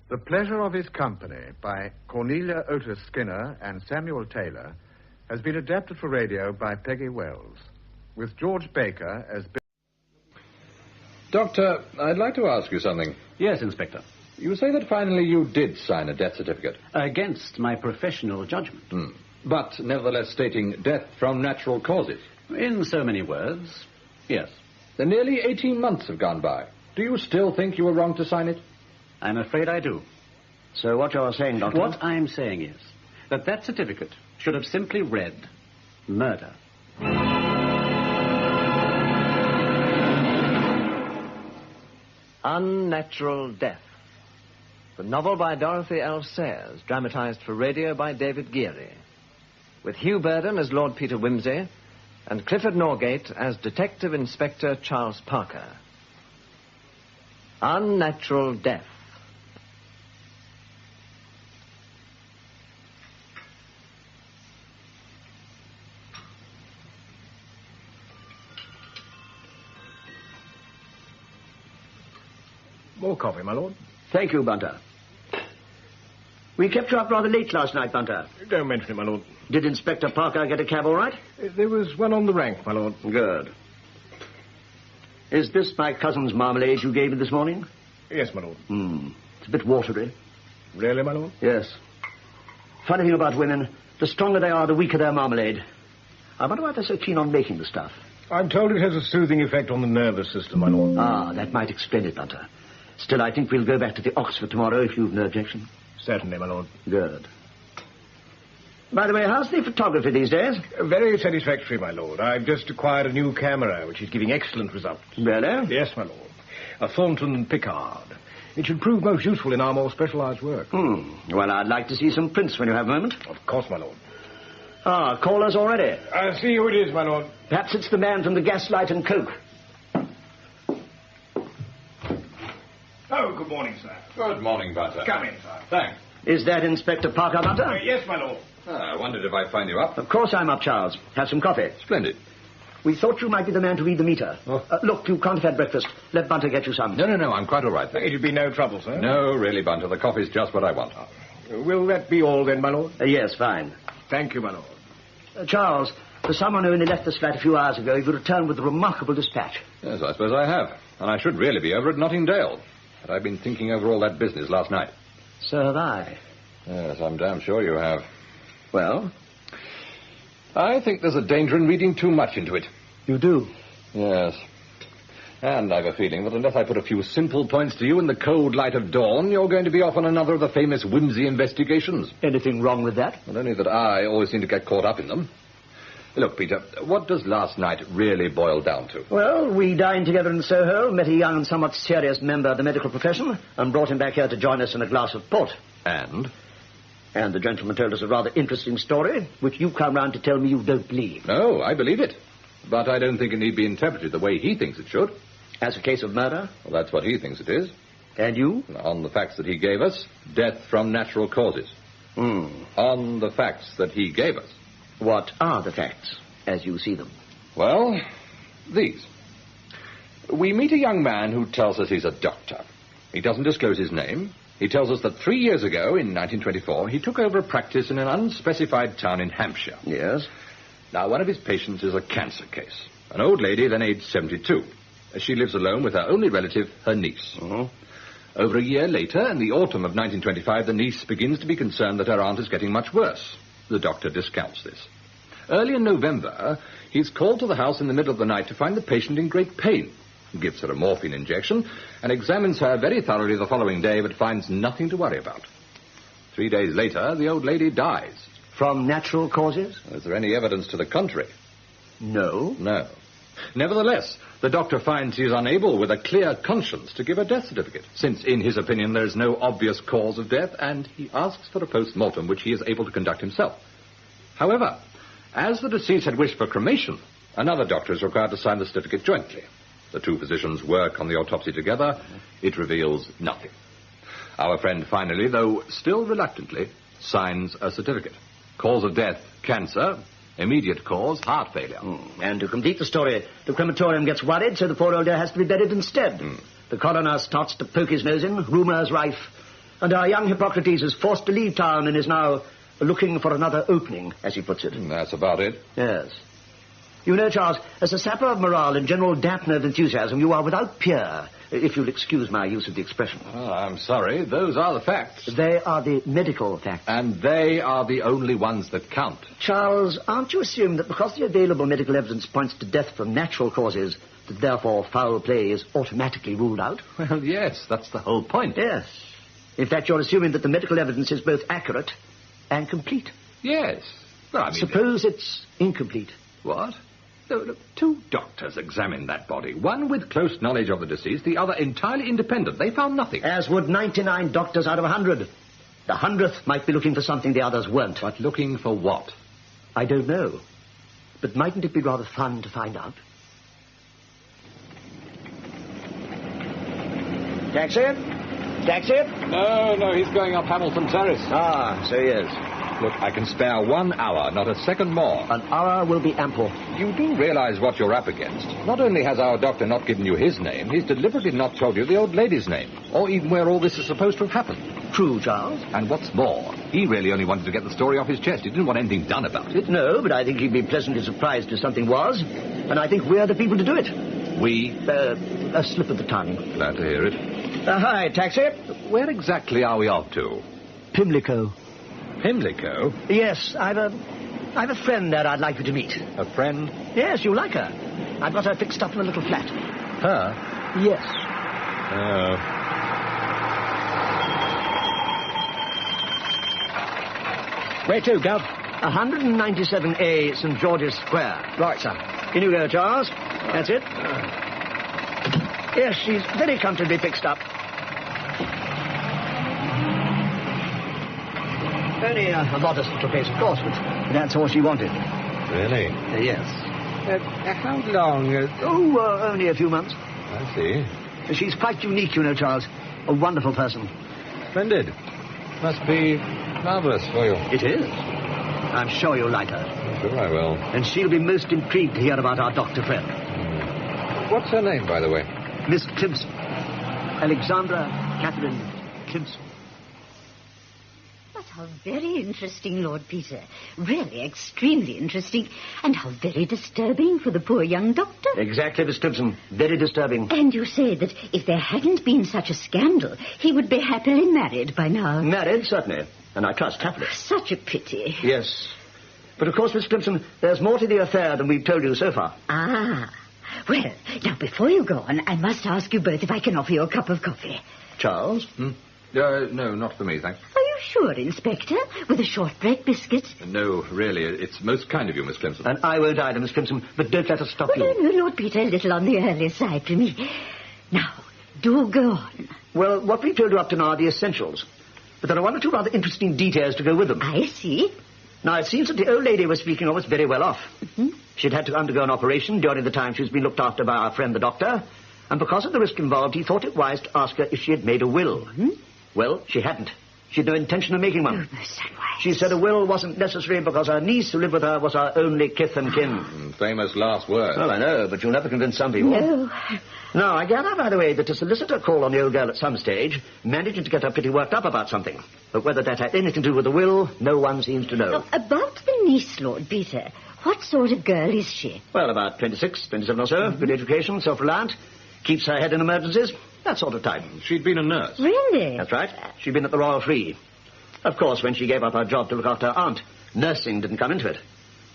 The Pleasure of His Company by Cornelia Otis Skinner and Samuel Taylor has been adapted for radio by Peggy Wells, with George Baker as... Doctor, I'd like to ask you something. Yes, Inspector. You say that finally you did sign a death certificate. Against my professional judgment. But nevertheless stating death from natural causes. In so many words, yes. Then nearly 18 months have gone by. Do you still think you were wrong to sign it? I'm afraid I do. So what you're saying, Doctor... What I'm saying is that certificate should have simply read murder. Unnatural Death. The novel by Dorothy L. Sayers, dramatized for radio by David Geary. With Hugh Burden as Lord Peter Wimsey and Clifford Norgate as Detective Inspector Charles Parker. Unnatural Death. More coffee, my lord. Thank you, Bunter. We kept you up rather late last night, Bunter. Don't mention it, my lord. Did Inspector Parker get a cab all right? There was one on the rank, my lord. Good. Is this my cousin's marmalade you gave me this morning? Yes, my lord. It's a bit watery. Really, my lord? Yes. Funny thing about women, the stronger they are, the weaker their marmalade. I wonder why they're so keen on making the stuff. I'm told it has a soothing effect on the nervous system, my lord. Ah, that might explain it, Bunter. Still, I think we'll go back to the Oxford tomorrow if you've no objection. Certainly, my lord. Good. By the way, how's the photography these days? Very satisfactory, my lord. I've just acquired a new camera, which is giving excellent results. Really? Yes, my lord. A Thornton Pickard. It should prove most useful in our more specialized work. Well, I'd like to see some prints when you have a moment. Of course, my lord. Ah, callers already. I'll see who it is, my lord. Perhaps it's the man from the Gaslight and Coke. Oh, good morning, sir. Good morning, Bunter. Come in, sir. Thanks. Is that Inspector Parker, Bunter? Yes, my lord. I wondered if I'd find you up. Of course I'm up, Charles. Have some coffee. Splendid. We thought you might be the man to read the meter. Oh. Look, you can't have had breakfast. Let Bunter get you some. No, I'm quite all right, thanks. It'll be no trouble, sir. No, really, Bunter, the coffee's just what I want. Will that be all, then, my lord? Yes, fine. Thank you, my lord. Charles, for someone who only left this flat a few hours ago, you returned with remarkable dispatch. Yes, I suppose I have. And I should really be over at Nottingdale. But I've been thinking over all that business last night. So have I. Yes, I'm damn sure you have. Well? I think there's a danger in reading too much into it. You do? Yes. And I've a feeling that unless I put a few simple points to you in the cold light of dawn, you're going to be off on another of the famous whimsy investigations. Anything wrong with that? Well, only that I always seem to get caught up in them. Look, Peter, what does last night really boil down to? Well, we dined together in Soho, met a young and somewhat serious member of the medical profession, and brought him back here to join us in a glass of port. And? And the gentleman told us a rather interesting story, which you've come round to tell me you don't believe. No, I believe it. But I don't think it need be interpreted the way he thinks it should. As a case of murder? Well, that's what he thinks it is. And you? On the facts that he gave us, death from natural causes. On the facts that he gave us. What are the facts, as you see them? Well, these. We meet a young man who tells us he's a doctor. He doesn't disclose his name. He tells us that 3 years ago, in 1924, he took over a practice in an unspecified town in Hampshire. Yes? Now, one of his patients is a cancer case. An old lady, then aged 72. She lives alone with her only relative, her niece. Over a year later, in the autumn of 1925, the niece begins to be concerned that her aunt is getting much worse. The doctor discounts this. Early in November, he's called to the house in the middle of the night to find the patient in great pain. He gives her a morphine injection and examines her very thoroughly the following day, but finds nothing to worry about. 3 days later, the old lady dies. From natural causes? Is there any evidence to the contrary? No. No. Nevertheless, the doctor finds he is unable, with a clear conscience, to give a death certificate, since, in his opinion, there is no obvious cause of death, and he asks for a post-mortem, which he is able to conduct himself. However, as the deceased had wished for cremation, another doctor is required to sign the certificate jointly. The two physicians work on the autopsy together. It reveals nothing. Our friend finally, though still reluctantly, signs a certificate. Cause of death, cancer. Immediate cause, heart failure. And to complete the story, the crematorium gets worried, so the poor old dear has to be buried instead. The coroner starts to poke his nose in, rumours rife. And our young Hippocrates is forced to leave town and is now looking for another opening, as he puts it. That's about it. Yes. You know, Charles, as a sapper of morale and general dampener of enthusiasm, you are without peer, if you'll excuse my use of the expression. Oh, I'm sorry. Those are the facts. They are the medical facts. And they are the only ones that count. Charles, aren't you assuming that because the available medical evidence points to death from natural causes, that therefore foul play is automatically ruled out? Well, yes, that's the whole point. Yes. In fact, you're assuming that the medical evidence is both accurate and complete. Yes. Well, I mean... Suppose it's incomplete. What? No, look, 2 doctors examined that body. One with close knowledge of the deceased, the other entirely independent. They found nothing. As would 99 doctors out of 100. The 100th might be looking for something the others weren't. But looking for what? I don't know. But mightn't it be rather fun to find out? Taxi? Taxi? No, he's going up Hamilton Terrace. Ah, so he is. Look, I can spare 1 hour, not a second more. An hour will be ample. You do realize what you're up against. Not only has our doctor not given you his name, he's deliberately not told you the old lady's name, or even where all this is supposed to have happened. True, Charles. And what's more, he really only wanted to get the story off his chest. He didn't want anything done about it. No, but I think he'd be pleasantly surprised if something was, and I think we're the people to do it. We? A slip of the tongue. Glad to hear it. Hi, taxi. Where exactly are we off to? Pimlico. Pimlico? Yes, I've a friend there I'd like you to meet. A friend? Yes, you'll like her. I've got her fixed up in a little flat. Her? Yes. Oh. Where to, Gov? 197A St. George's Square. Right, sir. In you go, Charles. That's it. Yes, she's very comfortably fixed up. Only a modest little place, of course, but that's all she wanted. Really? Yes. How long? Only a few months. I see. She's quite unique, you know, Charles. A wonderful person. Splendid. Must be marvelous for you. It is. I'm sure you'll like her. Sure I will. And she'll be most intrigued to hear about our doctor friend. What's her name, by the way? Miss Climson. Alexandra Catherine Climson. But how very interesting, Lord Peter. Really extremely interesting. And how very disturbing for the poor young doctor. Exactly, Miss Climson. Very disturbing. And you say that if there hadn't been such a scandal, he would be happily married by now. Married, certainly. And I trust happily. Such a pity. Yes. But of course, Miss Climson, there's more to the affair than we've told you so far. Ah. Well, now, before you go on, I must ask you both if I can offer you a cup of coffee. Charles? No, not for me, thanks. Are you sure, Inspector? With a shortbread biscuit? No, really, it's most kind of you, Miss Climson. And I won't either, Miss Climson, but don't let us stop you. No, Lord Peter, a little on the early side for me. Now, do go on. Well, what we've told you up to now are the essentials. But there are 1 or 2 rather interesting details to go with them. I see. Now, it seems that the old lady we're speaking of was very well off. Mm-hmm. She'd had to undergo an operation during the time she's been looked after by our friend the doctor, and because of the risk involved, he thought it wise to ask her if she had made a will. Mm-hmm. Well, she hadn't. She had no intention of making one. Oh, most unwise. She said a will wasn't necessary because her niece who lived with her was her only kith and kin. Famous last words. Well, I know, but you'll never convince some people. No. Now, I gather, by the way, that a solicitor called on the old girl at some stage, managing to get her pretty worked up about something. But whether that had anything to do with the will, no one seems to know. Now, about the niece, Lord Peter, what sort of girl is she? Well, about 26, 27 or so. Good education, self-reliant, keeps her head in emergencies, that sort of type. She'd been a nurse. Really? That's right. She'd been at the Royal Free. Of course, when she gave up her job to look after her aunt, nursing didn't come into it.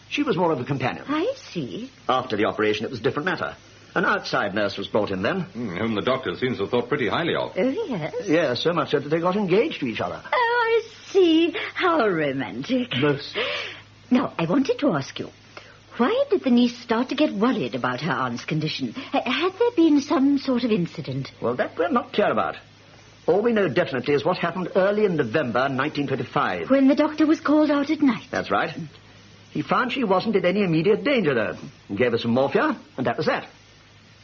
She was more of a companion. I see. After the operation, it was a different matter. An outside nurse was brought in then. Whom the doctor seems to have thought pretty highly of. Oh, yes? Yes, so much so that they got engaged to each other. Oh, I see. How romantic. Most. Now, I wanted to ask you, why did the niece start to get worried about her aunt's condition? Had there been some sort of incident? Well, that we're not clear about. All we know definitely is what happened early in November 1925. When the doctor was called out at night? That's right. He found she wasn't in any immediate danger, though. He gave her some morphia, and that was that.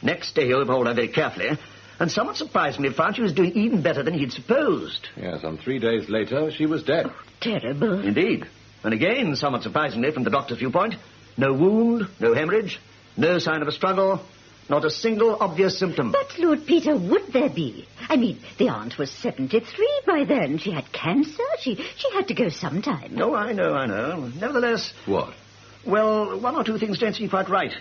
Next day, he overhauled her very carefully, and somewhat surprisingly found she was doing even better than he'd supposed. Yes, and 3 days later, she was dead. Terrible. Indeed. And again, somewhat surprisingly, from the doctor's viewpoint, no wound, no hemorrhage, no sign of a struggle, not a single obvious symptom. But, Lord Peter, would there be? I mean, the aunt was 73 by then. She had cancer. She had to go sometime. No, I know. Nevertheless... What? Well, one or two things don't seem quite right.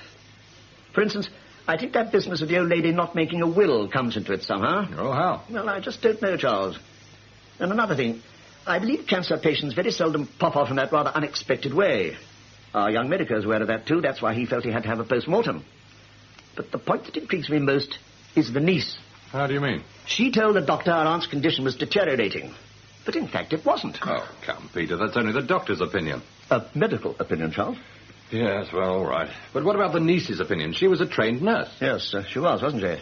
For instance, I think that business of the old lady not making a will comes into it somehow. Oh, how? Well, I just don't know, Charles. And another thing, I believe cancer patients very seldom pop off in that rather unexpected way. Our young medico is aware of that, too. That's why he felt he had to have a post-mortem. But the point that intrigues me most is the niece. How do you mean? She told the doctor our aunt's condition was deteriorating. But in fact, it wasn't. Oh, come, Peter, that's only the doctor's opinion. A medical opinion, Charles? Yes, well, all right. But what about the niece's opinion? She was a trained nurse. Yes, she was, wasn't she?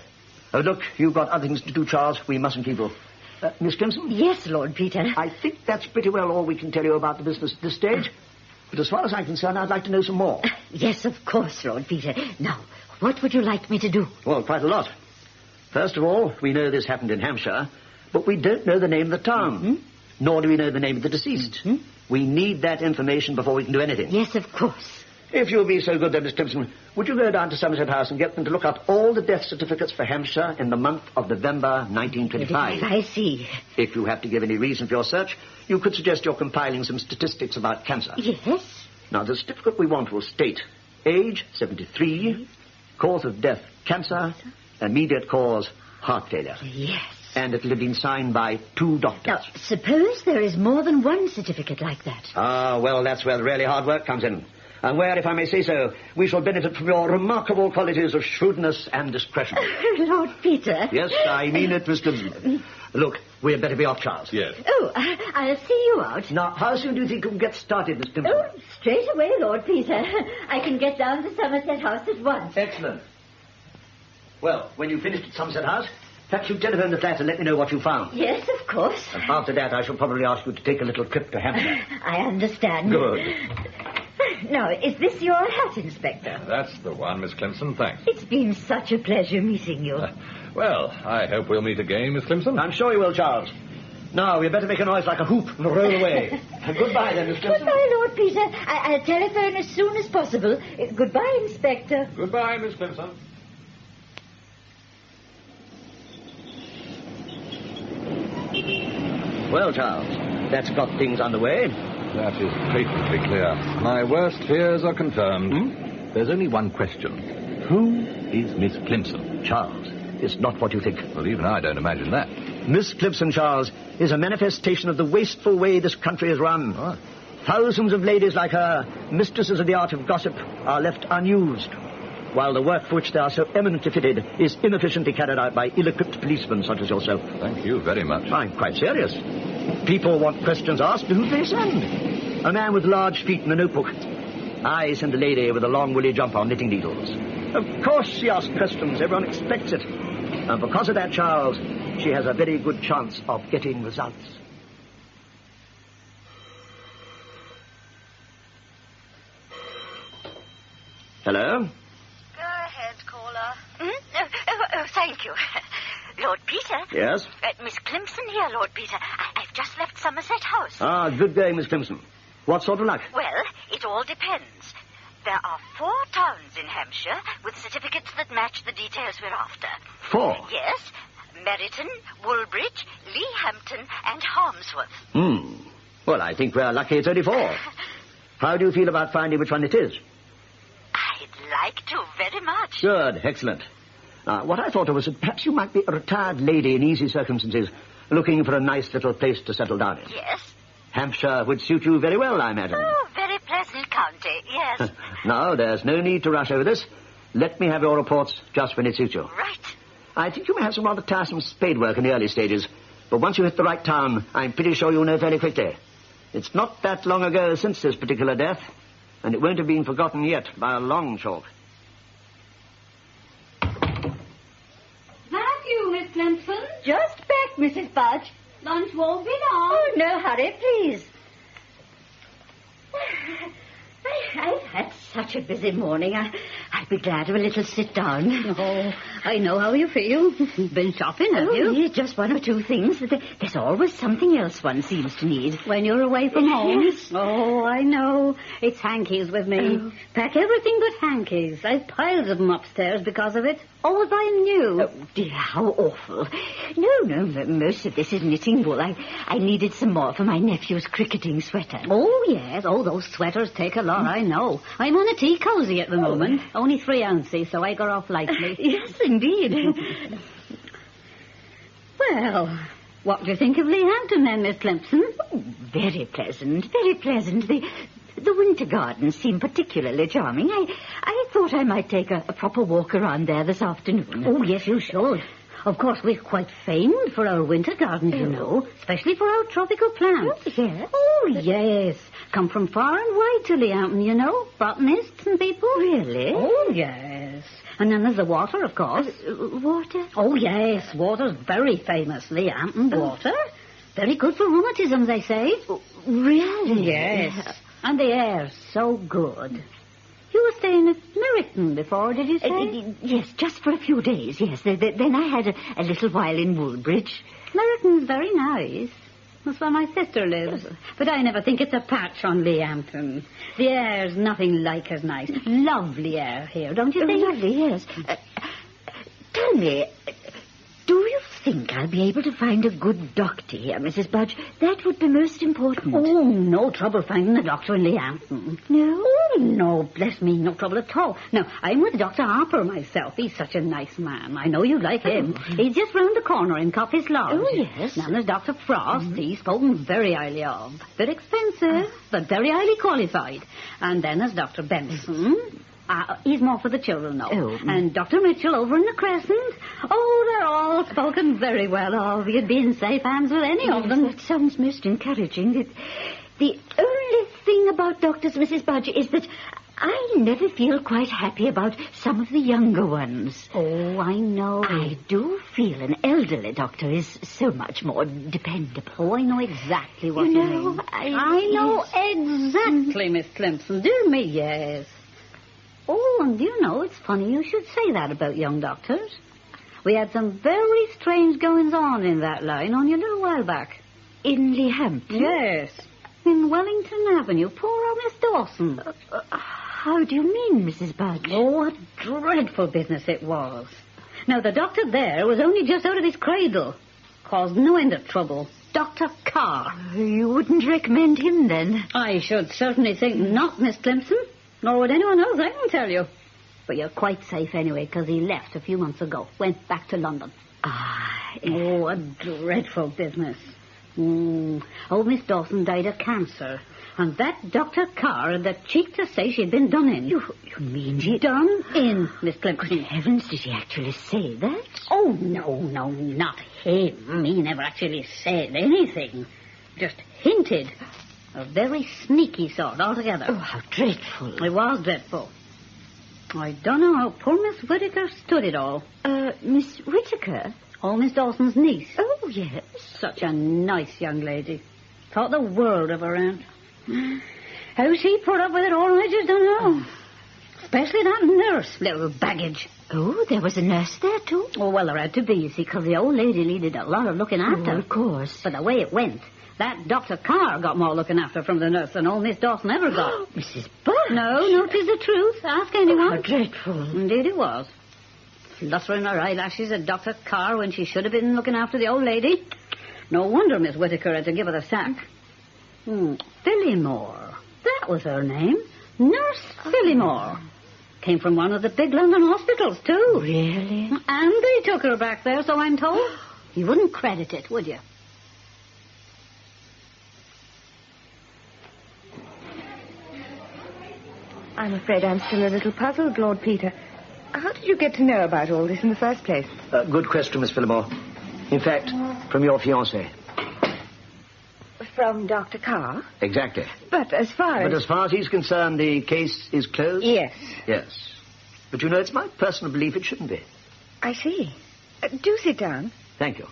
Oh, look, you've got other things to do, Charles. We mustn't keep you. Miss Clemson? Yes, Lord Peter. I think that's pretty well all we can tell you about the business at this stage. But as far as I'm concerned, I'd like to know some more. Yes, of course, Lord Peter. Now, what would you like me to do? Well, quite a lot. First of all, we know this happened in Hampshire, but we don't know the name of the town. Mm-hmm. Nor do we know the name of the deceased. Mm-hmm. We need that information before we can do anything. Yes, of course. If you'll be so good, then, Miss Clemson, would you go down to Somerset House and get them to look up all the death certificates for Hampshire in the month of November 1925? I see. If you have to give any reason for your search, you could suggest you're compiling some statistics about cancer. Yes. Now, the certificate we want will state age, 73, cause of death, cancer, immediate cause, heart failure. Yes. And it'll have been signed by 2 doctors. Now, suppose there is more than one certificate like that. Ah, well, that's where the really hard work comes in. And where, if I may say so, we shall benefit from your remarkable qualities of shrewdness and discretion. Lord Peter. Yes, I mean it, Miss Clemson. Look, we'd better be off, Charles. Yes. Oh, I'll see you out. Now, how soon do you think you can get started, Miss Clemson? Oh, straight away, Lord Peter. I can get down to Somerset House at once. Excellent. Well, when you've finished at Somerset House, perhaps you telephone the flat and let me know what you found. Yes, of course. And after that, I shall probably ask you to take a little trip to Hampshire. I understand. Good. Now, is this your hat, Inspector? That's the one, Miss Clemson, thanks. It's been such a pleasure meeting you. Well, I hope we'll meet again, Miss Clemson. I'm sure you will, Charles. Now, we'd better make a noise like a hoop and roll away. Goodbye, then, Miss Clemson. Goodbye, Lord Peter. I'll telephone as soon as possible. Goodbye, Inspector. Goodbye, Miss Clemson. Well, Charles, that's got things underway. That is patently clear. My worst fears are confirmed. There's only one question. Who is Miss Clemson? Charles, it's not what you think. Well, even I don't imagine that. Miss Clemson, Charles, is a manifestation of the wasteful way this country is run. What? Thousands of ladies like her, mistresses of the art of gossip, are left unused, while the work for which they are so eminently fitted is inefficiently carried out by ill-equipped policemen such as yourself. Thank you very much. I'm quite serious. People want questions asked, who do they send? A man with large feet and a notebook. I send a lady with a long woolly jumper on knitting needles. Of course she asks questions. Everyone expects it. And because of that, Charles, she has a very good chance of getting results. Hello? Go ahead, caller. Oh, thank you. Lord Peter? Yes? Miss Clemson here, Lord Peter. I've just left Somerset House. Ah, good day, Miss Clemson. What sort of luck? Well, it all depends. There are 4 towns in Hampshire with certificates that match the details we're after. 4? Yes. Meryton, Woolbridge, Leehampton, and Harmsworth. Well, I think we're lucky it's only 4. How do you feel about finding which one it is? I'd like to very much. Good, excellent. What I thought of was that perhaps you might be a retired lady in easy circumstances, looking for a nice little place to settle down in. Yes. Hampshire would suit you very well, I imagine. Oh, very pleasant county, yes. No, there's no need to rush over this. Let me have your reports just when it suits you. Right. I think you may have some rather tiresome spade work in the early stages, but once you hit the right town, I'm pretty sure you'll know fairly quickly. It's not that long ago since this particular death, and it won't have been forgotten yet by a long chalk. Miss Clemson? Just back, Mrs. Budge. Lunch won't be long. Oh, no hurry, please. I've had such a busy morning. I'd be glad of a little sit down. Oh, I know how you feel. Been shopping, have you? Yeah, just one or two things. There's always something else one seems to need. When you're away from home? Yes. Oh, I know. It's hankies with me. Oh. Pack everything but hankies. I've piles of them upstairs because of it. Always buying new. Oh, dear, how awful. No, most of this is knitting wool. I needed some more for my nephew's cricketing sweater. Oh, yes. Oh, those sweaters take a lot, I know. I'm on a tea cosy at the moment. Only 3 ounces, so I got off lightly. Yes, indeed. Well, what do you think of Leahampton then, Miss Clemson? Oh, very pleasant, very pleasant. The winter gardens seem particularly charming. I thought I might take a proper walk around there this afternoon. Oh, yes, you should. Of course, we're quite famed for our winter gardens, you know, especially for our tropical plants. Oh, yes? Oh, yes. Come from far and wide to Leahampton, you know, botanists and people. Really? Oh, yes. And then there's the water, of course. Water? Oh, yes, water's very famous, Leahampton water. Very good for rheumatism, they say. Really? Yes. And the air's so good. You were staying at Meryton before, did you say? Yes, just for a few days, yes. Then I had a little while in Woolbridge. Meryton's very nice. That's where my sister lives. But I never think it's a patch on Leahampton. The air's nothing like as nice. Lovely air here, don't you think? Lovely, yes. Tell me, do you think I'll be able to find a good doctor here, Mrs. Budge? That would be most important. Oh, no trouble finding a doctor in Leahampton. No? Oh, no, bless me, no trouble at all. Now, I'm with Dr. Harper myself. He's such a nice man. I know you'd like him. He's just round the corner in Coffey's Lodge. Oh, yes. Now, there's Dr. Frost. He's spoken very highly of. Bit expensive, but very highly qualified. And then there's Dr. Benson. He's more for the children, though. Oh. And Dr. Mitchell over in the Crescent. Oh, they're all spoken very well of. You'd be in safe hands with any of them. That sounds most encouraging. The only thing about doctors, Mrs. Budge, is that I never feel quite happy about some of the younger ones. Oh, I know. I do feel an elderly doctor is so much more dependable. Oh, I know exactly what you know, mean. I know exactly, Miss Clemson. Dear me, yes. Oh, and you know, it's funny you should say that about young doctors. We had some very strange goings-on in that line only a little while back. In Leahampton? Yes. In Wellington Avenue. Poor old Miss Dawson. How do you mean, Mrs. Budge? Oh, a dreadful business it was. Now, the doctor there was only just out of his cradle. Caused no end of trouble. Dr. Carr. You wouldn't recommend him, then? I should certainly think not, Miss Clemson. Nor would anyone else, I can tell you. But you're quite safe anyway, because he left a few months ago. Went back to London. Oh, a dreadful business. Old Miss Dawson died of cancer. And that Dr. Carr had the cheek to say she'd been done in. You mean he... Done in, Miss Clemson. Good heavens, did he actually say that? Oh, no, not him. He never actually said anything. Just hinted. A very sneaky sort altogether. Oh, how dreadful. It was dreadful. I don't know how poor Miss Whittaker stood it all. Miss Whittaker? Oh, Miss Dawson's niece. Oh, yes. Such a nice young lady. Thought the world of her aunt. How she put up with it all, I just don't know. Especially that nurse, little baggage. Oh, there was a nurse there, too? Oh, well, there had to be, you see, because the old lady needed a lot of looking after. Oh, of course. But the way it went, that Dr. Carr got more looking after from the nurse than old Miss Dawson ever got. Mrs. Budge? No, 'tis the truth. Ask anyone. Oh, how dreadful. Indeed it was. Fluttering her eyelashes at Dr. Carr when she should have been looking after the old lady. No wonder Miss Whittaker had to give her the sack. Phillimore. That was her name. Nurse Phillimore. Came from one of the big London hospitals, too. Really? And they took her back there, so I'm told. You wouldn't credit it, would you? I'm afraid I'm still a little puzzled, Lord Peter. How did you get to know about all this in the first place? Good question, Miss Phillimore. In fact, from your fiancé. From Dr. Carr? Exactly. But as far as he's concerned, the case is closed? Yes. Yes. But you know, it's my personal belief it shouldn't be. I see. Do sit down. Thank you.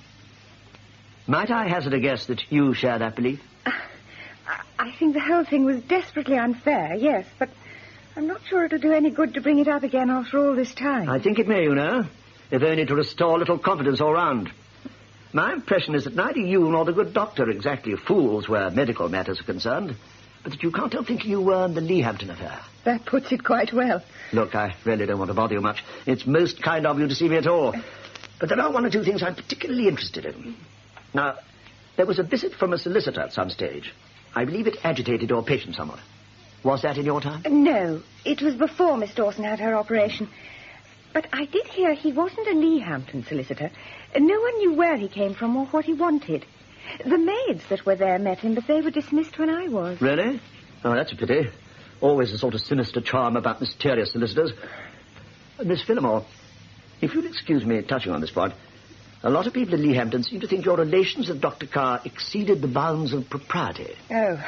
Might I hazard a guess that you share that belief? I think the whole thing was desperately unfair, yes, but I'm not sure it'll do any good to bring it up again after all this time. I think it may, you know, if only to restore a little confidence all round. My impression is that neither you nor the good doctor are exactly fools where medical matters are concerned, but that you can't help thinking you were in the Leahampton affair. That puts it quite well. Look, I really don't want to bother you much. It's most kind of you to see me at all. But there are one or two things I'm particularly interested in. Now, there was a visit from a solicitor at some stage. I believe it agitated your patient somewhat. Was that in your time? No, it was before Miss Dawson had her operation. But I did hear he wasn't a Leahampton solicitor. No one knew where he came from or what he wanted. The maids that were there met him, but they were dismissed when I was. Really? Oh, that's a pity. Always a sort of sinister charm about mysterious solicitors. Miss Phillimore, if you'll excuse me touching on this point, a lot of people in Leahampton seem to think your relations with Dr. Carr exceeded the bounds of propriety. Oh,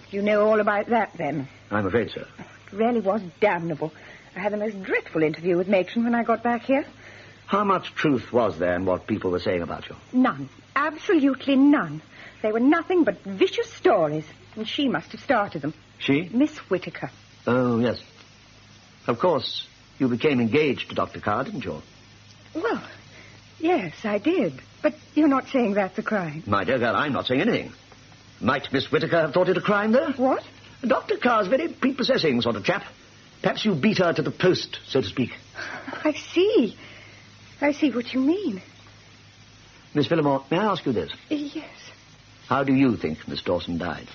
you know all about that, then? I'm afraid so. It really was damnable. I had the most dreadful interview with Matron when I got back here. How much truth was there in what people were saying about you? None. Absolutely none. They were nothing but vicious stories, and she must have started them. She? Miss Whittaker. Oh, yes. Of course, you became engaged to Dr. Carr, didn't you? Well, yes, I did. But you're not saying that's a crime. My dear girl, I'm not saying anything. Might Miss Whittaker have thought it a crime, though? What? Dr. Carr's a very prepossessing sort of chap. Perhaps you beat her to the post, so to speak. I see. I see what you mean. Miss Phillimore, may I ask you this? Yes. How do you think Miss Dawson died?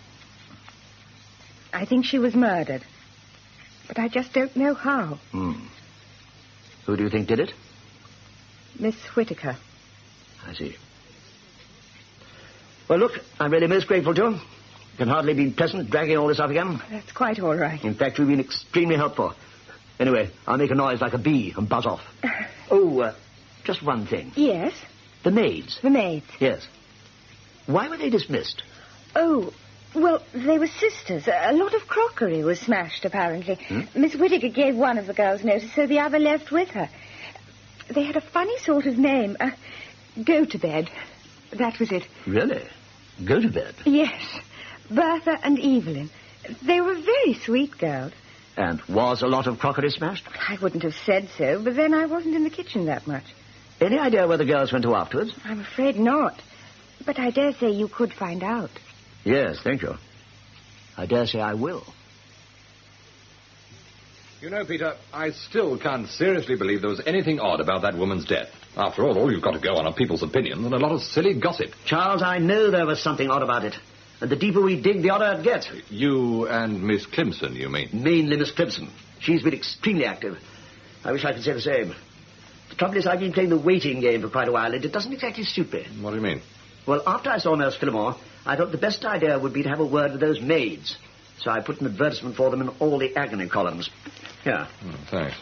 I think she was murdered. But I just don't know how. Who do you think did it? Miss Whittaker. I see. Well, look, I'm really most grateful to you. It can hardly be pleasant dragging all this up again. That's quite all right. In fact, you've been extremely helpful. Anyway, I'll make a noise like a bee and buzz off. Just one thing. Yes? The maids. The maids. Yes. Why were they dismissed? Oh, well, they were sisters. A lot of crockery was smashed, apparently. Miss Whittaker gave one of the girls notice, so the other left with her. They had a funny sort of name. Go to bed. That was it. Really? Go to bed? Yes. Bertha and Evelyn. They were very sweet girls. And was a lot of crockery smashed? I wouldn't have said so, but then I wasn't in the kitchen that much. Any idea where the girls went to afterwards? I'm afraid not. But I dare say you could find out. Yes, thank you. I dare say I will. You know, Peter, I still can't seriously believe there was anything odd about that woman's death. After all you've got to go on are people's opinions and a lot of silly gossip. Charles, I know there was something odd about it. And the deeper we dig, the odder it gets. You and Miss Clemson, you mean? Mainly Miss Clemson. She's been extremely active. I wish I could say the same. The trouble is I've been playing the waiting game for quite a while, and it doesn't exactly suit me. What do you mean? Well, after I saw Nurse Phillimore, I thought the best idea would be to have a word with those maids. So I put an advertisement for them in all the agony columns. Here. Thanks.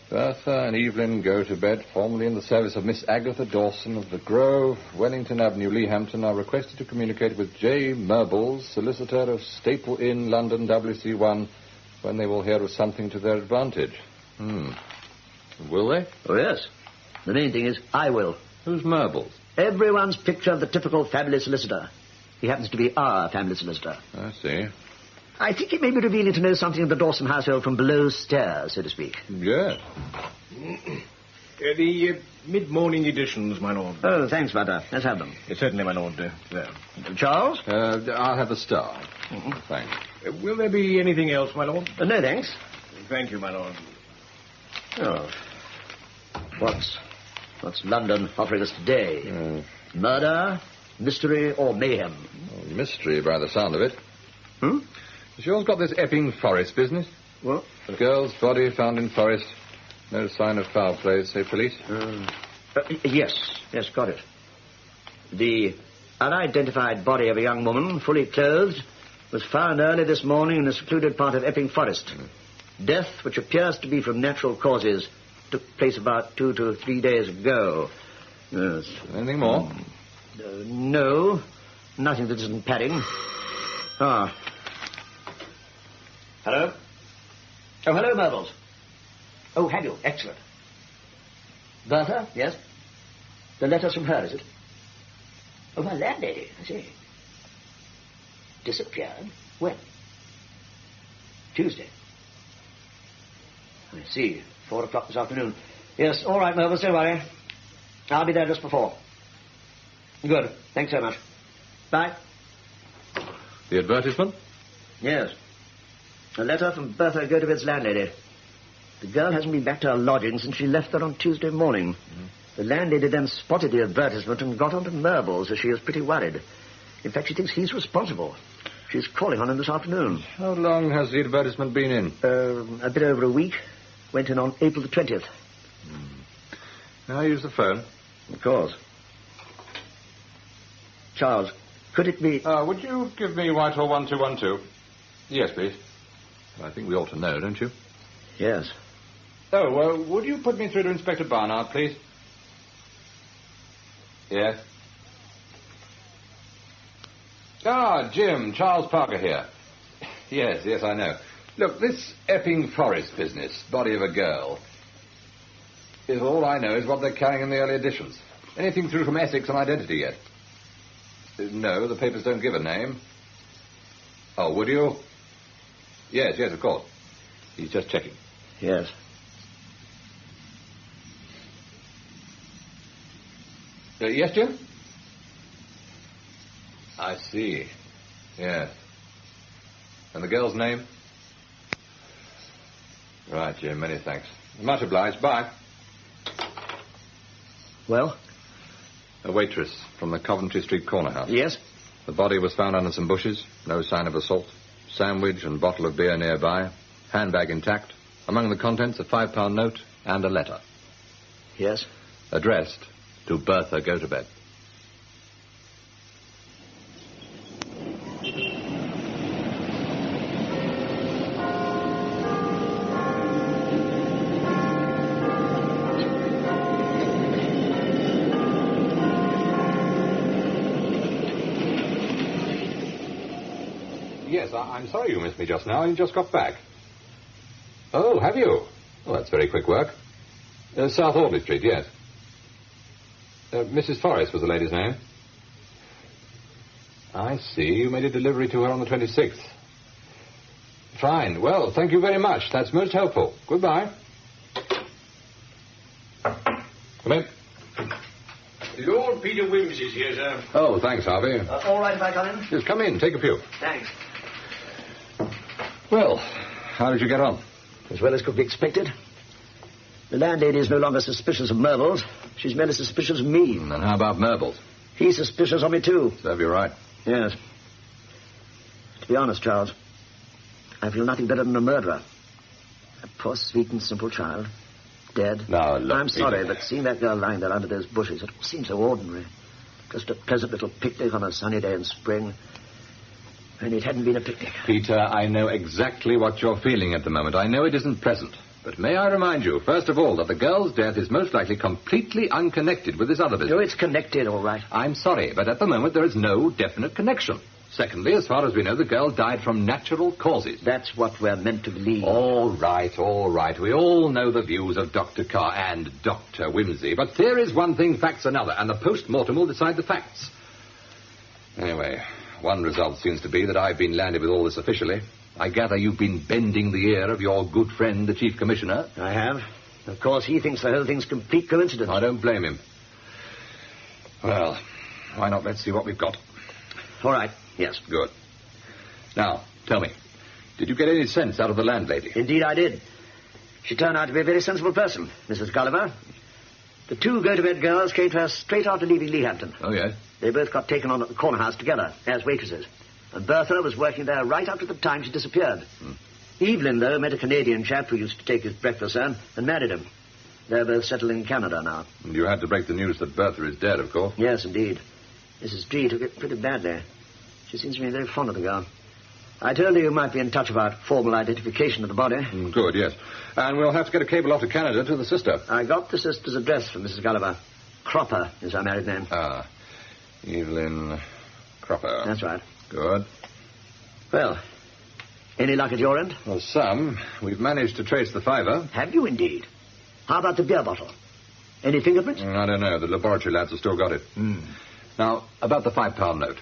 Bertha and Evelyn go to bed, formerly in the service of Miss Agatha Dawson of the Grove, Wellington Avenue, Leahampton, are requested to communicate with J. Merbles, solicitor of Staple Inn, London, WC1, when they will hear of something to their advantage. Will they? Oh, yes. The main thing is, I will. Who's Merbles? Everyone's picture of the typical family solicitor. He happens to be our family solicitor. I see. I think it may be revealing to know something of the Dawson household from below stairs, so to speak. Yes. The mid-morning editions, my lord. Oh, thanks, Butter. Let's have them. Certainly, my lord. There. Charles? I'll have the Star. Thanks. Will there be anything else, my lord? No, thanks. Thank you, my lord. Oh. What's London offering us today? Murder, mystery, or mayhem? Mystery, by the sound of it. Has yours got this Epping Forest business? What? A girl's body found in forest. No sign of foul play, say police. Yes, got it. The unidentified body of a young woman, fully clothed, was found early this morning in a secluded part of Epping Forest. Death, which appears to be from natural causes, took place about 2 to 3 days ago. Yes. Anything more? No, nothing that isn't padding. Hello? Oh, hello, Merbles. Oh, have you? Excellent. Bertha? Yes? The letter's from her, is it? Oh, my landlady, I see. Disappeared? When? Tuesday. I see. 4 o'clock this afternoon. Yes, all right, Mervyn, don't worry. I'll be there just before. Good. Thanks so much. Bye. The advertisement? Yes. A letter from Bertha Gotobed's landlady. The girl hasn't been back to her lodging since she left there on Tuesday morning. The landlady then spotted the advertisement and got on to Mervyn's, as she is pretty worried. In fact, she thinks he's responsible. She's calling on him this afternoon. How long has the advertisement been in? A bit over a week. Went in on April the 20th. Now use the phone. Of course. Charles, could it be... Would you give me Whitehall 1212? Yes, please. I think we ought to know, don't you? Yes. Oh, would you put me through to Inspector Barnard, please? Yes. Ah, Jim, Charles Parker here. Yes, I know. Look, this Epping Forest business, body of a girl, is all I know is what they're carrying in the early editions. Anything through from Essex on identity yet? No, the papers don't give a name. Oh, would you? Yes, of course. He's just checking. Yes. Yes, Jim? I see. Yes. And the girl's name? Right, Jim, many thanks. Much obliged. Bye. Well? A waitress from the Coventry Street corner house. Yes? The body was found under some bushes. No sign of assault. Sandwich and bottle of beer nearby. Handbag intact. Among the contents, a £5 note and a letter. Yes? Addressed to Bertha Gotobed. Yes, I'm sorry you missed me just now. I just got back. Oh, have you? Well, that's very quick work. South Audley Street, yes. Mrs. Forrest was the lady's name. I see. You made a delivery to her on the 26th. Fine. Well, thank you very much. That's most helpful. Goodbye. Come in. Lord Peter Wimms is here, sir. Oh, thanks, Harvey. All right if I come in? Just come in. Take a few. Thanks. Well, how did you get on? As well as could be expected. The landlady is no longer suspicious of Mervyn's. She's merely suspicious of me. And how about Mervyn's? He's suspicious of me, too. Serve you right. Yes. To be honest, Charles, I feel nothing better than a murderer. A poor, sweet and simple child. Dead. Now, look, I'm sorry, Peter. but seeing that girl lying there under those bushes, it all seems so ordinary. Just a pleasant little picnic on a sunny day in spring. And it hadn't been a picnic. Peter, I know exactly what you're feeling at the moment. I know it isn't pleasant. But may I remind you, first of all, that the girl's death is most likely completely unconnected with this other business. Oh, it's connected, all right. I'm sorry, but at the moment there is no definite connection. Secondly, as far as we know, the girl died from natural causes. That's what we're meant to believe. All right. We all know the views of Dr. Carr and Dr. Wimsey. But theory's one thing, facts another, and the post-mortem will decide the facts. Anyway, one result seems to be that I've been landed with all this officially. I gather you've been bending the ear of your good friend, the Chief Commissioner. I have. Of course, he thinks the whole thing's complete coincidence. I don't blame him. Well, why not let's see what we've got. All right. Yes. Good. Now, tell me, did you get any sense out of the landlady? Indeed I did. She turned out to be a very sensible person, Mrs. Gulliver. The two go-to-bed girls came to her straight after leaving Leahampton. Oh, yes? They both got taken on at the corner house together, as waitresses. And Bertha was working there right up to the time she disappeared. Evelyn, though, met a Canadian chap who used to take his breakfast there and married him. They're both settled in Canada now. And you had to break the news that Bertha is dead, of course. Yes, indeed. Mrs. G took it pretty badly. She seems to be very fond of the girl. I told her you might be in touch about formal identification of the body. Good, yes. And we'll have to get a cable off to Canada to the sister. I got the sister's address from Mrs. Gulliver. Cropper is her married name. Ah, Evelyn Cropper. That's right. Good. Well, any luck at your end? Well, some. We've managed to trace the fiver. Have you indeed? How about the beer bottle? Any fingerprints? I don't know. The laboratory lads have still got it. Now, about the £5 note.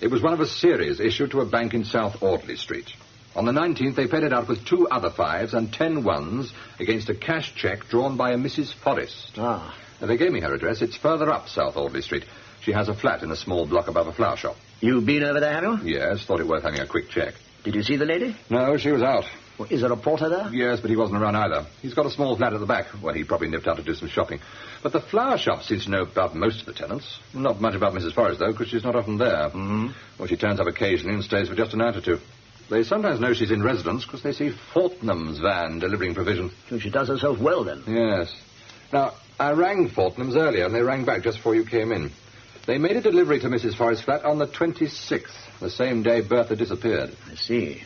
It was one of a series issued to a bank in South Audley Street. On the 19th, they paid it out with 2 other 5s and 10 1s against a cash cheque drawn by a Mrs. Forrest. Ah. They gave me her address. It's further up South Audley Street. She has a flat in a small block above a flower shop. You've been over there, have you? Yes, thought it worth having a quick check. Did you see the lady? No, she was out. Well, is there a porter there? Yes, but he wasn't around either. He's got a small flat at the back, where he probably nipped out to do some shopping. But the flower shop seems to know about most of the tenants. Not much about Mrs. Forrest, though, because she's not often there. Mm-hmm. Well, she turns up occasionally and stays for just a night or two. They sometimes know she's in residence because they see Fortnum's van delivering provision. So she does herself well, then? Yes. Now, I rang Fortnum's earlier, and they rang back just before you came in. They made a delivery to Mrs. Forrest's flat on the 26th, the same day Bertha disappeared. I see.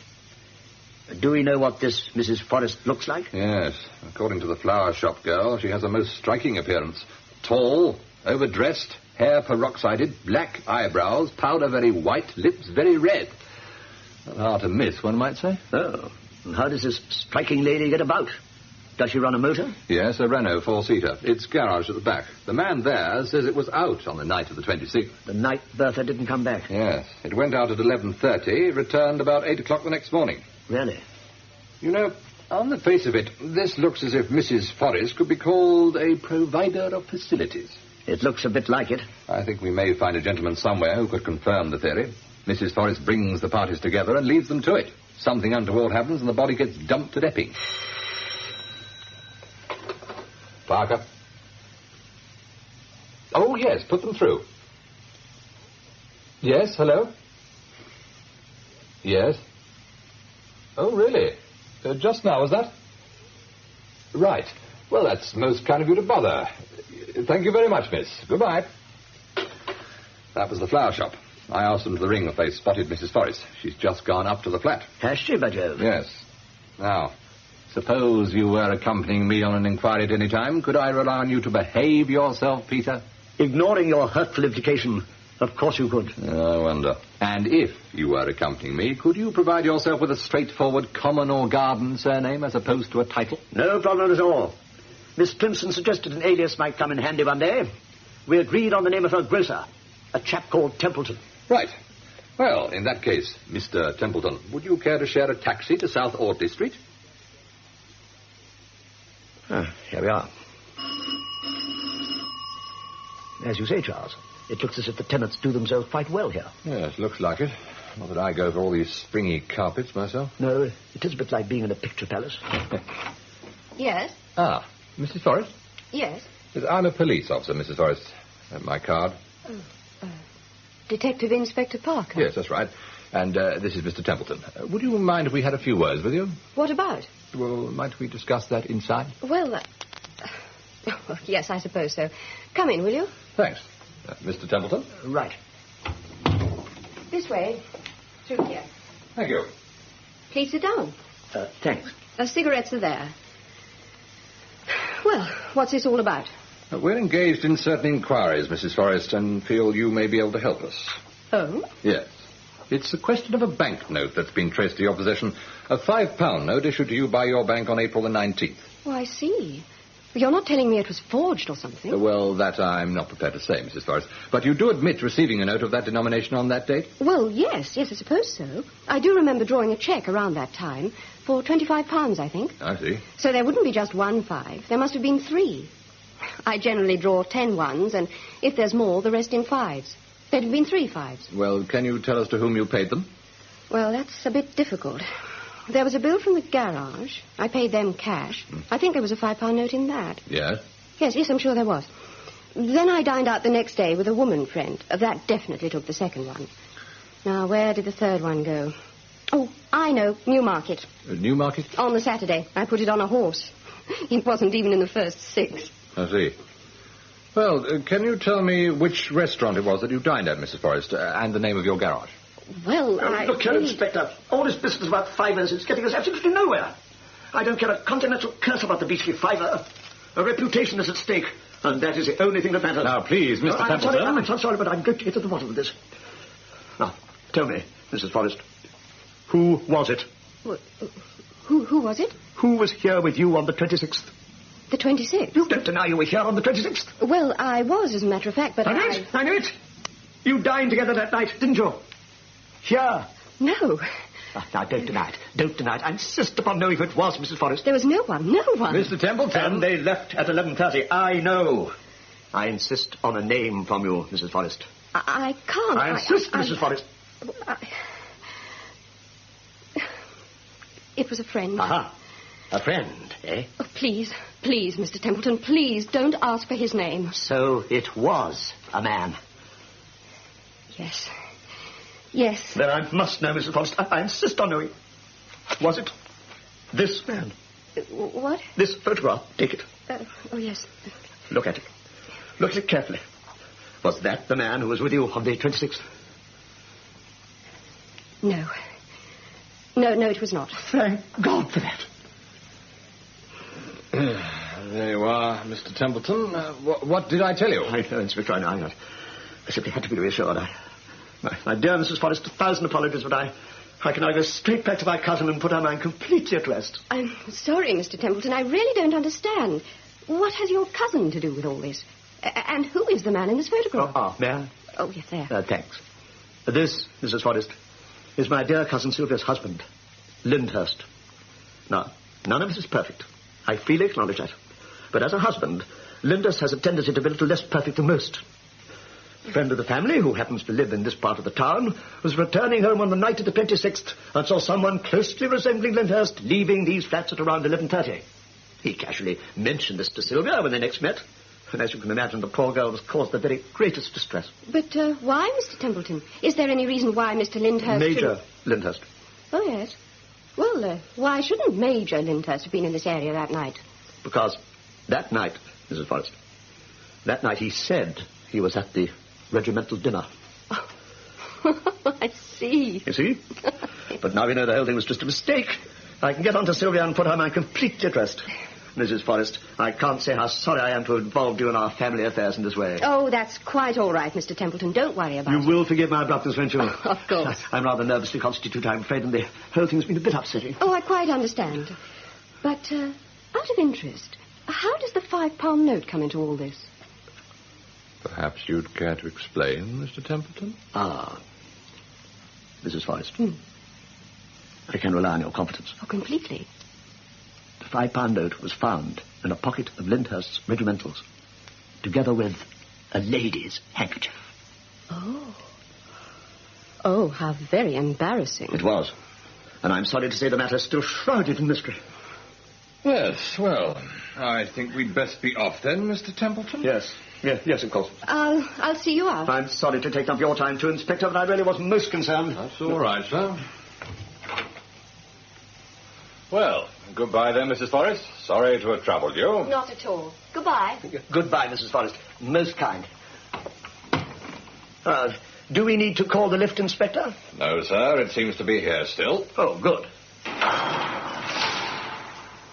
Do we know what this Mrs. Forrest looks like? Yes. According to the flower shop girl, she has a most striking appearance. Tall, overdressed, hair peroxided, black eyebrows, powder very white, lips very red. Not hard to miss, one might say. Oh. And how does this striking lady get about? Does she run a motor? Yes, a Renault 4-seater. It's garaged at the back. The man there says it was out on the night of the 26th. The night Bertha didn't come back? Yes. It went out at 11:30, returned about 8 o'clock the next morning. Really? You know, on the face of it, this looks as if Mrs. Forrest could be called a provider of facilities. It looks a bit like it. I think we may find a gentleman somewhere who could confirm the theory. Mrs. Forrest brings the parties together and leads them to it. Something untoward happens and the body gets dumped at Epping. Parker. Oh, yes, put them through. Yes, hello? Yes. Oh, really? Just now, was that? Right. Well, that's most kind of you to bother. Thank you very much, miss. Goodbye. That was the flower shop. I asked them to the ring if they spotted Mrs. Forrest. She's just gone up to the flat. Has she, by Jove? Yes. Now, suppose you were accompanying me on an inquiry at any time. Could I rely on you to behave yourself, Peter? Ignoring your hurtful implication, of course you could. I wonder. And if you were accompanying me, could you provide yourself with a straightforward common or garden surname as opposed to a title? No problem at all. Miss Clemson suggested an alias might come in handy one day. We agreed on the name of her grocer, a chap called Templeton. Right. Well, in that case, Mr. Templeton, would you care to share a taxi to South Audley Street? Here we are. As you say, Charles, it looks as if the tenants do themselves quite well here. Yes, looks like it. Not that I go for all these springy carpets myself. No, it is a bit like being in a picture palace. Yes? Ah, Mrs. Forrest? Yes. Yes, I'm a police officer, Mrs. Forrest. My card. Detective Inspector Parker? Yes, that's right. And this is Mr. Templeton. Would you mind if we had a few words with you? What about? Well, might we discuss that inside? Well, yes, I suppose so. Come in, will you? Thanks. Mr. Templeton? Right. This way. Through here. Thank you. Please sit down. Thanks. Cigarettes are there. Well, what's this all about? We're engaged in certain inquiries, Mrs. Forrest, and feel you may be able to help us. Oh? Yes. It's a question of a banknote that's been traced to your possession. A £5 note issued to you by your bank on April the 19th. Oh, I see. You're not telling me it was forged or something? Well, that I'm not prepared to say, Mrs. Forrest. But you do admit receiving a note of that denomination on that date? Well, yes, I suppose so. I do remember drawing a cheque around that time for £25, I think. I see. So there wouldn't be just 1 5. There must have been 3. I generally draw 10 1s, and if there's more, the rest in 5s. There'd have been 3 5s. Well, can you tell us to whom you paid them? Well, that's a bit difficult. There was a bill from the garage. I paid them cash. I think there was a £5 note in that. Yes? Yes, I'm sure there was. Then I dined out the next day with a woman friend. That definitely took the second one. Now, where did the third one go? Oh, I know, Newmarket. Newmarket? On the Saturday. I put it on a horse. It wasn't even in the first 6. I see. Well, can you tell me which restaurant it was that you dined at, Mrs. Forrest, and the name of your garage? Well, Look here, Inspector. All this business about fivers is getting us absolutely nowhere. I don't care a continental curse about the beastly fiver. A reputation is at stake, and that is the only thing that matters. Now, please, Mr. Templeton. I'm sorry, but I'm going to get to the bottom of this. Now, tell me, Mrs. Forrest, who was it? Who was it? Who was here with you on the 26th? The 26th? You don't deny you were here on the 26th. Well, I was, as a matter of fact, but I knew it. You dined together that night, didn't you? Here. No. Now, don't deny it. Don't deny it. I insist upon knowing who it was, Mrs. Forrest. There was no one. No one. Mr. Templeton. And they left at 11:30. I know. I insist on a name from you, Mrs. Forrest. I can't. I insist, Mrs. Forrest. It was a friend. Aha. A friend, eh? Oh, please, Mr. Templeton, please don't ask for his name. So it was a man. Yes. Yes. Then I must know, Mrs. Forrest. I insist on knowing. Was it this man? What? This photograph. Take it. Oh, yes. Look at it. Look at it carefully. Was that the man who was with you on the 26th? No. No, it was not. Thank God for that. There you are, Mr. Templeton. What did I tell you? I know, Inspector, I know. I simply had to be reassured. My dear Mrs. Forrest, 1,000 apologies, but I can now go straight back to my cousin and put her mind completely at rest. I'm sorry, Mr. Templeton. I really don't understand. What has your cousin to do with all this? And who is the man in this photograph? May I? Oh, yes, there. Thanks. This, Mrs. Forrest, is my dear cousin Sylvia's husband, Lyndhurst. Now, none of this is perfect. I freely acknowledge that. But as a husband, Lyndhurst has a tendency to be a little less perfect than most. A friend of the family, who happens to live in this part of the town, was returning home on the night of the 26th and saw someone closely resembling Lyndhurst leaving these flats at around 11:30. He casually mentioned this to Sylvia when they next met. And as you can imagine, the poor girl was caused the very greatest distress. But why, Mr. Templeton? Is there any reason why Mr. Lyndhurst... Major Lyndhurst. Oh, yes. Well, why shouldn't Major Lyndhurst have been in this area that night? Because that night, Mrs. Forrest, that night he said he was at the regimental dinner. Oh. I see. You see? But now we know the whole thing was just a mistake. I can get on to Sylvia and put her mind completely at rest. Mrs. Forrest, I can't say how sorry I am to have involved you in our family affairs in this way. Oh, that's quite all right, Mr. Templeton. Don't worry about it. You will forgive my abruptness, won't you? Of course. I'm rather nervously constituted, I'm afraid, and the whole thing's been a bit upsetting. Oh, I quite understand. But, out of interest, how does the £5 note come into all this? Perhaps you'd care to explain, Mr. Templeton? Mrs. Forrest. I can rely on your confidence. Oh, completely. The £5 note was found in a pocket of Lyndhurst's regimentals, together with a lady's handkerchief. Oh. Oh, how very embarrassing. It was. And I'm sorry to say the matter's still shrouded in mystery. Yes, well, I think we'd best be off then, Mr. Templeton. Yes, of course. I'll see you out. I'm sorry to take up your time too, Inspector, but I really was most concerned. That's all right, sir. Well, goodbye then, Mrs. Forrest. Sorry to have troubled you. Not at all. Goodbye. Goodbye, Mrs. Forrest. Most kind. Do we need to call the lift, Inspector? No, sir. It seems to be here still. Oh, good.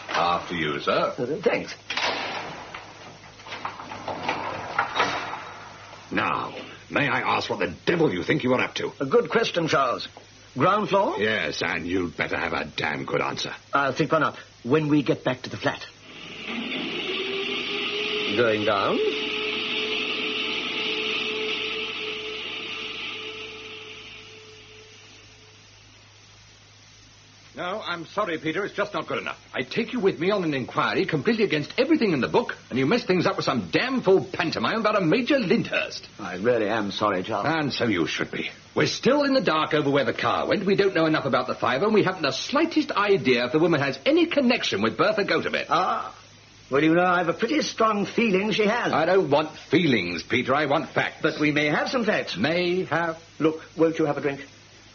After you, sir. Thanks. Now, may I ask what the devil you think you are up to? A good question, Charles. Ground floor? Yes, and you'd better have a damn good answer. I'll think one up when we get back to the flat. Going down? No, I'm sorry, Peter. It's just not good enough. I take you with me on an inquiry completely against everything in the book, and you mess things up with some damn fool pantomime about a Major Lyndhurst. I really am sorry, Charles. And so you should be. We're still in the dark over where the car went. We don't know enough about the fiver, and we haven't the slightest idea if the woman has any connection with Bertha Gotobed. Well, you know, I have a pretty strong feeling she has. I don't want feelings, Peter. I want facts. But we may have some facts. May have? Look, won't you have a drink?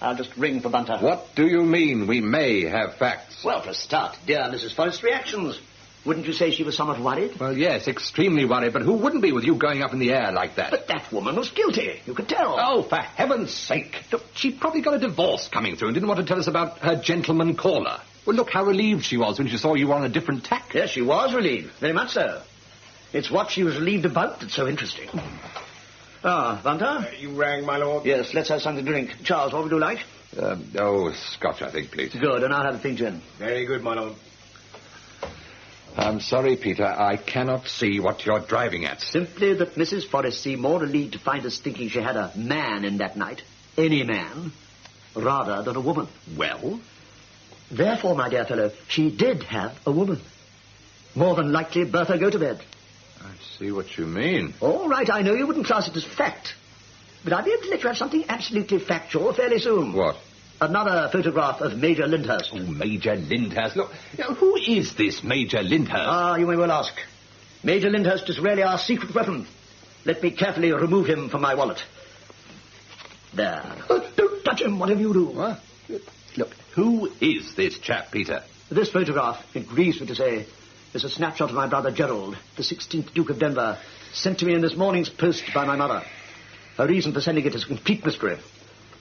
I'll just ring for Bunter. What do you mean, we may have facts? Well, for a start, dear Mrs. Forrest's reactions. Wouldn't you say she was somewhat worried? Well, yes, extremely worried, but who wouldn't be with you going up in the air like that? But that woman was guilty. You could tell. Oh, for heaven's sake. Look, she probably got a divorce coming through and didn't want to tell us about her gentleman caller. Well, look how relieved she was when she saw you were on a different tack. Yes, she was relieved. Very much so. It's what she was relieved about that's so interesting. Bunter? You rang, my lord? Yes, let's have something to drink. Charles, what would you like? Scotch, I think, please. Good, and I'll have a thing gin. Very good, my lord. I'm sorry, Peter. I cannot see what you're driving at. Simply that Mrs. Forrest seemed more relieved to find us thinking she had a man in that night. Any man. rather than a woman. Well? Therefore, my dear fellow, she did have a woman. More than likely, Bertha Gotobed. I see what you mean. All right, I know you wouldn't class it as fact. But I'll be able to let you have something absolutely factual fairly soon. What? Another photograph of Major Lyndhurst. Oh, Major Lyndhurst. Look, now, who is this Major Lyndhurst? Ah, you may well ask. Major Lyndhurst is really our secret weapon. Let me carefully remove him from my wallet. There. Don't touch him, whatever you do. What? Look, who is this chap, Peter? This photograph, it grieves me to say, is a snapshot of my brother Gerald, the 16th Duke of Denver, sent to me in this morning's post by my mother. Her reason for sending it is a complete mystery.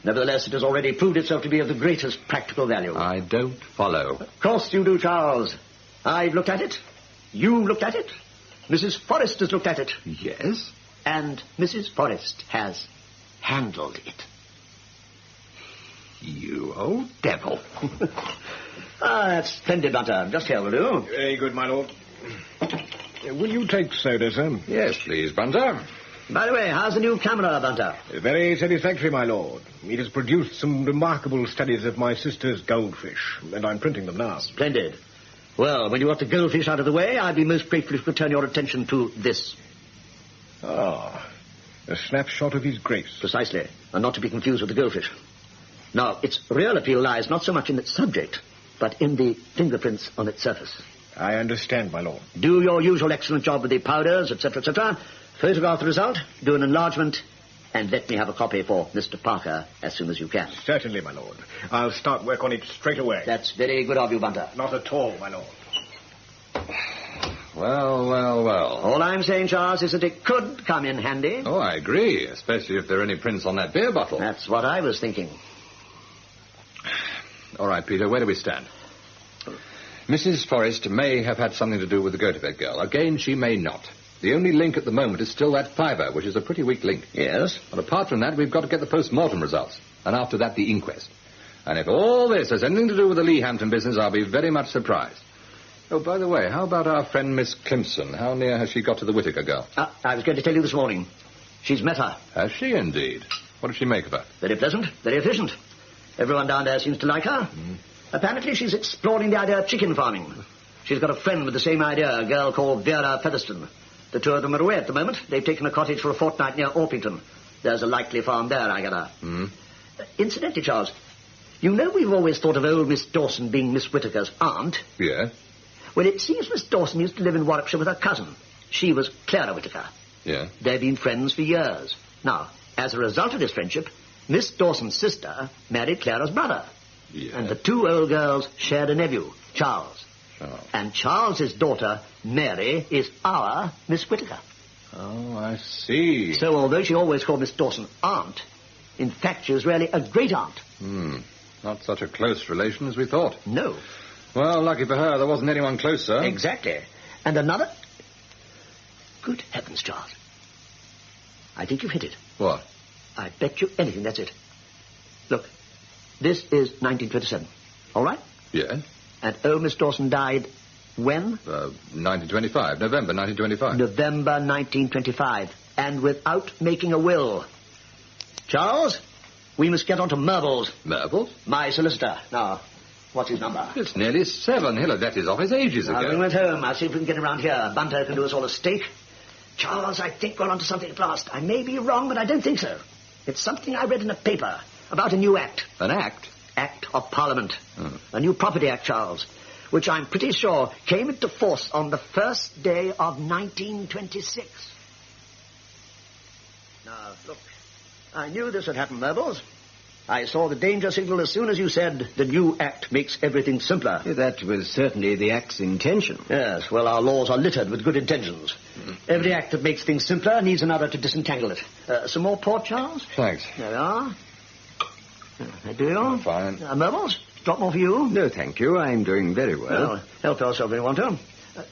Nevertheless, it has already proved itself to be of the greatest practical value. I don't follow. Of course you do, Charles. I've looked at it. You looked at it. Mrs. Forrest has looked at it. Yes? And Mrs. Forrest has handled it. You old devil. That's splendid, Bunter. Just here will do. Very good, my lord. Will you take soda, sir? Yes, please, Bunter. By the way, how's the new camera, Bunter? Very satisfactory, my lord. It has produced some remarkable studies of my sister's goldfish, and I'm printing them now. Splendid. Well, when you got the goldfish out of the way, I'd be most grateful if you could turn your attention to this. Ah, a snapshot of His Grace. Precisely, and not to be confused with the goldfish. Now, its real appeal lies not so much in its subject, but in the fingerprints on its surface. I understand, my lord. Do your usual excellent job with the powders, etc., etc., photograph the result, do an enlargement, and let me have a copy for Mr. Parker as soon as you can. Certainly, my lord. I'll start work on it straight away. That's very good of you, Bunter. Not at all, my lord. Well. All I'm saying, Charles, is that it could come in handy. Oh, I agree, especially if there are any prints on that beer bottle. That's what I was thinking. All right, Peter, where do we stand? Mrs. Forrest may have had something to do with the Gotobed girl. Again, she may not. The only link at the moment is still that fiver, which is a pretty weak link. Yes? And apart from that, we've got to get the post-mortem results. And after that, the inquest. And if all this has anything to do with the Leehampton business, I'll be very much surprised. Oh, by the way, how about our friend Miss Clemson? How near has she got to the Whittaker girl? I was going to tell you this morning. She's met her. Has she indeed? What does she make of her? Very pleasant, very efficient. Everyone down there seems to like her. Apparently she's exploring the idea of chicken farming. She's got a friend with the same idea, a girl called Vera Featherston. The two of them are away at the moment. They've taken a cottage for a fortnight near Orpington. There's a likely farm there, I gather. Incidentally, Charles, you know we've always thought of old Miss Dawson being Miss Whittaker's aunt. Yes? Well, it seems Miss Dawson used to live in Warwickshire with her cousin. She was Clara Whittaker. Yeah? They've been friends for years. Now, as a result of this friendship, Miss Dawson's sister married Clara's brother. Yes. And the two old girls shared a nephew, Charles. And Charles's daughter, Mary, is our Miss Whittaker. Oh, I see. So although she always called Miss Dawson aunt, in fact she was really a great-aunt. Not such a close relation as we thought. No. Well, lucky for her, there wasn't anyone closer. Exactly. And another... Good heavens, Charles. I think you've hit it. What? I bet you anything that's it. Look, this is 1927. All right? Yes. And old Miss Dawson died when? 1925. November 1925. November 1925. And without making a will. Charles, we must get on to Merville's. Merville's? My solicitor. Now, what's his number? It's nearly 7. He'll have left his office ages ago. I'll bring him at home. I'll see if we can get around here. Bunter can do us all a stake. Charles, I think we're onto something at last. I may be wrong, but I don't think so. It's something I read in a paper about a new act. An act? Act of Parliament. A new Property Act, Charles, which I'm pretty sure came into force on the first day of 1926. Now, look, I knew this would happen, Merville's. I saw the danger signal as soon as you said the new act makes everything simpler. That was certainly the act's intention. Yes, well, our laws are littered with good intentions. Every act that makes things simpler needs another to disentangle it. Some more port, Charles? Thanks. There we are. Do you? Fine. Merville's, drop more for you? No, thank you. I'm doing very well. Well, help yourself if you want to.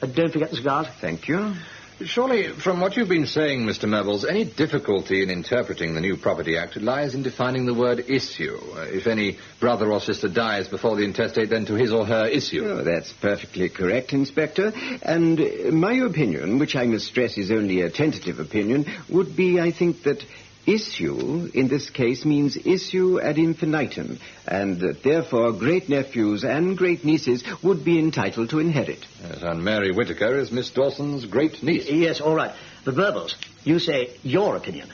Don't forget the cigars. Thank you. Surely, from what you've been saying, Mr. Merville's, any difficulty in interpreting the new Property Act lies in defining the word issue. If any brother or sister dies before the intestate, then to his or her issue. Oh, that's perfectly correct, Inspector. And my opinion, which I must stress is only a tentative opinion, would be, I think, that Issue, in this case, means issue ad infinitum, and that therefore great-nephews and great-nieces would be entitled to inherit. Yes, and Mary Whittaker is Miss Dawson's great-niece. Yes, all right. But, Verbals, you say your opinion.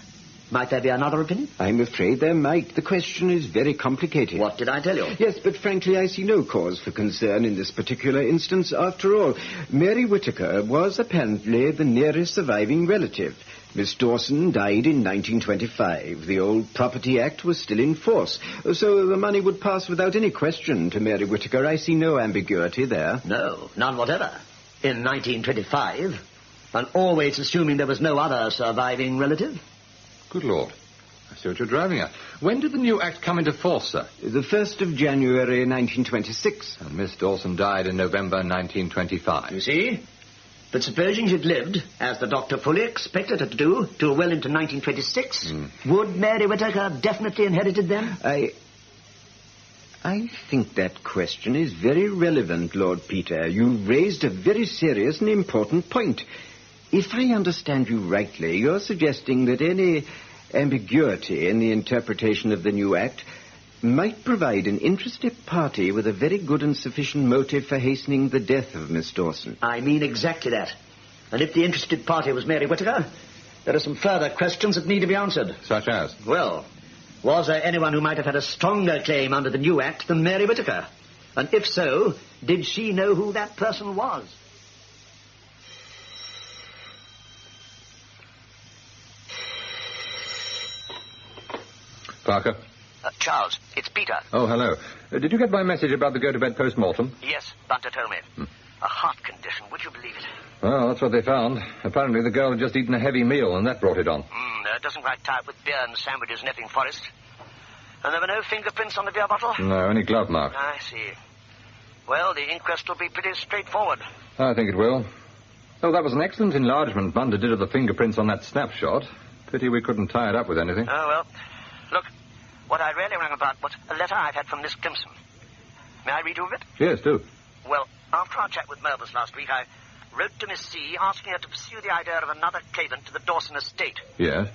Might there be another opinion? I'm afraid there might. The question is very complicated. What did I tell you? Yes, but frankly, I see no cause for concern in this particular instance. After all, Mary Whittaker was apparently the nearest surviving relative. Miss Dawson died in 1925. The old Property Act was still in force, so the money would pass without any question to Mary Whittaker. I see no ambiguity there. No, none whatever. In 1925, and always assuming there was no other surviving relative. Good Lord. I see what you're driving at. When did the new act come into force, sir? The 1st of January, 1926. And Miss Dawson died in November 1925. You see? But supposing she'd lived, as the doctor fully expected her to do, till well into 1926, would Mary Whittaker definitely inherited them? I think that question is very relevant, Lord Peter. You raised a very serious and important point. If I understand you rightly, you're suggesting that any ambiguity in the interpretation of the new act might provide an interested party with a very good and sufficient motive for hastening the death of Miss Dawson. I mean exactly that. And if the interested party was Mary Whittaker, there are some further questions that need to be answered. Such as? Well, was there anyone who might have had a stronger claim under the new act than Mary Whittaker? And if so, did she know who that person was? Parker? Charles, it's Peter. Oh, hello. Did you get my message about the go-to-bed post-mortem? Yes, Bunter told me. A heart condition, would you believe it? Well, that's what they found. Apparently the girl had just eaten a heavy meal, and that brought it on. Doesn't quite tie up with beer and sandwiches in Epping Forest. And there were no fingerprints on the beer bottle? No, only glove mark. I see. Well, the inquest will be pretty straightforward. I think it will. Oh, that was an excellent enlargement Bunter did of the fingerprints on that snapshot. Pity we couldn't tie it up with anything. Oh, well. Look, what I really rang about was a letter I've had from Miss Clemson. May I read you a bit? Yes, do. Well, after our chat with Mervis last week, I wrote to Miss C. asking her to pursue the idea of another claimant to the Dawson estate. Yes?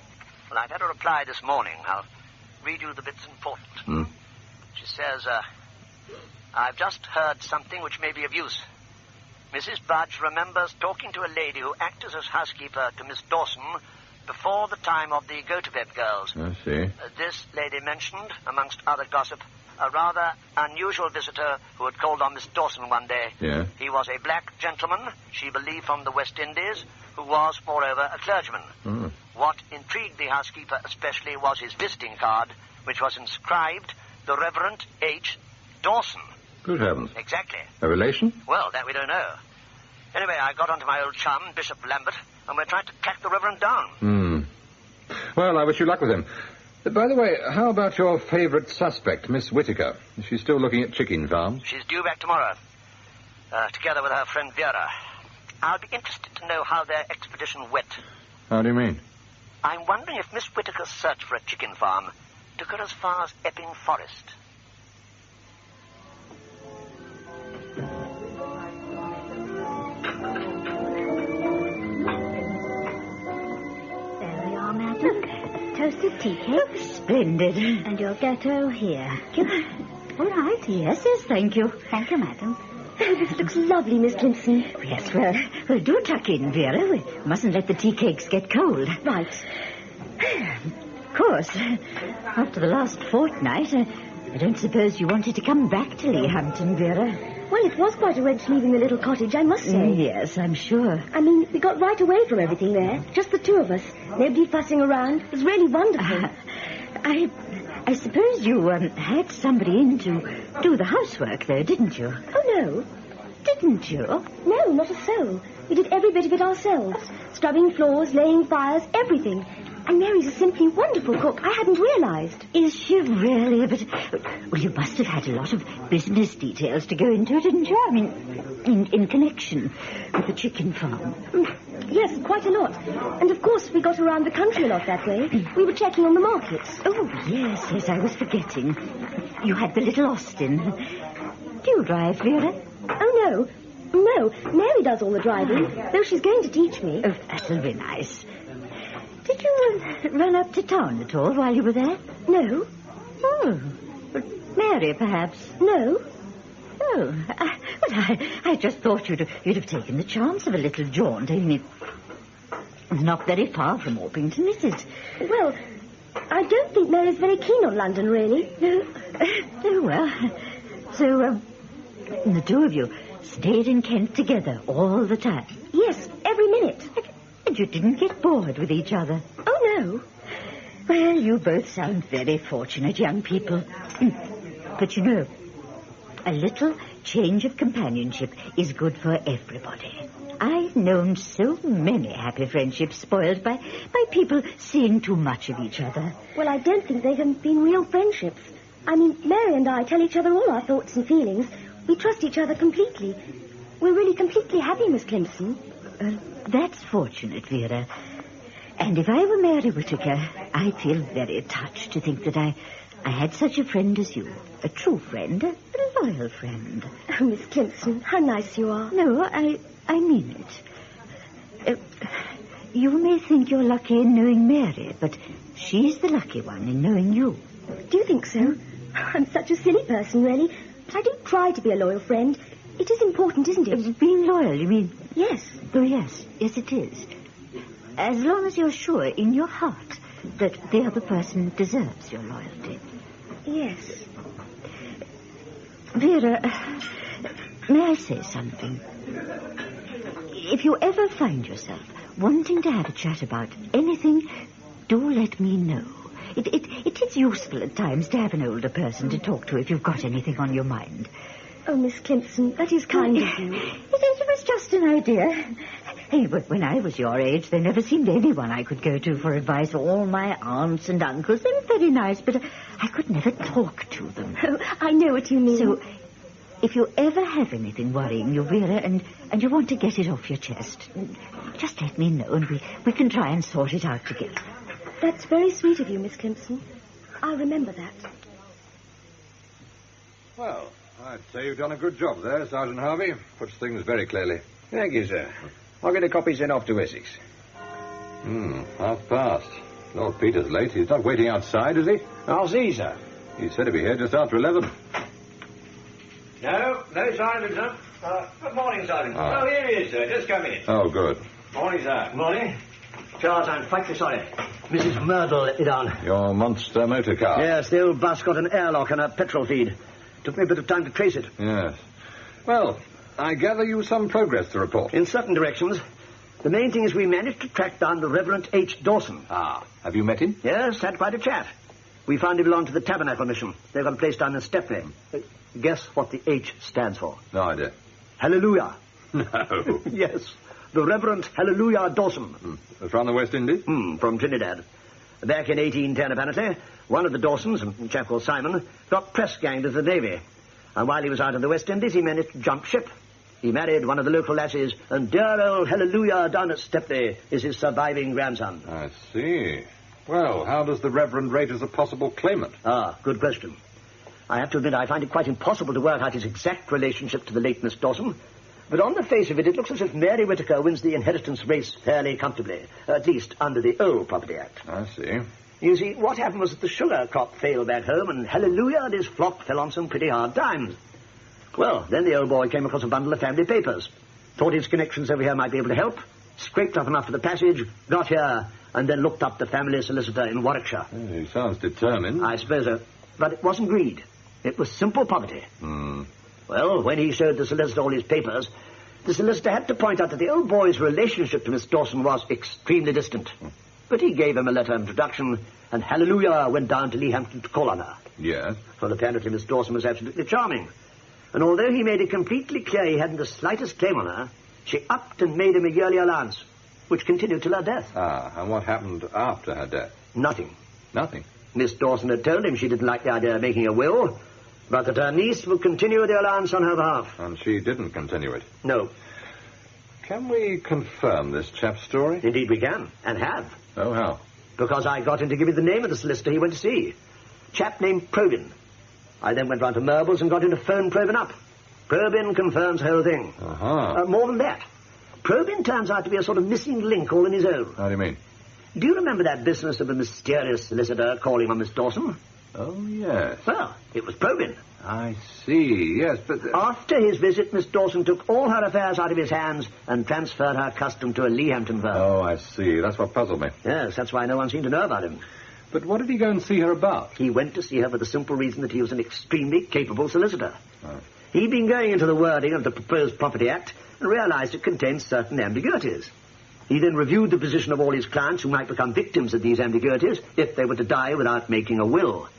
Well, I've had a reply this morning. I'll read you the bits important. She says, I've just heard something which may be of use. Mrs. Budge remembers talking to a lady who acted as housekeeper to Miss Dawson before the time of the go-to-bed girls. I see. This lady mentioned, amongst other gossip, a rather unusual visitor who had called on Miss Dawson one day. Yeah. He was a black gentleman, she believed from the West Indies, who was, moreover, a clergyman. What intrigued the housekeeper especially was his visiting card, which was inscribed, the Reverend H. Dawson. Good heavens. Exactly. A relation? Well, that we don't know. Anyway, I got onto my old chum, Bishop Lambert, and we're trying to track the Reverend down. Well, I wish you luck with him. By the way, how about your favourite suspect, Miss Whittaker? Is she still looking at chicken farms? She's due back tomorrow, together with her friend Vera. I'll be interested to know how their expedition went. How do you mean? I'm wondering if Miss Whittaker's search for a chicken farm took her as far as Epping Forest. Toasted tea cake. Splendid. And your gâteau here. All right. Yes, thank you. Thank you, madam. Oh, this looks lovely, Miss Clemson. Yes, well, do tuck in, Vera. We mustn't let the tea cakes get cold. Right. Of course, after the last fortnight, I don't suppose you wanted to come back to Leahampton, Vera. Well, it was quite a wrench leaving the little cottage, I must say. Yes, I'm sure. I mean, we got right away from everything there. Just the two of us. Nobody fussing around. It was really wonderful. I suppose you had somebody in to do the housework, though, didn't you? Oh, no. Didn't you? No, not a soul. We did every bit of it ourselves. Scrubbing floors, laying fires, everything. And Mary's a simply wonderful cook. I hadn't realized. Is she really? But, well, you must have had a lot of business details to go into, didn't you? I mean, in connection with the chicken farm. Yes, quite a lot. And, of course, we got around the country a lot that way. We were checking on the markets. Oh, yes, I was forgetting. You had the little Austin. Do you drive, Vera? Oh, no. Mary does all the driving, though she's going to teach me. Oh, that'll be nice. Did Did you run up to town at all while you were there? No. Oh, but Mary, perhaps? No. Oh, I just thought you'd have taken the chance of a little jaunt. I mean, it's not very far from Orpington, is it? Well, I don't think Mary's very keen on London, really. No. Oh, well. So, the two of you stayed in Kent together all the time? Yes, every minute. And you didn't get bored with each other? Oh, no. Well, you both sound very fortunate young people. But you know, a little change of companionship is good for everybody. I've known so many happy friendships spoiled by people seeing too much of each other. Well, I don't think they have been real friendships. I mean, Mary and I tell each other all our thoughts and feelings. We trust each other completely. We're really completely happy, Miss Clemson. That's fortunate, Vera. And if I were Mary Whittaker, I'd feel very touched to think that I had such a friend as you. A true friend, a loyal friend. Oh, Miss Clemson, how nice you are. No, I mean it. You may think you're lucky in knowing Mary, but she's the lucky one in knowing you. Do you think so? I'm such a silly person, really. But I do try to be a loyal friend. It is important, isn't it? Being loyal, you mean? Yes. Oh, yes. Yes, it is. As long as you're sure in your heart that the other person deserves your loyalty. Yes. Vera, may I say something? If you ever find yourself wanting to have a chat about anything, do let me know. It is useful at times to have an older person to talk to if you've got anything on your mind. Oh, Miss Clemson, that is kind of you. It was just an idea. Hey, but when I was your age, there never seemed anyone I could go to for advice. All my aunts and uncles, they were very nice, but I could never talk to them. Oh, I know what you mean. So, if you ever have anything worrying you, Vera, and you want to get it off your chest, just let me know, and we can try and sort it out together. That's very sweet of you, Miss Clemson. I'll remember that. Well, I'd say you've done a good job there, Sergeant Harvey. Puts things very clearly. Thank you, sir. I'll get a copy sent off to Essex. 1:30. Lord Peter's late. He's not waiting outside, is he? I'll see, sir. He said he'd be here just after 11. No Sergeant, sir. Good morning, Sergeant. Oh, here he is, sir. Just come in. Oh, good. Morning, sir. Morning. Charles, I'm frightfully sorry. Mrs. Myrtle let me down. Your monster motor car. Yes, the old bus got an airlock and a petrol feed. Took me a bit of time to trace it. Yes. Well, I gather you some progress to report. In certain directions. The main thing is we managed to track down the Reverend H. Dawson. Ah, have you met him? Yes, had quite a chat. We found he belonged to the Tabernacle Mission. They've got a place down in Stepney. Guess what the H stands for? No idea. Hallelujah. No. Yes, the Reverend Hallelujah Dawson. From the West Indies? From Trinidad. Back in 1810, apparently, one of the Dawsons, a chap called Simon, got press-ganged at the Navy. And while he was out in the West Indies, he managed to jump ship. He married one of the local lasses, and dear old Hallelujah down at Stepney is his surviving grandson. I see. Well, how does the Reverend rate as a possible claimant? Good question. I have to admit I find it quite impossible to work out his exact relationship to the late Miss Dawson. But on the face of it, it looks as if Mary Whittaker wins the inheritance race fairly comfortably, at least under the old Property Act. I see. You see, what happened was that the sugar crop failed back home, and Hallelujah and his flock fell on some pretty hard times. Well, then the old boy came across a bundle of family papers. Thought his connections over here might be able to help. Scraped up enough for the passage, got here, and then looked up the family solicitor in Warwickshire. He sounds determined. I suppose so. But it wasn't greed. It was simple poverty. Well, when he showed the solicitor all his papers, the solicitor had to point out that the old boy's relationship to Miss Dawson was extremely distant. But he gave him a letter of introduction, and Hallelujah went down to Leahampton to call on her. Yes? Well, apparently Miss Dawson was absolutely charming. And although he made it completely clear he hadn't the slightest claim on her, she upped and made him a yearly allowance, which continued till her death. And what happened after her death? Nothing. Nothing? Miss Dawson had told him she didn't like the idea of making a will, but that her niece would continue the allowance on her behalf. And she didn't continue it? No. Can we confirm this chap's story? Indeed we can, and have. Oh, how? Because I got him to give me the name of the solicitor he went to see. Chap named Probyn. I then went round to Murbles and got him to phone Probyn up. Probyn confirms the whole thing. Uh-huh. More than that. Probyn turns out to be a sort of missing link all in his own. How do you mean? Do you remember that business of a mysterious solicitor calling on Miss Dawson? Oh, yes. Well, it was probing. I see, yes, but... After his visit, Miss Dawson took all her affairs out of his hands and transferred her custom to a Leahampton firm. Oh, I see. That's what puzzled me. Yes, that's why no one seemed to know about him. But what did he go and see her about? He went to see her for the simple reason that he was an extremely capable solicitor. Oh. He'd been going into the wording of the proposed Property Act and realized it contained certain ambiguities. He then reviewed the position of all his clients who might become victims of these ambiguities if they were to die without making a will.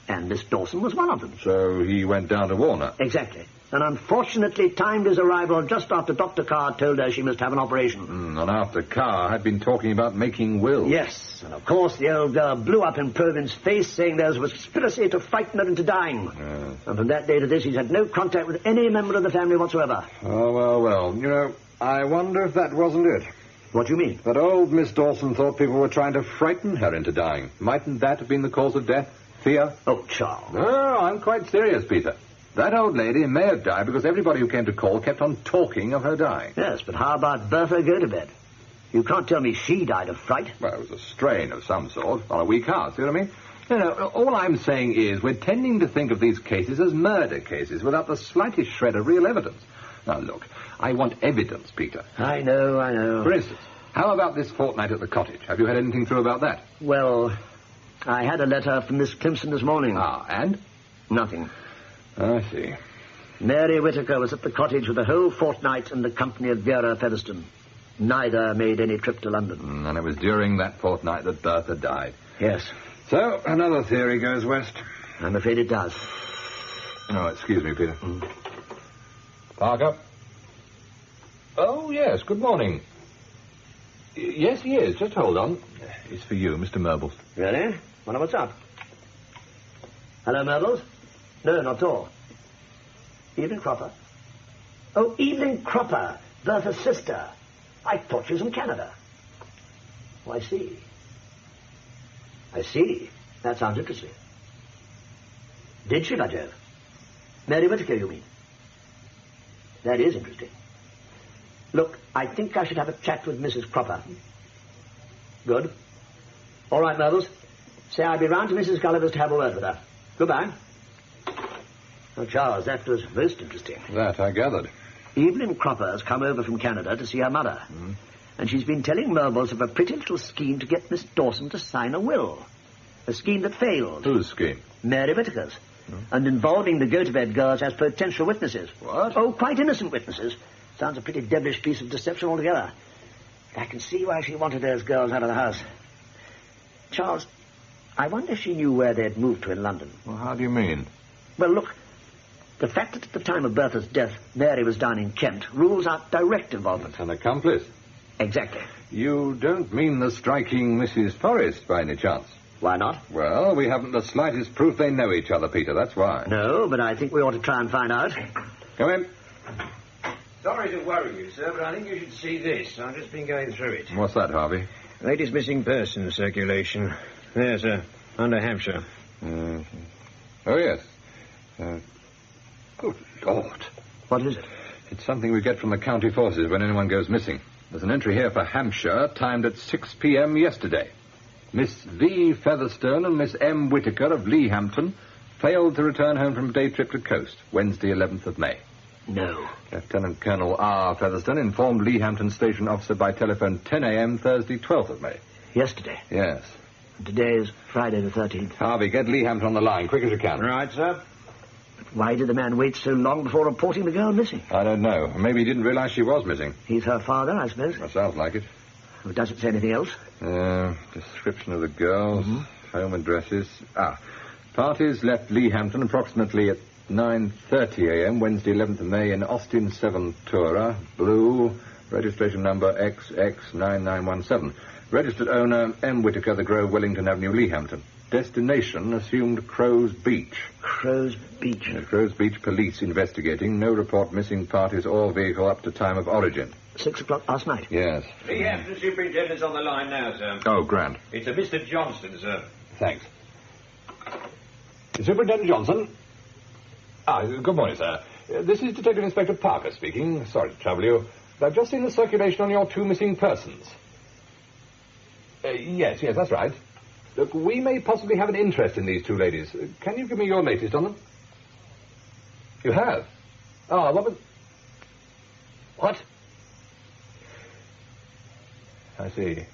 And Miss Dawson was one of them. So he went down to warn her? Exactly. And unfortunately timed his arrival just after Dr. Carr told her she must have an operation. And after Carr had been talking about making wills. Yes, and of course the old girl blew up in Provin's face, saying there was a conspiracy to frighten her into dying. Yes. And from that day to this, he's had no contact with any member of the family whatsoever. Oh, well. You know, I wonder if that wasn't it. What do you mean? That old Miss Dawson thought people were trying to frighten her into dying. Mightn't that have been the cause of death? Fear? Oh, Charles. No, I'm quite serious, Peter. That old lady may have died because everybody who came to call kept on talking of her dying. Yes, but how about Bertha Gotobed? You can't tell me she died of fright. Well, it was a strain of some sort on a weak heart, see what I mean? You know, all I'm saying is we're tending to think of these cases as murder cases without the slightest shred of real evidence. Now, look, I want evidence, Peter. I know. For instance, how about this fortnight at the cottage? Have you had anything through about that? Well, I had a letter from Miss Clemson this morning. Ah, and? Nothing. I see. Mary Whittaker was at the cottage for the whole fortnight in the company of Vera Featherstone. Neither made any trip to London. And it was during that fortnight that Bertha died. Yes. So, another theory goes west. I'm afraid it does. Oh, excuse me, Peter. Parker? Oh, yes, good morning. Yes, he is. Just hold on. It's for you, Mr. Merbles. Really? Wonder what's up. Hello, Merbles? No, not at all. Evelyn Cropper? Oh, Evelyn Cropper, Bertha's sister. I thought she was from Canada. Oh, I see. That sounds interesting. Did she, by Jove? Mary Whittaker, you mean? That is interesting. Look, I think I should have a chat with Mrs. Cropper. Good. All right, Merbles. Say I'll be round to Mrs. Gulliver's to have a word with her. Goodbye. Oh, Charles, that was most interesting. That I gathered. Evelyn Cropper has come over from Canada to see her mother. And she's been telling Merbles of a pretty little scheme to get Miss Dawson to sign a will. A scheme that failed. Whose scheme? Mary Whittaker's. And involving the Gotobed girls as potential witnesses. What? Oh, quite innocent witnesses. Sounds a pretty devilish piece of deception altogether. I can see why she wanted those girls out of the house. Charles, I wonder if she knew where they'd moved to in London. Well, how do you mean? Well, look, the fact that at the time of Bertha's death, Mary was down in Kent rules out direct involvement. An accomplice? Exactly. You don't mean the striking Mrs. Forrest, by any chance? Why not? Well, we haven't the slightest proof they know each other, Peter, that's why. No, but I think we ought to try and find out. Come in. Sorry to worry you, sir, but I think you should see this. I've just been going through it. What's that, Harvey? Latest missing person circulation. There, sir. Under Hampshire. Oh, yes. Good Lord. What is it? It's something we get from the county forces when anyone goes missing. There's an entry here for Hampshire, timed at 6 p.m. yesterday. Miss V. Featherstone and Miss M. Whittaker of Leahampton failed to return home from a day trip to coast, Wednesday, 11th of May. No. Lieutenant Colonel R. Featherstone informed Leahampton station officer by telephone 10 a.m. Thursday, 12th of May. Yesterday? Yes. Today is Friday the 13th. Harvey, get Leahampton on the line, quick as you can. Right, sir. But why did the man wait so long before reporting the girl missing? I don't know. Maybe he didn't realize she was missing. He's her father, I suppose. That sounds like it. Well, does it say anything else? Description of the girls, home addresses. Parties left Leahampton approximately at 9:30 a.m. Wednesday, 11th of May in Austin 7 Tourer, blue, registration number XX9917. Registered owner M. Whittaker, The Grove, Wellington Avenue, Leahampton. Destination assumed Crow's Beach. Crow's Beach? Crow's Beach police investigating. No report missing parties or vehicle up to time of origin. 6 o'clock last night? Yes. Leahampton superintendent's on the line now, sir. Oh, grand. It's a Mr. Johnston, sir. Thanks. Superintendent Johnson? Good morning, sir. This is Detective Inspector Parker speaking. Sorry to trouble you, but I've just seen the circulation on your 2 missing persons. Yes, that's right. Look, we may possibly have an interest in these two ladies. Can you give me your latest on them? You have? Ah, what was... What? I see.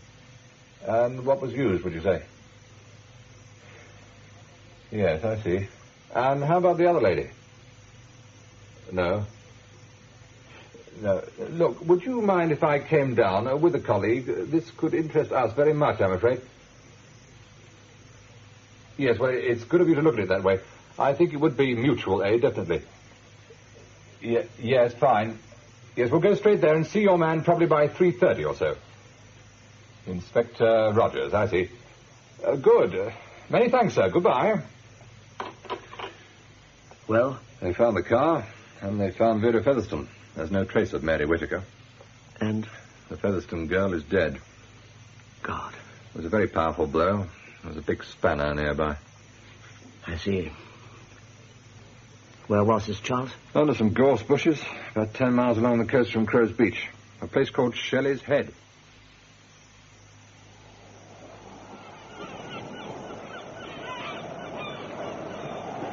And what was used, would you say? Yes, I see. And how about the other lady? No. No. Look, would you mind if I came down with a colleague? This could interest us very much, I'm afraid. Yes, well, it's good of you to look at it that way. I think it would be mutual aid, definitely. Yes, fine. Yes, we'll go straight there and see your man probably by 3:30 or so. Inspector Rogers, I see. Good. Many thanks, sir. Goodbye. Well? They found the car, and they found Vera Featherstone. There's no trace of Mary Whittaker. And? The Featherstone girl is dead. God. It was a very powerful blow. There was a big spanner nearby. I see. Where was this, Charles? Under some gorse bushes, about 10 miles along the coast from Crow's Beach. A place called Shelley's Head.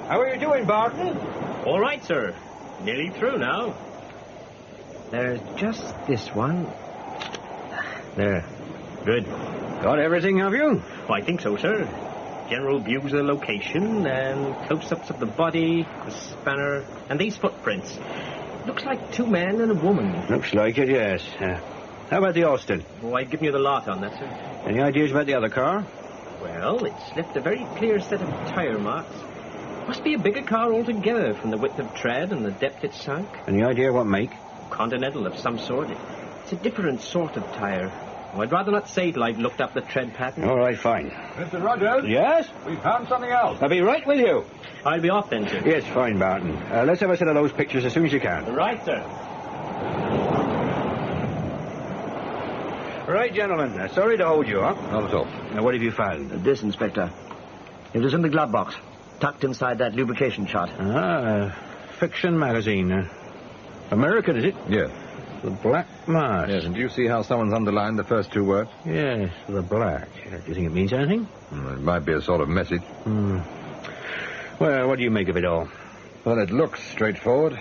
How are you doing, Barton? All right, sir. Nearly through now. There's just this one. There. Good. Got everything, have you? Oh, I think so, sir. General views of the location and close-ups of the body, the spanner, and these footprints. Looks like two men and a woman. Looks like it, yes. How about the Austin? Oh, I've given you the lot on that, sir. Any ideas about the other car? Well, it's left a very clear set of tire marks. Must be a bigger car altogether from the width of tread and the depth it sunk. Any idea what make? Continental of some sort. It's a different sort of tire. Oh, I'd rather not say till I've looked up the tread pattern. All right, fine. Mr. Rogers? Yes? We found something else. I'll be right with you. I'll be off then, sir. Yes, fine, Barton. Let's have a set of those pictures as soon as you can. Right, sir. Right, gentlemen. Sorry to hold you up. Not at all. Now, what have you found? This, Inspector. It was in the glove box, tucked inside that lubrication chart. Fiction magazine. American, is it? Yes. The Black Mask. Yes, and do you see how someone's underlined the first two words? Yes, the black. Do you think it means anything? It might be a sort of message. Well, what do you make of it all? Well, it looks straightforward.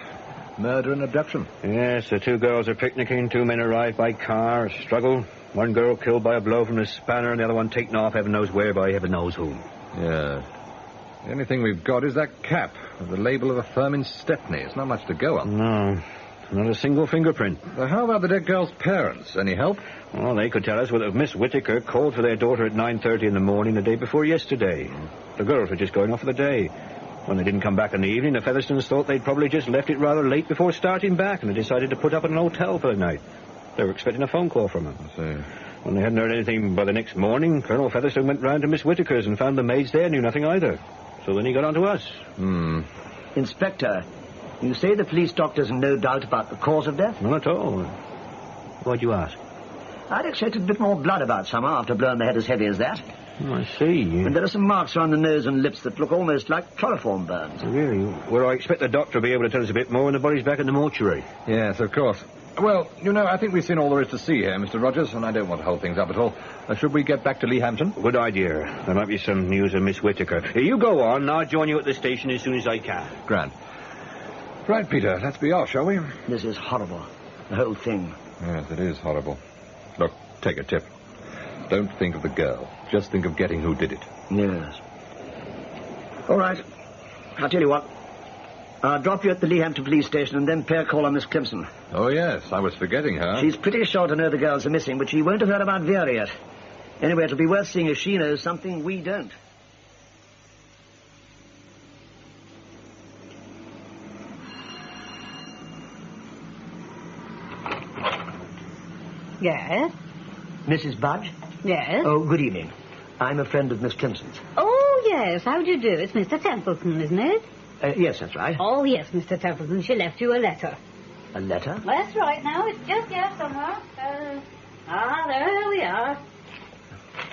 Murder and abduction. Yes, the two girls are picnicking. Two men arrive by car, a struggle. One girl killed by a blow from the spanner, and the other one taken off heaven knows where by heaven knows whom. Yeah. The only thing we've got is that cap with the label of a firm in Stepney. It's not much to go on. No, not a single fingerprint. How about the dead girl's parents? Any help? Well, they could tell us whether Miss Whittaker called for their daughter at 9:30 in the morning the day before yesterday. The girls were just going off for the day. When they didn't come back in the evening, the Featherstones thought they'd probably just left it rather late before starting back, and they decided to put up in an hotel for the night. They were expecting a phone call from her. I see. When they hadn't heard anything by the next morning, Colonel Featherstone went round to Miss Whittaker's and found the maids there knew nothing either. So then he got on to us. Inspector, you say the police doctor's in no doubt about the cause of death? Not at all. Why'd you ask? I'd expected a bit more blood about somehow after blowing the head as heavy as that. Oh, I see. And there are some marks around the nose and lips that look almost like chloroform burns. Really? Well, I expect the doctor will be able to tell us a bit more when the body's back in the mortuary. Yes, of course. Well, you know, I think we've seen all there is to see here, Mr. Rogers, and I don't want to hold things up at all. Should we get back to Leehampton? Good idea. There might be some news of Miss Whittaker. You go on. I'll join you at the station as soon as I can. Grand. Right, Peter, let's be off, shall we? This is horrible. The whole thing. Yes, it is horrible. Look, take a tip. Don't think of the girl. Just think of getting who did it. Yes. All right. I'll tell you what. I'll drop you at the Leehampton police station and then pay a call on Miss Clemson. Oh, yes. I was forgetting her. She's pretty sure to know the girls are missing, but she won't have heard about Vera yet. Anyway, it'll be worth seeing if she knows something we don't. Yes? Mrs. Budge? Yes? Oh, good evening. I'm a friend of Miss Clemson's. Oh, yes. How do you do? It's Mr. Templeton, isn't it? Yes, that's right. Oh, yes, Mr. Templeton. She left you a letter. A letter? That's right now. It's just here somewhere. There we are.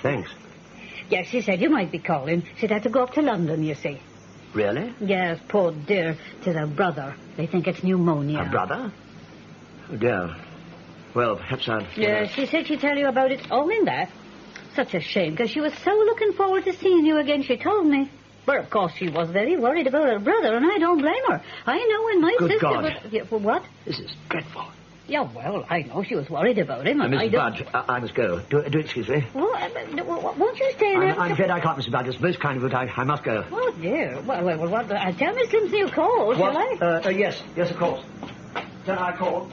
Thanks. Yes, she said you might be calling. She'd had to go up to London, you see. Really? Yes, poor dear. Tis her brother. They think it's pneumonia. Her brother? Oh, dear. Well, perhaps I'd... Yes, she said she'd tell you about it all in that. such a shame, because she was so looking forward to seeing you again, she told me. But, of course, she was very worried about her brother, and I don't blame her. I know when my Good sister God. was... Yeah, for what? This is dreadful. Yeah, well, I know she was worried about him. And Mrs. Budge, I must go. Do excuse me. Well, won't you stay in there? I'm afraid I can't, Mrs. Budge. It's most kind of you, but I must go. Oh, dear. Well, what? I'll tell Miss Lindsay you called, shall I? Yes, of course. Then I called.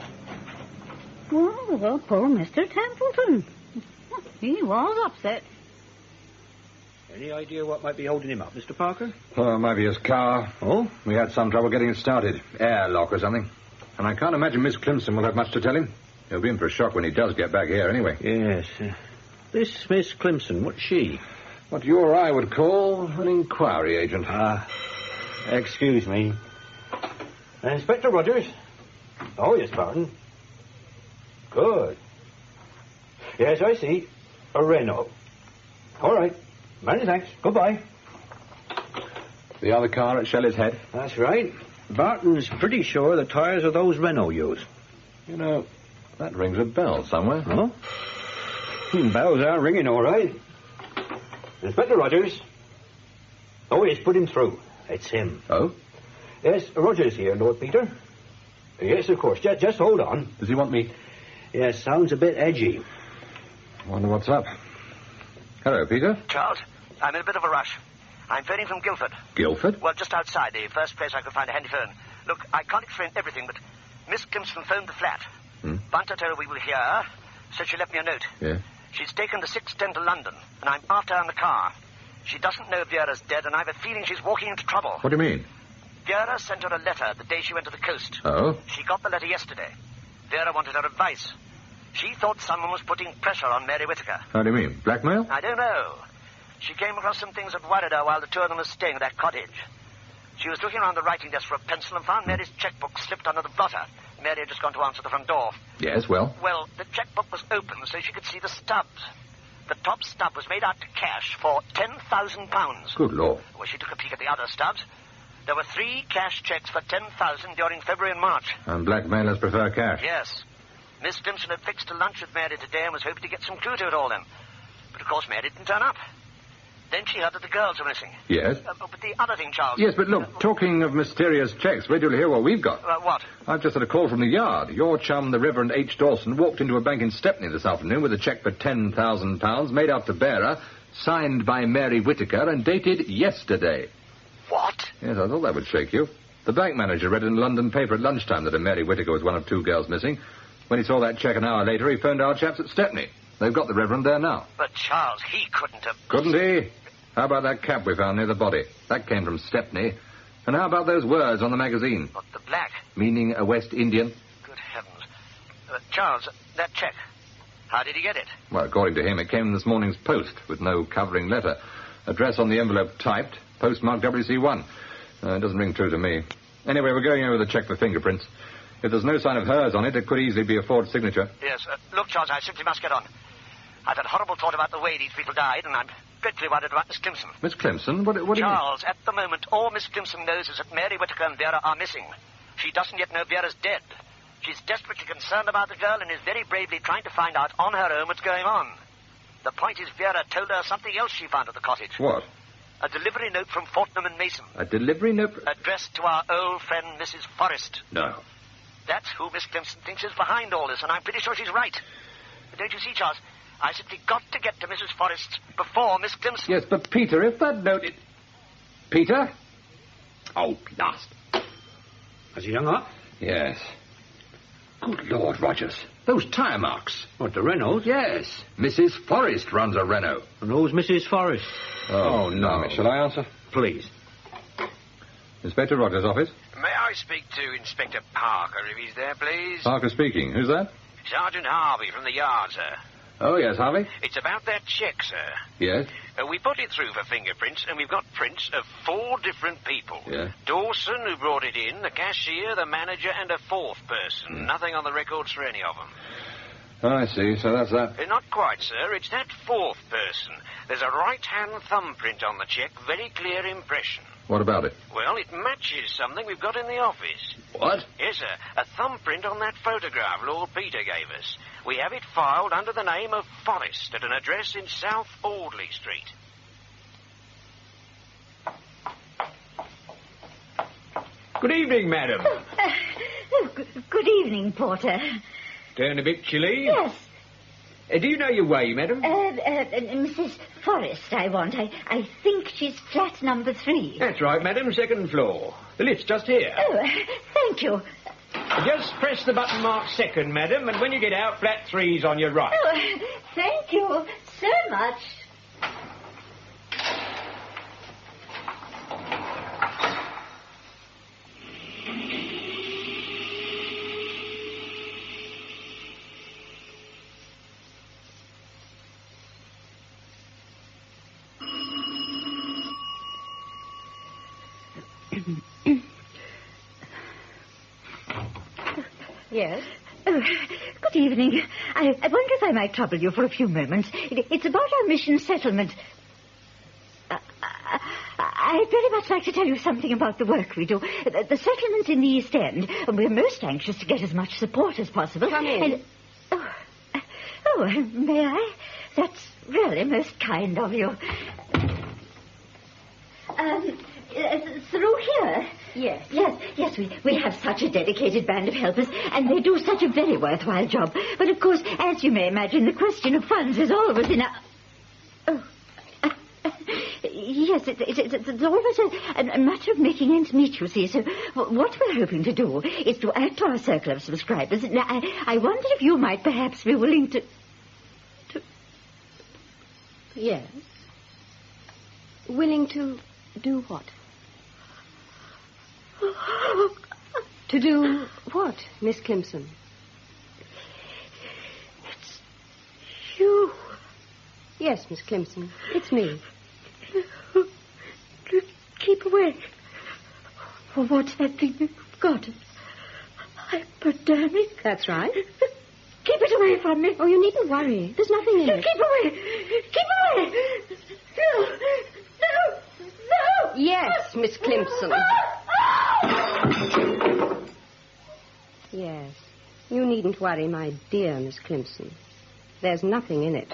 Well, poor Mr. Templeton. He was upset. Any idea what might be holding him up, Mr. Parker? Oh, maybe his car. Oh? We had some trouble getting it started. Airlock or something. And I can't imagine Miss Clemson will have much to tell him. He'll be in for a shock when he does get back here, anyway. Yes. This Miss Clemson, what's she? What you or I would call an inquiry agent. Excuse me. Inspector Rogers? Oh, yes, pardon. Good. Yes, I see. A Renault. All right. Many thanks. Goodbye. The other car at Shelley's Head? That's right. Barton's pretty sure the tires are those Renault use. You know, that rings a bell somewhere. Huh? Bells are ringing, all right. Inspector Rogers. Oh, yes, put him through. It's him. Oh? Yes, Rogers here, Lord Peter. Yes, of course. Just hold on. Does he want me? Yes, sounds a bit edgy. Wonder what's up. Hello, Peter. Charles, I'm in a bit of a rush. I'm phoning from Guildford. Guildford? Well, just outside, the first place I could find a handy phone. Look, I can't explain everything, but Miss Clemson phoned the flat. Bunter told her we were here, so she left me a note. Yeah. She's taken the 6:10 to London, and I'm after her in the car. She doesn't know Vera's dead, and I have a feeling she's walking into trouble. What do you mean? Vera sent her a letter the day she went to the coast. Oh? She got the letter yesterday. Vera wanted her advice. She thought someone was putting pressure on Mary Whittaker. How do you mean? Blackmail? I don't know. She came across some things that worried her while the two of them were staying at that cottage. She was looking around the writing desk for a pencil and found Mary's checkbook slipped under the blotter. Mary had just gone to answer the front door. Yes, well? Well, the checkbook was open so she could see the stubs. The top stub was made out to cash for £10,000. Good Lord. Well, she took a peek at the other stubs. There were 3 cash checks for £10,000 during February and March. And blackmailers prefer cash? Yes. Miss Stimson had fixed a lunch with Mary today and was hoping to get some clue to it all then. But, of course, Mary didn't turn up. Then she heard that the girls were missing. Yes? But the other thing, Charles... Yes, but look, talking of mysterious checks, wait till you hear what we've got. What? I've just had a call from the Yard. Your chum, the Reverend H. Dawson, walked into a bank in Stepney this afternoon with a cheque for £10,000 made out to bearer, signed by Mary Whittaker and dated yesterday. What? Yes, I thought that would shake you. The bank manager read in a London paper at lunchtime that a Mary Whittaker was one of 2 girls missing. When he saw that cheque an hour later, he phoned our chaps at Stepney. They've got the Reverend there now. But, Charles, he couldn't have... Couldn't he? How about that cap we found near the body? That came from Stepney. And how about those words on the magazine? What, the black? Meaning a West Indian? Good heavens. Charles, that cheque, how did he get it? Well, according to him, it came in this morning's post with no covering letter. Address on the envelope typed, postmarked WC1. It doesn't ring true to me. Anyway, we're going over the cheque for fingerprints. If there's no sign of hers on it, it could easily be a forged signature. Yes. Look, Charles, I simply must get on. I've had a horrible thought about the way these people died, and I'm dreadfully worried about Miss Clemson. Miss Clemson? What do you mean? Charles, at the moment, all Miss Clemson knows is that Mary Whittaker and Vera are missing. She doesn't yet know Vera's dead. She's desperately concerned about the girl and is very bravely trying to find out on her own what's going on. The point is Vera told her something else she found at the cottage. What? A delivery note from Fortnum and Mason. A delivery note? Addressed to our old friend, Mrs. Forrest. No. That's who Miss Clemson thinks is behind all this, and I'm pretty sure she's right. But don't you see, Charles, I simply got to get to Mrs. Forrest before Miss Clemson. Yes, but Peter, if that note... Peter? Oh, blast. Has he hung up? Yes. Good Lord, Rogers. Those tyre marks. What, the Renault? Yes. Mrs. Forrest runs a Renault. And who's Mrs. Forrest? Oh, no. Shall I answer? Please. Inspector Rogers' office? May I speak to Inspector Parker, if he's there, please? Parker speaking. Who's that? Sergeant Harvey from the Yard, sir. Oh, yes, Harvey? It's about that cheque, sir. Yes? We put it through for fingerprints, and we've got prints of 4 different people. Yeah. Dawson, who brought it in, the cashier, the manager, and a 4th person. Nothing on the records for any of them. I see. So that's that. Not quite, sir. It's that fourth person. There's a right-hand thumbprint on the cheque, very clear impression. What about it? Well, it matches something we've got in the office. What? Yes, sir. A thumbprint on that photograph Lord Peter gave us. We have it filed under the name of Forrest at an address in South Audley Street. Good evening, madam. Good evening, Porter. Turn a bit chilly? Yes. Do you know your way, madam? Mrs. Forrest, I want. I think she's flat number 3. That's right, madam. 2nd floor. The lift's just here. Oh, thank you. Just press the button marked 2nd, madam, and when you get out, flat 3's on your right. Oh, thank you so much. Yes? Oh, good evening. I wonder if I might trouble you for a few moments. It's about our mission settlement. I'd very much like to tell you something about the work we do. The settlement's in the East End, and we're most anxious to get as much support as possible. Come in. And, may I? That's really most kind of you. Through here? Yes, we have such a dedicated band of helpers, and they do such a very worthwhile job. But, of course, as you may imagine, the question of funds is always in yes, it's always a matter of making ends meet, you see. So what we're hoping to do is to add to our circle of subscribers. Now, I wonder if you might perhaps be willing to... Yes. Willing to do what? To do what, Miss Clemson? It's you. Yes, Miss Clemson. It's me. Keep away. Well, what's that thing you've got? Hypodermic? That's right. Keep it away from me. Oh, you needn't worry. There's nothing in it. Keep away. Keep away. No. Yes, Miss Clemson. Yes. You needn't worry, my dear Miss Clemson. There's nothing in it.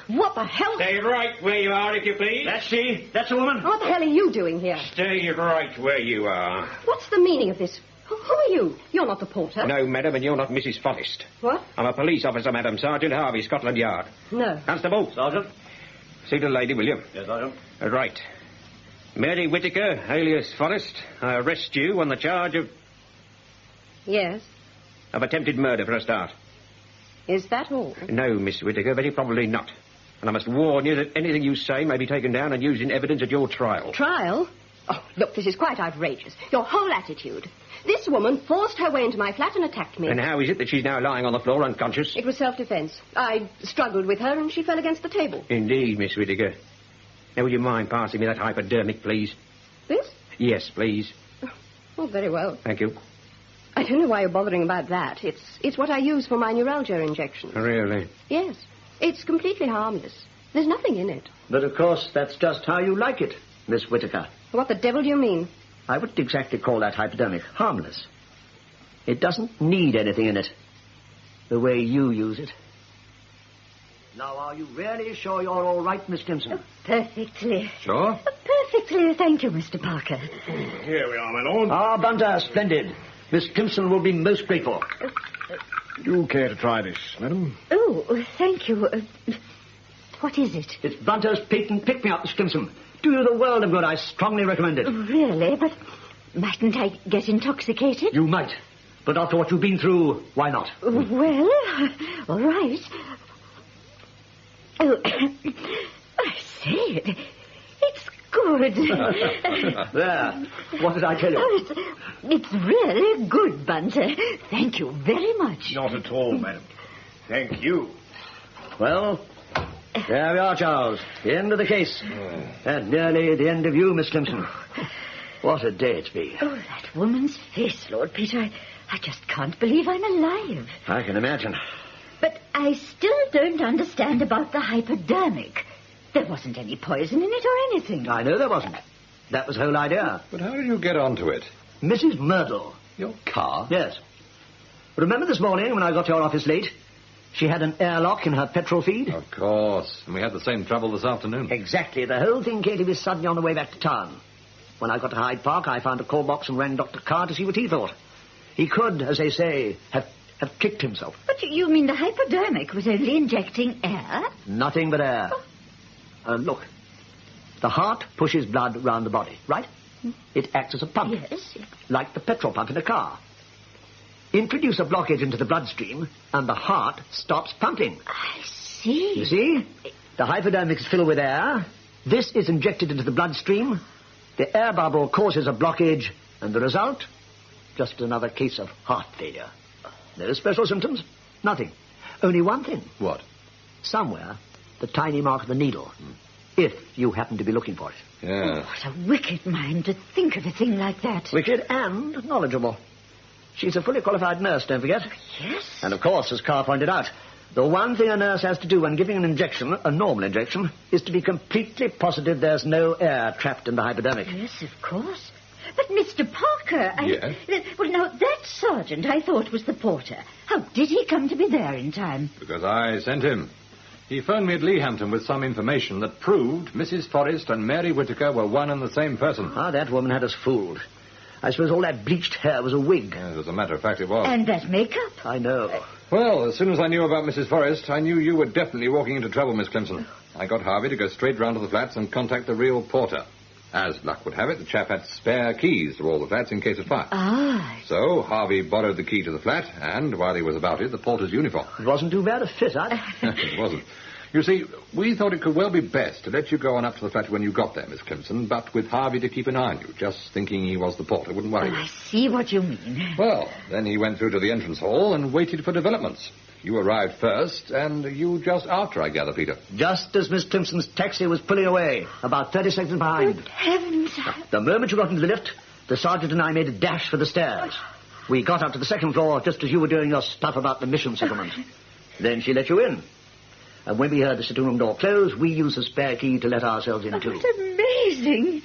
What the hell? Stay right where you are, if you please. That's she. That's a woman. What the hell are you doing here? Stay right where you are. What's the meaning of this? Who are you? You're not the porter. No, madam, and you're not Mrs. Forrest. What? I'm a police officer, madam. Sergeant Harvey, Scotland Yard. No. Constable. Sergeant. See the lady, will you? Yes, Sergeant. Right. Mary Whittaker, alias Forrest, I arrest you on the charge of... Yes. Of attempted murder for a start. Is that all? No, Miss Whittaker, very probably not. And I must warn you that anything you say may be taken down and used in evidence at your trial. Trial? Oh, look, this is quite outrageous. Your whole attitude. This woman forced her way into my flat and attacked me. And how is it that she's now lying on the floor unconscious? It was self-defense. I struggled with her and she fell against the table. Indeed, Miss Whittaker. Now, would you mind passing me that hypodermic, please? This? Yes, please. Oh, very well. Thank you. I don't know why you're bothering about that. It's what I use for my neuralgia injections. Really? Yes. It's completely harmless. There's nothing in it. But, of course, that's just how you like it, Miss Whittaker. What the devil do you mean? I wouldn't exactly call that hypodermic harmless. It doesn't need anything in it, the way you use it. Now, are you really sure you're all right, Miss Clemson? Oh, perfectly. Sure? Perfectly. Thank you, Mr. Parker. Here we are, my lord. Ah, Bunter, splendid. Miss Clemson will be most grateful. Do you care to try this, madam? Oh, thank you. What is it? It's Bunter's patent pick-me-up, Miss Clemson. Do you the world of good. I strongly recommend it. Really? But mightn't I get intoxicated? You might. But after what you've been through, why not? Well, all right. Oh, I say, it's good. There. What did I tell you? Oh, it's really good, Bunter. Thank you very much. Not at all, madam. Thank you. Well, there we are, Charles. The end of the case. And nearly the end of you, Miss Clemson. What a day it's been. Oh, that woman's face, Lord Peter. I just can't believe I'm alive. I can imagine. But I still don't understand about the hypodermic. There wasn't any poison in it or anything. I know there wasn't. That was the whole idea. But how did you get onto it? Mrs. Myrtle. Your car? Yes. Remember this morning when I got to your office late? She had an airlock in her petrol feed? Of course. And we had the same trouble this afternoon. Exactly. The whole thing came to me suddenly on the way back to town. When I got to Hyde Park, I found a call box and rang Dr. Carr to see what he thought. He could, as they say, have kicked himself. But you mean the hypodermic was only injecting air? Nothing but air. Look. The heart pushes blood round the body, right? It acts as a pump. Yes. Like the petrol pump in a car. Introduce a blockage into the bloodstream, and the heart stops pumping. I see. You see? The hypodermic is filled with air. This is injected into the bloodstream. The air bubble causes a blockage, and the result? Just another case of heart failure. No special symptoms. Nothing. Only one thing. What? Somewhere, the tiny mark of the needle. If you happen to be looking for it. Yeah. What a wicked mind to think of a thing like that. Wicked and knowledgeable. She's a fully qualified nurse, don't forget. Yes. And, of course, as Carr pointed out, the one thing a nurse has to do when giving an injection, a normal injection, is to be completely positive there's no air trapped in the hypodermic. Yes, of course. But, Mr. Parker, Yes? Well, now, that sergeant I thought was the porter. How did he come to be there in time? Because I sent him. He phoned me at Leahampton with some information that proved Mrs. Forrest and Mary Whittaker were one and the same person. Ah, that woman had us fooled. I suppose all that bleached hair was a wig. Yes, as a matter of fact, it was. And that makeup? I know. Well, as soon as I knew about Mrs. Forrest, I knew you were definitely walking into trouble, Miss Clemson. I got Harvey to go straight round to the flats and contact the real porter. As luck would have it, the chap had spare keys to all the flats in case of fire. Ah. So Harvey borrowed the key to the flat, and while he was about it, the porter's uniform. It wasn't too bad a fit, huh? It wasn't. You see, we thought it could well be best to let you go on up to the flat when you got there, Miss Clemson, but with Harvey to keep an eye on you, just thinking he was the porter wouldn't worry you. I see what you mean. Well, then he went through to the entrance hall and waited for developments. You arrived first, and you just after, I gather, Peter. Just as Miss Clemson's taxi was pulling away, about 30 seconds behind. Good heavens. The moment you got into the lift, the sergeant and I made a dash for the stairs. We got up to the second floor just as you were doing your stuff about the mission settlement. Then she let you in. And when we heard the sitting room door close, we used the spare key to let ourselves in, too. What amazing.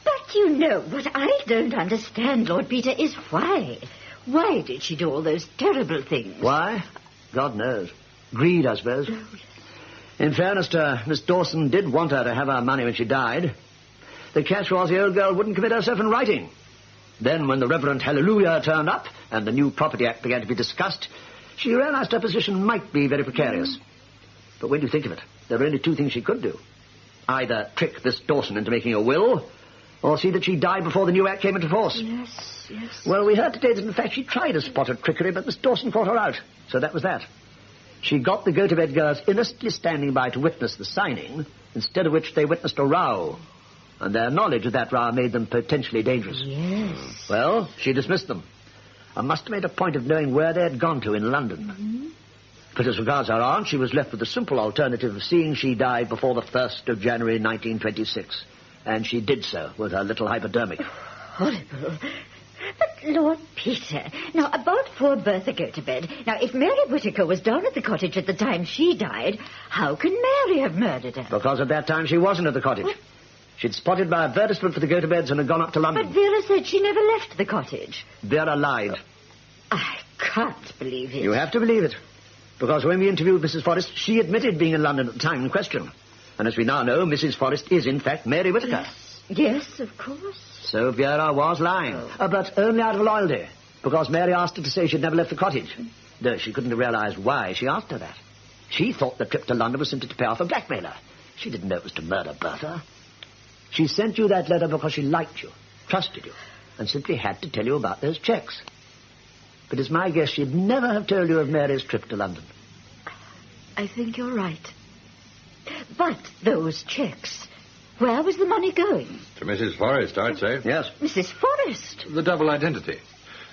But you know, what I don't understand, Lord Peter, is why. Why did she do all those terrible things? Why? God knows. Greed, I suppose. In fairness to Miss Dawson did want her to have her money when she died. The catch was the old girl wouldn't commit herself in writing. Then when the Reverend Hallelujah turned up and the new Property Act began to be discussed, she realized her position might be very precarious. But when you think of it, there are only two things she could do. Either trick Miss Dawson into making a will, or see that she died before the new act came into force. Yes, yes. Well, we heard today that, in fact, she tried to spot her trickery, but Miss Dawson caught her out. So that was that. She got the go-to-bed girls innocently standing by to witness the signing, instead of which they witnessed a row. And their knowledge of that row made them potentially dangerous. Yes. Well, she dismissed them. And must have made a point of knowing where they had gone to in London. Mm-hmm. But as regards her aunt, she was left with the simple alternative of seeing she died before the 1st of January 1926. And she did so with her little hypodermic. Horrible. But, Lord Peter, now, about poor Bertha Go-to-Bed, now, if Mary Whittaker was down at the cottage at the time she died, how can Mary have murdered her? Because at that time she wasn't at the cottage. What? She'd spotted by advertisement for the Go-to-Beds and had gone up to London. But Vera said she never left the cottage. Vera lied. I can't believe it. You have to believe it. Because when we interviewed Mrs. Forrest, she admitted being in London at the time in question. And as we now know, Mrs. Forrest is, in fact, Mary Whittaker. Yes, of course. So Vera was lying. But only out of loyalty. Because Mary asked her to say she'd never left the cottage. Though she couldn't have realized why she asked her that. She thought the trip to London was simply to pay off a blackmailer. She didn't know it was to murder Bertha. She sent you that letter because she liked you, trusted you, and simply had to tell you about those checks. But it's my guess she'd never have told you of Mary's trip to London. I think you're right. But those checks, where was the money going? To Mrs. Forrest, I'd say. Yes. Mrs. Forrest? The double identity.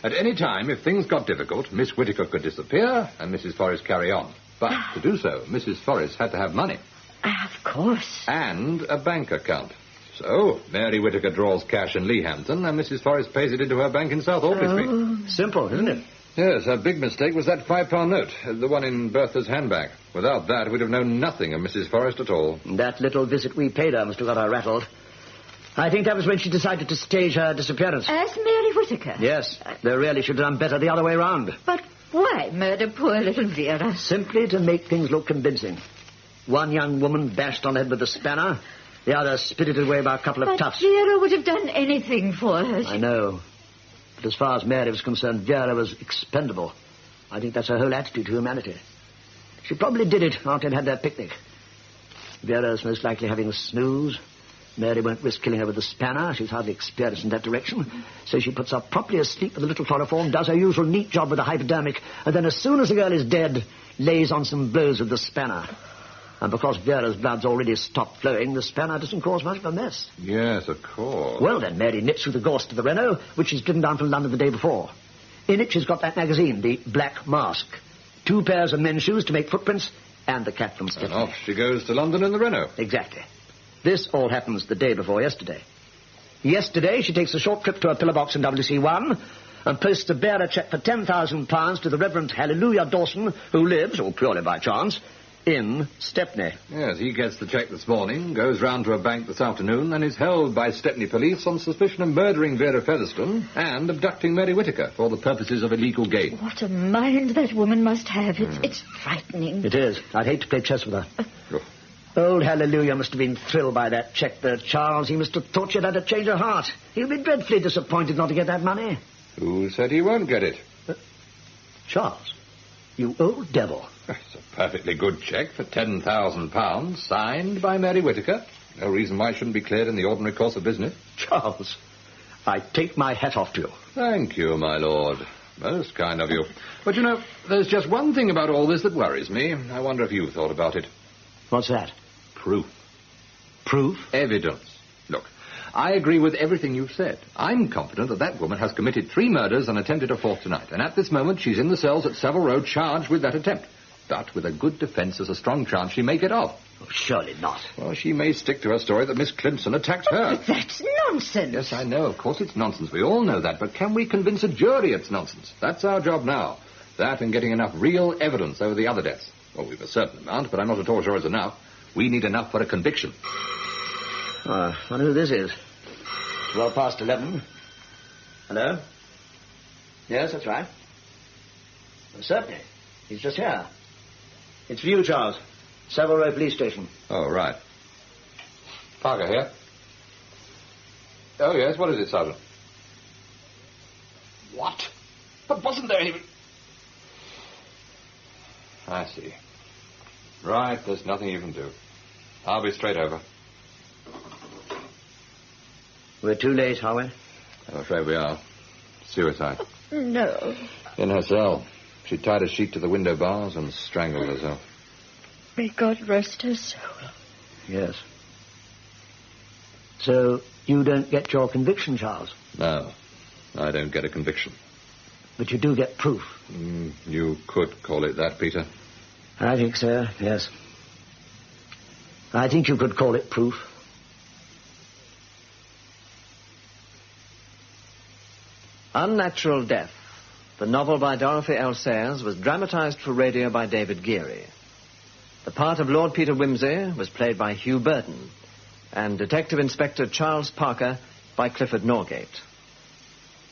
At any time, if things got difficult, Miss Whittaker could disappear and Mrs. Forrest carry on. But to do so, Mrs. Forrest had to have money. Of course. And a bank account. So, Mary Whittaker draws cash in Leahampton and Mrs. Forrest pays it into her bank in South Audley Street. Simple, isn't it? Yes, her big mistake was that £5 note, the one in Bertha's handbag. Without that, we'd have known nothing of Mrs. Forrest at all. That little visit we paid her must have got her rattled. I think that was when she decided to stage her disappearance. As Mary Whittaker? Yes. They really should have done better the other way round. But why murder poor little Vera? Simply to make things look convincing. One young woman bashed on the head with a spanner, the other spirited away by a couple of toughs. Vera would have done anything for her. I know. But as far as Mary was concerned, Vera was expendable. I think that's her whole attitude to humanity. She probably did it after they'd had their picnic. Vera's most likely having a snooze. Mary won't risk killing her with a spanner. She's hardly experienced in that direction. So she puts her properly asleep with a little chloroform, does her usual neat job with a hypodermic, and then as soon as the girl is dead, lays on some blows with the spanner. And because Vera's blood's already stopped flowing, the spanner doesn't cause much of a mess. Yes, of course. Well, then, Mary nips through the gorse to the Renault, which she's driven down from London the day before. In it, she's got that magazine, the Black Mask. 2 pairs of men's shoes to make footprints, and the cat from Chesterton. And off she goes to London in the Renault. Exactly. This all happens the day before yesterday. Yesterday, she takes a short trip to her pillar box in WC1 and posts a bearer cheque for £10,000 to the Reverend Hallelujah Dawson, who lives, or purely by chance, in Stepney. Yes, he gets the cheque this morning, goes round to a bank this afternoon, and is held by Stepney police on suspicion of murdering Vera Featherstone and abducting Mary Whittaker for the purposes of illegal gain. What a mind that woman must have. It's frightening. It is. I'd hate to play chess with her. Old Hallelujah must have been thrilled by that cheque there, Charles. He must have thought she'd had a change of heart. He'll be dreadfully disappointed not to get that money. Who said he won't get it? Charles, you old devil. It's a perfectly good cheque for £10,000, signed by Mary Whittaker. No reason why it shouldn't be cleared in the ordinary course of business. Charles, I take my hat off to you. Thank you, my lord. Most kind of you. But, you know, there's just one thing about all this that worries me. I wonder if you've thought about it. What's that? Proof. Proof? Evidence. Look, I agree with everything you've said. I'm confident that that woman has committed 3 murders and attempted a 4th tonight. And at this moment, she's in the cells at Savile Row charged with that attempt. But with a good defence, there's a strong chance she may get off. Oh, surely not. Well, she may stick to her story that Miss Clemson attacked her. But that's nonsense. Yes, I know. Of course it's nonsense. We all know that. But can we convince a jury it's nonsense? That's our job now. That and getting enough real evidence over the other deaths. Well, we've a certain amount, but I'm not at all sure it's enough. We need enough for a conviction. I wonder who this is. 11:12. Hello? Yes, that's right. Well, certainly. He's just here. It's for you, Charles. Savile Row Police Station. Oh, right. Parker here. Oh, yes, what is it, Sergeant? What? But wasn't there even... I see. Right, there's nothing you can do. I'll be straight over. We're too late, are we? I'm afraid we are. Suicide. No. In her cell. She tied a sheet to the window bars and strangled herself. May God rest her soul. Yes. So, you don't get your conviction, Charles? No, I don't get a conviction. But you do get proof? You could call it that, Peter. I think so, yes. I think you could call it proof. Unnatural Death, the novel by Dorothy L. Sayers, was dramatized for radio by David Geary. The part of Lord Peter Wimsey was played by Hugh Burton, and Detective Inspector Charles Parker by Clifford Norgate.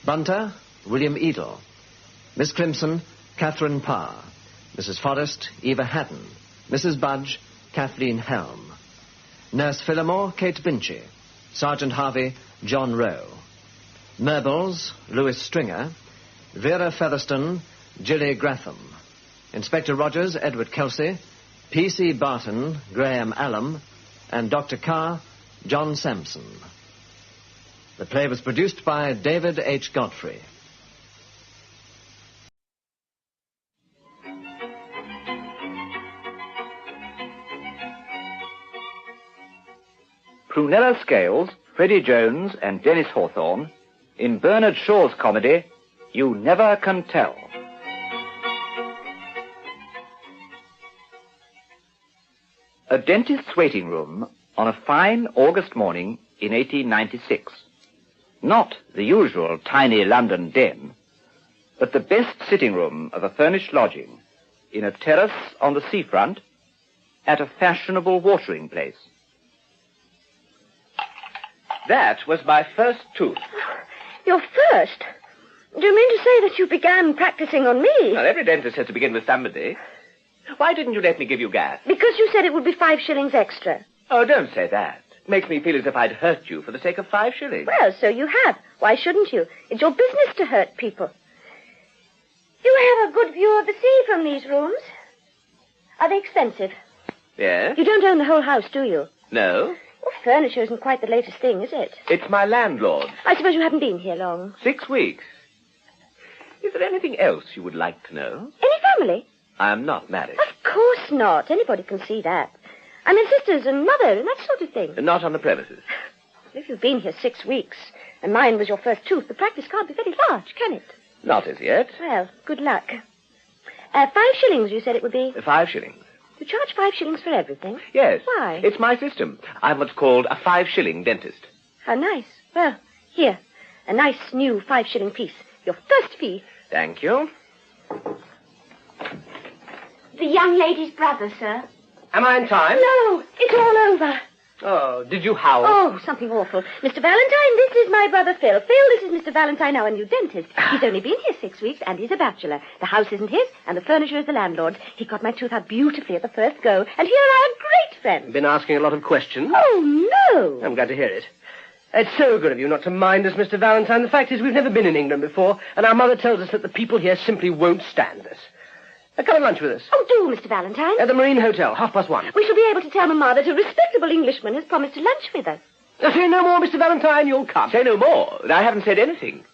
Bunter, William Edel. Miss Crimson, Catherine Parr. Mrs. Forrest, Eva Haddon. Mrs. Budge, Kathleen Helm. Nurse Phillimore, Kate Binchy. Sergeant Harvey, John Rowe. Merbles, Louis Stringer. Vera Featherstone, Gilly Gratham. Inspector Rogers, Edward Kelsey. P.C. Barton, Graham Allam. And Dr. Carr, John Sampson. The play was produced by David H. Godfrey. Prunella Scales, Freddie Jones, and Dennis Hawthorne in Bernard Shaw's comedy, You Never Can Tell. A dentist's waiting room on a fine August morning in 1896. Not the usual tiny London den, but the best sitting room of a furnished lodging, in a terrace on the seafront, at a fashionable watering place. That was my first tooth. Your first? Do you mean to say that you began practicing on me? Well, every dentist has to begin with somebody. Why didn't you let me give you gas? Because you said it would be 5 shillings extra. Oh, don't say that. Makes me feel as if I'd hurt you for the sake of 5 shillings. Well, so you have. Why shouldn't you? It's your business to hurt people. You have a good view of the sea from these rooms. Are they expensive? Yes? You don't own the whole house, do you? No. Your furniture isn't quite the latest thing, is it? It's my landlord. I suppose you haven't been here long. 6 weeks. Is there anything else you would like to know? Any family? I am not married. Of course not. Anybody can see that. I mean sisters and mother and that sort of thing. Not on the premises. If you've been here 6 weeks, and mine was your first tooth, the practice can't be very large, can it? Not as yet. Well, good luck. 5 shillings, you said it would be? 5 shillings. You charge 5 shillings for everything? Yes. Why? It's my system. I'm what's called a 5-shilling dentist. How nice. Well, here, a nice new 5-shilling piece. Your first fee. Thank you. The young lady's brother, sir. Am I in time? No, it's all over. Oh, did you howl? Oh, something awful. Mr. Valentine, this is my brother Phil. Phil, this is Mr. Valentine, our new dentist. He's only been here 6 weeks, and he's a bachelor. The house isn't his, and the furniture is the landlord's. He got my tooth out beautifully at the first go, and here are our great friends. Been asking a lot of questions? Oh, no. I'm glad to hear it. It's so good of you not to mind us, Mr. Valentine. The fact is, we've never been in England before, and our mother tells us that the people here simply won't stand us. Come and lunch with us. Oh, do, Mr. Valentine. At the Marine Hotel, 1:30. We shall be able to tell Mamma that a respectable Englishman has promised to lunch with us. Say no more, Mr. Valentine, you'll come. Say no more. I haven't said anything.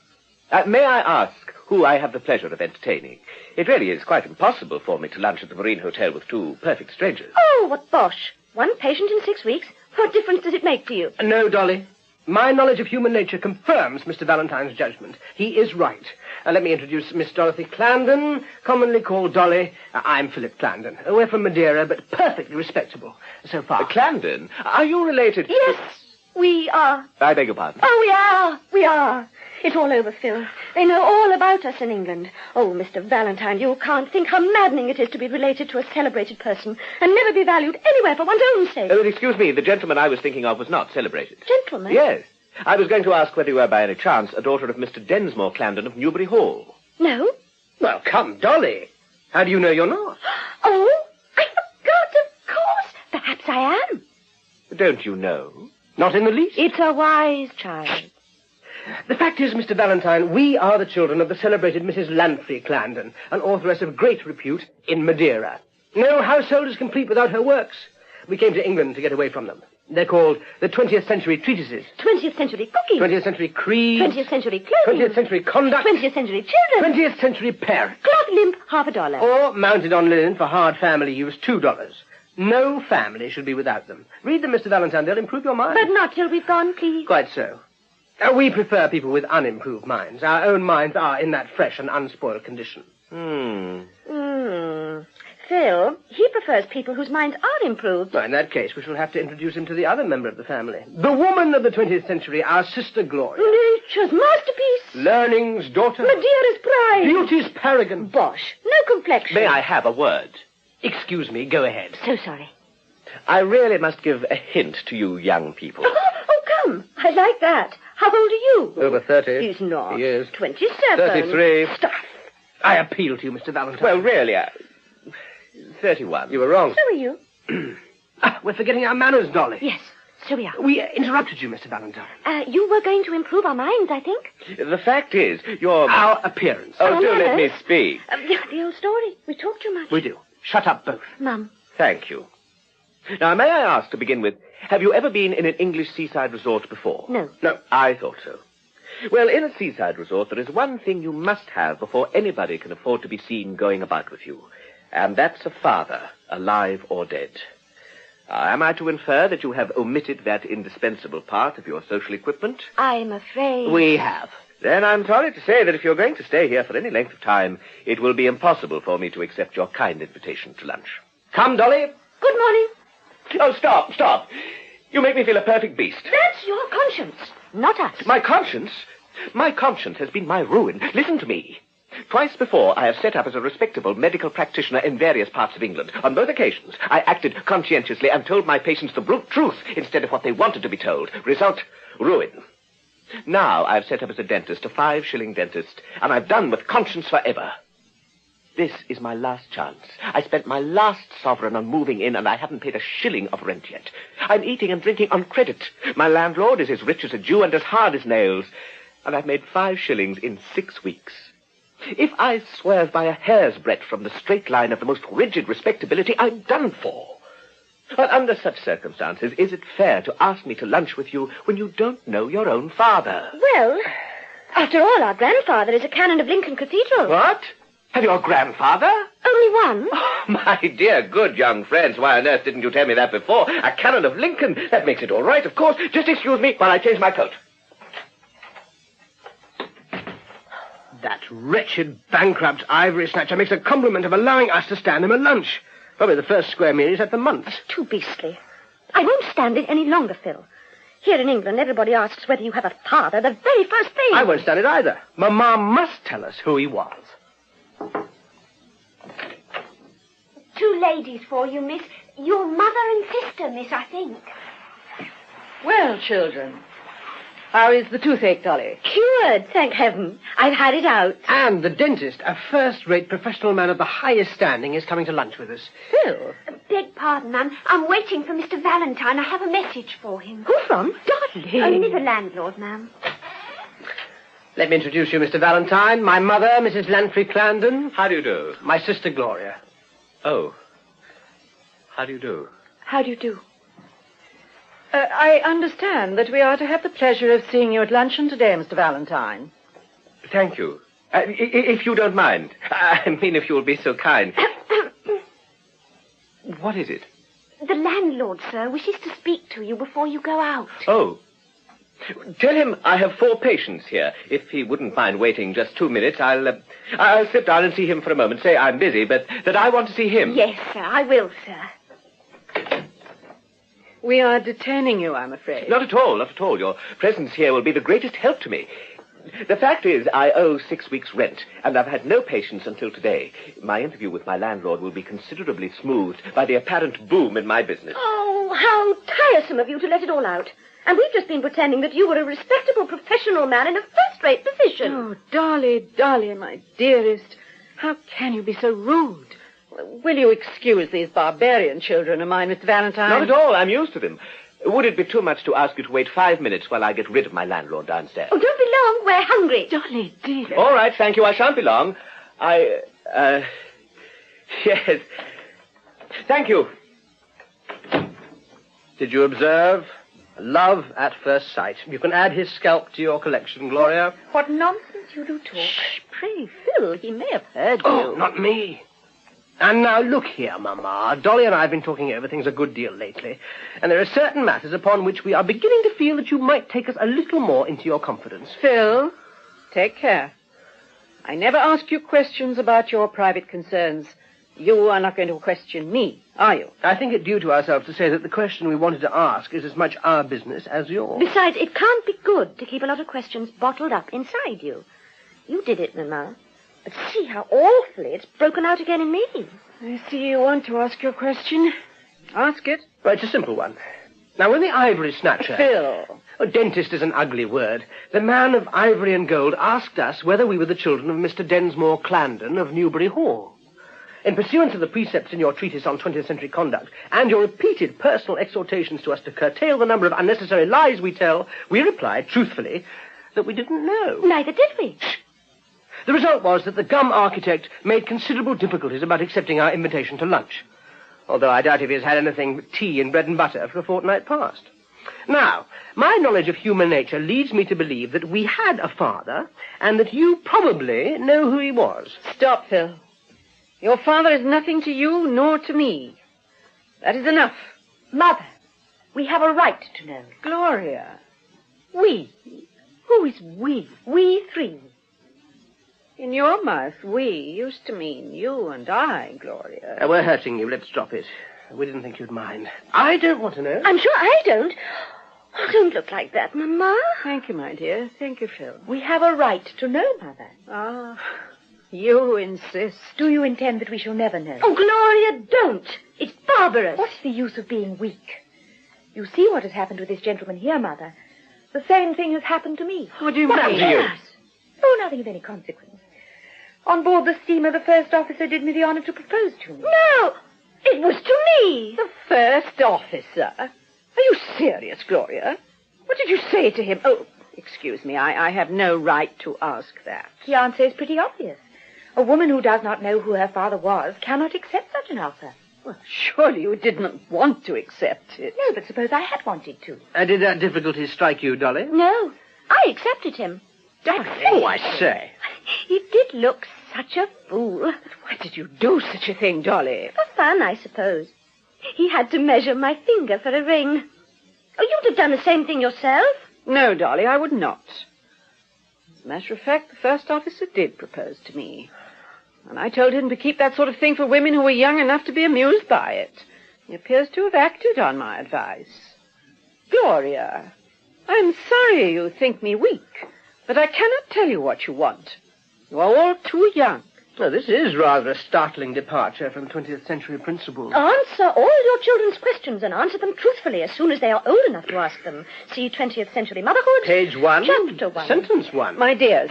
May I ask who I have the pleasure of entertaining? It really is quite impossible for me to lunch at the Marine Hotel with 2 perfect strangers. Oh, what bosh. 1 patient in 6 weeks. What difference does it make to you? No, Dolly. My knowledge of human nature confirms Mr. Valentine's judgment. He is right. Let me introduce Miss Dorothy Clarendon, commonly called Dolly. I'm Philip Clarendon. We're from Madeira, but perfectly respectable so far. Clarendon? Are you related? Yes, we are. I beg your pardon? Oh, we are. It's all over, Phil. They know all about us in England. Oh, Mr. Valentine, you can't think how maddening it is to be related to a celebrated person and never be valued anywhere for one's own sake. Excuse me, the gentleman I was thinking of was not celebrated. Gentleman? Yes. I was going to ask whether you were by any chance a daughter of Mr. Densmore Clarendon of Newbury Hall. No. Well, come, Dolly. How do you know you're not? Oh, I forgot, of course. Perhaps I am. Don't you know? Not in the least. It's a wise child. The fact is, Mr. Valentine, we are the children of the celebrated Mrs. Lanfrey Clarendon, an authoress of great repute in Madeira. No household is complete without her works. We came to England to get away from them. They're called the 20th century treatises. 20th century cooking. 20th century creed. 20th century clothing. 20th century conduct. 20th century children. 20th century parents. Cloth limp, $1. Or mounted on linen for hard family use, $2. No family should be without them. Read them, Mr. Valentine. They'll improve your mind. But not till we've gone, please. Quite so. We prefer people with unimproved minds. Our own minds are in that fresh and unspoiled condition. Phil, he prefers people whose minds are improved. Well, in that case, we shall have to introduce him to the other member of the family. The woman of the 20th century, our sister Gloria. Nature's masterpiece. Learning's daughter. Madeira's pride. Beauty's paragon. Bosh. No complexion. May I have a word? Excuse me, go ahead. So sorry. I really must give a hint to you young people. Oh, come. I like that. How old are you? Over 30. He's not. He is. 27. 33. Stuff. I appeal to you, Mr. Valentine. Well, really, 31. You were wrong. So are you. We're forgetting our manners, Dolly. Yes, so we are. We interrupted you, Mr. Valentine. You were going to improve our minds, I think. The fact is, your... Our appearance. Oh, do let me speak. The old story. We talk too much. We do. Shut up, both. Mum. Thank you. Now, may I ask, to begin with, have you ever been in an English seaside resort before? No. No. I thought so. Well, in a seaside resort, there is one thing you must have before anybody can afford to be seen going about with you. And that's a father, alive or dead. Am I to infer that you have omitted that indispensable part of your social equipment? I'm afraid... We have. Then I'm sorry to say that if you're going to stay here for any length of time, it will be impossible for me to accept your kind invitation to lunch. Come, Dolly. Good morning. Oh, stop. You make me feel a perfect beast. That's your conscience, not us. My conscience? My conscience has been my ruin. Listen to me. Twice before, I have set up as a respectable medical practitioner in various parts of England. On both occasions, I acted conscientiously and told my patients the brute truth instead of what they wanted to be told. Result, ruin. Now I've set up as a dentist, a 5-shilling dentist, and I've done with conscience forever. This is my last chance. I spent my last sovereign on moving in, and I haven't paid a shilling of rent yet. I'm eating and drinking on credit. My landlord is as rich as a Jew and as hard as nails, and I've made 5 shillings in 6 weeks. If I swerve by a hair's breadth from the straight line of the most rigid respectability, I'm done for. But under such circumstances, is it fair to ask me to lunch with you when you don't know your own father? Well, after all, our grandfather is a canon of Lincoln Cathedral. What? Have you a grandfather? Only one. Oh, my dear, good young friends. Why on earth didn't you tell me that before? A canon of Lincoln. That makes it all right, of course. Just excuse me while I change my coat. That wretched, bankrupt ivory snatcher makes a compliment of allowing us to stand him a lunch. Probably the first square meal he's had for months. Too beastly. I won't stand it any longer, Phil. Here in England, everybody asks whether you have a father the very first thing. I won't stand it either. Mamma must tell us who he was. 2 ladies for you, miss. Your mother and sister, miss, I think. Well, children, how is the toothache, Dolly? Cured, thank heaven. I've had it out. And the dentist, a first-rate professional man of the highest standing, is coming to lunch with us. Phil? Beg pardon, ma'am. I'm waiting for Mr. Valentine. I have a message for him. Who from? Dolly. Only the landlord, ma'am. Let me introduce you, Mr. Valentine. My mother, Mrs. Lantry Clarendon. How do you do? My sister, Gloria. Oh. How do you do? How do you do? I understand that we are to have the pleasure of seeing you at luncheon today, Mr. Valentine. Thank you. If you don't mind. I mean, if you will be so kind. What is it? The landlord, sir, wishes to speak to you before you go out. Oh. Tell him I have 4 patients here. If he wouldn't mind waiting just 2 minutes, I'll slip down and see him for a moment. Say I'm busy, but that I want to see him. Yes, sir, I will, sir. We are detaining you, I'm afraid. Not at all, not at all. Your presence here will be the greatest help to me. The fact is, I owe 6 weeks' rent, and I've had no patients until today. My interview with my landlord will be considerably smoothed by the apparent boom in my business. Oh, how tiresome of you to let it all out. And we've just been pretending that you were a respectable professional man in a first-rate position. Oh, Dolly, Dolly, my dearest, how can you be so rude? Will you excuse these barbarian children of mine, Mr. Valentine? Not at all. I'm used to them. Would it be too much to ask you to wait 5 minutes while I get rid of my landlord downstairs? Oh, don't be long. We're hungry. Dolly, dear. All right, thank you. I shan't be long. Yes. Thank you. Did you observe? Love at first sight. You can add his scalp to your collection, Gloria. What nonsense you do talk. Shh, pray, Phil, he may have heard you. Oh, not me. And now look here, Mamma. Dolly and I have been talking over things a good deal lately, and there are certain matters upon which we are beginning to feel that you might take us a little more into your confidence. Phil, take care. I never ask you questions about your private concerns. You are not going to question me, are you? I think it due to ourselves to say that the question we wanted to ask is as much our business as yours. Besides, it can't be good to keep a lot of questions bottled up inside you. You did it, Mamma. But see how awfully it's broken out again in me. I see you want to ask your question. Ask it. Well, it's a simple one. Now, when the ivory snatcher... Phil. Oh, dentist is an ugly word. The man of ivory and gold asked us whether we were the children of Mr. Densmore Clarendon of Newbury Hall. In pursuance of the precepts in your treatise on 20th century conduct, and your repeated personal exhortations to us to curtail the number of unnecessary lies we tell, we replied, truthfully, that we didn't know. Neither did we. The result was that the gum architect made considerable difficulties about accepting our invitation to lunch, although I doubt if he has had anything but tea and bread and butter for a fortnight past. Now, my knowledge of human nature leads me to believe that we had a father, and that you probably know who he was. Stop, Phil. Your father is nothing to you nor to me. That is enough. Mother, we have a right to know. Gloria. We? Who is we? We 3. In your mouth, we used to mean you and I, Gloria. We're hurting you. Let's drop it. We didn't think you'd mind. I don't want to know. I'm sure I don't. Oh, don't look like that, Mamma. Thank you, my dear. Thank you, Phil. We have a right to know, Mother. Ah, You insist. Do you intend that we shall never know? Oh, Gloria, don't. It's barbarous. What's the use of being weak? You see what has happened with this gentleman here, Mother. The same thing has happened to me. What do you What mean? happened to you? Oh, nothing of any consequence. On board the steamer, the first officer did me the honor to propose to me. No, it was to me. The first officer? Are you serious, Gloria? What did you say to him? Oh, excuse me, I have no right to ask that. The answer is pretty obvious. A woman who does not know who her father was cannot accept such an offer. Well, surely you didn't want to accept it. No, but suppose I had wanted to. Did that difficulty strike you, Dolly? No, I accepted him. Oh, I say. He did look such a fool. But why did you do such a thing, Dolly? For fun, I suppose. He had to measure my finger for a ring. Oh, you'd have done the same thing yourself. No, Dolly, I would not. As a matter of fact, the first officer did propose to me. And I told him to keep that sort of thing for women who were young enough to be amused by it. He appears to have acted on my advice. Gloria, I'm sorry you think me weak, but I cannot tell you what you want. You are all too young. Well, this is rather a startling departure from 20th century principles. Answer all your children's questions and answer them truthfully as soon as they are old enough to ask them. See 20th Century Motherhood. Page 1. Chapter 1. Sentence 1. My dears,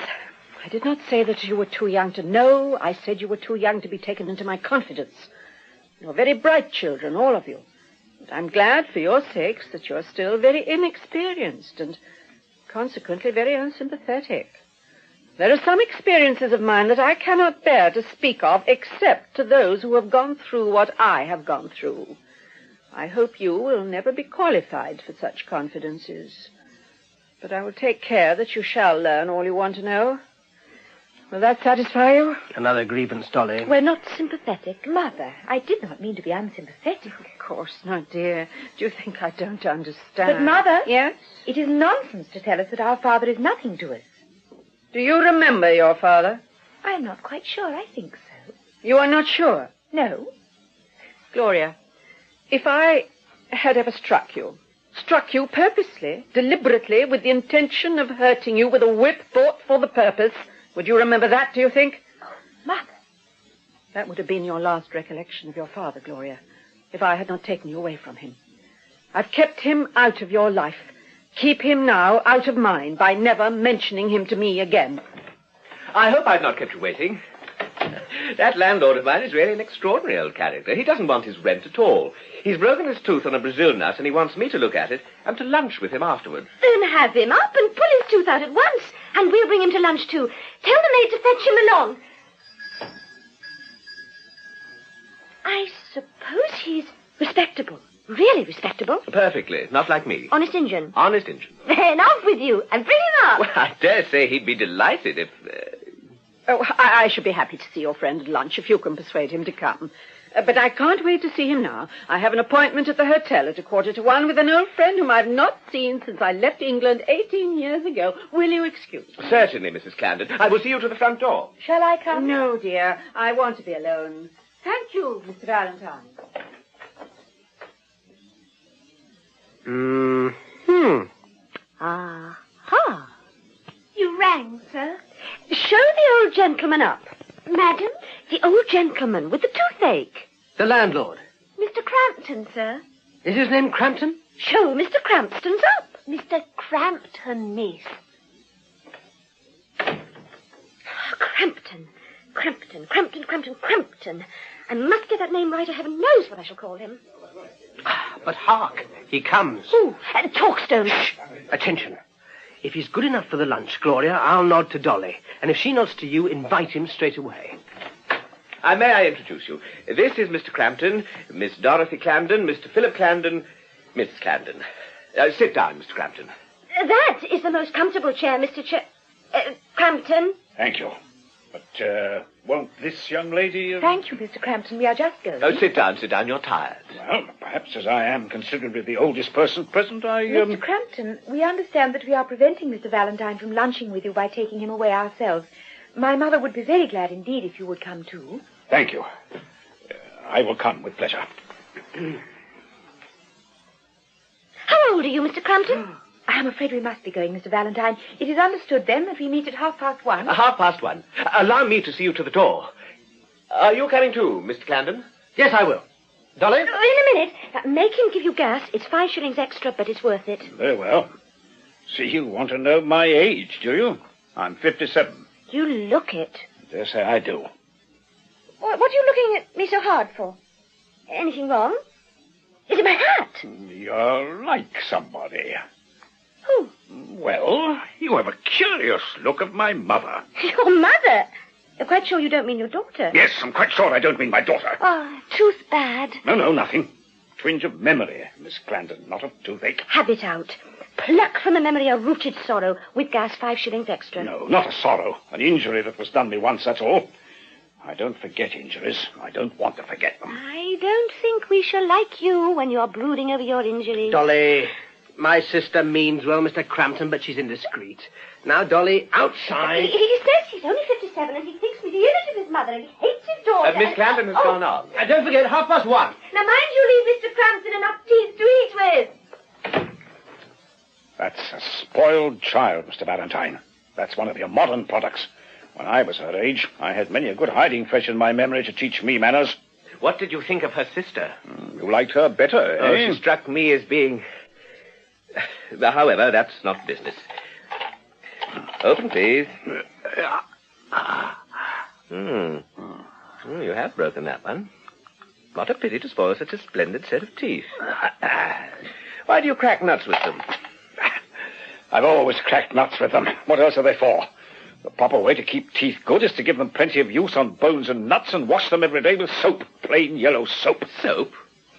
I did not say that you were too young to know. I said you were too young to be taken into my confidence. You're very bright children, all of you. But I'm glad for your sakes that you're still very inexperienced and consequently very unsympathetic. There are some experiences of mine that I cannot bear to speak of except to those who have gone through what I have gone through. I hope you will never be qualified for such confidences. But I will take care that you shall learn all you want to know. Will that satisfy you? Another grievance, Dolly. We're not sympathetic. Mother, I did not mean to be unsympathetic. Of course not, dear. Do you think I don't understand? But, Mother... Yes? It is nonsense to tell us that our father is nothing to us. Do you remember your father? I'm not quite sure. I think so. You are not sure? No. Gloria, if I had ever struck you purposely, deliberately, with the intention of hurting you with a whip bought for the purpose, would you remember that, do you think? Oh, Mother. That would have been your last recollection of your father, Gloria, if I had not taken you away from him. I've kept him out of your life. Keep him now out of mine by never mentioning him to me again. I hope I've not kept you waiting. That landlord of mine is really an extraordinary old character. He doesn't want his rent at all. He's broken his tooth on a Brazil nut, and he wants me to look at it and to lunch with him afterwards. Then have him up and pull his tooth out at once, and we'll bring him to lunch too. Tell the maid to fetch him along. I suppose he's respectable. Really respectable. Perfectly. Not like me. Honest Injun. Honest Injun. Then off with you, and bring him up. Well, I dare say he'd be delighted if... Oh, I should be happy to see your friend at lunch if you can persuade him to come. But I can't wait to see him now. I have an appointment at the hotel at 1:45 with an old friend whom I've not seen since I left England 18 years ago. Will you excuse me? Certainly, Mrs. Clarendon. I will see you to the front door. Shall I come? No, dear. I want to be alone. Thank you, Mr. Valentine. Aha. You rang, sir? Show the old gentleman up. Madam, the old gentleman with the toothache. The landlord. Mr. Crampton, sir. Is his name Crampton? Show Mr. Crampton's up. Mr. Crampton, miss. Crampton. I must get that name right, or heaven knows what I shall call him. But hark, he comes. Ooh, Talkstone. Shh. Attention. If he's good enough for the lunch, Gloria, I'll nod to Dolly. And if she nods to you, invite him straight away. May I introduce you? This is Mr. Crampton, Miss Dorothy Clarendon, Mr. Philip Clarendon, Mrs. Clarendon. Sit down, Mr. Crampton. That is the most comfortable chair, Mr. Crampton. Thank you. But, won't this young lady... Thank you, Mr. Crampton. We are just going. Oh, sit down. You're tired. Well, perhaps as I am considerably the oldest person present, Mr. Crampton, we understand that we are preventing Mr. Valentine from lunching with you by taking him away ourselves. My mother would be very glad indeed if you would come too. Thank you. I will come with pleasure. How old are you, Mr. Crampton? I'm afraid we must be going, Mr. Valentine. It is understood, then, that we meet at 1:30. 1:30. Allow me to see you to the door. Are you coming too, Mr. Clarendon? Yes, I will. Dolly? In a minute. Make him give you gas. It's 5 shillings extra, but it's worth it. Very well. See, you want to know my age, do you? I'm 57. You look it. Dare say I do. What are you looking at me so hard for? Anything wrong? Is it my hat? You're like somebody. Who? Well, you have a curious look of my mother. Your mother? You're quite sure you don't mean your daughter? Yes, I'm quite sure I don't mean my daughter. Oh, tooth bad. No, nothing. Twinge of memory, Miss Clarendon, not of toothache. Have it out. Pluck from the memory a rooted sorrow with gas 5 shillings extra. No, not a sorrow. An injury that was done me once, that's all. I don't forget injuries. I don't want to forget them. I don't think we shall like you when you're brooding over your injury. Dolly, my sister means well, Mr. Crampton, but she's indiscreet. Now, Dolly, outside. He says he's only 57 and he thinks me the image of his mother and he hates his daughter. Miss Clarendon has gone on. And don't forget, 1:30. Now, mind you leave Mr. Crampton enough teeth to eat with. That's a spoiled child, Mr. Valentine. That's one of your modern products. When I was her age, I had many a good hiding fresh in my memory to teach me manners. What did you think of her sister? You liked her better, eh? Oh, she struck me as being... However, that's not business. Open, please. You have broken that one. What a pity to spoil such a splendid set of teeth. Why do you crack nuts with them? I've always cracked nuts with them. What else are they for? The proper way to keep teeth good is to give them plenty of use on bones and nuts and wash them every day with soap. Plain yellow soap. Soap?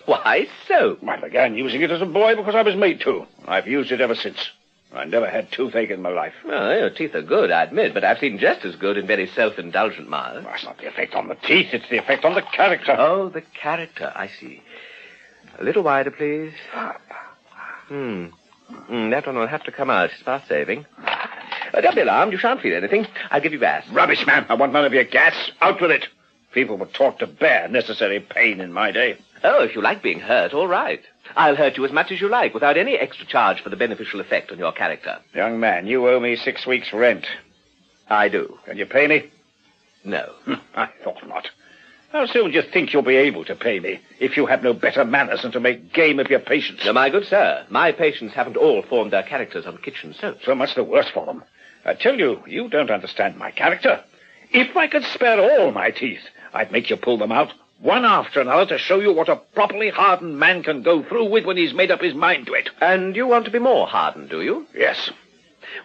Why soap? I began using it as a boy because I was made to. I've used it ever since. I never had toothache in my life. Well, your teeth are good, I admit, but I've seen just as good in very self-indulgent mouths. That's not the effect on the teeth, it's the effect on the character. Oh, the character, I see. A little wider, please. That one will have to come out. It's fast saving. Don't be alarmed. You shan't feel anything. I'll give you gas. Rubbish, man. I want none of your gas. Out with it. People were taught to bear necessary pain in my day. Oh, if you like being hurt, all right. I'll hurt you as much as you like, without any extra charge for the beneficial effect on your character. Young man, you owe me 6 weeks' rent. I do. Can you pay me? No. I thought not. How soon do you think you'll be able to pay me if you have no better manners than to make game of your patients? No, my good sir, my patients haven't all formed their characters on kitchen soap. So much the worse for them. I tell you, you don't understand my character. If I could spare all my teeth, I'd make you pull them out, one after another, to show you what a properly hardened man can go through with when he's made up his mind to it. And you want to be more hardened, do you? Yes.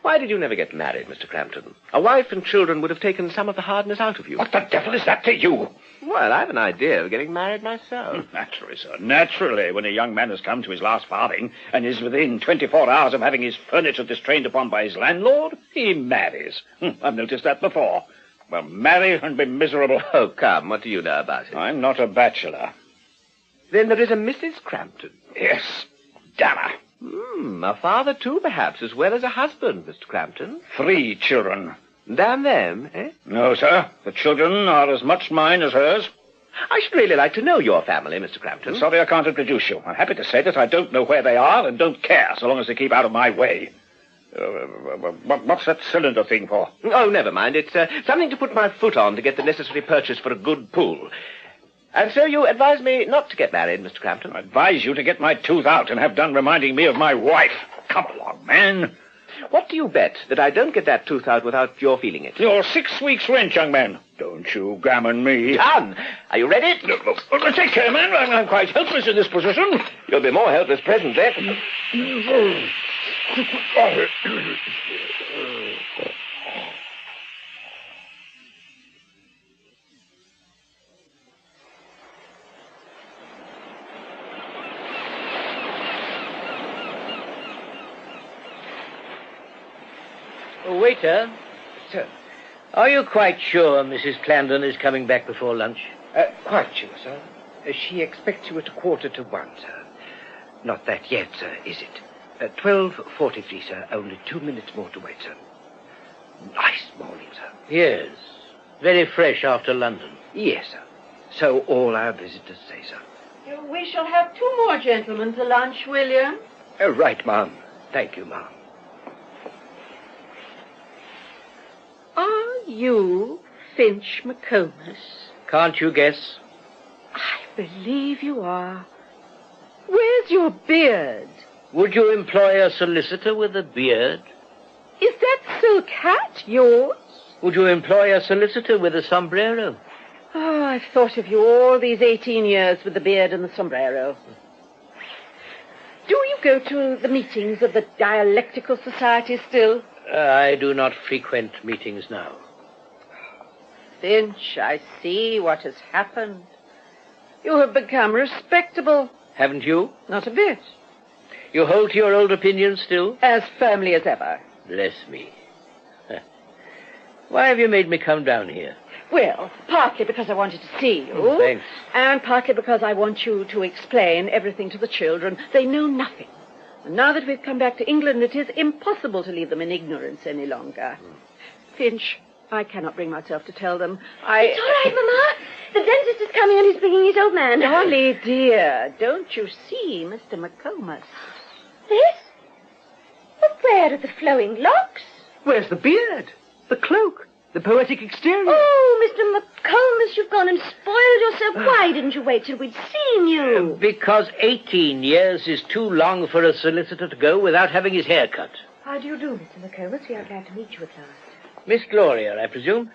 Why did you never get married, Mr. Crampton? A wife and children would have taken some of the hardness out of you. What the devil is that to you? Well, I've an idea of getting married myself. Naturally, sir. Naturally, when a young man has come to his last farthing and is within 24 hours of having his furniture distrained upon by his landlord, he marries. I've noticed that before. Well, marry and be miserable. Oh, come, what do you know about it? I'm not a bachelor. Then there is a Mrs. Crampton. Yes, damn her. A father, too, perhaps, as well as a husband, Mr. Crampton. 3 children. Damn them, eh? No, sir. The children are as much mine as hers. I should really like to know your family, Mr. Crampton. Sorry I can't introduce you. I'm happy to say that I don't know where they are and don't care, so long as they keep out of my way. What's that cylinder thing for? Oh, never mind. It's something to put my foot on to get the necessary purchase for a good pull. And so you advise me not to get married, Mr. Crampton? I advise you to get my tooth out and have done reminding me of my wife. Come along, man. What do you bet that I don't get that tooth out without your feeling it? Your 6 weeks' rent, young man. Don't you gammon me. Done. Are you ready? Take care, man. I'm quite helpless in this position. You'll be more helpless presently. Waiter. Sir. Are you quite sure Mrs. Clarendon is coming back before lunch? Quite sure, sir. She expects you at 1:45, sir. Not that yet, sir, is it? 12:43, sir. Only 2 minutes more to wait, sir. Nice morning, sir. Yes. Very fresh after London. Yes, sir. So all our visitors say, sir. We shall have 2 more gentlemen to lunch, William. Right, ma'am. Thank you, ma'am. you Finch McComas? Can't you guess? I believe you are. Where's your beard? Would you employ a solicitor with a beard? Is that silk hat yours? Would you employ a solicitor with a sombrero? Oh, I've thought of you all these 18 years with the beard and the sombrero. Do you go to the meetings of the Dialectical Society still? I do not frequent meetings now. Finch, I see what has happened. You have become respectable. Haven't you? Not a bit. You hold to your old opinions still? As firmly as ever. Bless me. Why have you made me come down here? Well, partly because I wanted to see you. Thanks. And partly because I want you to explain everything to the children. They know nothing. And now that we've come back to England, it is impossible to leave them in ignorance any longer. Finch, I cannot bring myself to tell them. It's all right, Mama. The dentist is coming and he's bringing his old man. Dolly, dear, don't you see Mr. McComas? This? But where are the flowing locks? Where's the beard? The cloak? The poetic exterior? Oh, Mr. McComas, you've gone and spoiled yourself. Why didn't you wait till we'd seen you? Because 18 years is too long for a solicitor to go without having his hair cut. How do you do, Mr. McComas? We are glad to meet you at last. Miss Gloria, I presume?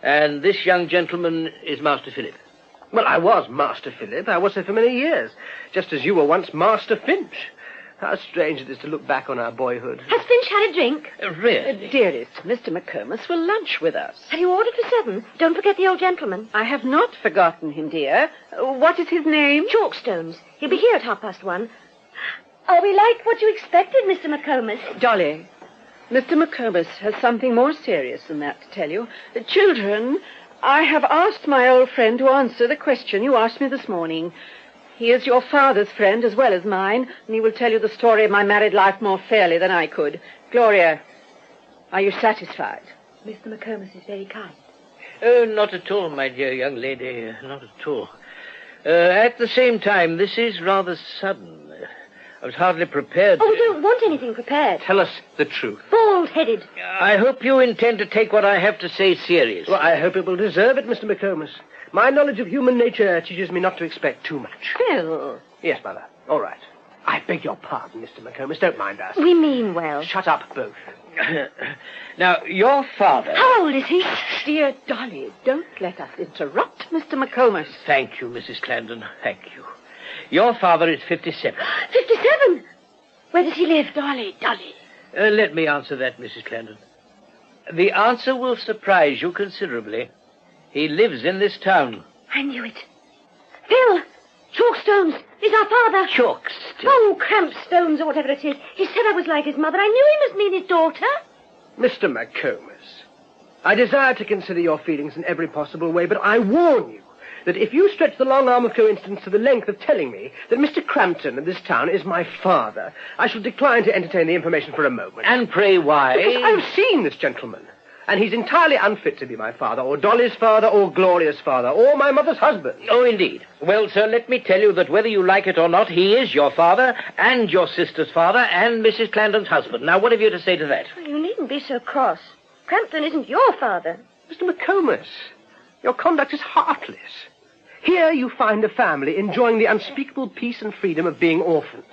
And this young gentleman is Master Philip. Well, I was Master Philip. I was so for many years, just as you were once Master Finch. How strange it is to look back on our boyhood. Has Finch had a drink? Really? Dearest, Mr. McComas will lunch with us. Have you ordered for 7? Don't forget the old gentleman. I have not forgotten him, dear. What is his name? Chalkstones. He'll be here at 1:30. Are we like what you expected, Mr. McComas? Dolly, Mr. McComas has something more serious than that to tell you. Children, I have asked my old friend to answer the question you asked me this morning. He is your father's friend as well as mine, and he will tell you the story of my married life more fairly than I could. Gloria, are you satisfied? Mr. McComas is very kind. Oh, not at all, my dear young lady. Not at all. At the same time, this is rather sudden. I was hardly prepared. Oh, we don't want anything prepared. Tell us the truth. Bald-headed. I hope you intend to take what I have to say seriously. Well, I hope it will deserve it, Mr. McComas. My knowledge of human nature teaches me not to expect too much. Phil. Yes, Mother. All right. I beg your pardon, Mr. McComas. Don't mind us. We mean well. Shut up, both. Now, your father... How old is he? Dear Dolly, don't let us interrupt Mr. McComas. Thank you, Mrs. Clarendon. Thank you. Your father is 57. 57? Where does he live? Dolly. Let me answer that, Mrs. Clarendon. The answer will surprise you considerably. He lives in this town. I knew it. Phil, Chalkstones is our father. Chalkstones? Oh, Crampstones or whatever it is. He said I was like his mother. I knew he must mean his daughter. Mr. McComas, I desire to consider your feelings in every possible way, but I warn you that if you stretch the long arm of coincidence to the length of telling me that Mr. Crampton of this town is my father, I shall decline to entertain the information for a moment. And pray why? Because I've seen this gentleman, and he's entirely unfit to be my father, or Dolly's father, or Gloria's father, or my mother's husband. Oh, indeed. Well, sir, let me tell you that whether you like it or not, he is your father, and your sister's father, and Mrs. Clarendon's husband. Now, what have you to say to that? Well, you needn't be so cross. Crampton isn't your father. Mr. McComas, your conduct is heartless. Here you find a family enjoying the unspeakable peace and freedom of being orphans.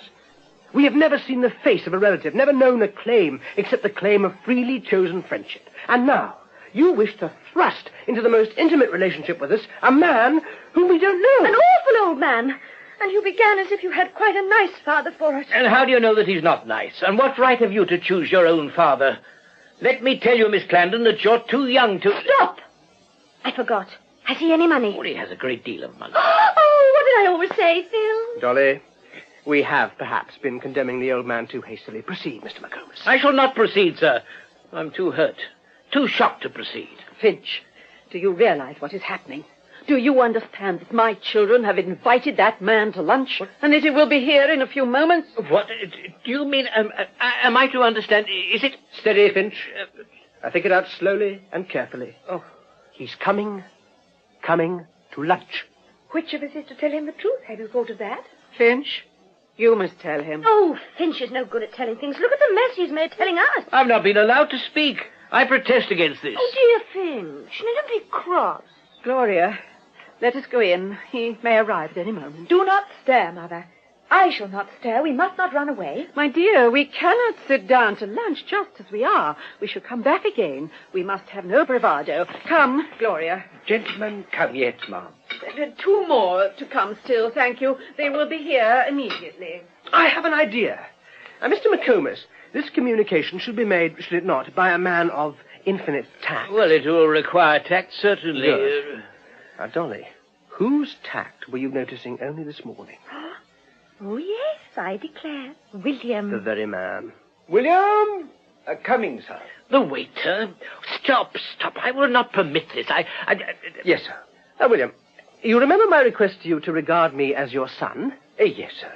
We have never seen the face of a relative, never known a claim except the claim of freely chosen friendship. And now, you wish to thrust into the most intimate relationship with us a man whom we don't know. An awful old man. And you began as if you had quite a nice father for it. And how do you know that he's not nice? And what right have you to choose your own father? Let me tell you, Miss Clarendon, that you're too young to... Stop! I forgot. Has he any money? Oh, he has a great deal of money. Oh, what did I always say, Phil? Dolly, we have perhaps been condemning the old man too hastily. Proceed, Mr. McComas. I shall not proceed, sir. I'm too hurt, too shocked to proceed. Finch, do you realize what is happening? Do you understand that my children have invited that man to lunch, and that he will be here in a few moments? What? Do you mean, am I to understand, is it... Steady, Finch. I think it out slowly and carefully. Oh, he's coming to lunch. Which of us is to tell him the truth? Have you thought of that? Finch, you must tell him. Oh, Finch is no good at telling things. Look at the mess he's made telling us. I've not been allowed to speak. I protest against this. Oh, dear Finch, needn't be cross. Gloria, let us go in. He may arrive at any moment. Do not stir, Mother. I shall not stir. We must not run away. My dear, we cannot sit down to lunch just as we are. We shall come back again. We must have no bravado. Come, Gloria. Gentlemen, come yet, ma'am. 2 more to come still, thank you. They will be here immediately. I have an idea. Mr. McComas, this communication should be made, should it not, by a man of infinite tact. Well, it will require tact, certainly. Good. Now, Dolly, whose tact were you noticing only this morning? Oh, yes, I declare. William. The very man. William! Coming, sir. The waiter. Stop. I will not permit this. Yes, sir. William, you remember my request to you to regard me as your son? Yes, sir.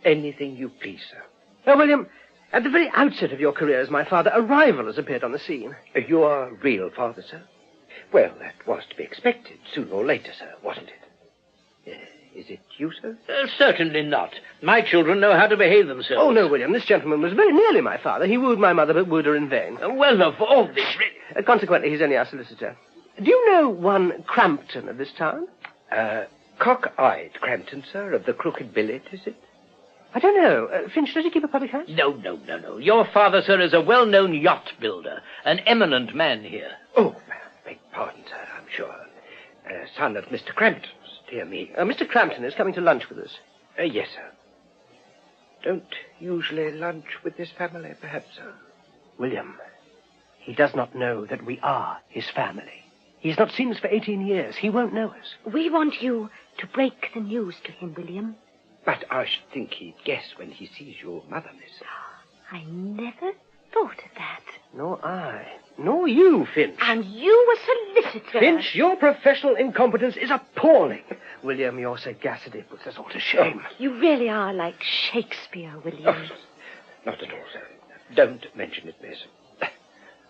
Anything you please, sir. William, at the very outset of your career as my father, a rival has appeared on the scene. Your real father, sir? Well, that was to be expected, sooner or later, sir, wasn't it? Is it you, sir? Certainly not. My children know how to behave themselves. Oh, no, William. This gentleman was very nearly my father. He wooed my mother, but wooed her in vain. Well, of all this... Consequently, he's only our solicitor. Do you know one Crampton of this town? Cock-eyed Crampton, sir, of the Crooked Billet, is it? I don't know. Finch, does he keep a public house? No. Your father, sir, is a well-known yacht builder. An eminent man here. Oh, beg pardon, sir, I'm sure. Son of Mr. Crampton. Dear me. Mr. Crampton is coming to lunch with us. Yes, sir. Don't usually lunch with this family, perhaps, sir? William, he does not know that we are his family. He's not seen us for 18 years. He won't know us. We want you to break the news to him, William. But I should think he'd guess when he sees your mother, miss. I never thought of that. Nor I. Nor you, Finch. And you a solicitor. Finch, your professional incompetence is appalling. William, your sagacity puts us all to shame. You really are like Shakespeare, William. Oh, not at all, sir. Don't mention it, miss.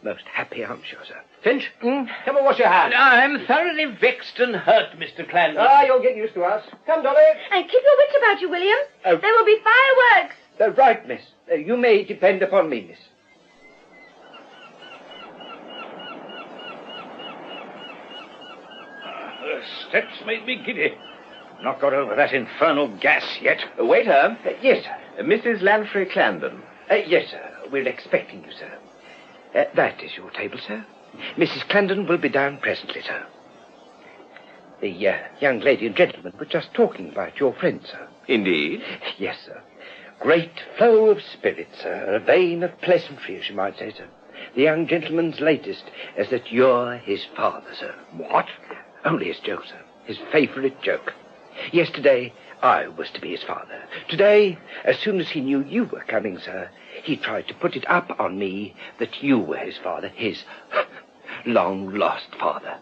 Most happy, I'm sure, sir. Finch, come and wash your hands. I'm thoroughly vexed and hurt, Mr. Clandon. You'll get used to us. Come, Dolly. And keep your wits about you, William. Oh. There will be fireworks. Right, miss. You may depend upon me, miss. The steps made me giddy. Not got over that infernal gas yet. Waiter. Yes, sir. Mrs. Lanfrey Clandon. Yes, sir. We're expecting you, sir. That is your table, sir. Mrs. Clandon will be down presently, sir. The young lady and gentleman were just talking about your friend, sir. Indeed? Yes, sir. Great flow of spirit, sir. A vein of pleasantry, as you might say, sir. The young gentleman's latest is that you're his father, sir. What? Only his joke, sir. His favourite joke. Yesterday, I was to be his father. Today, as soon as he knew you were coming, sir, he tried to put it up on me that you were his father, his long-lost father.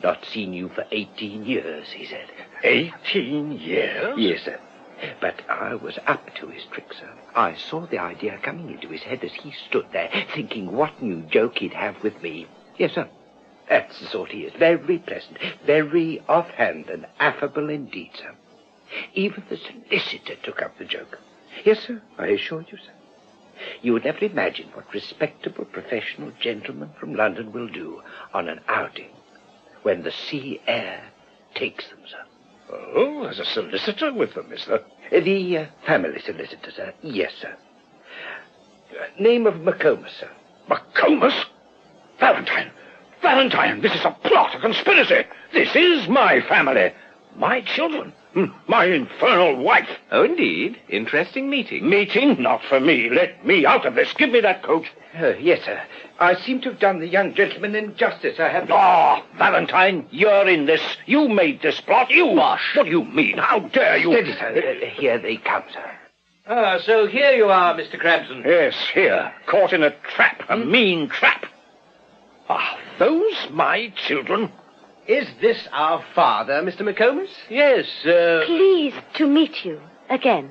Not seen you for 18 years, he said. 18 years? Yes, sir. But I was up to his trick, sir. I saw the idea coming into his head as he stood there, thinking what new joke he'd have with me. Yes, sir. That's the sort he is. Very pleasant, very offhand and affable indeed, sir. Even the solicitor took up the joke. Yes, sir, I assure you, sir. You would never imagine what respectable professional gentlemen from London will do on an outing when the sea air takes them, sir. Oh, there's a solicitor with them, is there? The family solicitor, sir. Yes, sir. Name of McComas, sir. McComas? Valentine, this is a plot, a conspiracy. This is my family. My children. My infernal wife. Oh, indeed. Interesting meeting. Meeting? Not for me. Let me out of this. Give me that coat. Yes, sir. I seem to have done the young gentleman injustice. I have... Valentine, you're in this. You made this plot. You... Wash. What do you mean? How dare you... Steady, sir. Here they come, sir. So here you are, Mr. Crampton. Yes, here. Caught in a trap. A mean trap. Are those my children? Is this our father, Mr. McComas? Yes, Pleased to meet you again.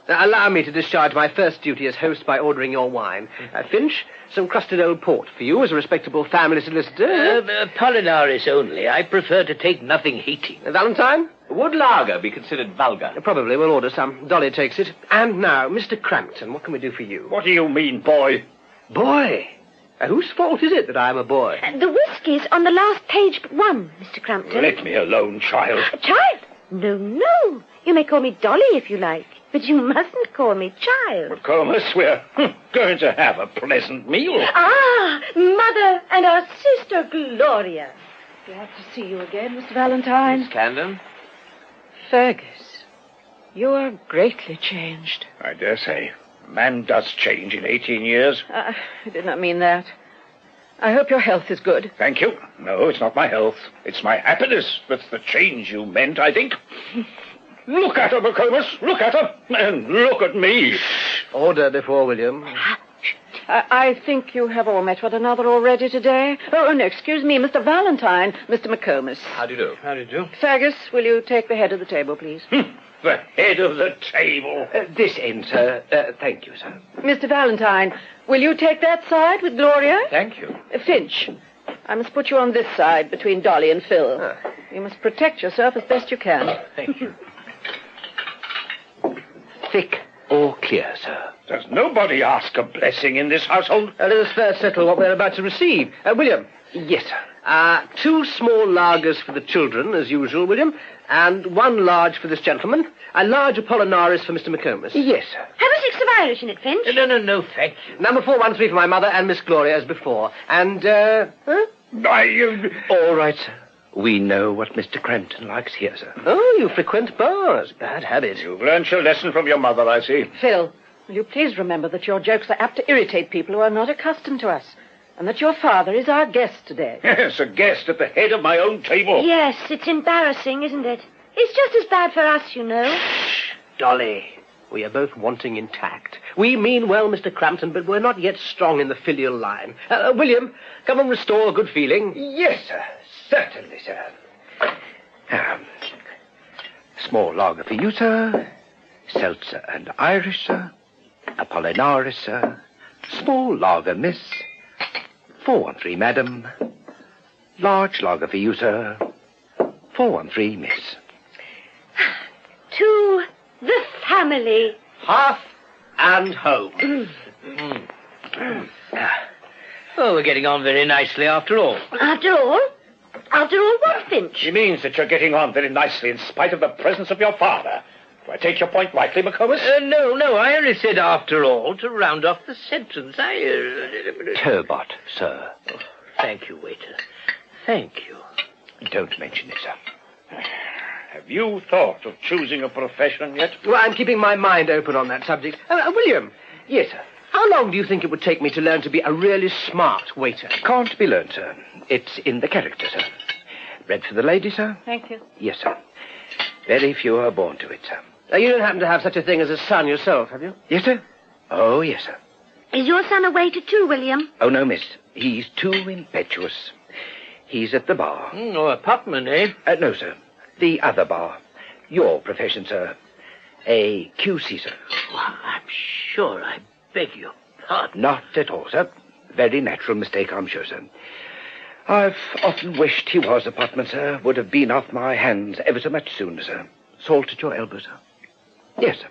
Allow me to discharge my first duty as host by ordering your wine. Finch, some crusted old port for you as a respectable family solicitor. Apollinaris only. I prefer to take nothing heating. Valentine? Would lager be considered vulgar? Probably. We'll order some. Dolly takes it. And now, Mr. Crampton, what can we do for you? What do you mean, boy? Boy? Whose fault is it that I'm a boy? The whiskey's on the last page but one, Mr. Crampton. Let me alone, child. Child? No. You may call me Dolly if you like, but you mustn't call me child. McComas, we're going to have a pleasant meal. Mother and our sister Gloria. Glad to see you again, Mr. Valentine. Miss Camden? Fergus, you are greatly changed. I dare say. Man does change in 18 years. I did not mean that. I hope your health is good. Thank you. No, it's not my health. It's my happiness that's the change you meant, I think. Look at her, McComas. Look at her. And look at me. Order before William. I think you have all met one another already today. Oh, no, excuse me, Mr. Valentine, Mr. McComas. How do you do? How do you do? Fergus, will you take the head of the table, please? The head of the table. This end, sir. Thank you, sir. Mr. Valentine, will you take that side with Gloria? Thank you. Finch, I must put you on this side between Dolly and Phil. You must protect yourself as best you can. Thank you. Thick or clear, sir? Does nobody ask a blessing in this household? Let us first settle what we're about to receive. William. Yes, sir. 2 small lagers for the children, as usual, William, and 1 large for this gentleman. A large Apollinaris for Mr. McComas. Yes, sir. Have a 6 of Irish in it, Finch. No, thank you. Number 413 for my mother and Miss Gloria as before. And, All right, sir. We know what Mr. Crampton likes here, sir. Oh, you frequent bars. Bad habit. You've learnt your lesson from your mother, I see. Phil, will you please remember that your jokes are apt to irritate people who are not accustomed to us, and that your father is our guest today. Yes, a guest at the head of my own table. Yes, it's embarrassing, isn't it? It's just as bad for us, you know. Shh, Dolly. We are both wanting in tact. We mean well, Mr. Crampton, but we're not yet strong in the filial line. William, come and restore good feeling. Yes, sir. Certainly, sir. Small lager for you, sir. Seltzer and Irish, sir. Apollinaris, sir. Small lager, miss. 413, madam. Large lager for you, sir. 413, miss. To the family. Hearth and home. Oh, we're getting on very nicely after all. After all? After all what, Finch? She means that you're getting on very nicely in spite of the presence of your father. Do I take your point rightly, McComas? No, I only said after all to round off the sentence. Turbot, sir. Oh, thank you, waiter. Thank you. Don't mention it, sir. Have you thought of choosing a profession yet? Well, I'm keeping my mind open on that subject. William. Yes, sir. How long do you think it would take me to learn to be a really smart waiter? Can't be learned, sir. It's in the character, sir. Bread for the lady, sir? Thank you. Yes, sir. Very few are born to it, sir. You don't happen to have such a thing as a son yourself, have you? Yes, sir. Oh, yes, sir. Is your son a waiter too, William? Oh, no, miss. He's too impetuous. He's at the bar. A potman, eh? No, sir. The other bar. Your profession, sir. A QC, sir. Well, I'm sure I beg your pardon. Not at all, sir. Very natural mistake, I'm sure, sir. I've often wished he was a potman, sir. Would have been off my hands ever so much sooner, sir. Salt at your elbow, sir. Yes, sir.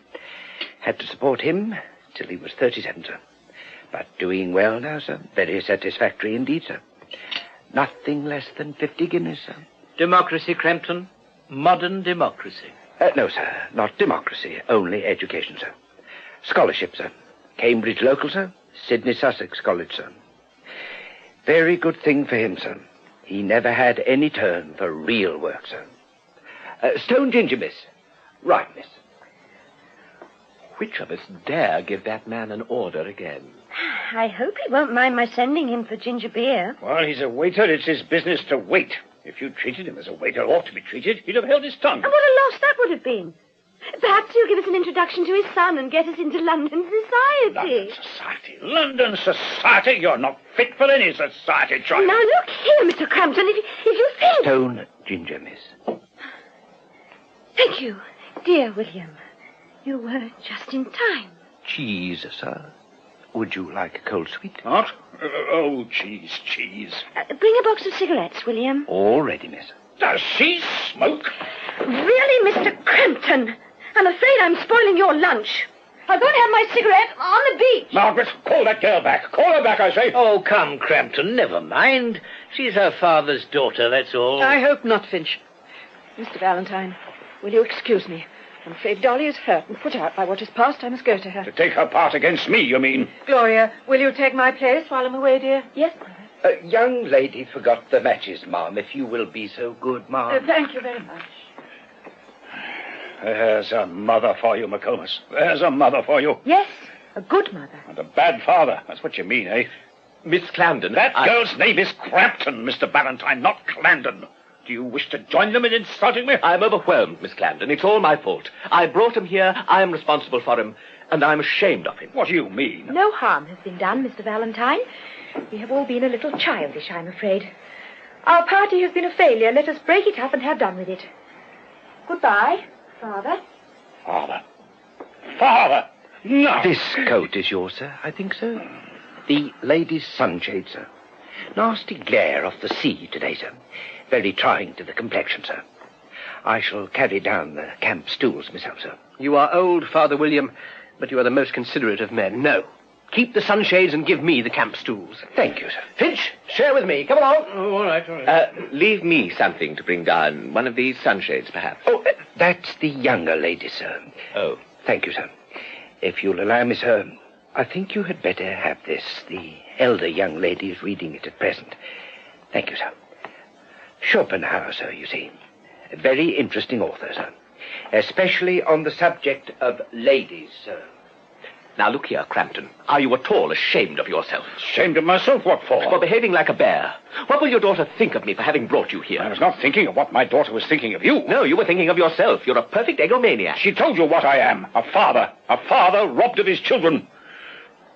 Had to support him till he was 37, sir. But doing well now, sir. Very satisfactory indeed, sir. Nothing less than 50 guineas, sir. Democracy, Crampton? Modern democracy? No, sir. Not democracy. Only education, sir. Scholarship, sir. Cambridge local, sir. Sydney Sussex College, sir. Very good thing for him, sir. He never had any turn for real work, sir. Stone ginger, miss. Right, miss. Which of us dare give that man an order again? I hope he won't mind my sending him for ginger beer. Well, he's a waiter. It's his business to wait. If you treated him as a waiter ought to be treated, he'd have held his tongue. And what a loss that would have been. Perhaps he'll give us an introduction to his son and get us into London society. London society? You're not fit for any society, child. Now, look here, Mr. Crampton, if you think... Stone ginger, miss. Thank you, dear William. You were just in time. Cheese, sir. Would you like a cold sweet? What? Oh, cheese. Bring a box of cigarettes, William. All ready, miss. Does she smoke? Really, Mr. Crampton? I'm afraid I'm spoiling your lunch. I'll go and have my cigarette on the beach. Margaret, call that girl back. Call her back, I say. Oh, come, Crampton, never mind. She's her father's daughter, that's all. I hope not, Finch. Mr. Valentine, will you excuse me? I'm afraid Dolly is hurt and put out by what has passed. I must go to her. To take her part against me, you mean? Gloria, will you take my place while I'm away, dear? Yes, Mother. Young lady forgot the matches, ma'am, if you will be so good, ma'am. Thank you very much. There's a mother for you, McComas. There's a mother for you. Yes, a good mother. And a bad father. That's what you mean, eh? Miss Clandon. That girl's name is Crampton, Mr. Valentine, not Clandon. Do you wish to join them in insulting me? I'm overwhelmed, Miss Clandon. It's all my fault. I brought him here, I am responsible for him, and I'm ashamed of him. What do you mean? No harm has been done, Mr. Valentine. We have all been a little childish, I'm afraid. Our party has been a failure. Let us break it up and have done with it. Goodbye, Father. Father. Father! No! This coat is yours, sir, I think so. The lady's sunshade, sir. Nasty glare off the sea today, sir. Very trying to the complexion, sir. I shall carry down the camp stools myself, sir. You are old, Father William, but you are the most considerate of men. No. Keep the sunshades and give me the camp stools. Thank you, sir. Finch, share with me. Come along. Oh, all right. Leave me something to bring down. One of these sunshades, perhaps. Oh, that's the younger lady, sir. Oh. Thank you, sir. If you'll allow me, sir, I think you had better have this. The elder young lady is reading it at present. Thank you, sir. Schopenhauer, sir, you see. A very interesting author, sir. Especially on the subject of ladies, sir. Now, look here, Crampton. Are you at all ashamed of yourself? Ashamed of myself? What for? For behaving like a bear. What will your daughter think of me for having brought you here? I was not thinking of what my daughter was thinking of you. No, you were thinking of yourself. You're a perfect egomaniac. She told you what I am. A father. A father robbed of his children.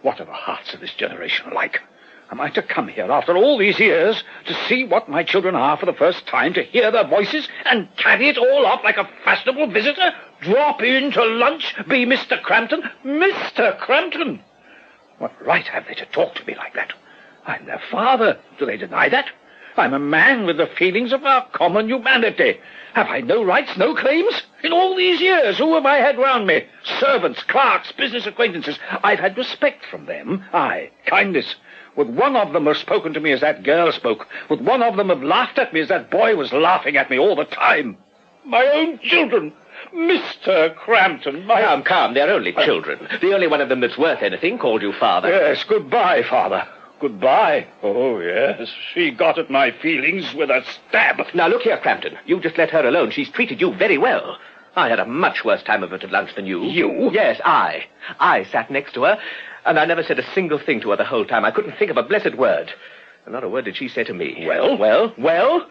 What are the hearts of this generation like? Am I to come here after all these years to see what my children are for the first time, to hear their voices and carry it all off like a fashionable visitor? Drop in to lunch, be Mr. Crampton? Mr. Crampton! What right have they to talk to me like that? I'm their father. Do they deny that? I'm a man with the feelings of our common humanity. Have I no rights, no claims? In all these years, who have I had round me? Servants, clerks, business acquaintances. I've had respect from them. Aye, kindness. Would one of them have spoken to me as that girl spoke? Would one of them have laughed at me as that boy was laughing at me all the time? My own children! Mr. Crampton, my... Come, they're only children. The only one of them that's worth anything called you father. Yes, goodbye, Father. Goodbye. Oh, yes, she got at my feelings with a stab. Now, look here, Crampton. You just let her alone. She's treated you very well. I had a much worse time of it at lunch than you. You? Yes, I. I sat next to her, and I never said a single thing to her the whole time. I couldn't think of a blessed word. And not a word did she say to me. Well?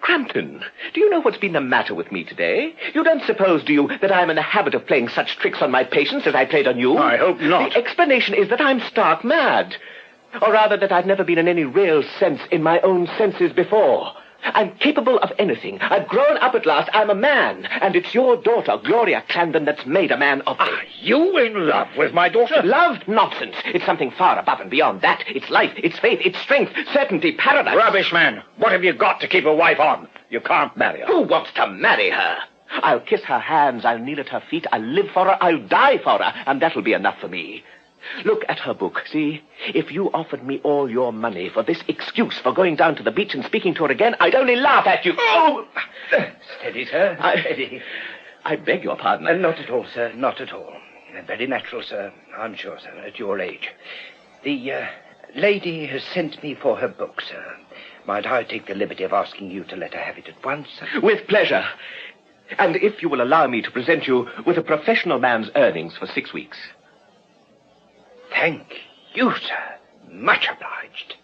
Crampton, do you know what's been the matter with me today? You don't suppose, do you, that I'm in the habit of playing such tricks on my patients as I played on you? I hope not. The explanation is that I'm stark mad. Or rather, that I've never been in any real sense in my own senses before. I'm capable of anything. I've grown up at last. I'm a man. And it's your daughter, Gloria Clandon, that's made a man of me. Are you in love with my daughter? Love? Nonsense. It's something far above and beyond that. It's life, it's faith, it's strength, certainty, paradise. Rubbish, man. What have you got to keep a wife on? You can't marry her. Who wants to marry her? I'll kiss her hands, I'll kneel at her feet, I'll live for her, I'll die for her, and that'll be enough for me. Look at her book, see? If you offered me all your money for this excuse for going down to the beach and speaking to her again, I'd only laugh at you. Oh! Steady, sir. Steady. I beg your pardon. Not at all, sir. Not at all. Very natural, sir. I'm sure, sir, at your age. The lady has sent me for her book, sir. Might I take the liberty of asking you to let her have it at once, sir? With pleasure. And if you will allow me to present you with a professional man's earnings for 6 weeks. Thank you, sir. Much obliged.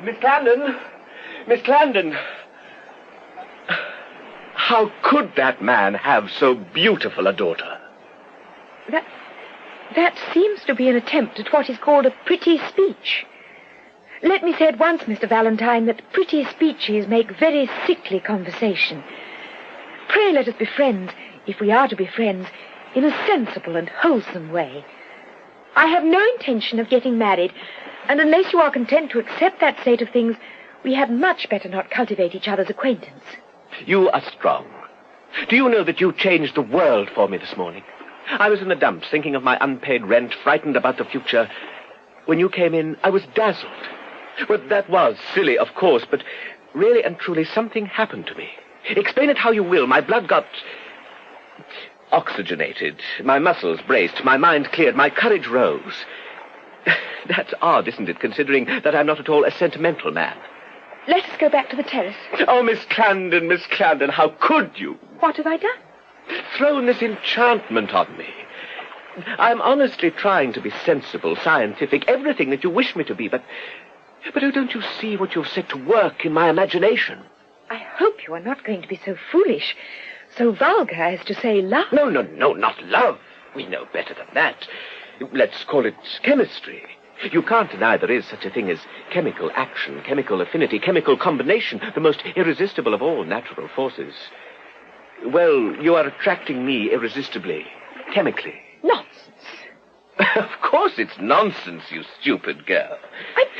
Miss Clandon! Miss Clandon! How could that man have so beautiful a daughter? That seems to be an attempt at what is called a pretty speech. Let me say at once, Mr. Valentine, that pretty speeches make very sickly conversation. Pray let us be friends, if we are to be friends, in a sensible and wholesome way. I have no intention of getting married, and unless you are content to accept that state of things, We had much better not cultivate each other's acquaintance. You are strong. Do you know that you changed the world for me this morning? I was in the dumps, thinking of my unpaid rent, frightened about the future. When you came in, I was dazzled. Well, that was silly, of course, but really and truly something happened to me. Explain it how you will. My blood got oxygenated, my muscles braced, my mind cleared, my courage rose. That's odd, isn't it, considering that I'm not at all a sentimental man? Let us go back to the terrace. Oh, Miss Clarendon, how could you? What have I done? Thrown this enchantment on me. I'm honestly trying to be sensible, scientific, everything that you wish me to be, but oh, don't you see what you've set to work in my imagination? I hope you are not going to be so foolish, so vulgar as to say love. No, not love. We know better than that. Let's call it chemistry. You can't deny there is such a thing as chemical action, chemical affinity, chemical combination, the most irresistible of all natural forces. Well, you are attracting me irresistibly, chemically. Nonsense. Of course it's nonsense, you stupid girl.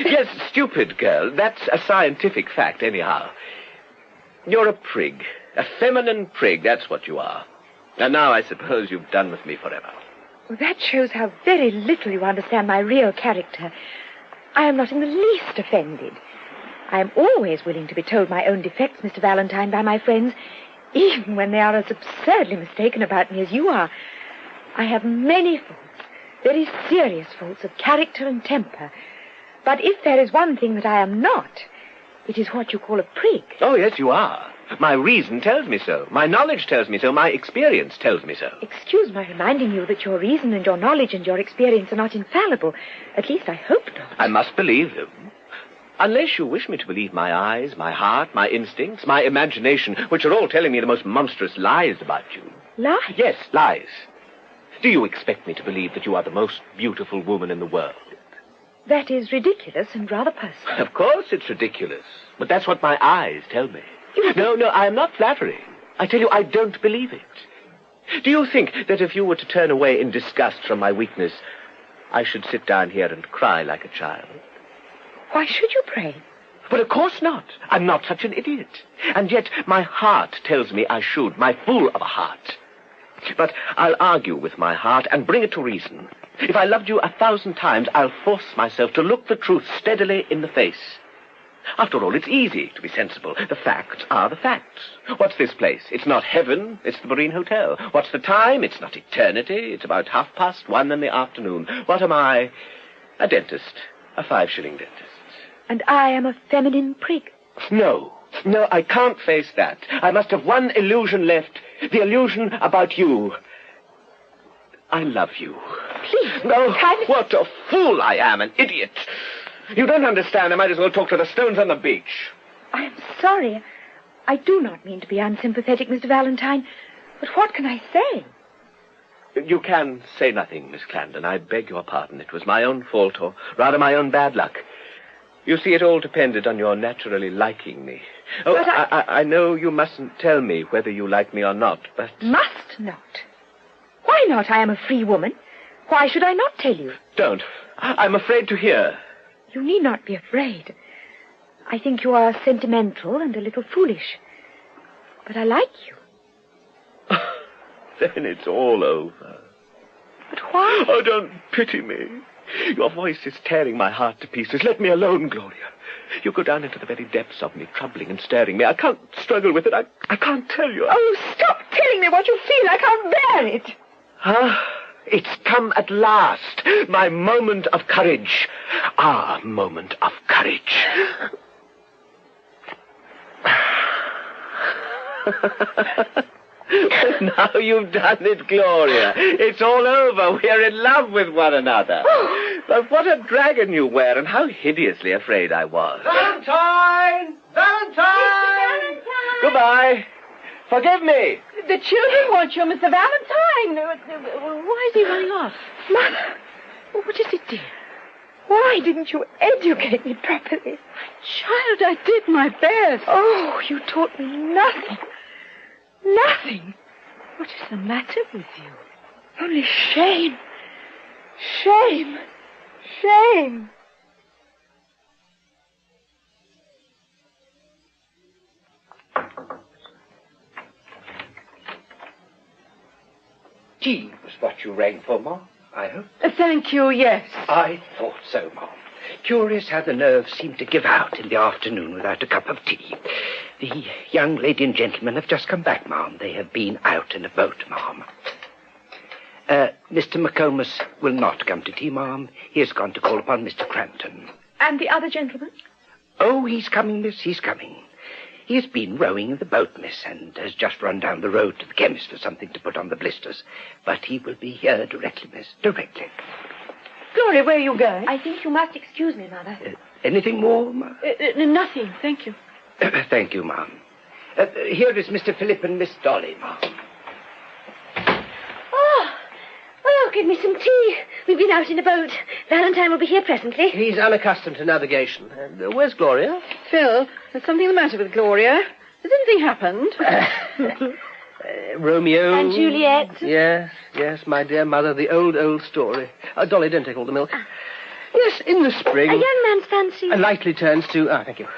Yes, stupid girl. That's a scientific fact, anyhow. You're a prig. A feminine prig, that's what you are. And now I suppose you've done with me forever. Well, that shows how very little you understand my real character. I am not in the least offended. I am always willing to be told my own defects, Mr. Valentine, by my friends, even when they are as absurdly mistaken about me as you are. I have many faults, very serious faults of character and temper. But if there is one thing that I am not, it is what you call a prig. Oh, yes, you are. My reason tells me so. My knowledge tells me so. My experience tells me so. Excuse my reminding you that your reason and your knowledge and your experience are not infallible. At least I hope not. I must believe them. Unless you wish me to believe my eyes, my heart, my instincts, my imagination, which are all telling me the most monstrous lies about you. Lies? Yes, lies. Do you expect me to believe that you are the most beautiful woman in the world? That is ridiculous and rather personal. Of course it's ridiculous. But that's what my eyes tell me. No, I am not flattering. I tell you, I don't believe it. Do you think that if you were to turn away in disgust from my weakness, I should sit down here and cry like a child? Why should you pray? But of course not. I'm not such an idiot. And yet my heart tells me I should, my fool of a heart. But I'll argue with my heart and bring it to reason. If I loved you 1,000 times, I'll force myself to look the truth steadily in the face. After all, it's easy to be sensible. The facts are the facts. What's this place? It's not heaven, it's the Marine Hotel. What's the time? It's not eternity. It's about 1:30 in the afternoon. What am I? A dentist. A 5-shilling dentist. And I am a feminine prig. No, I can't face that. I must have one illusion left. The illusion about you. I love you. Please. No, what a fool I am, an idiot. You don't understand. I might as well talk to the stones on the beach. I am sorry. I do not mean to be unsympathetic, Mr. Valentine. But what can I say? You can say nothing, Miss Clarendon. I beg your pardon. It was my own fault, or rather my own bad luck. You see, it all depended on your naturally liking me. Oh, but I know you mustn't tell me whether you like me or not, but... Must not? Why not? I am a free woman. Why should I not tell you? Don't. I'm afraid to hear. You need not be afraid. I think you are sentimental and a little foolish. But I like you. Then it's all over. But why? Oh, don't pity me. Your voice is tearing my heart to pieces. Let me alone, Gloria. You go down into the very depths of me, troubling and stirring me. I can't struggle with it. I can't tell you. Oh, stop telling me what you feel. I can't bear it. It's come at last. My moment of courage. Our moment of courage. Now you've done it, Gloria. It's all over. We're in love with one another. But what a dragon you were, and how hideously afraid I was. Valentine! Valentine! Goodbye. Forgive me. The children want you, Mr. Valentine. Why is he running off? Mother, what is it, dear? Why didn't you educate me properly? Child, I did my best. Oh, you taught me nothing. Nothing. What is the matter with you? Only shame. Shame. Shame. Tea was what you rang for, Mom, I hope. Thank you, yes. I thought so, Mom. Curious how the nerves seem to give out in the afternoon without a cup of tea. The young lady and gentleman have just come back, Ma'am. They have been out in a boat, Ma'am. Mr. McComas will not come to tea, Ma'am. He has gone to call upon Mr. Crampton. And the other gentleman? Oh, he's coming, miss, he's coming. He has been rowing in the boat, miss, and has just run down the road to the chemist for something to put on the blisters. But he will be here directly, miss, directly. Gloria, where are you going? I think you must excuse me, Mother. Anything more, Ma'am? Nothing, thank you. Thank you, Ma'am. Here is Mr. Philip and Miss Dolly, Ma'am. Oh, give me some tea. We've been out in a boat. Valentine will be here presently. He's unaccustomed to navigation. Where's Gloria? Phil, there's something the matter with Gloria. Has anything happened? Romeo. And Juliet. Yes, my dear mother, the old story. Dolly, don't take all the milk. Yes, in the spring. A young man's fancy. Lightly turns to, thank you,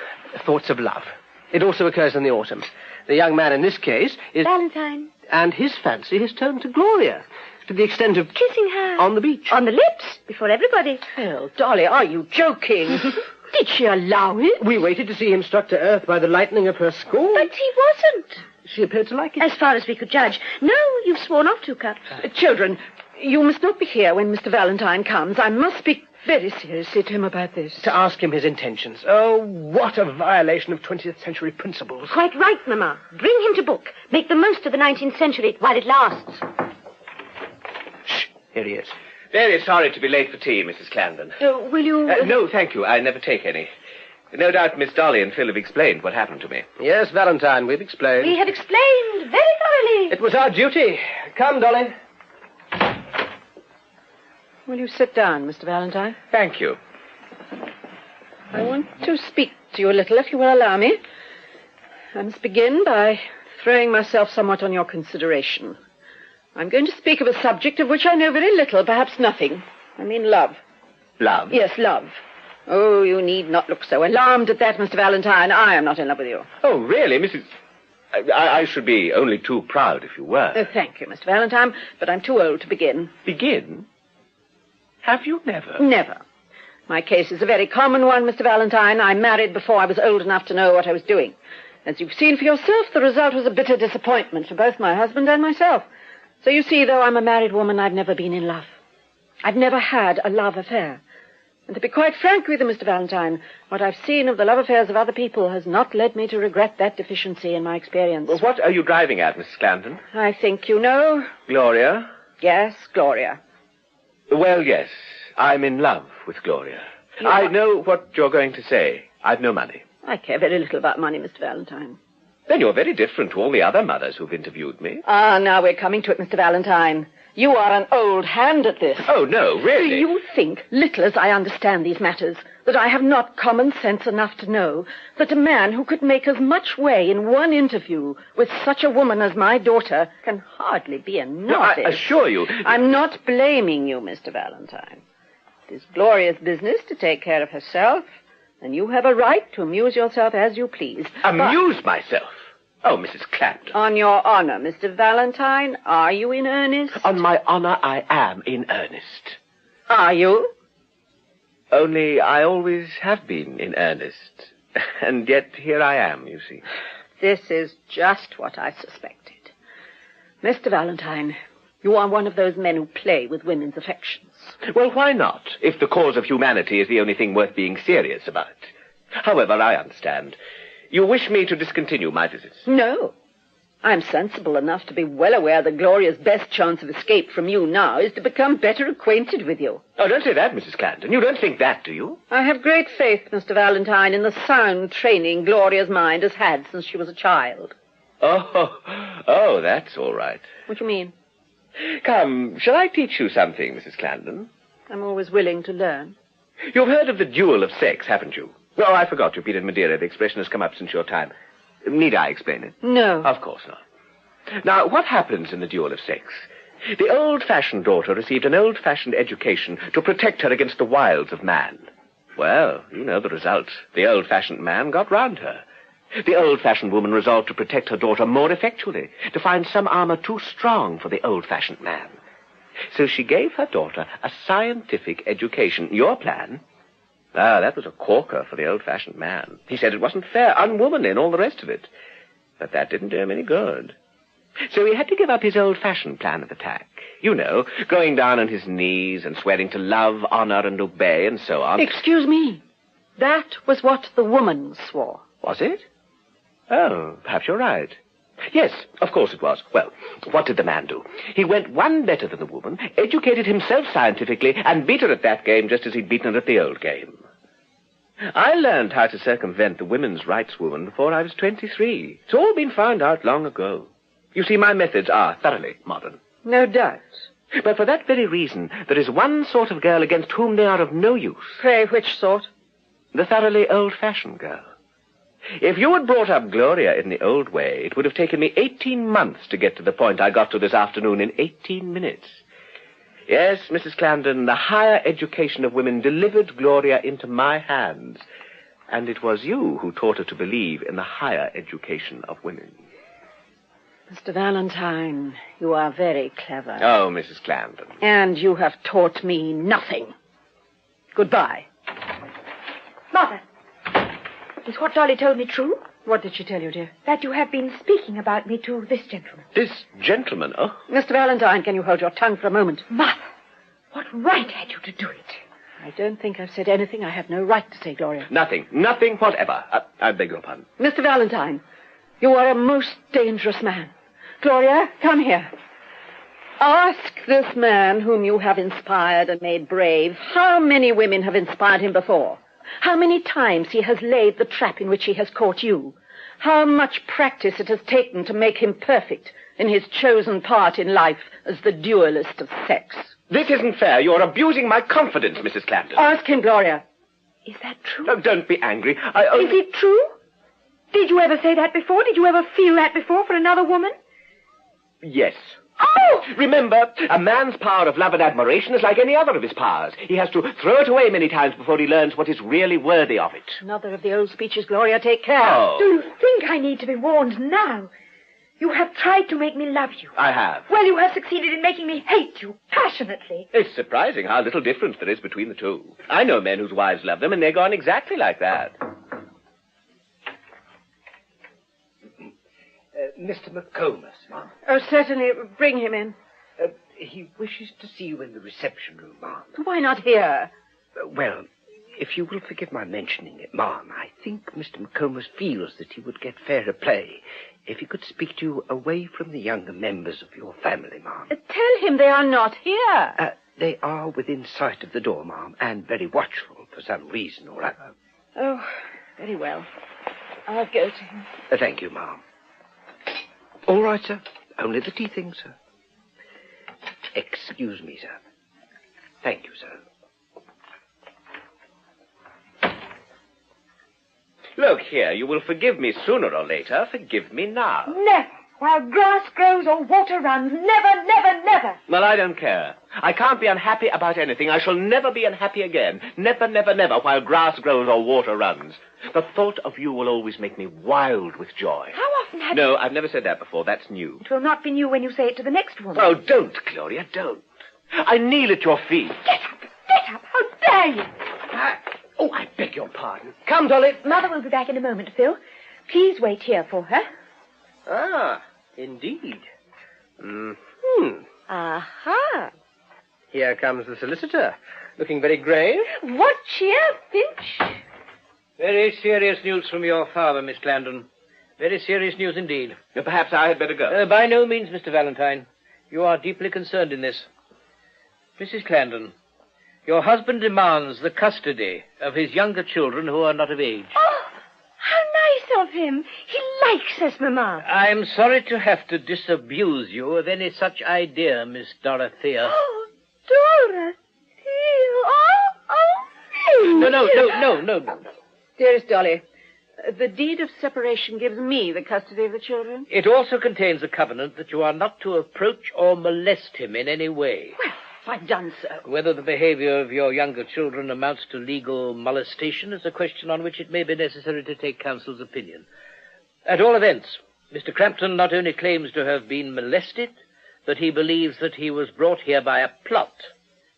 thoughts of love. It also occurs in the autumn. The young man in this case is... Valentine. And his fancy has turned to Gloria, to the extent of... Kissing her. On the beach. On the lips, before everybody. Phil, Dolly, are you joking? Did she allow it? We waited to see him struck to earth by the lightning of her scorn. But he wasn't. She appeared to like it. As far as we could judge. No, you've sworn off 2 cups. Children, you must not be here when Mr. Valentine comes. I must speak very seriously to him about this. To ask him his intentions. Oh, what a violation of 20th century principles. Quite right, Mamma. Bring him to book. Make the most of the 19th century while it lasts. Shh, here he is. Very sorry to be late for tea, Mrs. Clarendon. Will you... No, thank you. I never take any. No doubt Miss Dolly and Phil have explained what happened to me. Yes, Valentine, we've explained. We have explained very thoroughly. It was our duty. Come, Dolly. Will you sit down, Mr. Valentine? Thank you. I want to speak to you a little, if you will allow me. I must begin by throwing myself somewhat on your consideration. I'm going to speak of a subject of which I know very little, perhaps nothing. I mean love. Love? Yes, love. Oh, you need not look so alarmed at that, Mr. Valentine. I am not in love with you. Oh, really, Mrs... I should be only too proud if you were. Thank you, Mr. Valentine, but I'm too old to begin. Begin? Have you never? Never. My case is a very common one, Mr. Valentine. I married before I was old enough to know what I was doing. As you've seen for yourself, the result was a bitter disappointment for both my husband and myself. So you see, though I'm a married woman, I've never been in love. I've never had a love affair. And to be quite frank with you, Mr. Valentine, what I've seen of the love affairs of other people has not led me to regret that deficiency in my experience. Well, what are you driving at, Mrs. Clarendon? I think you know. Gloria? Yes, Gloria. Well, yes. I'm in love with Gloria. I know what you're going to say. I've no money. I care very little about money, Mr. Valentine. Then you're very different to all the other mothers who've interviewed me. Now we're coming to it, Mr. Valentine. You are an old hand at this. Oh, no, really? Do you think, little as I understand these matters, that I have not common sense enough to know that a man who could make as much way in one interview with such a woman as my daughter can hardly be a novice? No, I assure you... I'm not blaming you, Mr. Valentine. It is Gloria's business to take care of herself, and you have a right to amuse yourself as you please. Amuse myself? Oh, Mrs. Clapton. On your honor, Mr. Valentine, are you in earnest? On my honor, I am in earnest. Are you? Only I always have been in earnest. And yet here I am, you see. This is just what I suspected. Mr. Valentine, you are one of those men who play with women's affections. Well, why not, if the cause of humanity is the only thing worth being serious about? However, I understand. You wish me to discontinue my visits? No. I'm sensible enough to be well aware that Gloria's best chance of escape from you now is to become better acquainted with you. Oh, don't say that, Mrs. Clarendon. You don't think that, do you? I have great faith, Mr. Valentine, in the sound training Gloria's mind has had since she was a child. Oh, that's all right. What do you mean? Come, shall I teach you something, Mrs. Clarendon? I'm always willing to learn. You've heard of the duel of sex, haven't you? Oh, I forgot. You've been in Madeira. The expression has come up since your time. Need I explain it? No. Of course not. Now, what happens in the duel of sex? The old-fashioned daughter received an old-fashioned education to protect her against the wiles of man. Well, you know the result. The old-fashioned man got round her. The old-fashioned woman resolved to protect her daughter more effectually, to find some armor too strong for the old-fashioned man. So she gave her daughter a scientific education. Your plan? Ah, that was a corker for the old-fashioned man. He said it wasn't fair, unwomanly, and all the rest of it. But that didn't do him any good. So he had to give up his old-fashioned plan of attack. You know, going down on his knees and swearing to love, honor, and obey, and so on. Excuse me. That was what the woman swore. Was it? Oh, perhaps you're right. Yes, of course it was. Well, what did the man do? He went one better than the woman, educated himself scientifically, and beat her at that game just as he'd beaten her at the old game. I learned how to circumvent the women's rights woman before I was 23. It's all been found out long ago. You see, my methods are thoroughly modern. No doubt. But for that very reason, there is one sort of girl against whom they are of no use. Pray, which sort? The thoroughly old-fashioned girl. If you had brought up Gloria in the old way, it would have taken me 18 months to get to the point I got to this afternoon in 18 minutes. Yes, Mrs. Clarendon, the higher education of women delivered Gloria into my hands, and it was you who taught her to believe in the higher education of women. Mr. Valentine, you are very clever. Oh, Mrs. Clarendon. And you have taught me nothing. Goodbye. Mother, is what Dolly told me true? What did she tell you, dear? That you have been speaking about me to this gentleman. This gentleman, oh? Mr. Valentine, can you hold your tongue for a moment? Mother, what right had you to do it? I don't think I've said anything I have no right to say, Gloria. Nothing whatever. I beg your pardon. Mr. Valentine, you are a most dangerous man. Gloria, come here. Ask this man whom you have inspired and made brave, how many women have inspired him before? How many times he has laid the trap in which he has caught you? How much practice it has taken to make him perfect in his chosen part in life as the duelist of sex? This isn't fair. You're abusing my confidence, Mrs. Clarendon. Ask him, Gloria. Is that true? Oh, don't be angry. Is it true? Did you ever say that before? Did you ever feel that before for another woman? Yes. Oh! Remember, a man's power of love and admiration is like any other of his powers. He has to throw it away many times before he learns what is really worthy of it. Another of the old speeches, Gloria. Take care. Oh. Do you think I need to be warned now? You have tried to make me love you. I have. Well, you have succeeded in making me hate you passionately. It's surprising how little difference there is between the two. I know men whose wives love them, and they're gone exactly like that. Mr. McComas, ma'am. Oh, certainly. Bring him in. He wishes to see you in the reception room, ma'am. Why not here? Well, if you will forgive my mentioning it, ma'am, I think Mr. McComas feels that he would get fairer play if he could speak to you away from the younger members of your family, ma'am. Tell him they are not here. They are within sight of the door, ma'am, and very watchful for some reason or other. Oh, very well. I'll go to him. Thank you, ma'am. All right, sir. Only the tea things, sir. Excuse me, sir. Thank you, sir. Look here, you will forgive me sooner or later. Forgive me now. Never. While grass grows or water runs. Never, never, never. Well, I don't care. I can't be unhappy about anything. I shall never be unhappy again. Never, never, never, while grass grows or water runs. The thought of you will always make me wild with joy. How often have No, I've never said that before. That's new. It will not be new when you say it to the next woman. Oh, don't, Gloria, don't. I kneel at your feet. Get up! Get up! How dare you! I beg your pardon. Come, Dolly. Mother will be back in a moment, Phil. Please wait here for her. Ah, indeed. Aha. Here comes the solicitor, looking very grave. What cheer, Finch? Very serious news from your father, Miss Clarendon. Very serious news indeed. Perhaps I had better go. By no means, Mr. Valentine. You are deeply concerned in this. Mrs. Clarendon, your husband demands the custody of his younger children who are not of age. Oh, how nice of him. He likes us, Mamma. I am sorry to have to disabuse you of any such idea, Miss Dorothea. Oh, Dorothea. No. Dearest Dolly, the deed of separation gives me the custody of the children. It also contains a covenant that you are not to approach or molest him in any way. Well, I've done so. Whether the behavior of your younger children amounts to legal molestation is a question on which it may be necessary to take counsel's opinion. At all events, Mr. Crampton not only claims to have been molested, but he believes that he was brought here by a plot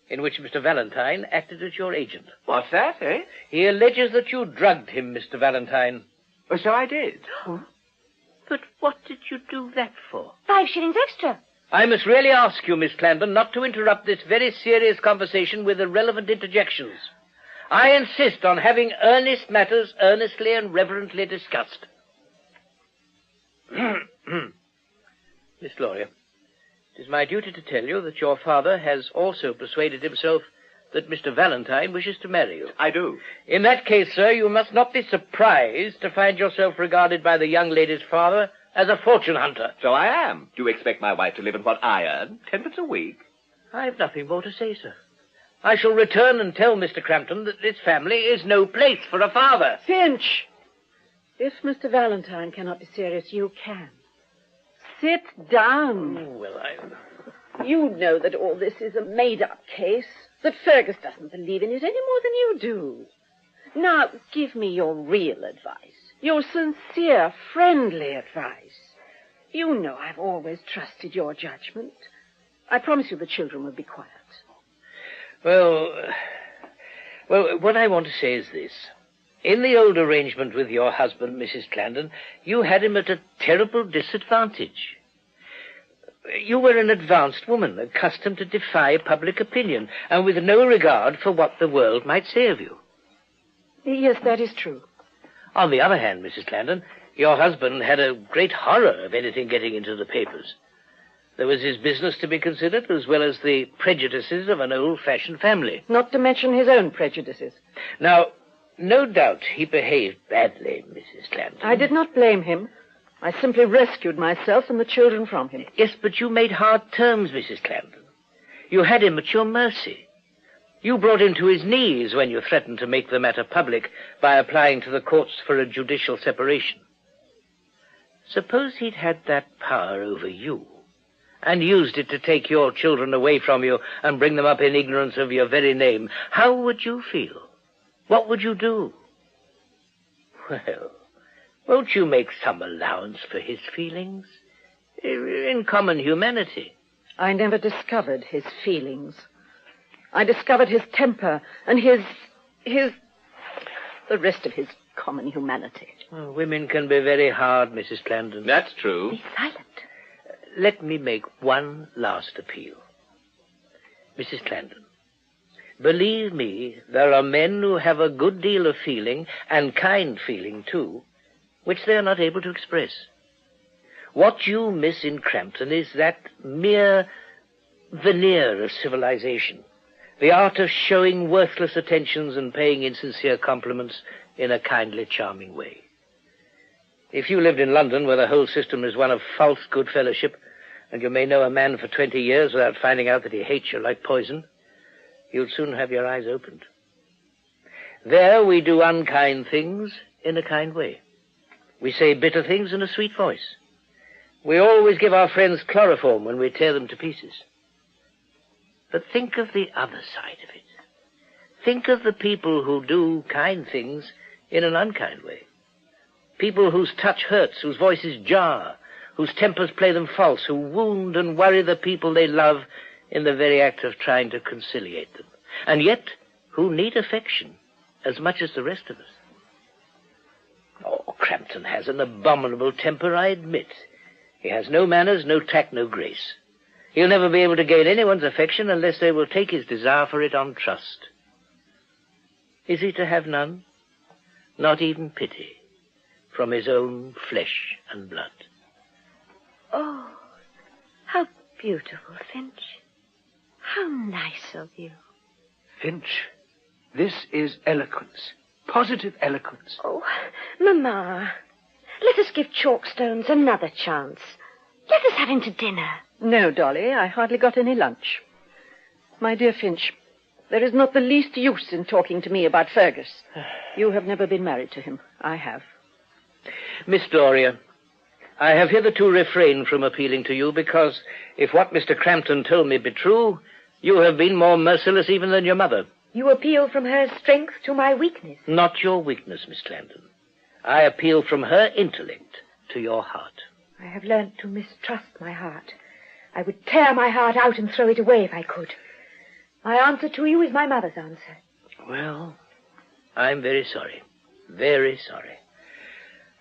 in which Mr. Valentine acted as your agent. What's that, eh? He alleges that you drugged him, Mr. Valentine. Oh, so I did. But what did you do that for? 5 shillings extra. I must really ask you, Miss Clandon, not to interrupt this very serious conversation with irrelevant interjections. I insist on having earnest matters earnestly and reverently discussed. Miss Gloria, it is my duty to tell you that your father has also persuaded himself that Mr. Valentine wishes to marry you. I do. In that case, sir, you must not be surprised to find yourself regarded by the young lady's father as a fortune hunter. So I am. Do you expect my wife to live on what I earn? 10 pence a week? I've nothing more to say, sir. I shall return and tell Mr. Crampton that this family is no place for a father. Finch! If Mr. Valentine cannot be serious, you can. Sit down. Oh, well, You know that all this is a made-up case, that Fergus doesn't believe in it any more than you do. Now, give me your real advice, your sincere, friendly advice. You know I've always trusted your judgment. I promise you the children will be quiet. Well, what I want to say is this. In the old arrangement with your husband, Mrs. Clandon, you had him at a terrible disadvantage. You were an advanced woman, accustomed to defy public opinion, and with no regard for what the world might say of you. Yes, that is true. On the other hand, Mrs. Clandon, your husband had a great horror of anything getting into the papers. There was his business to be considered, as well as the prejudices of an old-fashioned family. Not to mention his own prejudices. Now, no doubt he behaved badly, Mrs. Clandon. I did not blame him. I simply rescued myself and the children from him. Yes, but you made hard terms, Mrs. Clandon. You had him at your mercy. You brought him to his knees when you threatened to make the matter public by applying to the courts for a judicial separation. Suppose he'd had that power over you, and used it to take your children away from you and bring them up in ignorance of your very name, how would you feel? What would you do? Well, won't you make some allowance for his feelings? In common humanity. I never discovered his feelings. I discovered his temper and the rest of his common humanity. Oh, women can be very hard, Mrs. Clandon. That's true. Be silent. Let me make one last appeal. Mrs. Clandon, believe me, there are men who have a good deal of feeling, and kind feeling, too, which they are not able to express. What you miss in Crampton is that mere veneer of civilization, the art of showing worthless attentions and paying insincere compliments in a kindly, charming way. If you lived in London, where the whole system is one of false good fellowship, and you may know a man for 20 years without finding out that he hates you like poison, you'll soon have your eyes opened. There we do unkind things in a kind way. We say bitter things in a sweet voice. We always give our friends chloroform when we tear them to pieces. But think of the other side of it. Think of the people who do kind things in an unkind way. People whose touch hurts, whose voices jar, whose tempers play them false, who wound and worry the people they love in the very act of trying to conciliate them, and yet who need affection as much as the rest of us. Oh, Crampton has an abominable temper, I admit. He has no manners, no tact, no grace. He'll never be able to gain anyone's affection unless they will take his desire for it on trust. Is he to have none? Not even pity from his own flesh and blood. Oh, how beautiful, Finch. How nice of you. Finch, this is eloquence. Positive eloquence. Oh, Mamma, let us give Chalkstones another chance. Let us have him to dinner. No, Dolly, I hardly got any lunch. My dear Finch, there is not the least use in talking to me about Fergus. You have never been married to him. I have. Miss Doria, I have hitherto refrained from appealing to you because, if what Mr. Crampton told me be true, you have been more merciless even than your mother. You appeal from her strength to my weakness. Not your weakness, Miss Clandon. I appeal from her intellect to your heart? I have learnt to mistrust my heart. I would tear my heart out and throw it away if I could. My answer to you is my mother's answer. Well, I'm very sorry. Very sorry.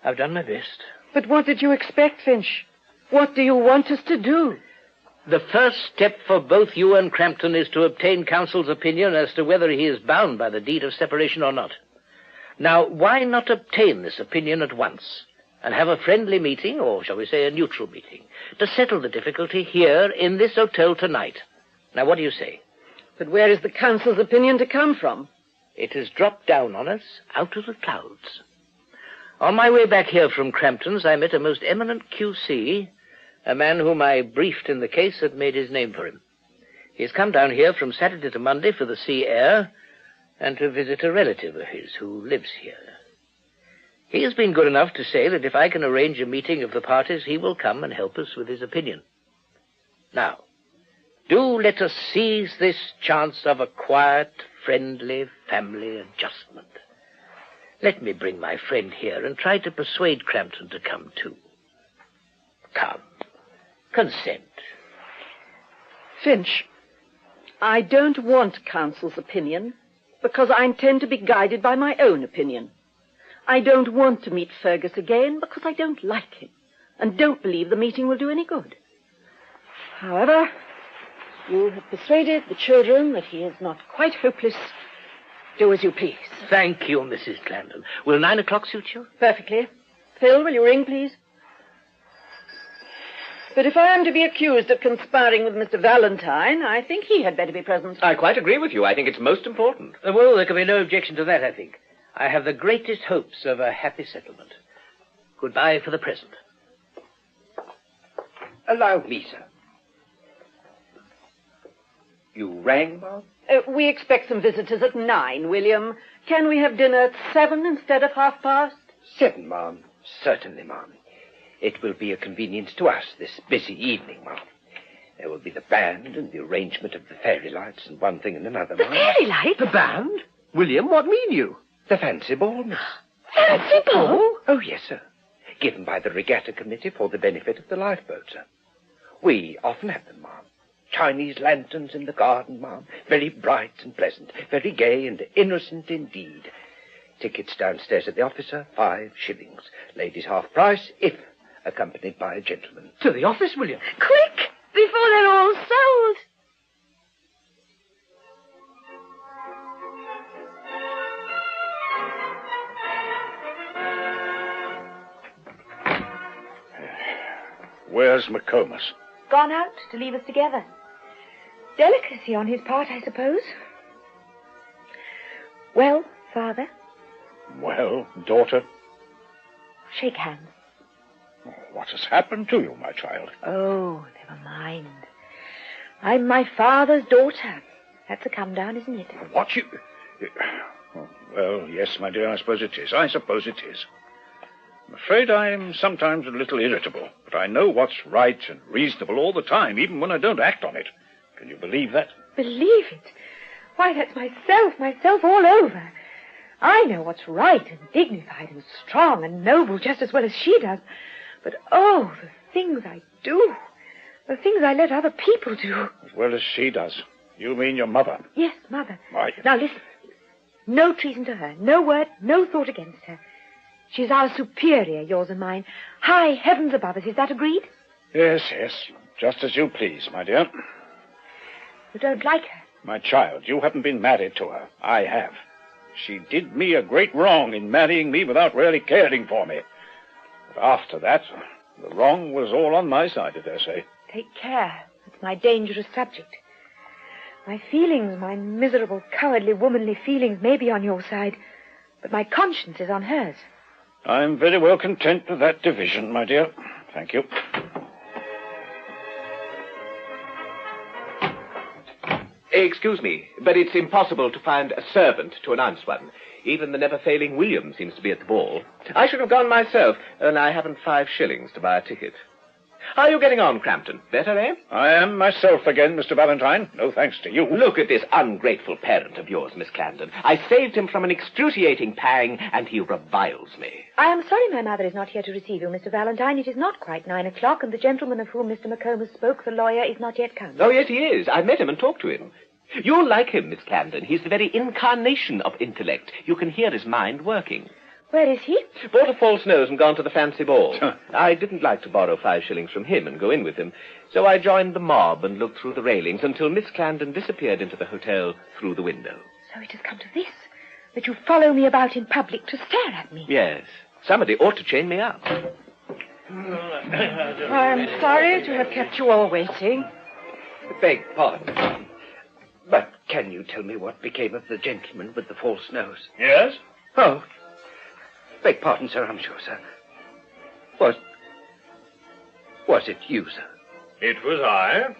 I've done my best. But what did you expect, Finch? What do you want us to do? The first step for both you and Crampton is to obtain counsel's opinion as to whether he is bound by the deed of separation or not. Now, why not obtain this opinion at once and have a friendly meeting, or shall we say a neutral meeting, to settle the difficulty here in this hotel tonight? Now, what do you say? But where is the counsel's opinion to come from? It has dropped down on us out of the clouds. On my way back here from Crampton's, I met a most eminent QC, a man whom I briefed in the case had made his name for him. He's come down here from Saturday to Monday for the sea air and to visit a relative of his who lives here. He has been good enough to say that if I can arrange a meeting of the parties, he will come and help us with his opinion. Now, do let us seize this chance of a quiet, friendly family adjustment. Let me bring my friend here and try to persuade Crampton to come too. Come. Consent. Finch, I don't want counsel's opinion because I intend to be guided by my own opinion. I don't want to meet Fergus again because I don't like him and don't believe the meeting will do any good. However, you have persuaded the children that he is not quite hopeless. Do as you please. Thank you, Mrs. Clarendon. Will 9 o'clock suit you? Perfectly. Phil, will you ring, please? But if I am to be accused of conspiring with Mr. Valentine, I think he had better be present. I quite agree with you. I think it's most important. Well, there can be no objection to that, I think. I have the greatest hopes of a happy settlement. Goodbye for the present. Allow me, sir. You rang, Mom? We expect some visitors at 9, William. Can we have dinner at 7 instead of 7:30? 7, Mom. Certainly, Mom. It will be a convenience to us this busy evening, Mom. There will be the band and the arrangement of the fairy lights and one thing and another, Mom. The fairy lights? The band? William, what mean you? The fancy ball, miss. Fancy ball? Oh, yes, sir. Given by the regatta committee for the benefit of the lifeboat, sir. We often have them, Mom. Chinese lanterns in the garden, Mom. Very bright and pleasant. Very gay and innocent indeed. Tickets downstairs at the office, sir, 5 shillings. Ladies half price, if accompanied by a gentleman. To the office, William. Quick, before they're all sold. Where's McComas? Gone out to leave us together. Delicacy on his part, I suppose. Well, Father? Well, daughter? Shake hands. What has happened to you, my child? Oh, never mind. I'm my father's daughter. That's a come down, isn't it? What you... Well, yes, my dear, I suppose it is. I suppose it is. I'm afraid I'm sometimes a little irritable, but I know what's right and reasonable all the time, even when I don't act on it. Can you believe that? Believe it? Why, that's myself all over. I know what's right and dignified and strong and noble just as well as she does. But, oh, the things I do. The things I let other people do. As well as she does. You mean your mother? Yes, Mother. Why? Now, listen. No treason to her. No word, no thought against her. She's our superior, yours and mine. High heavens above us. Is that agreed? Yes. Just as you please, my dear. You don't like her? My child, you haven't been married to her. I have. She did me a great wrong in marrying me without really caring for me. But after that, the wrong was all on my side, I dare say. Take care. It's my dangerous subject. My feelings, my miserable, cowardly, womanly feelings may be on your side, but my conscience is on hers. I'm very well content with that division, my dear. Thank you. Excuse me, but it's impossible to find a servant to announce one. Even the never-failing William seems to be at the ball. I should have gone myself, and I haven't 5 shillings to buy a ticket. How are you getting on, Crampton? Better, eh? I am myself again, Mr. Valentine. No thanks to you. Look at this ungrateful parent of yours, Miss Clarendon. I saved him from an excruciating pang, and he reviles me. I am sorry my mother is not here to receive you, Mr. Valentine. It is not quite 9 o'clock, and the gentleman of whom Mr. McComas spoke, the lawyer, is not yet come. Oh, yes, he is. I've met him and talked to him. You'll like him, Miss Clarendon. He's the very incarnation of intellect. You can hear his mind working. Where is he? Bought a false nose and gone to the fancy ball. I didn't like to borrow 5 shillings from him and go in with him, so I joined the mob and looked through the railings until Miss Clarendon disappeared into the hotel through the window. So it has come to this, that you follow me about in public to stare at me. Yes. Somebody ought to chain me up. I'm sorry to have kept you all waiting. Beg pardon, but can you tell me what became of the gentleman with the false nose? Yes? Oh, beg pardon, sir, I'm sure, sir. Was it you, sir? It was I.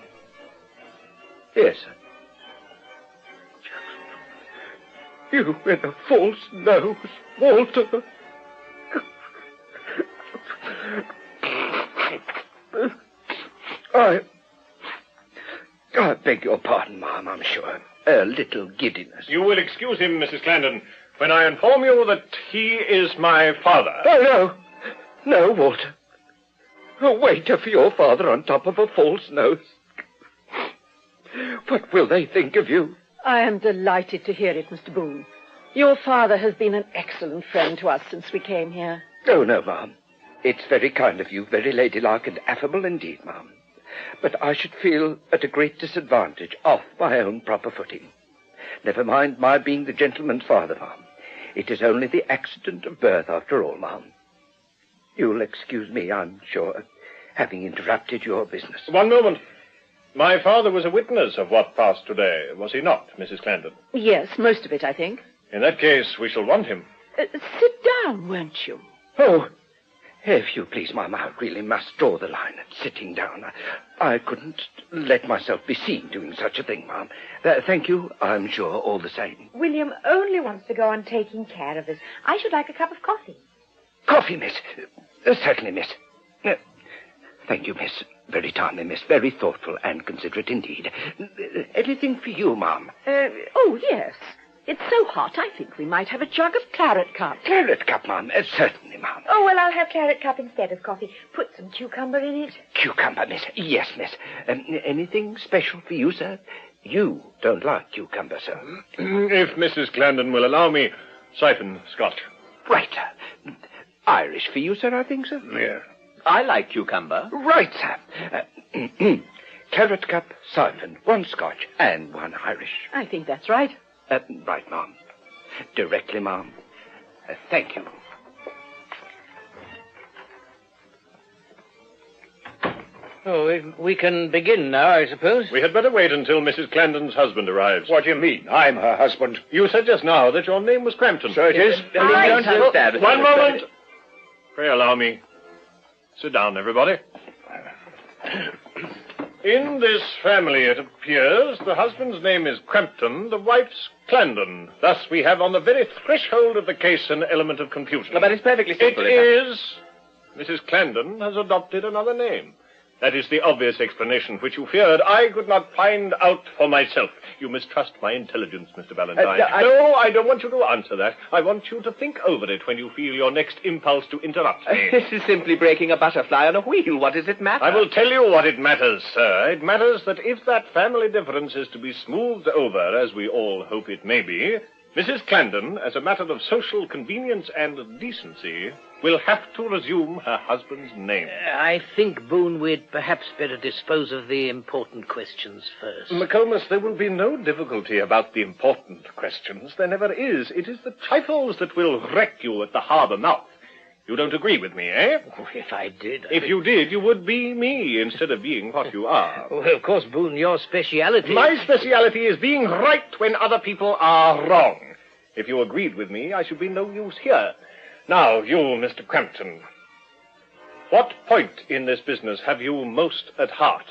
Yes, sir. You with a false nose, Walter. I beg your pardon, ma'am, I'm sure. A little giddiness. You will excuse him, Mrs. Clarendon, when I inform you that he is my father. Oh, no. No, Walter. A waiter for your father on top of a false nose. What will they think of you? I am delighted to hear it, Mr. Boone. Your father has been an excellent friend to us since we came here. Oh, no, ma'am. It's very kind of you, very ladylike and affable indeed, ma'am. But I should feel at a great disadvantage, off my own proper footing. Never mind my being the gentleman's father, ma'am. It is only the accident of birth, after all, ma'am. You'll excuse me, I'm sure, having interrupted your business. One moment. My father was a witness of what passed today, was he not, Mrs. Clarendon? Yes, most of it, I think. In that case, we shall want him. Sit down, won't you? Oh, if you please, ma'am, I really must draw the line at sitting down. I couldn't let myself be seen doing such a thing, ma'am. Thank you, I'm sure, all the same. William only wants to go on taking care of us. I should like a cup of coffee. Coffee, miss. Certainly, miss. Thank you, miss. Very timely, miss. Very thoughtful and considerate indeed. Anything for you, ma'am? Oh, yes. It's so hot, I think we might have a jug of claret cup. Claret cup, ma'am. Certainly, ma'am. Oh, well, I'll have claret cup instead of coffee. Put some cucumber in it. Cucumber, miss. Yes, miss. Anything special for you, sir? You don't like cucumber, sir. If Mrs. Clarendon will allow me, siphon Scotch. Right, sir. Irish for you, sir, I think, sir? Yes. I like cucumber. Right, sir. Claret cup, siphon, 1 Scotch, and 1 Irish. I think that's right. Right, ma'am. Directly, ma'am. Thank you. Oh, we can begin now, I suppose. We had better wait until Mrs. Clarendon's husband arrives. What do you mean? I'm her husband. You said just now that your name was Crampton. So it is. One moment. Pray allow me. Sit down, everybody. In this family, it appears, the husband's name is Crampton, the wife's Clarendon. Thus, we have on the very threshold of the case an element of confusion. No, but it's perfectly simple. It is. Mrs. Clarendon has adopted another name. That is the obvious explanation which you feared. I could not find out for myself. You mistrust my intelligence, Mr. Valentine. No, I don't want you to answer that. I want you to think over it when you feel your next impulse to interrupt me. This is simply breaking a butterfly on a wheel. What does it matter? I will tell you what it matters, sir. It matters that if that family difference is to be smoothed over, as we all hope it may be, Mrs. Clarendon, as a matter of social convenience and decency, will have to resume her husband's name. I think, Boone, we'd perhaps better dispose of the important questions first. McComas, there will be no difficulty about the important questions. There never is. It is the trifles that will wreck you at the harbour mouth. You don't agree with me, eh? Oh, if I did... If you did, you would be me instead of being what you are. Well, of course, Boone, your speciality... My speciality is being right when other people are wrong. If you agreed with me, I should be no use here. Now, you, Mr. Crampton. What point in this business have you most at heart?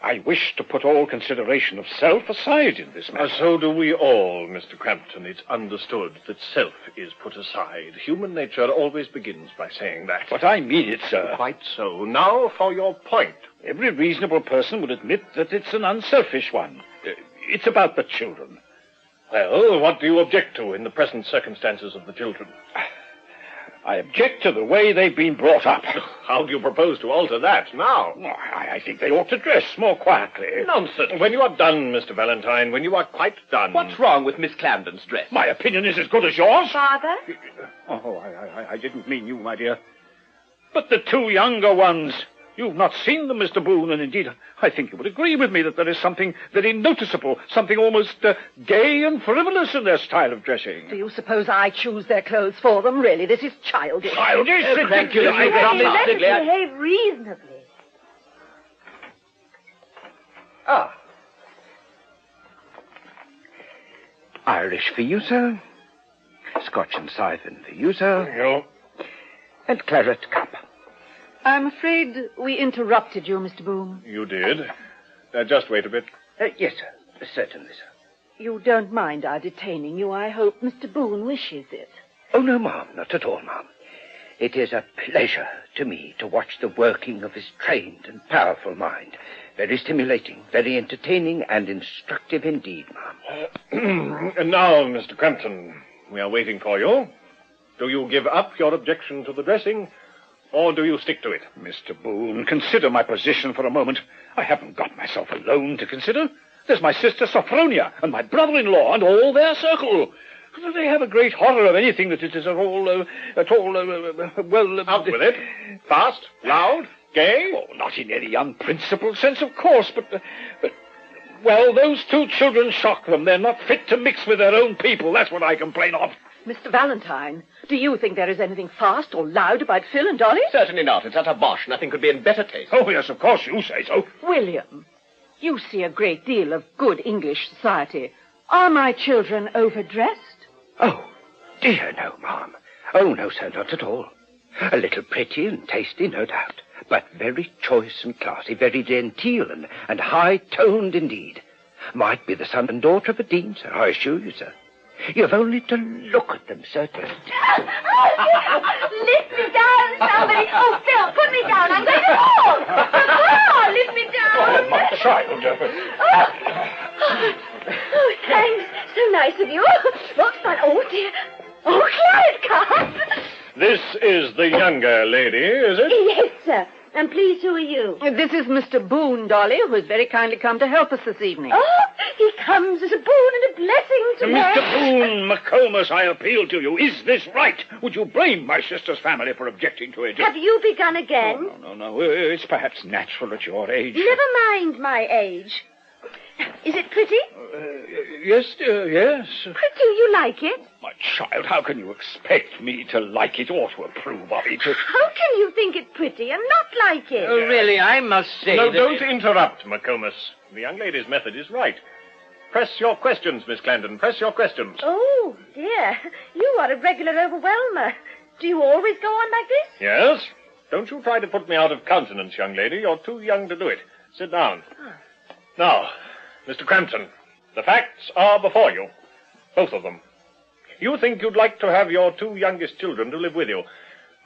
I wish to put all consideration of self aside in this matter. So do we all, Mr. Crampton. It's understood that self is put aside. Human nature always begins by saying that. But I mean it, sir. Quite so. Now for your point. Every reasonable person would admit that it's an unselfish one. It's about the children. Well, what do you object to in the present circumstances of the children? I object to the way they've been brought up. How do you propose to alter that now? I think they ought to dress more quietly. Nonsense. When you are done, Mr. Valentine, when you are quite done... What's wrong with Miss Clarendon's dress? My opinion is as good as yours. Father? Oh, I didn't mean you, my dear. But the two younger ones... You've not seen them, Mr. Boone, and indeed, I think you would agree with me that there is something very noticeable, something almost gay and frivolous in their style of dressing. Do you suppose I choose their clothes for them? Really, this is childish. Childish? Ridiculous. Let us behave reasonably. Ah. Irish for you, sir. Scotch and siphon for you, sir. Thank you. And claret cup. I'm afraid we interrupted you, Mr. Boone. You did. Just wait a bit. Yes, sir. Certainly, sir. You don't mind our detaining you, I hope Mr. Boone wishes it. Oh, no, ma'am. Not at all, ma'am. It is a pleasure to me to watch the working of his trained and powerful mind. Very stimulating, very entertaining, and instructive indeed, ma'am. And now, Mr. Crampton, we are waiting for you. Do you give up your objection to the dressing, or do you stick to it? Mr. Boone, consider my position for a moment. I haven't got myself alone to consider. There's my sister Sophronia and my brother-in-law and all their circle. They have a great horror of anything that is at all, well... Out with it. Fast, loud, gay? Oh, not in any unprincipled sense, of course, but... Well, those two children shock them. They're not fit to mix with their own people. That's what I complain of. Mr. Valentine, do you think there is anything fast or loud about Phil and Dolly? Certainly not. It's utter bosh. Nothing could be in better taste. Oh, yes, of course you say so. William, you see a great deal of good English society. Are my children overdressed? Oh, dear, no, ma'am. Oh, no, sir, not at all. A little pretty and tasty, no doubt, but very choice and classy, very genteel and high-toned indeed. Might be the son and daughter of a dean, sir, I assure you, sir. You've only to look at them, certainly. Lift me down, somebody. Oh, Phil, put me down. I'm going to fall. Oh, lift me down. Oh, my child. Oh, thanks. So nice of you. What fun. Oh, dear. Oh, claret cup. This is the younger lady, is it? Yes, sir. And please, who are you? This is Mr. Boone, Dolly, who has very kindly come to help us this evening. Oh, he comes as a boon and a blessing to me. Mr. Boone, McComas, I appeal to you. Is this right? Would you blame my sister's family for objecting to it? Have you begun again? No. It's perhaps natural at your age. Never mind my age. Is it pretty? Yes, yes. Pretty, you like it? My child, how can you expect me to like it or to approve of it? How can you think it pretty and not like it? Oh, really, I must say No, don't interrupt, McComas. The young lady's method is right. Press your questions, Miss Clarendon. Press your questions. Oh, dear. You are a regular overwhelmer. Do you always go on like this? Yes. Don't you try to put me out of countenance, young lady. You're too young to do it. Sit down. Now, Mr. Crampton, the facts are before you. Both of them. You think you'd like to have your two youngest children to live with you.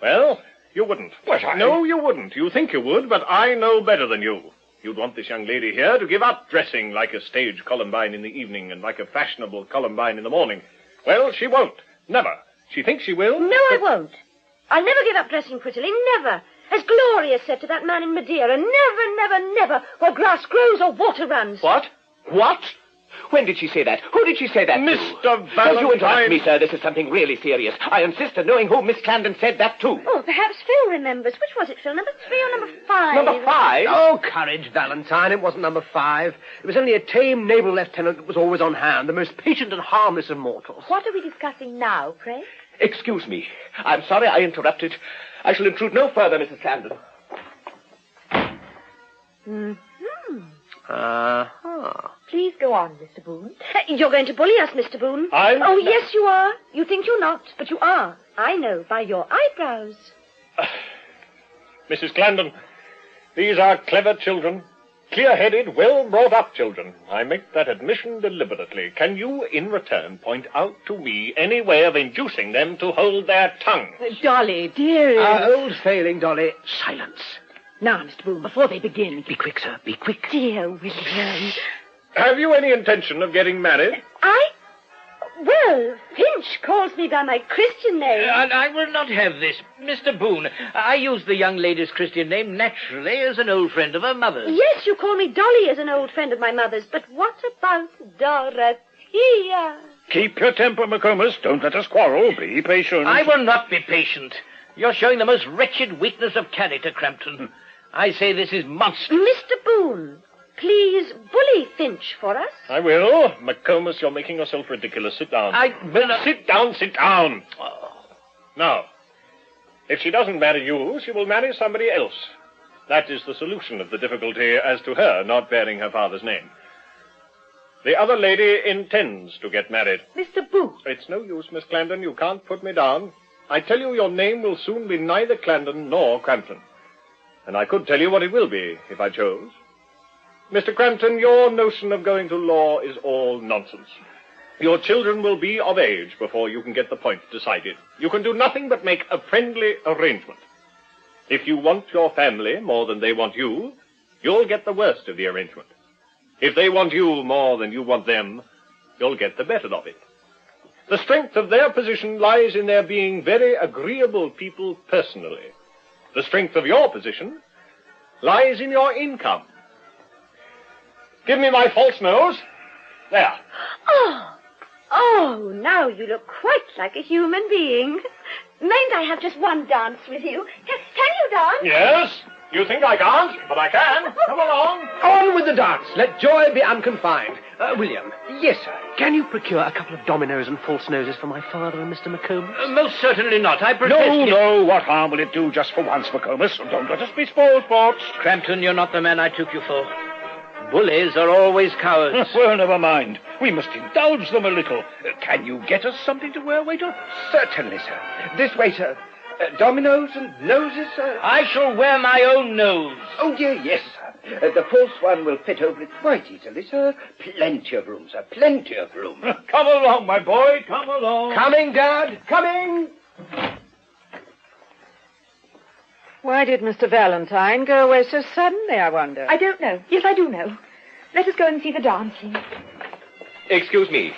Well, you wouldn't. No, you wouldn't. You think you would, but I know better than you. You'd want this young lady here to give up dressing like a stage Columbine in the evening and like a fashionable Columbine in the morning. Well, she won't. Never. She thinks she will. No, I won't. I'll never give up dressing prettily. Never. As Gloria said to that man in Madeira, never, never, never, where grass grows or water runs. What? What? When did she say that? Who did she say that Mr. to? Valentine... Don't you interrupt me, sir. This is something really serious. I insist on knowing who Miss Clarendon said that to. Oh, perhaps Phil remembers. Which was it, Phil? Number 3 or number 5? Number 5? Oh, courage, Valentine. It wasn't number 5. It was only a tame naval lieutenant that was always on hand, the most patient and harmless of mortals. What are we discussing now, pray? Excuse me. I'm sorry I interrupted. I shall intrude no further, Mrs. Clarendon. Please go on, Mr. Boone. You're going to bully us, Mr. Boone. Oh, yes, you are. You think you're not, but you are. I know by your eyebrows. Mrs. Clarendon, these are clever children. Clear-headed, well-brought-up children. I make that admission deliberately. Can you, in return, point out to me any way of inducing them to hold their tongue? Dolly, dear. Our old failing, Dolly. Silence. Now, Mr. Boone, before they begin. Be quick, sir. Be quick. Dear William. Have you any intention of getting married? Well, Finch calls me by my Christian name. I will not have this. Mr. Boone, I use the young lady's Christian name naturally as an old friend of her mother's. Yes, you call me Dolly as an old friend of my mother's, but what about Dorothea? Keep your temper, McComas. Don't let us quarrel. Be patient. I will not be patient. You're showing the most wretched weakness of character, Crampton. I say this is monstrous. Mr. Boone, please bully Finch for us. I will. McComas, you're making yourself ridiculous. Sit down. I will not... Sit down. Now, if she doesn't marry you, she will marry somebody else. That is the solution of the difficulty as to her not bearing her father's name. The other lady intends to get married. Mr. Boone. It's no use, Miss Clarendon. You can't put me down. I tell you your name will soon be neither Clarendon nor Crampton. And I could tell you what it will be, if I chose. Mr. Crampton, your notion of going to law is all nonsense. Your children will be of age before you can get the point decided. You can do nothing but make a friendly arrangement. If you want your family more than they want you, you'll get the worst of the arrangement. If they want you more than you want them, you'll get the better of it. The strength of their position lies in their being very agreeable people personally. The strength of your position lies in your income. Give me my false nose. There. Oh, now you look quite like a human being. Mayn't I have just one dance with you? Can you dance? Yes. You think I can't, but I can. Come along. On with the dance. Let joy be unconfined. William. Yes, sir. Can you procure a couple of dominoes and false noses for my father and Mr. McComas? Most certainly not. I protest. No. What harm will it do just for once, McComas? Don't let us be spoiled sports. Crampton, you're not the man I took you for. Bullies are always cowards. Well, never mind. We must indulge them a little. Can you get us something to wear, waiter? Certainly, sir. This way, sir. Dominoes and noses, sir? I shall wear my own nose. Oh, dear, yes, sir. The false one will fit over it quite easily, sir. Plenty of room, sir. Plenty of room. Come along, my boy. Come along. Coming, Dad. Coming. Why did Mr. Valentine go away so suddenly, I wonder? I don't know. Yes, I do know. Let us go and see the dancing. Excuse me.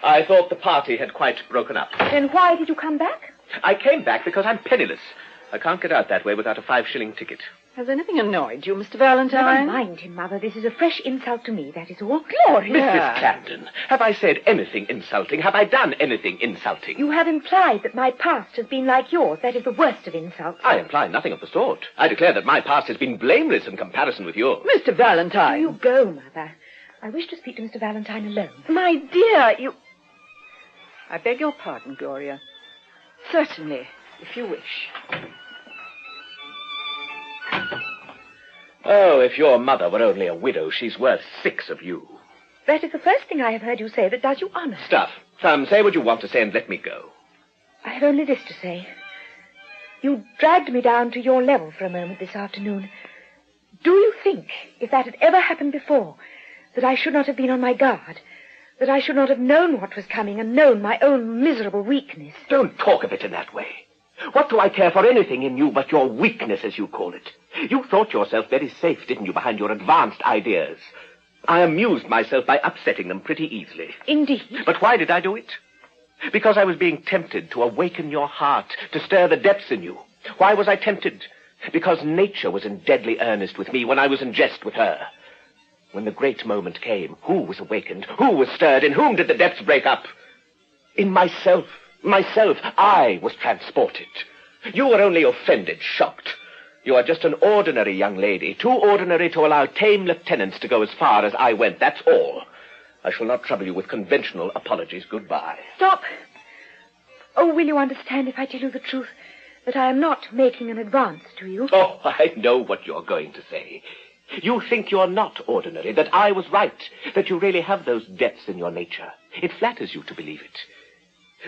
I thought the party had quite broken up. Then why did you come back? I came back because I'm penniless. I can't get out that way without a 5-shilling ticket. Has anything annoyed you, Mr. Valentine? Never mind him, Mother. This is a fresh insult to me, that is all. Gloria! Mrs. Clarendon, have I said anything insulting? Have I done anything insulting? You have implied that my past has been like yours. That is the worst of insults. I imply nothing of the sort. I declare that my past has been blameless in comparison with yours. Mr. Valentine! You go, Mother. I wish to speak to Mr. Valentine alone. My dear, you... I beg your pardon, Gloria. Certainly, if you wish. Oh, if your mother were only a widow, she's worth 6 of you. That is the first thing I have heard you say that does you honor. Stuff. Say what you want to say and let me go. I have only this to say. You dragged me down to your level for a moment this afternoon. Do you think, if that had ever happened before, that I should not have been on my guard? That I should not have known what was coming and known my own miserable weakness? Don't talk of it in that way. What do I care for anything in you but your weakness, as you call it? You thought yourself very safe, didn't you, behind your advanced ideas? I amused myself by upsetting them pretty easily. Indeed. But why did I do it? Because I was being tempted to awaken your heart, to stir the depths in you. Why was I tempted? Because nature was in deadly earnest with me when I was in jest with her. When the great moment came, who was awakened? Who was stirred? In whom did the depths break up? In myself. I was transported. You were only offended, shocked. You are just an ordinary young lady, too ordinary to allow tame lieutenants to go as far as I went, that's all. I shall not trouble you with conventional apologies. Goodbye. Stop. Oh, will you understand if I tell you the truth, that I am not making an advance to you? Oh, I know what you're going to say. You think you're not ordinary, that I was right, that you really have those depths in your nature. It flatters you to believe it.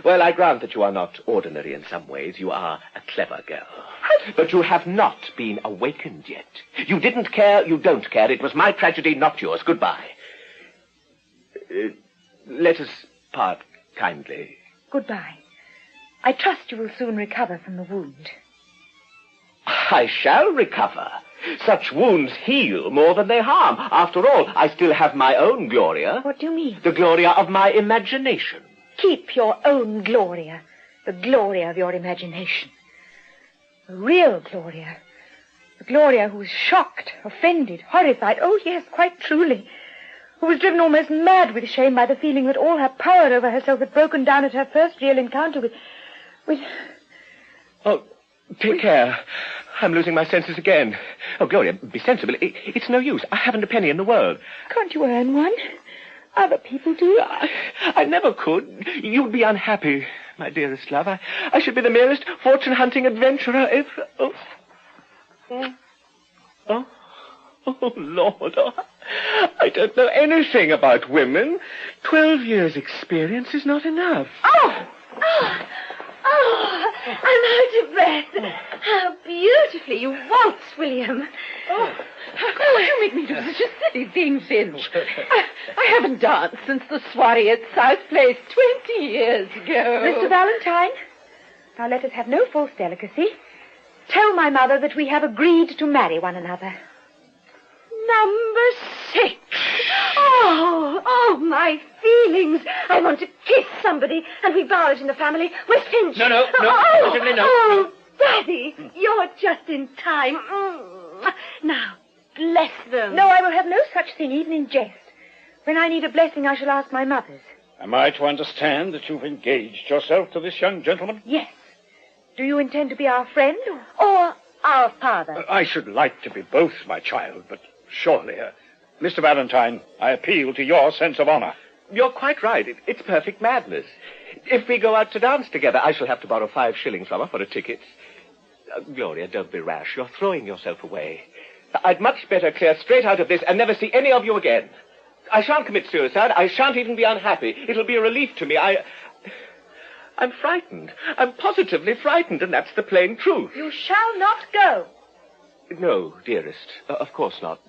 Well, I grant that you are not ordinary in some ways. You are a clever girl. But you have not been awakened yet. You didn't care, you don't care. It was my tragedy, not yours. Goodbye. Let us part kindly. Goodbye. I trust you will soon recover from the wound. I shall recover. Such wounds heal more than they harm. After all, I still have my own Gloria. What do you mean? The Gloria of my imagination. Keep your own Gloria. The Gloria of your imagination. The real Gloria. The Gloria who was shocked, offended, horrified. Oh, yes, quite truly. Who was driven almost mad with shame by the feeling that all her power over herself had broken down at her first real encounter with... Oh, take care. I'm losing my senses again. Oh, Gloria, be sensible. It's no use. I haven't a penny in the world. Can't you earn one? Other people do. I never could. You'd be unhappy, my dearest love. I should be the merest fortune-hunting adventurer if... Oh, Lord. Oh, I don't know anything about women. 12 years' experience is not enough. Oh, I'm out of breath. How beautifully you waltz, William. Oh, how could you make me do such a silly thing, Finch? I haven't danced since the soiree at South Place 20 years ago. Mr. Valentine, now let us have no false delicacy. Tell my mother that we have agreed to marry one another. Number 6. Oh, my feelings. I want to kiss somebody, and we bar it in the family. Miss Finch. No. Positively no. Oh, Daddy, you're just in time. Now, bless them. No, I will have no such thing, even in jest. When I need a blessing, I shall ask my mother's. Am I to understand that you've engaged yourself to this young gentleman? Yes. Do you intend to be our friend or our father? I should like to be both, my child, but surely... Mr. Valentine, I appeal to your sense of honor. You're quite right. It's perfect madness. If we go out to dance together, I shall have to borrow 5 shillings from her for a ticket. Gloria, don't be rash. You're throwing yourself away. I'd much better clear straight out of this and never see any of you again. I shan't commit suicide. I shan't even be unhappy. It'll be a relief to me. I'm frightened. I'm positively frightened, and that's the plain truth. You shall not go. No, dearest. Of course not.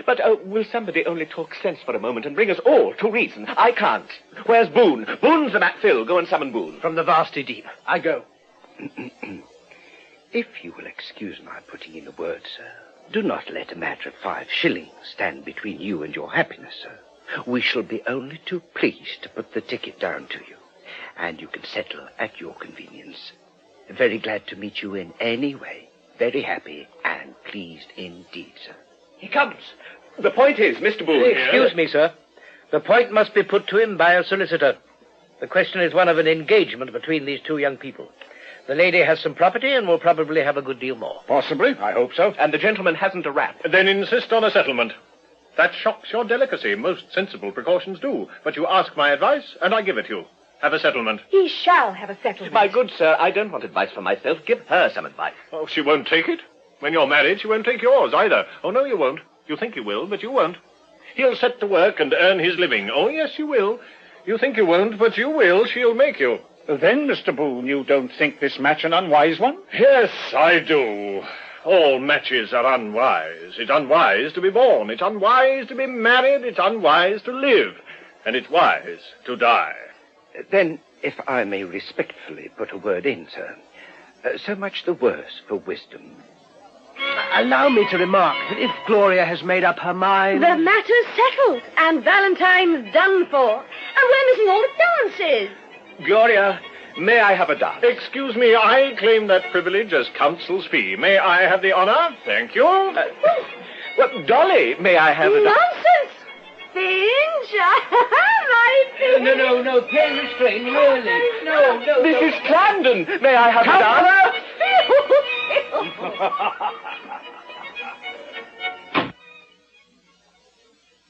But will somebody only talk sense for a moment and bring us all to reason? I can't. Where's Boone? Boone's the Mac Phil. Go and summon Boone. From the vasty deep. I go. If you will excuse my putting in a word, sir, do not let a matter of 5 shillings stand between you and your happiness, sir. We shall be only too pleased to put the ticket down to you, and you can settle at your convenience. Very glad to meet you in any way. Very happy and pleased indeed, sir. He comes. The point is, Mr. Boone... Excuse me, sir. The point must be put to him by a solicitor. The question is one of an engagement between these 2 young people. The lady has some property and will probably have a good deal more. Possibly. I hope so. And the gentleman hasn't a rap. Then insist on a settlement. That shocks your delicacy. Most sensible precautions do. But you ask my advice, and I give it you. Have a settlement. He shall have a settlement. My good sir, I don't want advice for myself. Give her some advice. Oh, she won't take it. When you're married, she won't take yours either. Oh, no, you won't. You think you will, but you won't. He'll set to work and earn his living. Oh, yes, you will. You think you won't, but you will. She'll make you. Then, Mr. Boone, you don't think this match an unwise one? Yes, I do. All matches are unwise. It's unwise to be born. It's unwise to be married. It's unwise to live. And it's wise to die. Then, if I may respectfully put a word in, sir, so much the worse for wisdom. Allow me to remark that if Gloria has made up her mind... The matter's settled, and Valentine's done for. And we're missing all the dances. Gloria, may I have a dance? Excuse me, I claim that privilege as counsel's fee. May I have the honor? Thank you. Well, Dolly, may I have a dance? Nonsense! Finch! My Finch! No, pay restraint, really. No. Mrs. Clarendon, may I have a dance?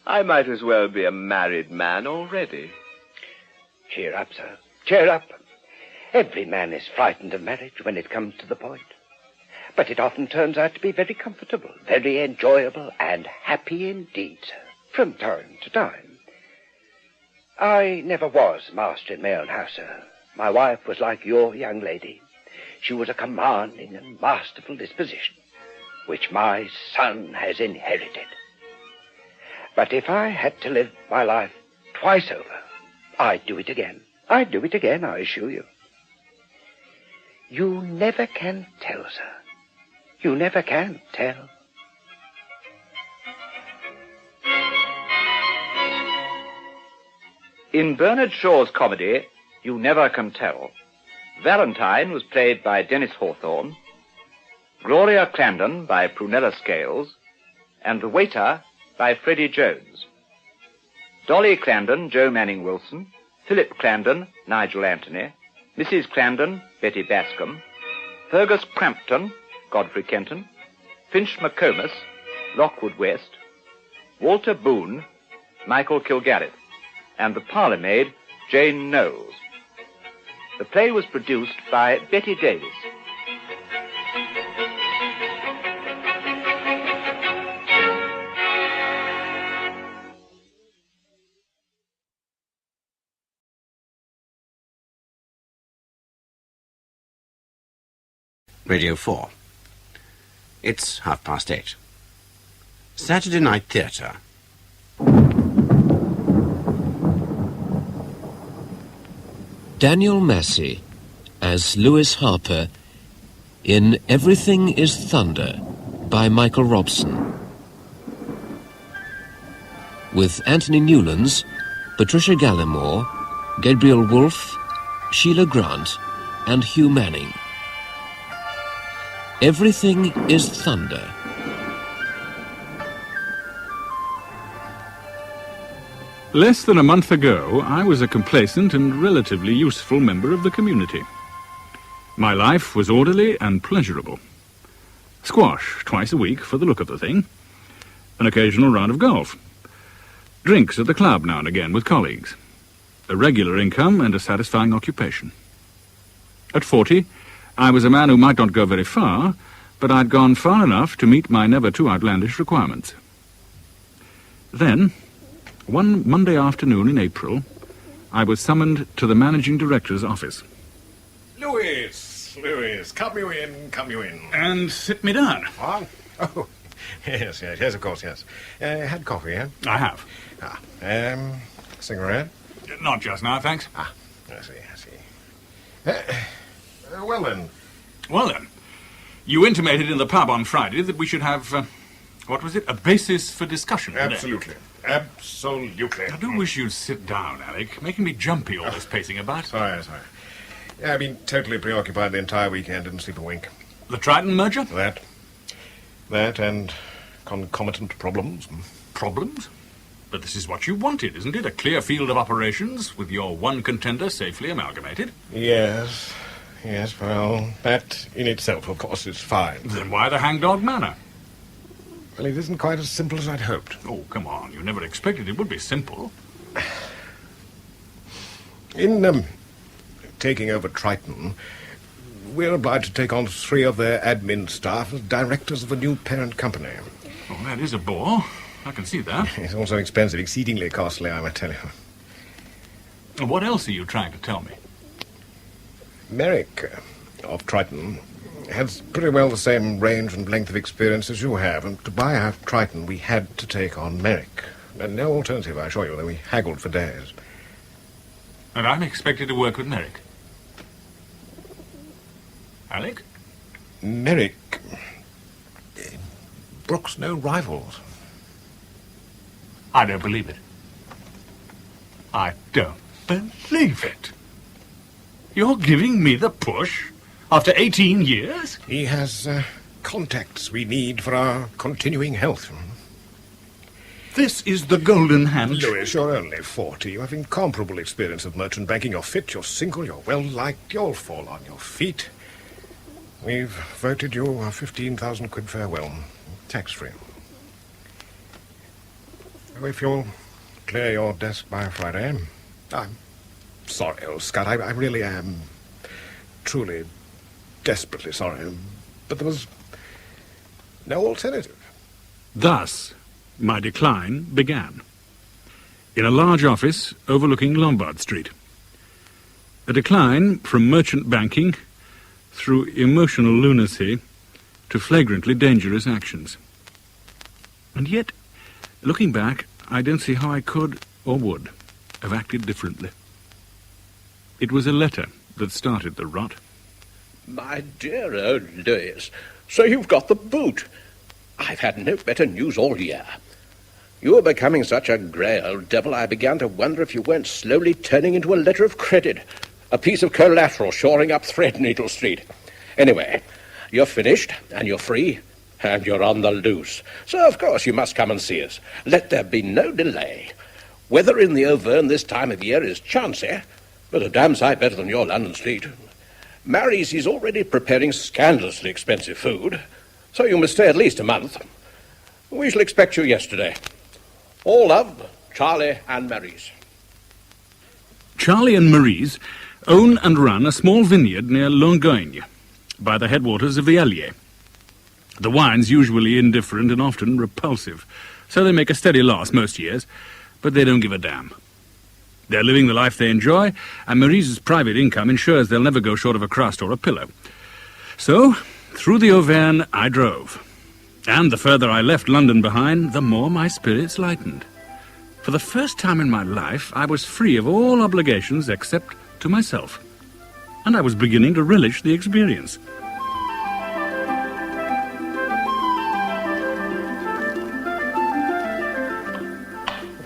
I might as well be a married man already. Cheer up, sir. Cheer up. Every man is frightened of marriage when it comes to the point. But it often turns out to be very comfortable, very enjoyable, and happy indeed, sir, from time to time. I never was master in my own house, sir. My wife was like your young lady. She was a commanding and masterful disposition, which my son has inherited. But if I had to live my life twice over, I'd do it again. I'd do it again, I assure you. You never can tell, sir. You never can tell. In Bernard Shaw's comedy, You Never Can Tell, Valentine was played by Dennis Hawthorne, Gloria Clarendon by Prunella Scales, and the waiter by Freddie Jones. Dolly Clarendon, Joe Manning Wilson, Philip Clarendon, Nigel Anthony, Mrs. Clarendon, Betty Bascom, Fergus Crampton, Godfrey Kenton, Finch McComas, Lockwood West, Walter Boone, Michael Kilgareth, and the parlour-maid, Jane Knowles. The play was produced by Betty Davis. Radio 4. It's 8:30. Saturday Night Theatre. Daniel Massey as Lewis Harper in Everything is Thunder by Michael Robson. With Anthony Newlands, Patricia Gallimore, Gabriel Wolfe, Sheila Grant and Hugh Manning. Everything is Thunder. Less than a month ago, I was a complacent and relatively useful member of the community. My life was orderly and pleasurable. Squash twice a week for the look of the thing. An occasional round of golf. Drinks at the club now and again with colleagues. A regular income and a satisfying occupation. At 40, I was a man who might not go very far, but I'd gone far enough to meet my never too outlandish requirements. Then, one Monday afternoon in April, I was summoned to the managing director's office. Louis, come you in. And sit me down. Oh, yes, of course, yes. Had coffee, eh? I have. Cigarette? Not just now, thanks. I see. Well then, you intimated in the pub on Friday that we should have, a basis for discussion today. Absolutely. I do wish you'd sit down, Alec. Making me jumpy, all this pacing about. Sorry. I've been totally preoccupied the entire weekend, didn't sleep a wink. The Triton merger? That and concomitant problems. Problems? But this is what you wanted, isn't it? A clear field of operations with your one contender safely amalgamated? Yes, well, that in itself, of course, is fine. Then why the hangdog manner? Well, it isn't quite as simple as I'd hoped. Oh, come on. You never expected it would be simple. In taking over Triton, we're obliged to take on 3 of their admin staff as directors of a new parent company. Oh, that is a bore. I can see that. It's also expensive, exceedingly costly, I might tell you. What else are you trying to tell me? Merrick of Triton has pretty well the same range and length of experience as you have, and to buy out Triton, we had to take on Merrick. And no alternative, I assure you, though we haggled for days. And I'm expected to work with Merrick. Alec? Merrick brooks no rivals. I don't believe it. I don't believe it. You're giving me the push after 18 years? He has contacts we need for our continuing health. This is the golden handshake. Louis, you're only 40. You have incomparable experience of merchant banking. You're fit, you're single, you're well-liked. You'll fall on your feet. We've voted you a 15,000 quid farewell, tax-free. If you'll clear your desk by Friday, I'm sorry, old Scott. I really am truly, desperately sorry. But there was no alternative. Thus, my decline began. In a large office overlooking Lombard Street. A decline from merchant banking through emotional lunacy to flagrantly dangerous actions. And yet, looking back, I don't see how I could or would have acted differently. It was a letter that started the rot. My dear old Louis, so you've got the boot. I've had no better news all year. You were becoming such a grey old devil, I began to wonder if you weren't slowly turning into a letter of credit, a piece of collateral shoring up Threadneedle Street. Anyway, you're finished, and you're free, and you're on the loose. So, of course, you must come and see us. Let there be no delay. Weather in the Auvergne this time of year is chancy, but a damn sight better than your London street. Mary's is already preparing scandalously expensive food, so you must stay at least a month. We shall expect you yesterday. All love, Charlie and Mary's. Charlie and Mary's own and run a small vineyard near Longogne, by the headwaters of the Allier. The wine's usually indifferent and often repulsive, so they make a steady loss most years, but they don't give a damn. They're living the life they enjoy, and Mary's private income ensures they'll never go short of a crust or a pillow. So, through the Auvergne I drove. And the further I left London behind, the more my spirits lightened. For the first time in my life, I was free of all obligations except to myself. And I was beginning to relish the experience.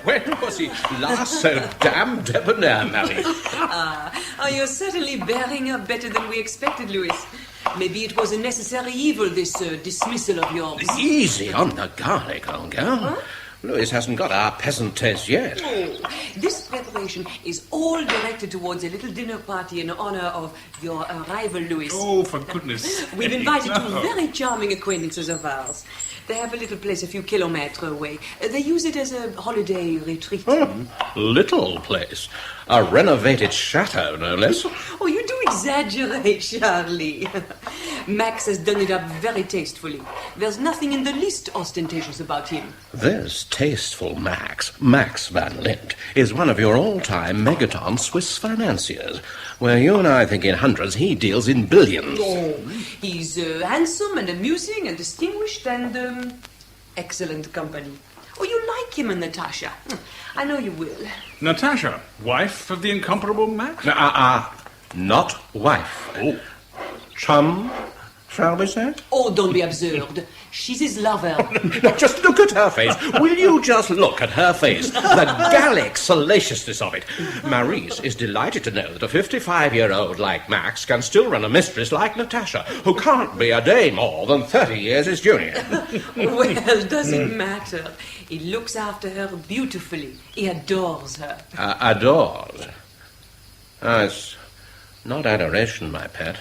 When was he last so damn debonair, Mary? You're certainly bearing up better than we expected, Louis. Maybe it was a necessary evil, this dismissal of yours. Easy on the garlic, old girl. Huh? Louis hasn't got our peasant taste yet. Oh, this preparation is all directed towards a little dinner party in honor of your arrival, Louis. Oh, for goodness sake. We've invited two very charming acquaintances of ours. They have a little place a few kilometres away. They use it as a holiday retreat. Little place. A renovated chateau, no less. Oh, you do exaggerate, Charlie. Max has done it up very tastefully. There's nothing in the least ostentatious about him. This tasteful Max Van Lint, is one of your all-time megaton Swiss financiers. Where you and I think in hundreds, he deals in billions. Oh, he's handsome and amusing and distinguished and excellent company. Oh, you like him and Natasha. I know you will. Natasha, wife of the incomparable Max? Not wife. Oh. Chum, shall we say? Oh, don't be absurd. She's his lover. No, just look at her face. Will you just look at her face? The Gallic salaciousness of it. Maurice is delighted to know that a 55-year-old like Max can still run a mistress like Natasha, who can't be a day more than 30 years his junior. Well, does it matter? He looks after her beautifully. He adores her. Adores? It's not adoration, my pet.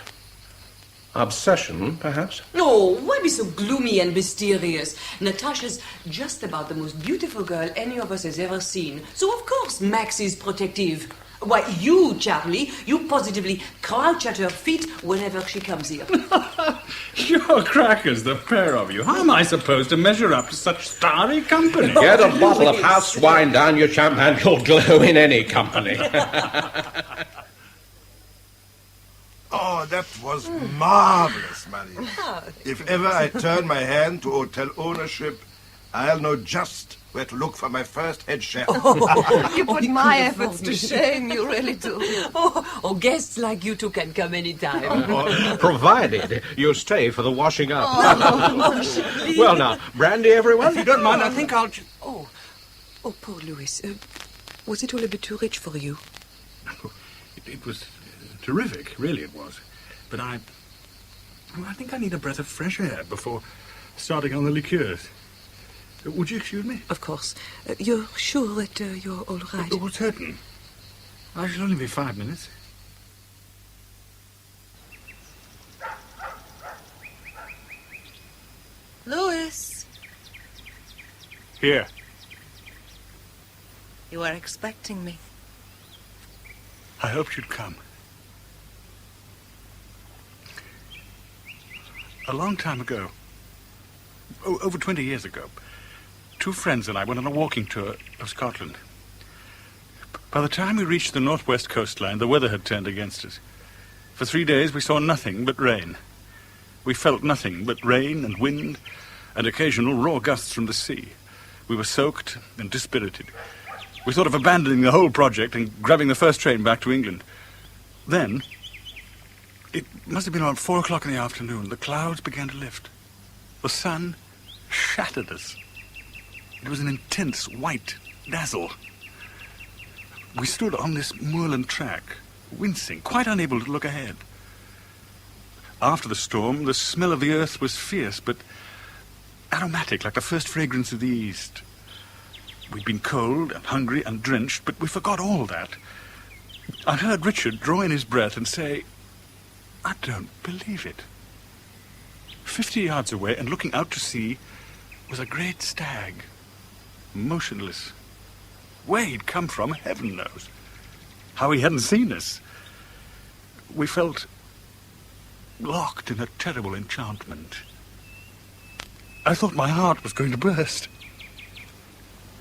Obsession, perhaps? Oh, why be so gloomy and mysterious? Natasha's just about the most beautiful girl any of us has ever seen. So, of course, Max is protective. Why, you, Charlie, you positively crouch at her feet whenever she comes here. You're crackers, the pair of you. How am I supposed to measure up to such starry company? Get a bottle of house wine down your champ and you'll glow in any company. Oh, that was marvelous, Marie. If ever I turn my hand to hotel ownership, I'll know just where to look for my first head chef. You put my efforts to shame, you really do. Oh, guests like you two can come anytime. Provided you stay for the washing up. Oh, well, now, brandy, everyone? If you don't mind, I think I'll... Oh, poor Louis. Was it all a bit too rich for you? It was... terrific, really it was. But I think I need a breath of fresh air before starting on the liqueurs. Would you excuse me? Of course. You're sure that you're all right? Oh, certain. I shall only be 5 minutes. Louis. Here. You are expecting me. I hoped you'd come. A long time ago, over 20 years ago, two friends and I went on a walking tour of Scotland. By the time we reached the northwest coastline, the weather had turned against us. For 3 days we saw nothing but rain. We felt nothing but rain and wind and occasional raw gusts from the sea. We were soaked and dispirited. We thought of abandoning the whole project and grabbing the first train back to England. Then, it must have been around 4 o'clock in the afternoon, the clouds began to lift. The sun shattered us. It was an intense white dazzle. We stood on this moorland track, wincing, quite unable to look ahead. After the storm, the smell of the earth was fierce, but aromatic, like the first fragrance of the east. We'd been cold and hungry and drenched, but we forgot all that. I heard Richard draw in his breath and say, "I don't believe it." 50 yards away and looking out to sea was a great stag, motionless. Where he'd come from, heaven knows. How he hadn't seen us. We felt locked in a terrible enchantment. I thought my heart was going to burst.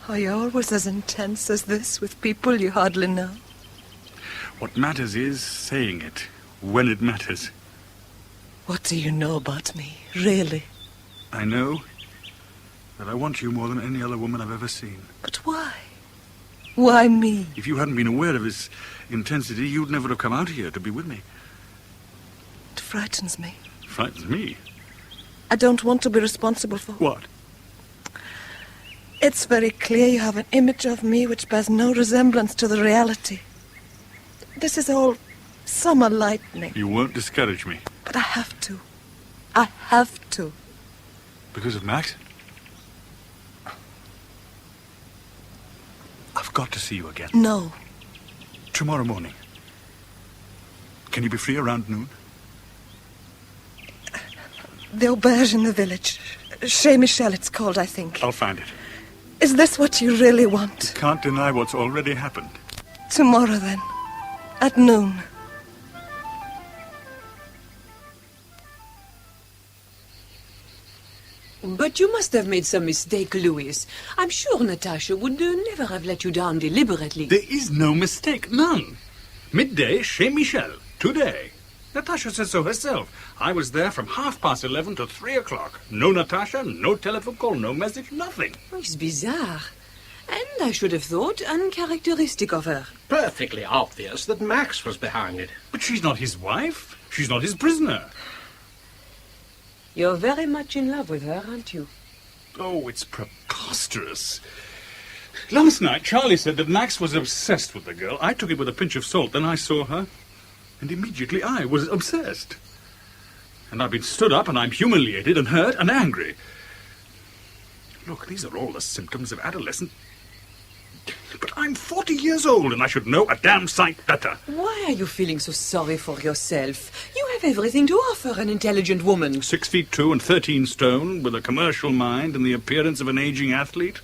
Are you always as intense as this with people you hardly know? What matters is saying it when it matters. What do you know about me, really? I know that I want you more than any other woman I've ever seen. But why? Why me? If you hadn't been aware of his intensity, you'd never have come out here to be with me. It frightens me. Frightens me? I don't want to be responsible for... What? It's very clear you have an image of me which bears no resemblance to the reality. This is all summer lightning. You won't discourage me. But I have to. I have to. Because of Max? I've got to see you again. No. Tomorrow morning. Can you be free around noon? The auberge in the village. Chez Michel it's called, I think. I'll find it. Is this what you really want? You can't deny what's already happened. Tomorrow, then. At noon. But you must have made some mistake, Louis. I'm sure Natasha would never have let you down deliberately. There is no mistake, none. Midday, chez Michel, today. Natasha said so herself. I was there from 11:30 to 3 o'clock. No Natasha, no telephone call, no message, nothing. Oh, it's bizarre. And I should have thought uncharacteristic of her. Perfectly obvious that Max was behind it. But she's not his wife. She's not his prisoner. You're very much in love with her, aren't you? Oh, it's preposterous. Last night, Charlie said that Max was obsessed with the girl. I took it with a pinch of salt, then I saw her, and immediately I was obsessed. And I've been stood up, and I'm humiliated and hurt and angry. Look, these are all the symptoms of adolescent... But I'm 40 years old, and I should know a damn sight better. Why are you feeling so sorry for yourself? You have everything to offer an intelligent woman. 6'2" and 13 stone, with a commercial mind and the appearance of an aging athlete.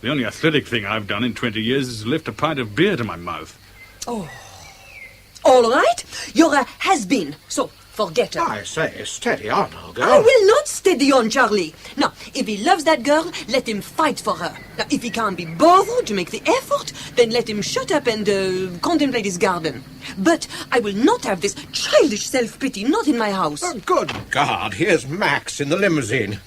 The only athletic thing I've done in 20 years is lift a pint of beer to my mouth. Oh. All right. You're a has-been, so forget her. I say, steady on, old girl. I will not steady on, Charlie. Now, if he loves that girl, let him fight for her. Now, if he can't be bothered to make the effort, then let him shut up and contemplate his garden. But I will not have this childish self-pity, not in my house. Oh, good God, here's Max in the limousine.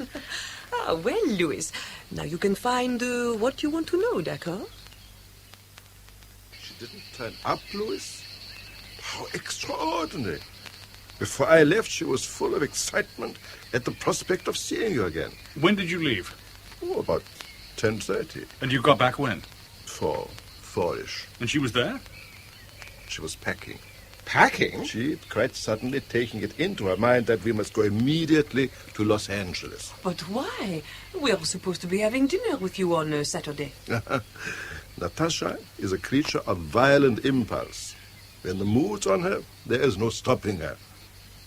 Ah, well, Louis, now you can find what you want to know, d'accord? She didn't turn up, Louis? How extraordinary. Before I left, she was full of excitement at the prospect of seeing you again. When did you leave? Oh, about 10:30. And you got back when? 4-ish. And she was there? She was packing. Packing? She'd quite suddenly taken it into her mind that we must go immediately to Los Angeles. But why? We're supposed to be having dinner with you on Saturday. Natasha is a creature of violent impulse. When the mood's on her, there is no stopping her.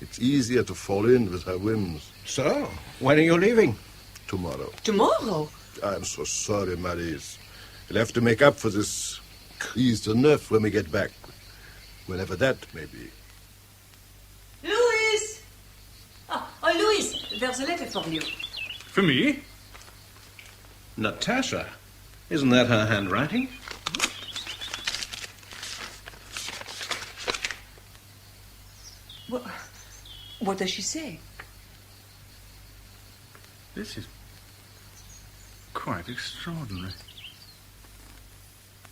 It's easier to fall in with her whims. So, when are you leaving? Tomorrow. Tomorrow? I'm so sorry, Maurice. We'll have to make up for this crise de neuf when we get back. Whenever that may be. Louis! Oh, Louis, there's a letter for you. For me? Natasha? Isn't that her handwriting? What does she say? This is quite extraordinary.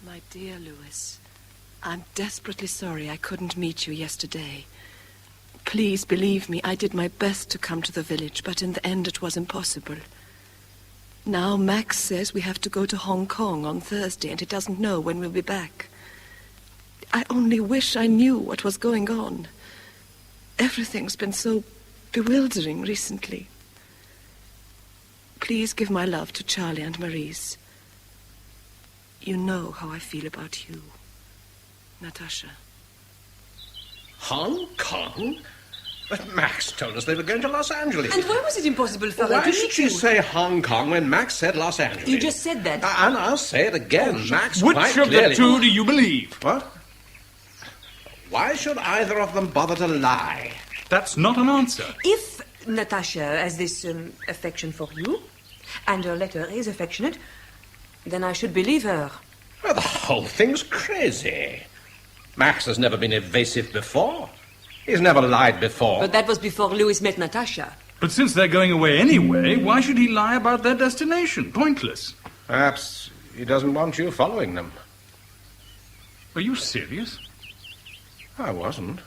My dear Louis, I'm desperately sorry I couldn't meet you yesterday. Please believe me, I did my best to come to the village, but in the end it was impossible. Now Max says we have to go to Hong Kong on Thursday, and he doesn't know when we'll be back. I only wish I knew what was going on. Everything's been so bewildering recently. Please give my love to Charlie and Maurice. You know how I feel about you, Natasha. Hong Kong? But Max told us they were going to Los Angeles. And why was it impossible for her Why to should meet she you? say Hong Kong when Max said Los Angeles? You just said that. And I'll say it again. Max Which quite of clearly... the two do you believe? What? Why should either of them bother to lie? That's not an answer. If Natasha has this affection for you, and her letter is affectionate, then I should believe her. Well, the whole thing's crazy. Max has never been evasive before. He's never lied before. But that was before Louis met Natasha. But since they're going away anyway, why should he lie about their destination? Pointless. Perhaps he doesn't want you following them. Are you serious? I wasn't.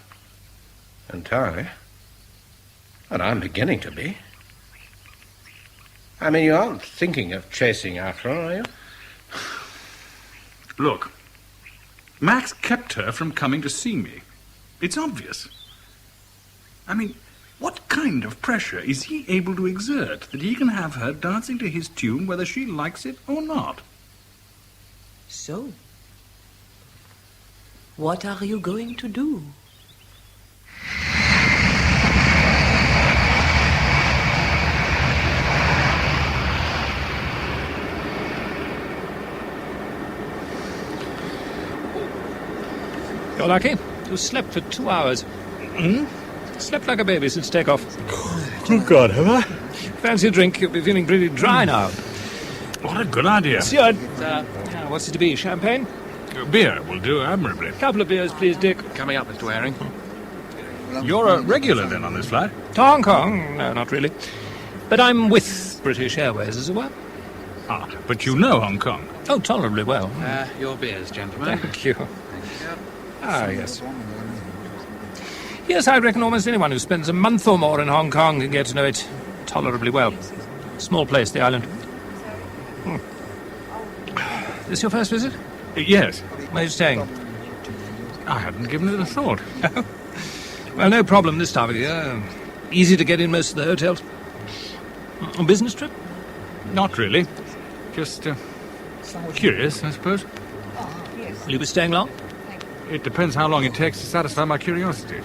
Entirely. And I'm beginning to be. I mean, you aren't thinking of chasing after her, are you? Look, Max kept her from coming to see me. It's obvious. I mean, what kind of pressure is he able to exert that he can have her dancing to his tune whether she likes it or not? So, what are you going to do? You're lucky. You slept for 2 hours. Slept like a baby since takeoff. Good God, have I? Fancy a drink. You'll be feeling pretty dry now. What a good idea. Steward, what's it to be? Champagne? Beer will do admirably. Couple of beers, please, Dick. Coming up, Mr. Waring. You're a regular then on this flight? To Hong Kong? No, not really. But I'm with British Airways, as it were. Ah, but you know Hong Kong? Oh, tolerably well. Your beers, gentlemen. Thank you. Ah, yes. Yes, I reckon almost anyone who spends a month or more in Hong Kong can get to know it tolerably well. Small place, the island. This your first visit? Yes. Where are you staying? I hadn't given it a thought. Well, no problem this time of year. Easy to get in most of the hotels. A business trip? Not really. Just curious, I suppose. Will you be staying long? It depends how long it takes to satisfy my curiosity.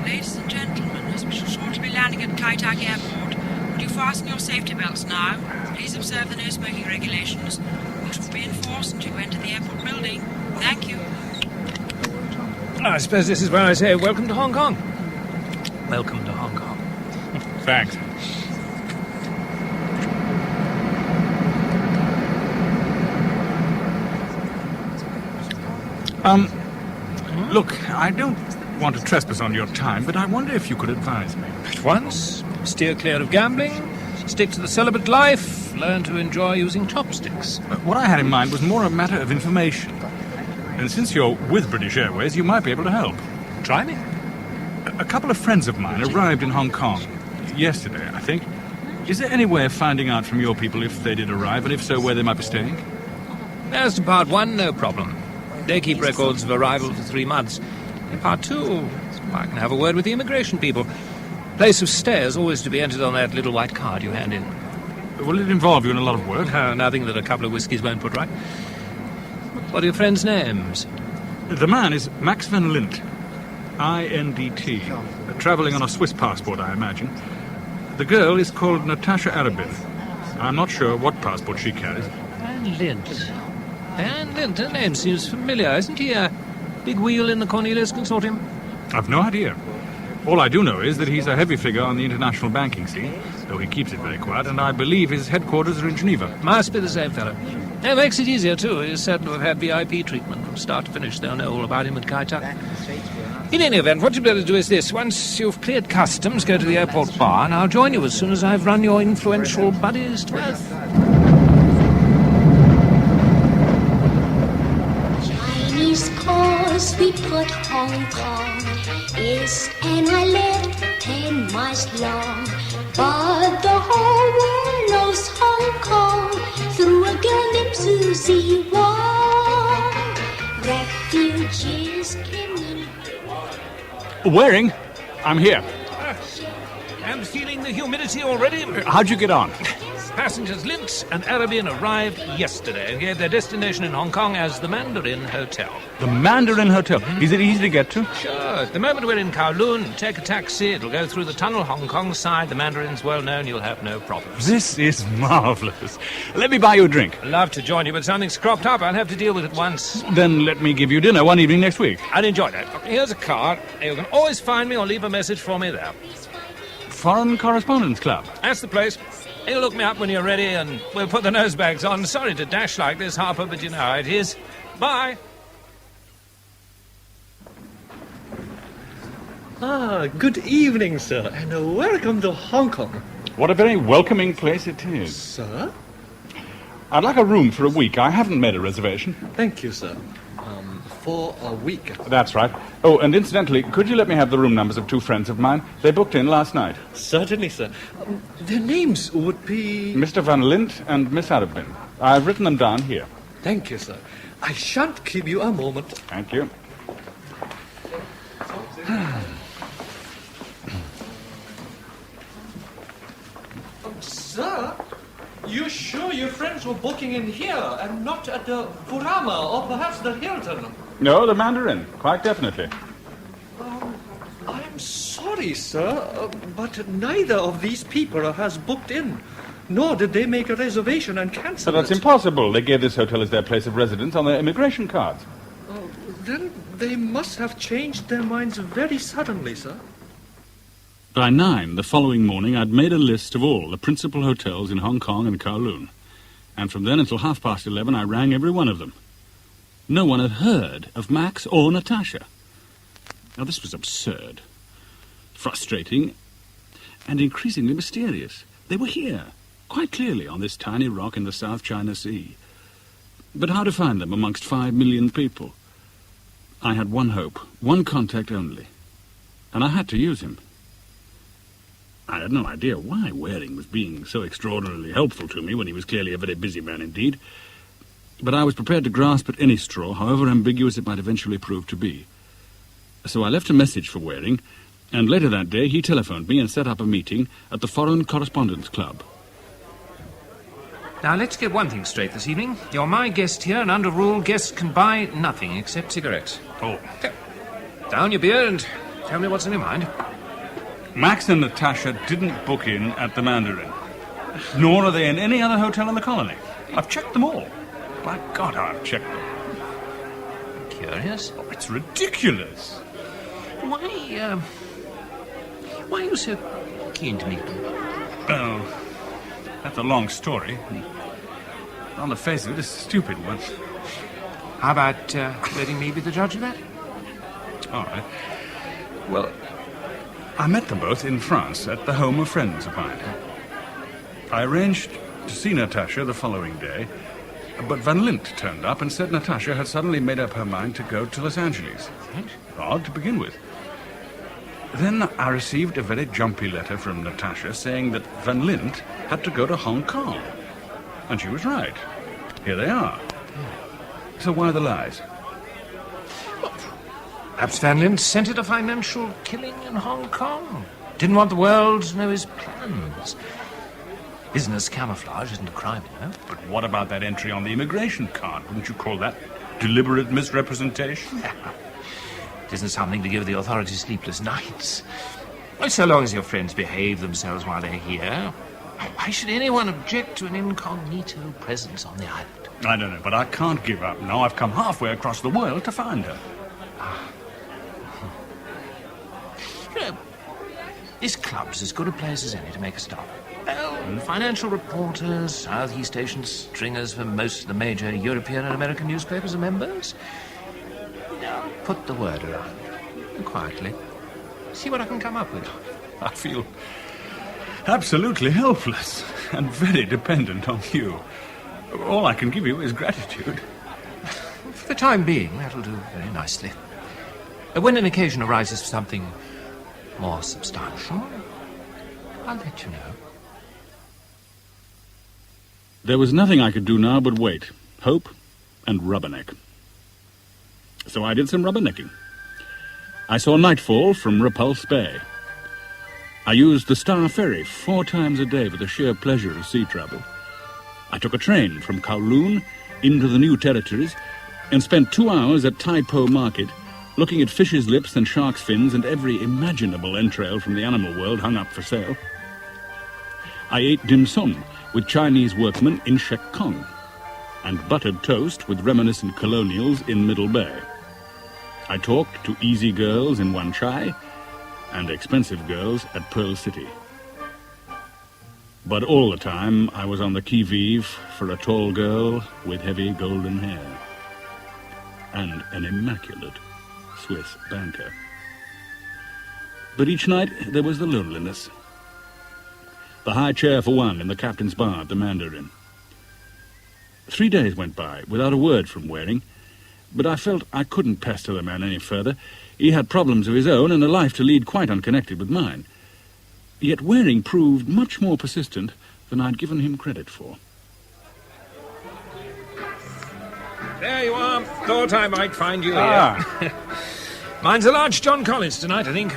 Ladies and gentlemen, as we shall shortly be landing at Kai Tak Airport, would you fasten your safety belts now? Please observe the no smoking regulations, which will be enforced until you enter the airport building. Thank you. I suppose this is where I say welcome to Hong Kong. Welcome to Hong Kong. Thanks. Look, I don't want to trespass on your time, but I wonder if you could advise me. At once, steer clear of gambling, stick to the celibate life, learn to enjoy using chopsticks. What I had in mind was more a matter of information. And since you're with British Airways, you might be able to help. Try me. A couple of friends of mine arrived in Hong Kong yesterday, I think. Is there any way of finding out from your people if they did arrive, and if so, where they might be staying? As to part one, no problem. They keep records of arrival for 3 months. In part two, I can have a word with the immigration people. Place of stay is always to be entered on that little white card you hand in. Will it involve you in a lot of work? Nothing that a couple of whiskies won't put right. What are your friends' names? The man is Max van Lint. I-N-D-T. Travelling on a Swiss passport, I imagine. The girl is called Natasha Arabin. I'm not sure what passport she carries. Van Lint. Van Lint, her name seems familiar. Isn't he a big wheel in the Cornelius Consortium? I've no idea. All I do know is that he's a heavy figure on the international banking scene, though he keeps it very quiet, and I believe his headquarters are in Geneva. Must be the same fellow. It makes it easier, too. He's certain to have had VIP treatment from start to finish. They'll know all about him at Kai Tak. In any event, what you'd better do is this. Once you've cleared customs, go to the airport bar, and I'll join you as soon as I've run your influential buddies to earth. Chinese course we put Hong Kong is an island 10 miles long, but the whole world knows Hong Kong through a girl named Susie Wong. Refugees came in. Waring, I'm here. I'm feeling the humidity already. How'd you get on? Passengers Lynx and Arabian arrived yesterday and gave their destination in Hong Kong as the Mandarin Hotel. The Mandarin Hotel. Is it easy to get to? Sure. At the moment we're in Kowloon. Take a taxi. It'll go through the tunnel, Hong Kong side. The Mandarin's well known. You'll have no problems. This is marvellous. Let me buy you a drink. I'd love to join you, but something's cropped up. I'll have to deal with it once. Then let me give you dinner one evening next week. I'd enjoy that. Here's a card. You can always find me or leave a message for me there. Foreign Correspondence Club. That's the place. You look me up when you're ready and we'll put the nose bags on. Sorry to dash like this, Harper, but you know how it is. Bye. Good evening, sir, and welcome to Hong Kong. What a very welcoming place it is. Sir? I'd like a room for a week. I haven't made a reservation. Thank you, sir. For a week. That's right. Oh, and incidentally, could you let me have the room numbers of two friends of mine? They booked in last night. Certainly, sir. Their names would be... Mr. Van Lint and Miss Arabin. I've written them down here. Thank you, sir. I shan't keep you a moment. Thank you. Sir, you sure your friends were booking in here and not at the Furama or perhaps the Hilton? No, the Mandarin, quite definitely. I'm sorry, sir, but neither of these people has booked in, nor did they make a reservation and cancel But that's impossible. They gave this hotel as their place of residence on their immigration cards. Then they must have changed their minds very suddenly, sir. By 9 the following morning, I'd made a list of all the principal hotels in Hong Kong and Kowloon. And from then until 11:30, I rang every one of them. No one had heard of Max or Natasha. Now, this was absurd, frustrating, and increasingly mysterious. They were here, quite clearly, on this tiny rock in the South China Sea. But how to find them amongst 5 million people? I had one hope, one contact only, and I had to use him. I had no idea why Waring was being so extraordinarily helpful to me when he was clearly a very busy man indeed. But I was prepared to grasp at any straw, however ambiguous it might eventually prove to be. So I left a message for Waring, and later that day he telephoned me and set up a meeting at the Foreign Correspondence Club. Now, let's get one thing straight this evening. You're my guest here, and under rule, guests can buy nothing except cigarettes. Oh. Down your beer and tell me what's in your mind. Max and Natasha didn't book in at the Mandarin, nor are they in any other hotel in the colony. I've checked them all. By God, I've checked them. Curious? Oh, it's ridiculous. Why are you so keen to meet them? Oh, that's a long story. On the face of it, it's a stupid one. How about letting me be the judge of that? All right. Well, I met them both in France at the home of friends of mine. I arranged to see Natasha the following day, but Van Lint turned up and said Natasha had suddenly made up her mind to go to Los Angeles. Odd to begin with. Then I received a very jumpy letter from Natasha saying that Van Lint had to go to Hong Kong. And she was right. Here they are. So why the lies? Perhaps Van Lint scented a financial killing in Hong Kong. Didn't want the world to know his plans. Business camouflage isn't a crime, you know. But what about that entry on the immigration card? Wouldn't you call that deliberate misrepresentation? It isn't something to give the authorities sleepless nights. Well, so long as your friends behave themselves while they're here, why should anyone object to an incognito presence on the island? I don't know, but I can't give up now. I've come halfway across the world to find her. This club's as good a place as any to make a start. Well, financial reporters, Southeast Asian stringers for most of the major European and American newspapers are members. Now, put the word around. Quietly. See what I can come up with. I feel absolutely helpless and very dependent on you. All I can give you is gratitude. For the time being, that'll do very nicely. When an occasion arises for something more substantial, I'll let you know. There was nothing I could do now but wait, hope, and rubberneck. So I did some rubbernecking. I saw nightfall from Repulse Bay. I used the Star Ferry 4 times a day for the sheer pleasure of sea travel. I took a train from Kowloon into the New Territories and spent 2 hours at Tai Po Market looking at fish's lips and shark's fins and every imaginable entrail from the animal world hung up for sale. I ate dim sum with Chinese workmen in Shek Kong and buttered toast with reminiscent colonials in Middle Bay. I talked to easy girls in Wan Chai and expensive girls at Pearl City. But all the time I was on the qui-vive for a tall girl with heavy golden hair and an immaculate Swiss banker. But each night there was the loneliness. The high chair for one in the captain's bar at the Mandarin. 3 days went by without a word from Waring, but I felt I couldn't pester the man any further. He had problems of his own and a life to lead quite unconnected with mine. Yet Waring proved much more persistent than I'd given him credit for. There you are. Thought I might find you here. Mine's a large John Collins tonight, I think.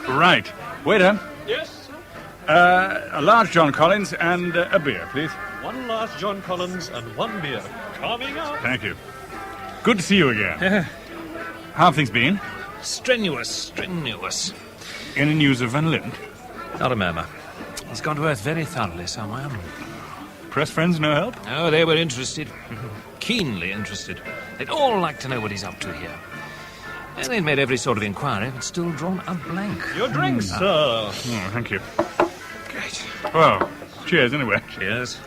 Right. Waiter. Yes, a large John Collins and a beer, please. 1 large John Collins and 1 beer. Coming up. Thank you. Good to see you again. How have things been? Strenuous. Any news of Van Lint? Not a murmur. He's gone to earth very thoroughly somewhere. Press friends no help? No, they were interested. Keenly interested. They'd all like to know what he's up to here. And they'd made every sort of inquiry, but still drawn a blank. Your drink, sir. Oh, thank you. Great. Well, cheers anyway. Cheers.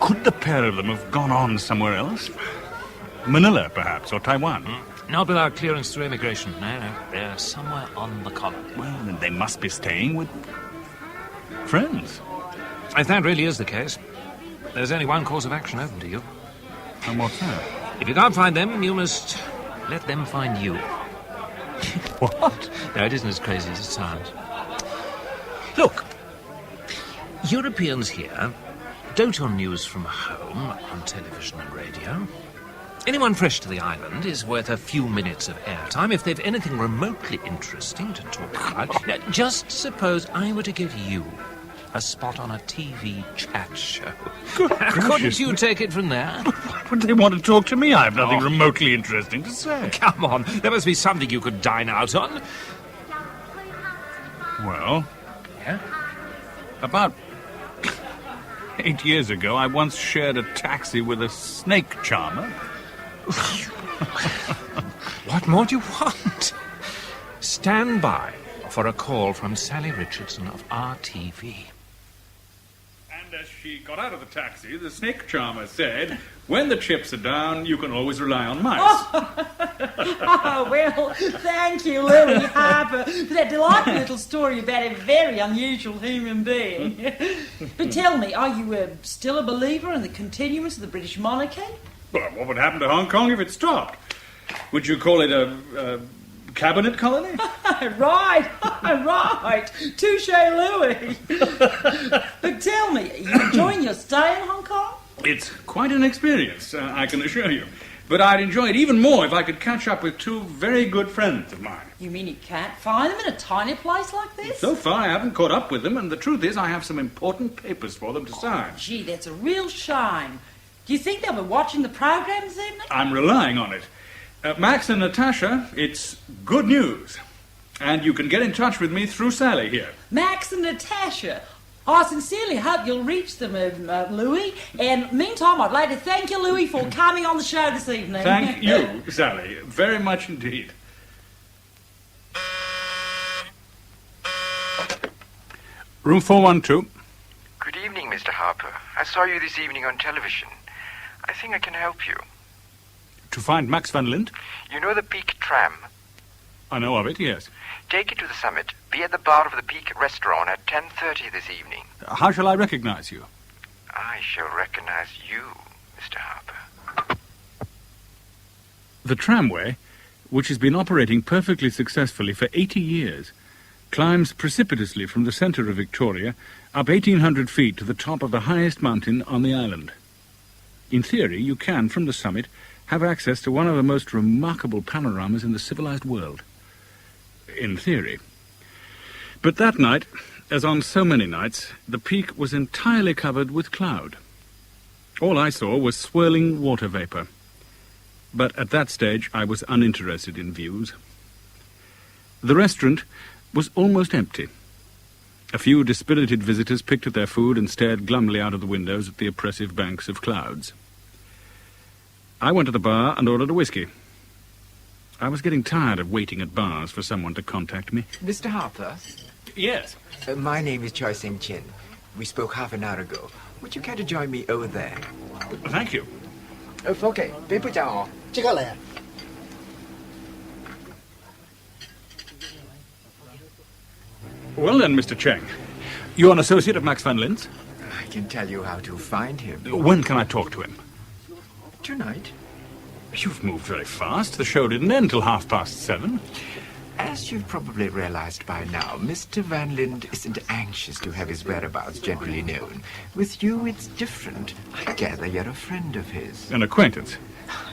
Could the pair of them have gone on somewhere else? Manila, perhaps, or Taiwan? Not without clearance through immigration. No. They're somewhere on the colony. Well, then they must be staying with friends. If that really is the case, there's only one course of action open to you. And what's that? If you can't find them, you must let them find you. What? No, it isn't as crazy as it sounds. Look, Europeans here dote on news from home, on television and radio. Anyone fresh to the island is worth a few minutes of airtime if they've anything remotely interesting to talk about. Now, just suppose I were to give you a spot on a TV chat show. Couldn't you take it from there? Why would they want to talk to me? I have nothing remotely interesting to say. Come on, there must be something you could dine out on. Well, yeah? About 8 years ago, I once shared a taxi with a snake charmer. What more do you want? Stand by for a call from Sally Richardson of RTV. And as she got out of the taxi, the snake charmer said, "When the chips are down, you can always rely on mice." Oh, well, thank you, Louis Harper, for that delightful little story about a very unusual human being. But tell me, are you still a believer in the continuance of the British monarchy? Well, what would happen to Hong Kong if it stopped? Would you call it a cabinet colony? Right. Touche, Louis. But tell me, are you enjoying your stay in Hong Kong? It's quite an experience, I can assure you. But I'd enjoy it even more if I could catch up with 2 very good friends of mine. You mean you can't find them in a tiny place like this? So far, I haven't caught up with them, and the truth is I have some important papers for them to sign. Gee, that's a real shame. Do you think they'll be watching the program this evening? I'm relying on it. Max and Natasha, it's good news. And you can get in touch with me through Sally here. Max and Natasha. I sincerely hope you'll reach them, Louis. And meantime, I'd like to thank you, Louis, for coming on the show this evening. Thank you, Sally, very much indeed. Room 412. Good evening, Mr. Harper. I saw you this evening on television. I think I can help you. To find Max van Lint? You know the Peak tram? I know of it, yes. Take it to the summit. Be at the bar of the Peak restaurant at 10:30 this evening. How shall I recognize you? I shall recognize you, Mr. Harper. The tramway, which has been operating perfectly successfully for 80 years, climbs precipitously from the centre of Victoria up 1,800 feet to the top of the highest mountain on the island. In theory, you can, from the summit, have access to one of the most remarkable panoramas in the civilized world. In theory. But that night, as on so many nights, the peak was entirely covered with cloud. All I saw was swirling water vapour. But at that stage, I was uninterested in views. The restaurant was almost empty. A few dispirited visitors picked at their food and stared glumly out of the windows at the oppressive banks of clouds. I went to the bar and ordered a whiskey. I was getting tired of waiting at bars for someone to contact me. Mr. Harper? Yes? My name is Choi Seng-chin. We spoke half an hour ago. Would you care to join me over there? Thank you. Okay, 别不讲哦，这个来。 Well then, Mr. Cheng, you're an associate of Max van Lint's? I can tell you how to find him. When can I talk to him? Tonight. You've moved very fast. The show didn't end till 7:30. As you've probably realized by now, Mr. Van Lint isn't anxious to have his whereabouts generally known. With you, it's different. I gather you're a friend of his. An acquaintance?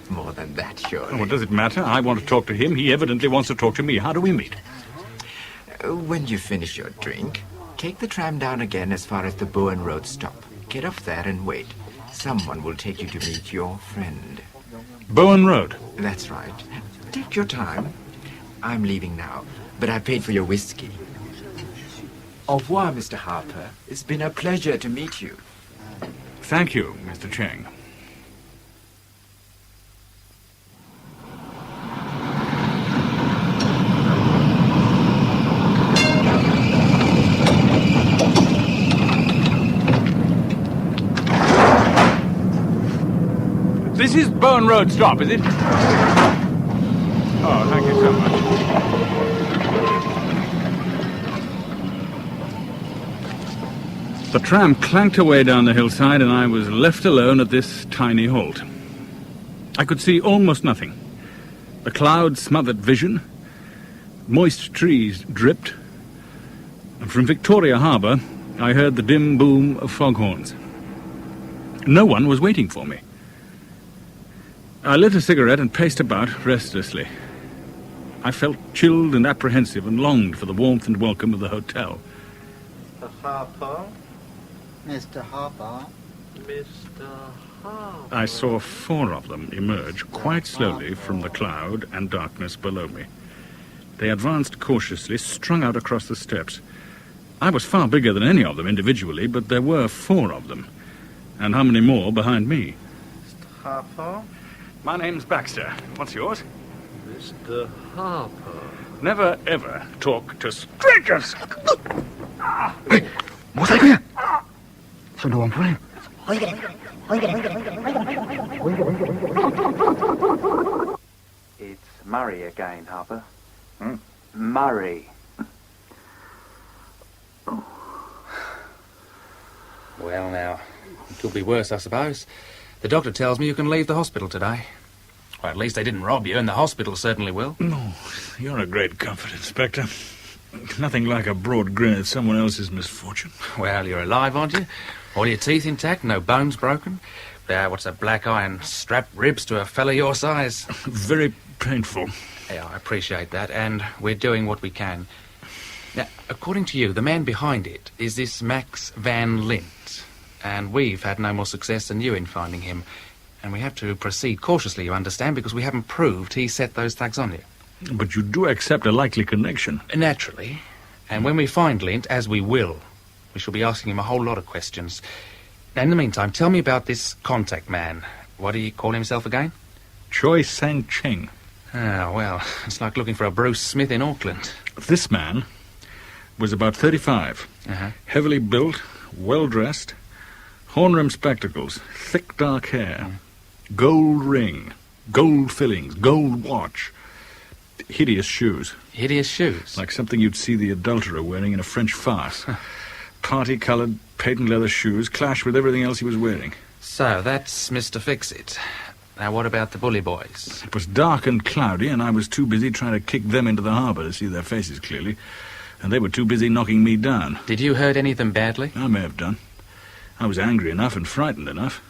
More than that, surely. What does it matter? I want to talk to him. He evidently wants to talk to me. How do we meet? When you finish your drink, take the tram down again as far as the Bowen Road stop. Get off there and wait. Someone will take you to meet your friend. Bowen Road? That's right. Take your time. I'm leaving now, but I paid for your whiskey. Au revoir, Mr. Harper. It's been a pleasure to meet you. Thank you, Mr. Cheng. This is Bowen Road stop, is it? Oh, thank you so much. The tram clanked away down the hillside and I was left alone at this tiny halt. I could see almost nothing. The clouds smothered vision. Moist trees dripped. And from Victoria Harbour, I heard the dim boom of foghorns. No one was waiting for me. I lit a cigarette and paced about restlessly. I felt chilled and apprehensive and longed for the warmth and welcome of the hotel. Mr. Harper? Mr. Harper? Mr. Harper? I saw 4 of them emerge quite slowly from the cloud and darkness below me. They advanced cautiously, strung out across the steps. I was far bigger than any of them individually, but there were 4 of them. And how many more behind me? Mr. Harper? My name's Baxter. What's yours? Mr. Harper. Never, ever talk to strangers. Hey, 莫塞克呀！顺着王夫人。 It's Murray again, Harper. Murray. Well, now, it could be worse, I suppose. The doctor tells me you can leave the hospital today. Well, at least they didn't rob you, and the hospital certainly will. No, you're a great comfort, Inspector. Nothing like a broad grin at someone else's misfortune. Well, you're alive, aren't you? All your teeth intact, no bones broken. What's a black eye and strapped ribs to a fellow your size? Very painful. Yeah, I appreciate that, and we're doing what we can. Now, according to you, the man behind it is this Max van Lint. And we've had no more success than you in finding him. And we have to proceed cautiously, you understand, because we haven't proved he set those thugs on you. But you do accept a likely connection. Naturally. And when we find Lint, as we will, we shall be asking him a whole lot of questions. Now, in the meantime, tell me about this contact man. What do you call himself again? Choi Sang-cheng. Ah, well, it's like looking for a Bruce Smith in Auckland. This man was about 35. Heavily built, well-dressed, horn-rimmed spectacles, thick dark hair, gold ring, gold fillings, gold watch, hideous shoes. Hideous shoes? Like something you'd see the adulterer wearing in a French farce. Party-coloured, patent leather shoes clash with everything else he was wearing. So, that's Mr. Fix-It. Now, what about the bully boys? It was dark and cloudy, and I was too busy trying to kick them into the harbour to see their faces clearly, and they were too busy knocking me down. Did you hurt any of them badly? I may have done. I was angry enough and frightened enough.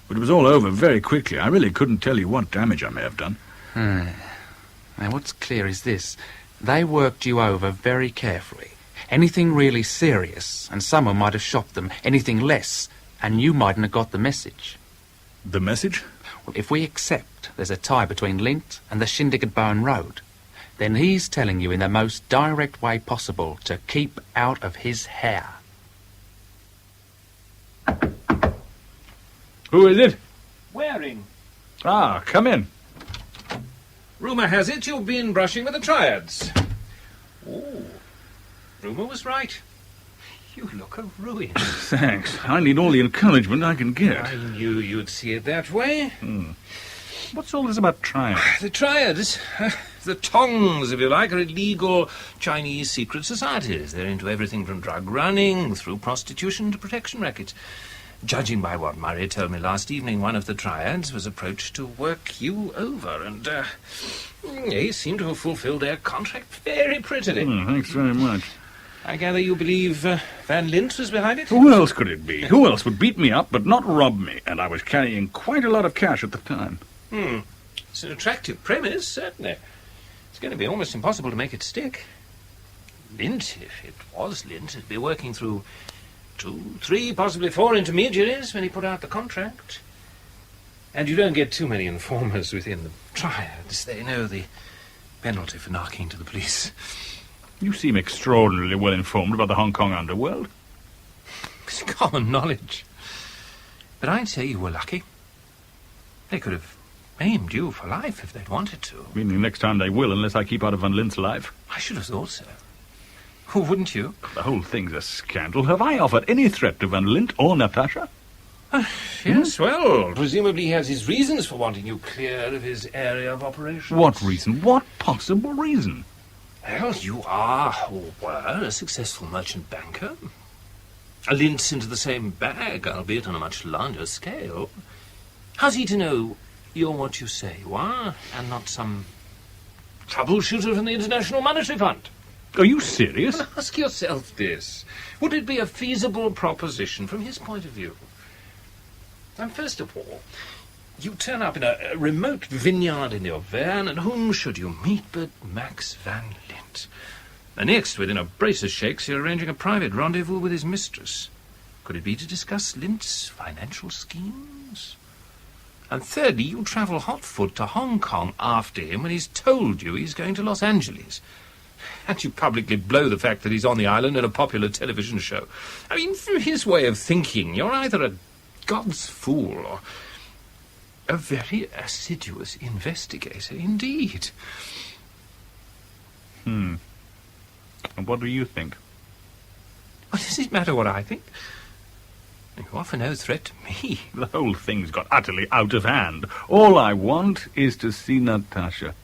But it was all over very quickly. I really couldn't tell you what damage I may have done. Now, what's clear is this. They worked you over very carefully. Anything really serious, and someone might have shot them. Anything less, and you mightn't have got the message. The message? Well, if we accept there's a tie between Lint and the Shindig at Bowen Road, then he's telling you in the most direct way possible to keep out of his hair. Who is it? Waring. Ah, come in. Rumour has it you've been brushing with the Triads. Oh, rumour was right. You look a ruin. Thanks. I need all the encouragement I can get. I knew you'd see it that way. What's all this about Triads? The Triads, the Tongs, if you like, are illegal Chinese secret societies. They're into everything from drug running through prostitution to protection rackets. Judging by what Murray told me last evening, one of the Triads was approached to work you over, and they seem to have fulfilled their contract very prettily. Thanks very much. I gather you believe Van Lint was behind it? Who else could it be? Who else would beat me up but not rob me? And I was carrying quite a lot of cash at the time. It's an attractive premise, certainly. It's going to be almost impossible to make it stick. Lint, if it was Lint, would be working through 2, 3, possibly 4 intermediaries when he put out the contract. And you don't get too many informers within the Triads. They know the penalty for knocking to the police. You seem extraordinarily well informed about the Hong Kong underworld. It's common knowledge. But I'd say you were lucky. They could have maimed you for life if they'd wanted to. Meaning next time they will, unless I keep out of Van Lint's life. I should have thought so. Wouldn't you? The whole thing's a scandal. Have I offered any threat to Van Lint or Natasha? Yes, well, presumably he has his reasons for wanting you clear of his area of operations. What reason? What possible reason? Well, you are, or were, a successful merchant banker. A Lint's into the same bag, albeit on a much larger scale. How's he to know you're what you say you are, and not some troubleshooter from the International Monetary Fund? Are you serious? Well, ask yourself this. Would it be a feasible proposition from his point of view? And first of all, you turn up in a remote vineyard in your van, and whom should you meet but Max Van Lint? And next, within a brace of shakes, you're arranging a private rendezvous with his mistress. Could it be to discuss Lint's financial schemes? And thirdly, you travel hotfoot to Hong Kong after him when he's told you he's going to Los Angeles. And you publicly blow the fact that he's on the island in a popular television show. I mean, from his way of thinking, you're either a God's fool or a very assiduous investigator indeed. And what do you think? What does it matter what I think? You offer no threat to me. The whole thing's got utterly out of hand. All I want is to see Natasha.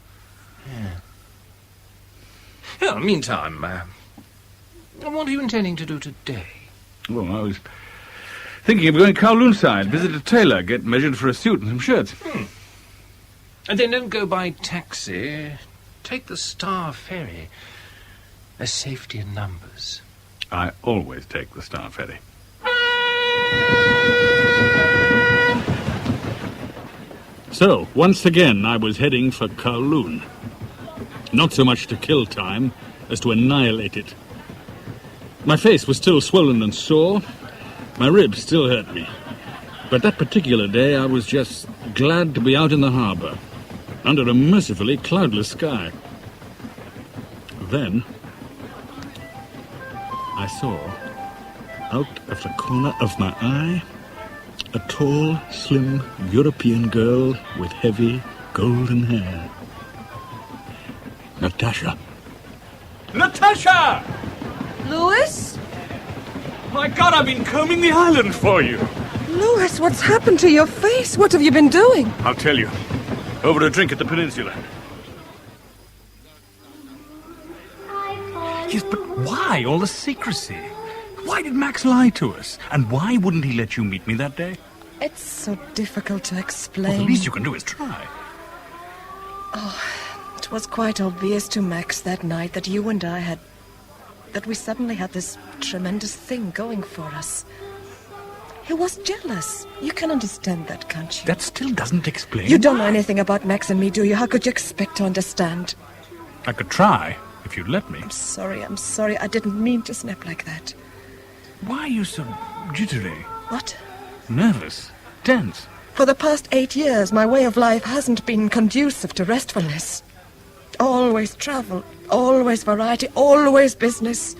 Well, meantime, what are you intending to do today? Well, I was thinking of going Kowloon side, visit a tailor, get measured for a suit and some shirts. And then don't go by taxi. Take the Star Ferry. There's safety in numbers. I always take the Star Ferry. So, once again, I was heading for Kowloon. Not so much to kill time as to annihilate it. My face was still swollen and sore. My ribs still hurt me. But that particular day, I was just glad to be out in the harbour, under a mercifully cloudless sky. Then, I saw, out of the corner of my eye, a tall, slim European girl with heavy, golden hair. Natasha. Natasha! Louis? My God, I've been combing the island for you. Louis, what's happened to your face? What have you been doing? I'll tell you. Over a drink at the peninsula. Yes, but why all the secrecy? Why did Max lie to us? And why wouldn't he let you meet me that day? It's so difficult to explain. Well, the least you can do is try. Oh, it was quite obvious to Max that night that you and I that we suddenly had this tremendous thing going for us. He was jealous. You can understand that, can't you? That still doesn't explain. You don't know anything about Max and me, do you? How could you expect to understand? I could try, if you'd let me. I'm sorry. I didn't mean to snap like that. Why are you so jittery? What? Nervous. Tense. For the past 8 years, my way of life hasn't been conducive to restfulness. Always travel, always variety, always business.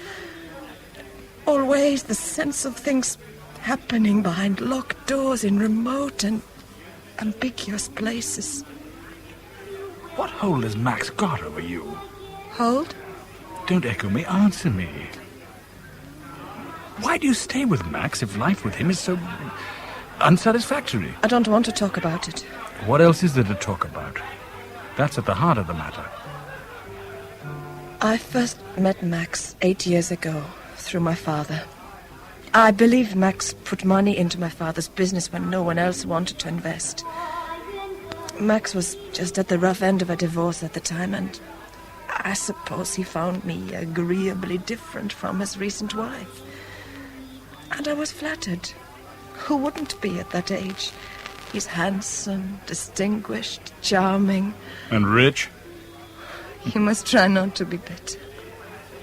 Always the sense of things happening behind locked doors in remote and ambiguous places. What hold has Max got over you? Hold? Don't echo me, answer me. Why do you stay with Max if life with him is so unsatisfactory? I don't want to talk about it. What else is there to talk about? That's at the heart of the matter. I first met Max 8 years ago through my father. I believe Max put money into my father's business when no one else wanted to invest. Max was just at the rough end of a divorce at the time, and I suppose he found me agreeably different from his recent wife. And I was flattered. Who wouldn't be at that age? He's handsome, distinguished, charming. And rich? You must try not to be bitter.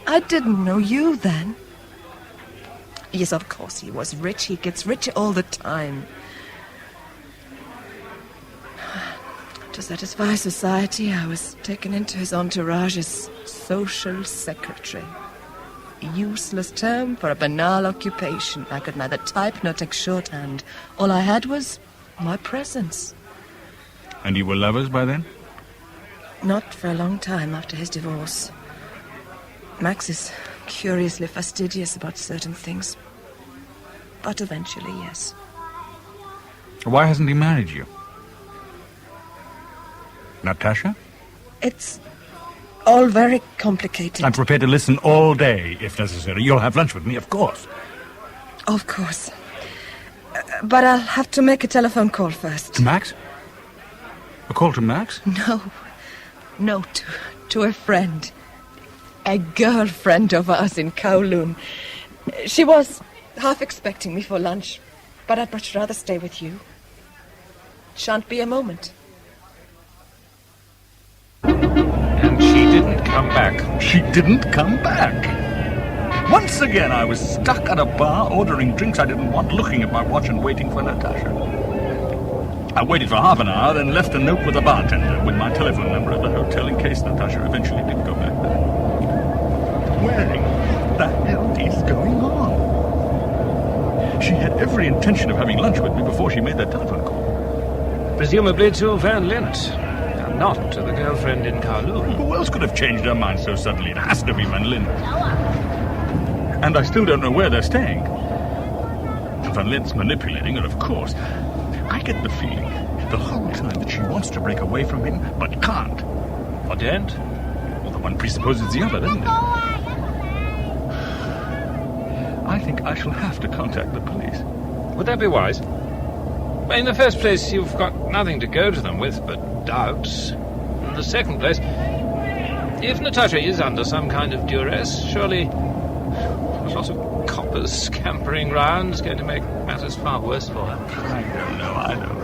I didn't know you then. Yes, of course he was rich. He gets richer all the time. To satisfy society, I was taken into his entourage as social secretary. A useless term for a banal occupation. I could neither type nor take shorthand. All I had was my presence. And you were lovers by then? Not for a long time after his divorce. Max is curiously fastidious about certain things. But eventually, yes. Why hasn't he married you? Natasha? It's all very complicated. I'm prepared to listen all day, if necessary. You'll have lunch with me, of course. Of course. But I'll have to make a telephone call first. To Max? A call to Max? No, to a friend. A girlfriend of ours in Kowloon. She was half expecting me for lunch, but I'd much rather stay with you. Shan't be a moment. And she didn't come back. She didn't come back. Once again, I was stuck at a bar, ordering drinks I didn't want, looking at my watch and waiting for Natasha. I waited for half an hour, then left a note with the bartender with my telephone number at the hotel in case Natasha eventually did go back there. What the hell is going on? She had every intention of having lunch with me before she made that telephone call. Presumably to Van Lint, and not to the girlfriend in Kowloon. Who else could have changed her mind so suddenly? It has to be Van Lint. And I still don't know where they're staying. Van Lint's manipulating, and of course, I get the feeling the whole time that she wants to break away from him, but can't. What end? Well, the one presupposes the other, doesn't it? I think I shall have to contact the police. Would that be wise? In the first place, you've got nothing to go to them with but doubts. In the second place, if Natasha is under some kind of duress, surely a lot of coppers scampering round is going to make matters far worse for her. I don't know.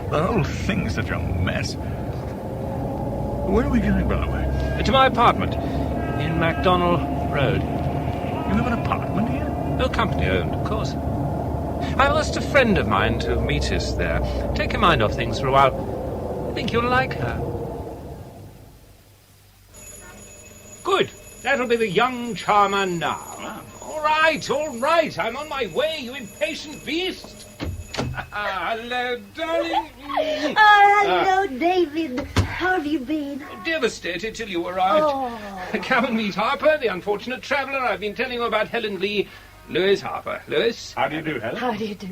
The whole thing's such a mess. Where are we going, by the way? To my apartment in MacDonald Road. You have an apartment here? No, company owned, of course. I asked a friend of mine to meet us there. Take your mind off things for a while. I think you'll like her. Good. That'll be the young charmer now. All right. I'm on my way, you impatient beast. Hello, darling. Hello, David. How have you been? Devastated till you arrived. Oh. Come and meet Harper, the unfortunate traveller. I've been telling you about Helen Lee. Louis Harper. Louis? How do you do, Helen? How do you do?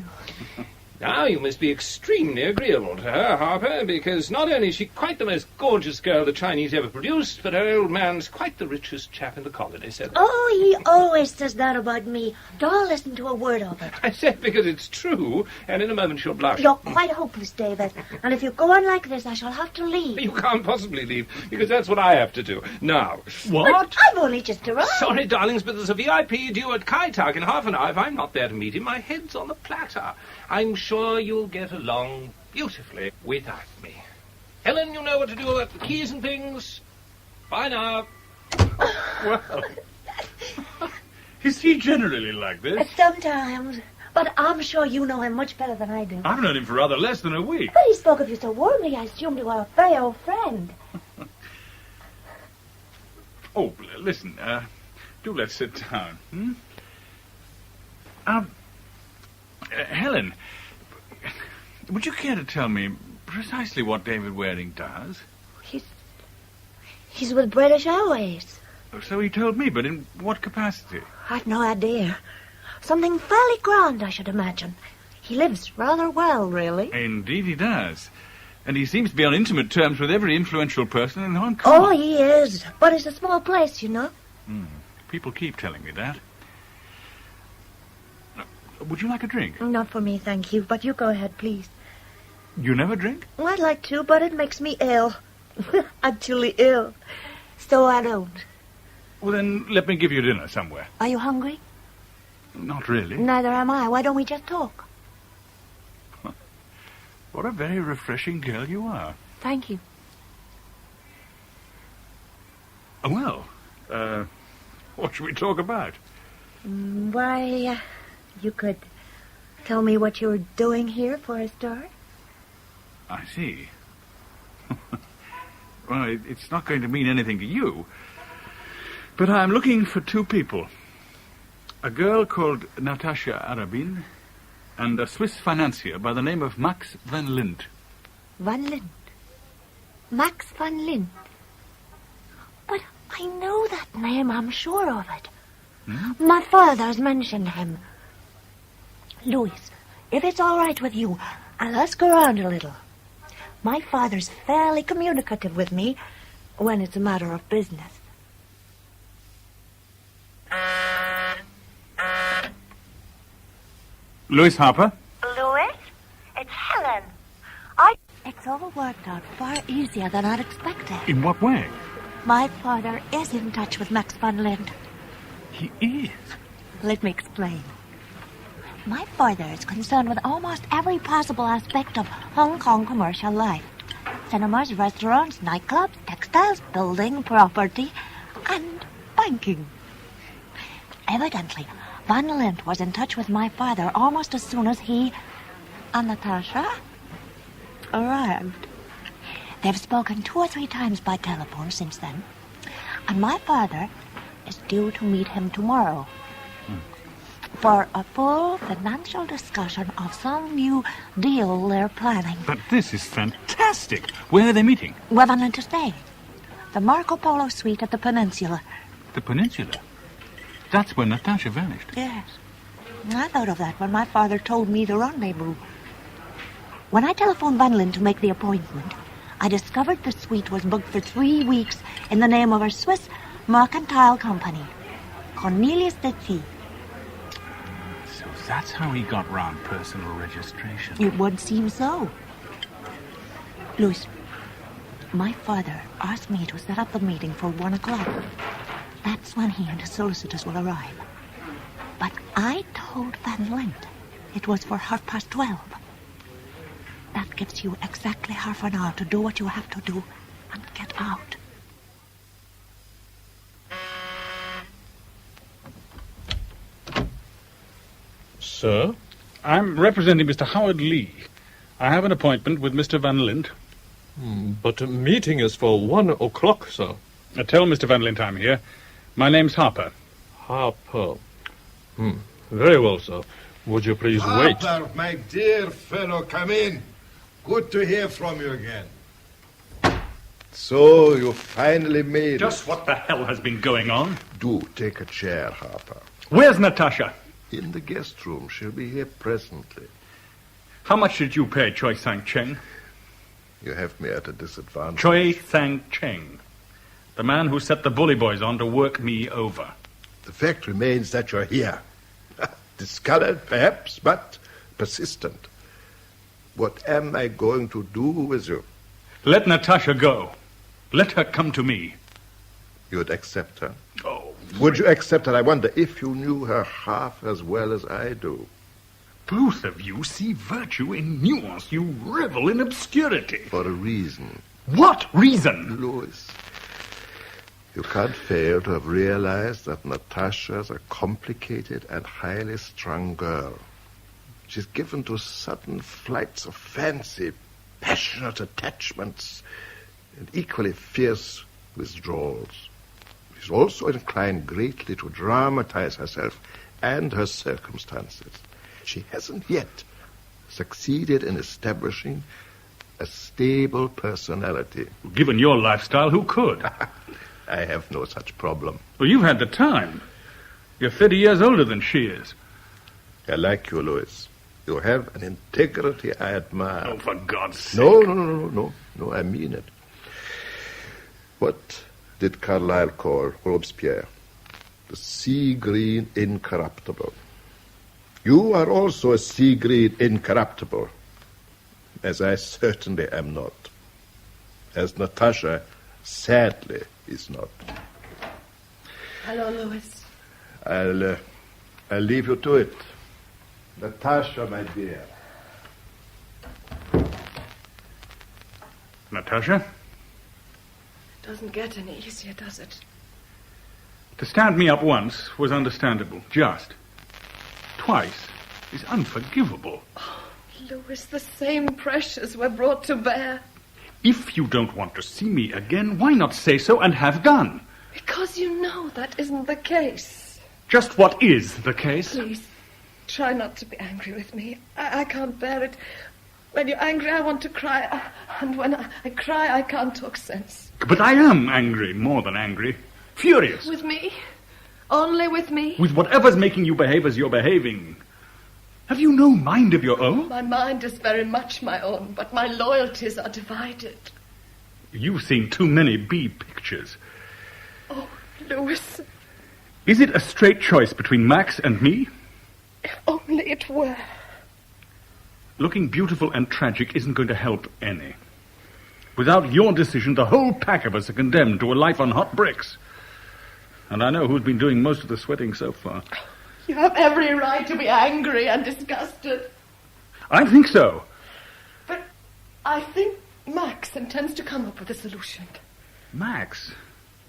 Now, you must be extremely agreeable to her, Harper, because not only is she quite the most gorgeous girl the Chinese ever produced, but her old man's quite the richest chap in the colony, so... Oh, he always says that about me. Don't listen to a word of it. I said because it's true, and in a moment she'll blush. You're quite hopeless, David. And if you go on like this, I shall have to leave. You can't possibly leave, because that's what I have to do. Now... But I've only just arrived. Sorry, darlings, but there's a VIP due at Kai Tak in half an hour. If I'm not there to meet him, my head's on the platter. I'm sure you'll get along beautifully without me. Helen, you know what to do about the keys and things. Bye now. Well, is he generally like this? Sometimes. But I'm sure you know him much better than I do. I've known him for rather less than a week. But he spoke of you so warmly, I assumed you were a very old friend. Oh, listen, do let's sit down. Helen, would you care to tell me precisely what David Waring does? He's with British Airways. So he told me, but in what capacity? I've no idea. Something fairly grand, I should imagine. He lives rather well, really. Indeed he does. And he seems to be on intimate terms with every influential person in Hong Kong. Oh, he is. But it's a small place, you know. People keep telling me that. Would you like a drink? Not for me, thank you. But you go ahead, please. You never drink? Well, I'd like to, but it makes me ill. Actually ill. So I don't. Well, then, let me give you dinner somewhere. Are you hungry? Not really. Neither am I. Why don't we just talk? What a very refreshing girl you are. Thank you. Well, what should we talk about? Why, you could tell me what you're doing here for a start? I see. Well, it's not going to mean anything to you. But I'm looking for two people. A girl called Natasha Arabin and a Swiss financier by the name of Max van Lint. Van Lint? Max van Lint? But I know that name, I'm sure of it. My father's mentioned him. Louis, if it's all right with you, I'll ask around a little. My father's fairly communicative with me when it's a matter of business. Louis Harper? Louis? It's Helen. It's all worked out far easier than I'd expected. In what way? My father is in touch with Max van Lint. He is? Let me explain. My father is concerned with almost every possible aspect of Hong Kong commercial life. Cinemas, restaurants, nightclubs, textiles, building, property, and banking. Evidently, Van Lint was in touch with my father almost as soon as he and Natasha arrived. They've spoken 2 or 3 times by telephone since then, and my father is due to meet him tomorrow for a full financial discussion of some new deal they're planning. But this is fantastic. Where are they meeting? Where Van Lint is staying. The Marco Polo suite at the Peninsula. The Peninsula? That's where Natasha vanished. Yes. I thought of that when my father told me the rendezvous. When I telephoned Van Lint to make the appointment, I discovered the suite was booked for 3 weeks in the name of a Swiss mercantile company, Cornelius de T. So that's how he got round personal registration. It would seem so. Louis, my father asked me to set up the meeting for 1 o'clock. That's when he and his solicitors will arrive. But I told Van Lint it was for 12:30. That gives you exactly half an hour to do what you have to do and get out. Sir? I'm representing Mr. Howard Lee. I have an appointment with Mr. Van Lint. But a meeting is for 1 o'clock, sir. Tell Mr. Van Lint I'm here. My name's Harper. Harper. Very well, sir. Would you please wait? Harper, my dear fellow, come in. Good to hear from you again. So, you finally made Just what the hell has been going on? Do take a chair, Harper. Where's Natasha? In the guest room. She'll be here presently. How much did you pay Choi Sang-cheng? You have me at a disadvantage. Choi Sang-cheng. The man who set the bully boys on to work me over. The fact remains that you're here. Discolored, perhaps, but persistent. What am I going to do with you? Let Natasha go. Let her come to me. You'd accept her? Oh. Would you accept her? I wonder if you knew her half as well as I do. Both of you see virtue in nuance. You revel in obscurity. For a reason. What reason? Louis, you can't fail to have realized that Natasha's a complicated and highly strung girl. She's given to sudden flights of fancy, passionate attachments, and equally fierce withdrawals. She's also inclined greatly to dramatize herself and her circumstances. She hasn't yet succeeded in establishing a stable personality. Given your lifestyle, who could? I have no such problem. Well, you've had the time. You're 30 years older than she is. I like you, Louis. You have an integrity I admire. Oh, for God's sake. No, I mean it. What did Carlyle call Robespierre? The sea-green incorruptible. You are also a sea-green incorruptible, as I certainly am not. As Natasha sadly is not. Hello, Louis. I'll leave you to it. Natasha, my dear. Natasha? It doesn't get any easier, does it? To stand me up once was understandable. Just. Twice is unforgivable. Oh, Louis, the same pressures were brought to bear. If you don't want to see me again, why not say so and have done? Because you know that isn't the case. Just what is the case? Please, try not to be angry with me. I can't bear it. When you're angry, I want to cry. And when I cry, I can't talk sense. But I am angry, more than angry. Furious. With me? Only with me? With whatever's making you behave as you're behaving. Have you no mind of your own? My mind is very much my own, but my loyalties are divided. You've seen too many B pictures. Oh, Louis. Is it a straight choice between Max and me? If only it were. Looking beautiful and tragic isn't going to help any. Without your decision, the whole pack of us are condemned to a life on hot bricks. And I know who's been doing most of the sweating so far. You have every right to be angry and disgusted. I think so. But I think Max intends to come up with a solution. Max?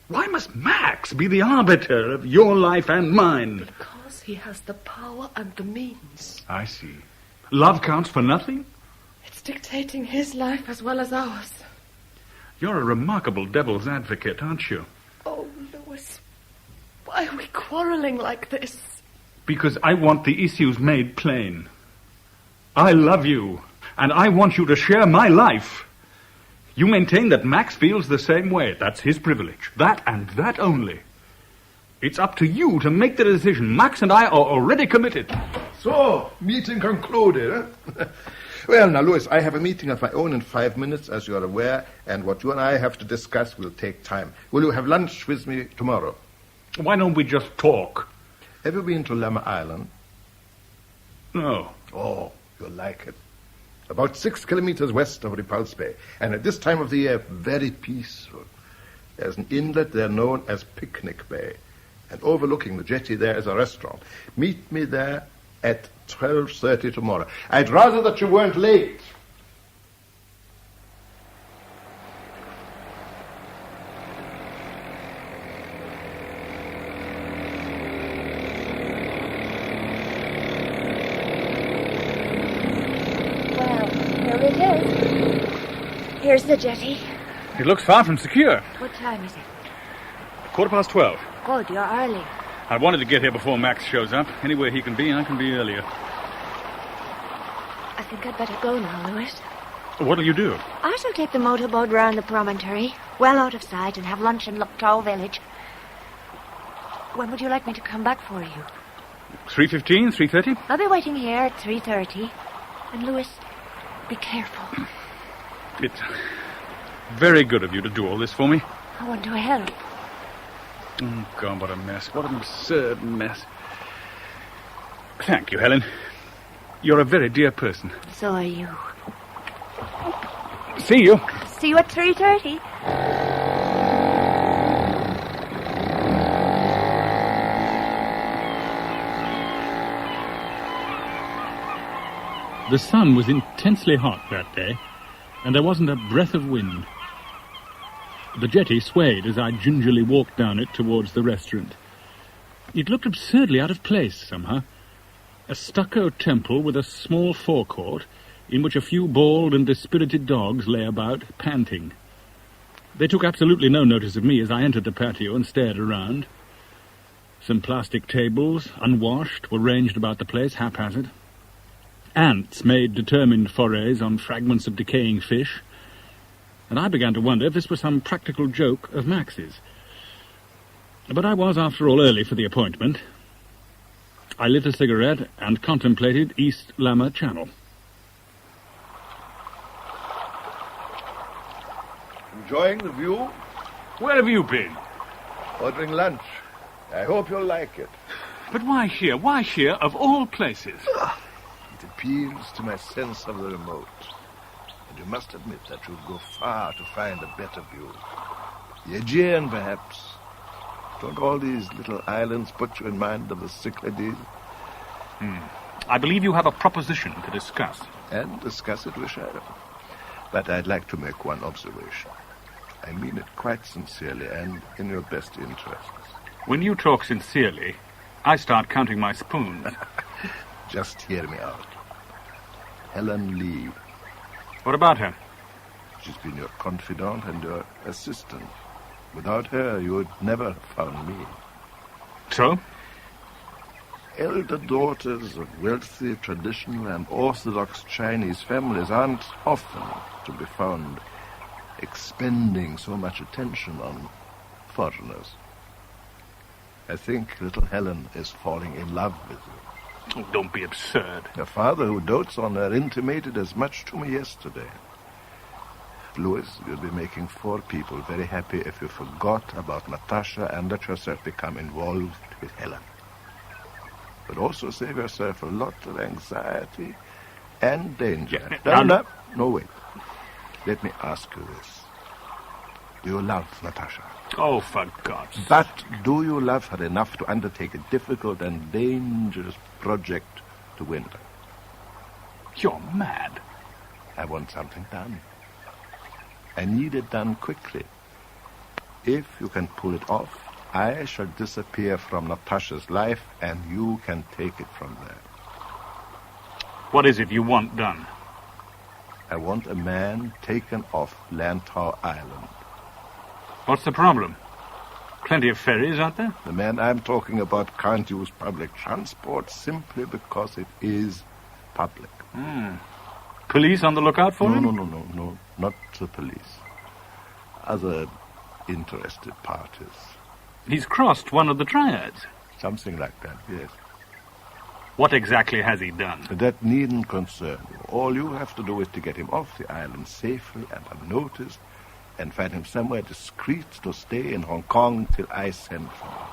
Why must Max be the arbiter of your life and mine? Because he has the power and the means. I see. Love counts for nothing? It's dictating his life as well as ours. You're a remarkable devil's advocate, aren't you? Oh, Louis, why are we quarreling like this? Because I want the issues made plain. I love you, and I want you to share my life. You maintain that Max feels the same way. That's his privilege. That and that only. It's up to you to make the decision. Max and I are already committed. So, meeting concluded, eh? Well, now, Louis, I have a meeting of my own in 5 minutes, as you are aware, and what you and I have to discuss will take time. Will you have lunch with me tomorrow? Why don't we just talk? Have you been to Lemmer Island? No. Oh, you'll like it. About 6 kilometers west of Repulse Bay, and at this time of the year, very peaceful. There's an inlet there known as Picnic Bay, and overlooking the jetty there is a restaurant. Meet me there at 12:30 tomorrow. I'd rather that you weren't late. Well, here it is. Here's the jetty. It looks far from secure. What time is it? 12:15. Good, you're early. I wanted to get here before Max shows up. Anywhere he can be, I can be earlier. I think I'd better go now, Louis. What'll you do? I shall take the motorboat round the promontory, well out of sight, and have lunch in Locktow village. When would you like me to come back for you? 3:15, 3:30? I'll be waiting here at 3:30. And, Louis, be careful. It's very good of you to do all this for me. I want to help. Oh, God, what a mess. What an absurd mess. Thank you, Helen. You're a very dear person. So are you. See you. See you at 3:30. The sun was intensely hot that day, and there wasn't a breath of wind. The jetty swayed as I gingerly walked down it towards the restaurant. It looked absurdly out of place, somehow. A stucco temple with a small forecourt in which a few bald and dispirited dogs lay about, panting. They took absolutely no notice of me as I entered the patio and stared around. Some plastic tables, unwashed, were ranged about the place, haphazard. Ants made determined forays on fragments of decaying fish, and I began to wonder if this was some practical joke of Max's. But I was, after all, early for the appointment. I lit a cigarette and contemplated East Lamma Channel. Enjoying the view? Where have you been? Ordering lunch. I hope you'll like it. But why here? Why here, of all places? It appeals to my sense of the remote. And you must admit that you'd go far to find a better view. The Aegean, perhaps. Don't all these little islands put you in mind of the Cyclades? I believe you have a proposition to discuss. And discuss it we shall. But I'd like to make one observation. I mean it quite sincerely and in your best interests. When you talk sincerely, I start counting my spoons. Just hear me out. Helen Lee. What about her? She's been your confidant and your assistant. Without her, you would never have found me. So? Elder daughters of wealthy, traditional, and orthodox Chinese families aren't often to be found expending so much attention on foreigners. I think little Helen is falling in love with you. Oh, don't be absurd. Her father, who dotes on her, intimated as much to me yesterday. Louis, you'll be making 4 people very happy if you forgot about Natasha and let yourself become involved with Helen. But also save yourself a lot of anxiety and danger. No, wait. Let me ask you this. Do you love Natasha? Oh, for God's sake. But do you love her enough to undertake a difficult and dangerous project to win her? You're mad. I want something done. I need it done quickly. If you can pull it off, I shall disappear from Natasha's life, and you can take it from there. What is it you want done? I want a man taken off Lantau Island. What's the problem? Plenty of ferries, aren't there? The man I'm talking about can't use public transport simply because it is public. Police on the lookout for him? No, not the police. Other interested parties. He's crossed one of the triads. Something like that, yes. What exactly has he done? That needn't concern you. All you have to do is to get him off the island safely and unnoticed, and find him somewhere discreet to stay in Hong Kong till I send for him.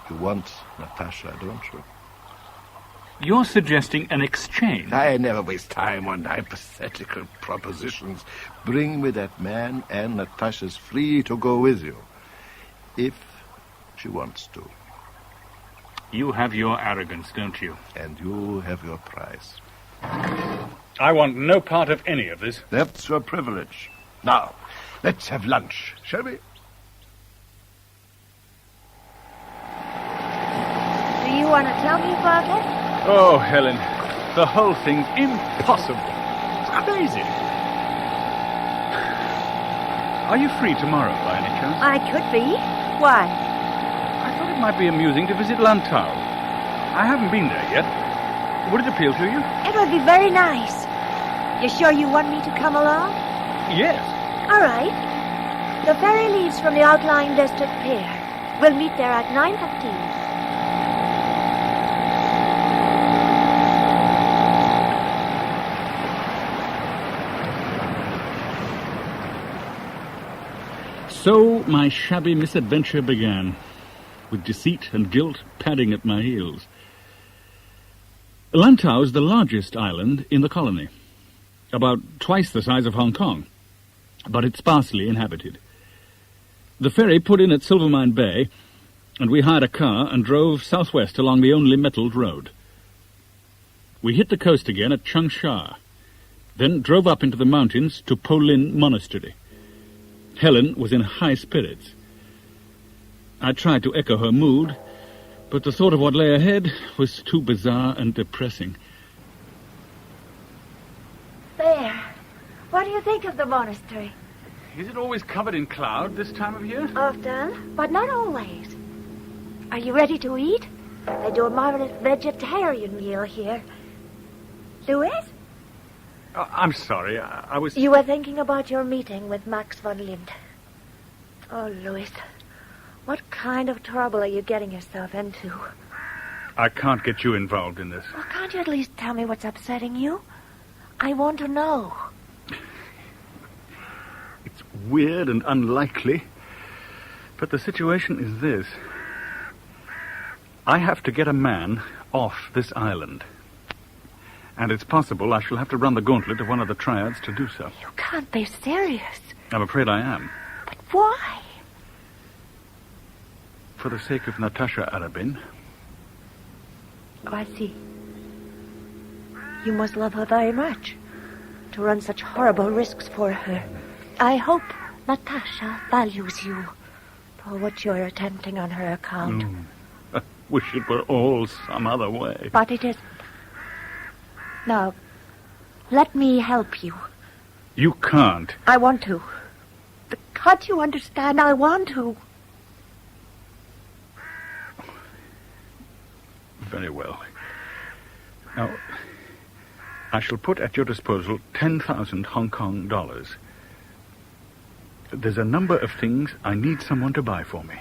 You want Natasha, don't you? You're suggesting an exchange. I never waste time on hypothetical propositions. Bring me that man, and Natasha's free to go with you. If she wants to. You have your arrogance, don't you? And you have your price. I want no part of any of this. That's your privilege. Now, let's have lunch, shall we? Do you want to tell me about it? Oh, Helen, the whole thing's impossible. It's crazy. Are you free tomorrow, by any chance? I could be. Why? I thought it might be amusing to visit Lantau. I haven't been there yet. Would it appeal to you? It would be very nice. You sure you want me to come along? Yes. All right. The ferry leaves from the outlying district pier. We'll meet there at 9:15. So my shabby misadventure began, with deceit and guilt padding at my heels. Lantau is the largest island in the colony, about twice the size of Hong Kong, but it's sparsely inhabited. The ferry put in at Silvermine Bay, and we hired a car and drove southwest along the only metalled road. We hit the coast again at Changsha, then drove up into the mountains to Po Lin Monastery. Helen was in high spirits. I tried to echo her mood, but the thought of what lay ahead was too bizarre and depressing. There. What do you think of the monastery? Is it always covered in cloud this time of year? Often, but not always. Are you ready to eat? They do a marvelous vegetarian meal here. Louis? I'm sorry, I was... You were thinking about your meeting with Max von Lind. Oh, Louis, what kind of trouble are you getting yourself into? I can't get you involved in this. Well, can't you at least tell me what's upsetting you? I want to know. It's weird and unlikely, but the situation is this. I have to get a man off this island. And it's possible I shall have to run the gauntlet of one of the triads to do so. You can't be serious. I'm afraid I am. But why? For the sake of Natasha Arabin. Oh, I see. You must love her very much, to run such horrible risks for her. I hope Natasha values you for what you're attempting on her account. I wish it were all some other way. But it isn't. Now, let me help you. You can't. I want to. Can't you understand? I want to. Very well. Now, I shall put at your disposal 10,000 Hong Kong dollars. There's a number of things I need someone to buy for me.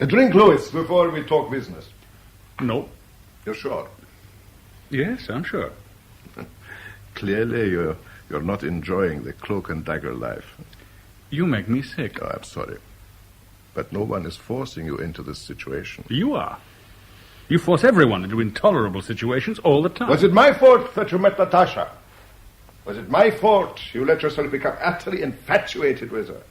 A drink, Louis, before we talk business. No. You're sure? Yes, I'm sure. Clearly, you're not enjoying the cloak and dagger life. You make me sick. Oh, I'm sorry. But no one is forcing you into this situation. You are. You force everyone into intolerable situations all the time. Was it my fault that you met Natasha? Was it my fault you let yourself become utterly infatuated with her?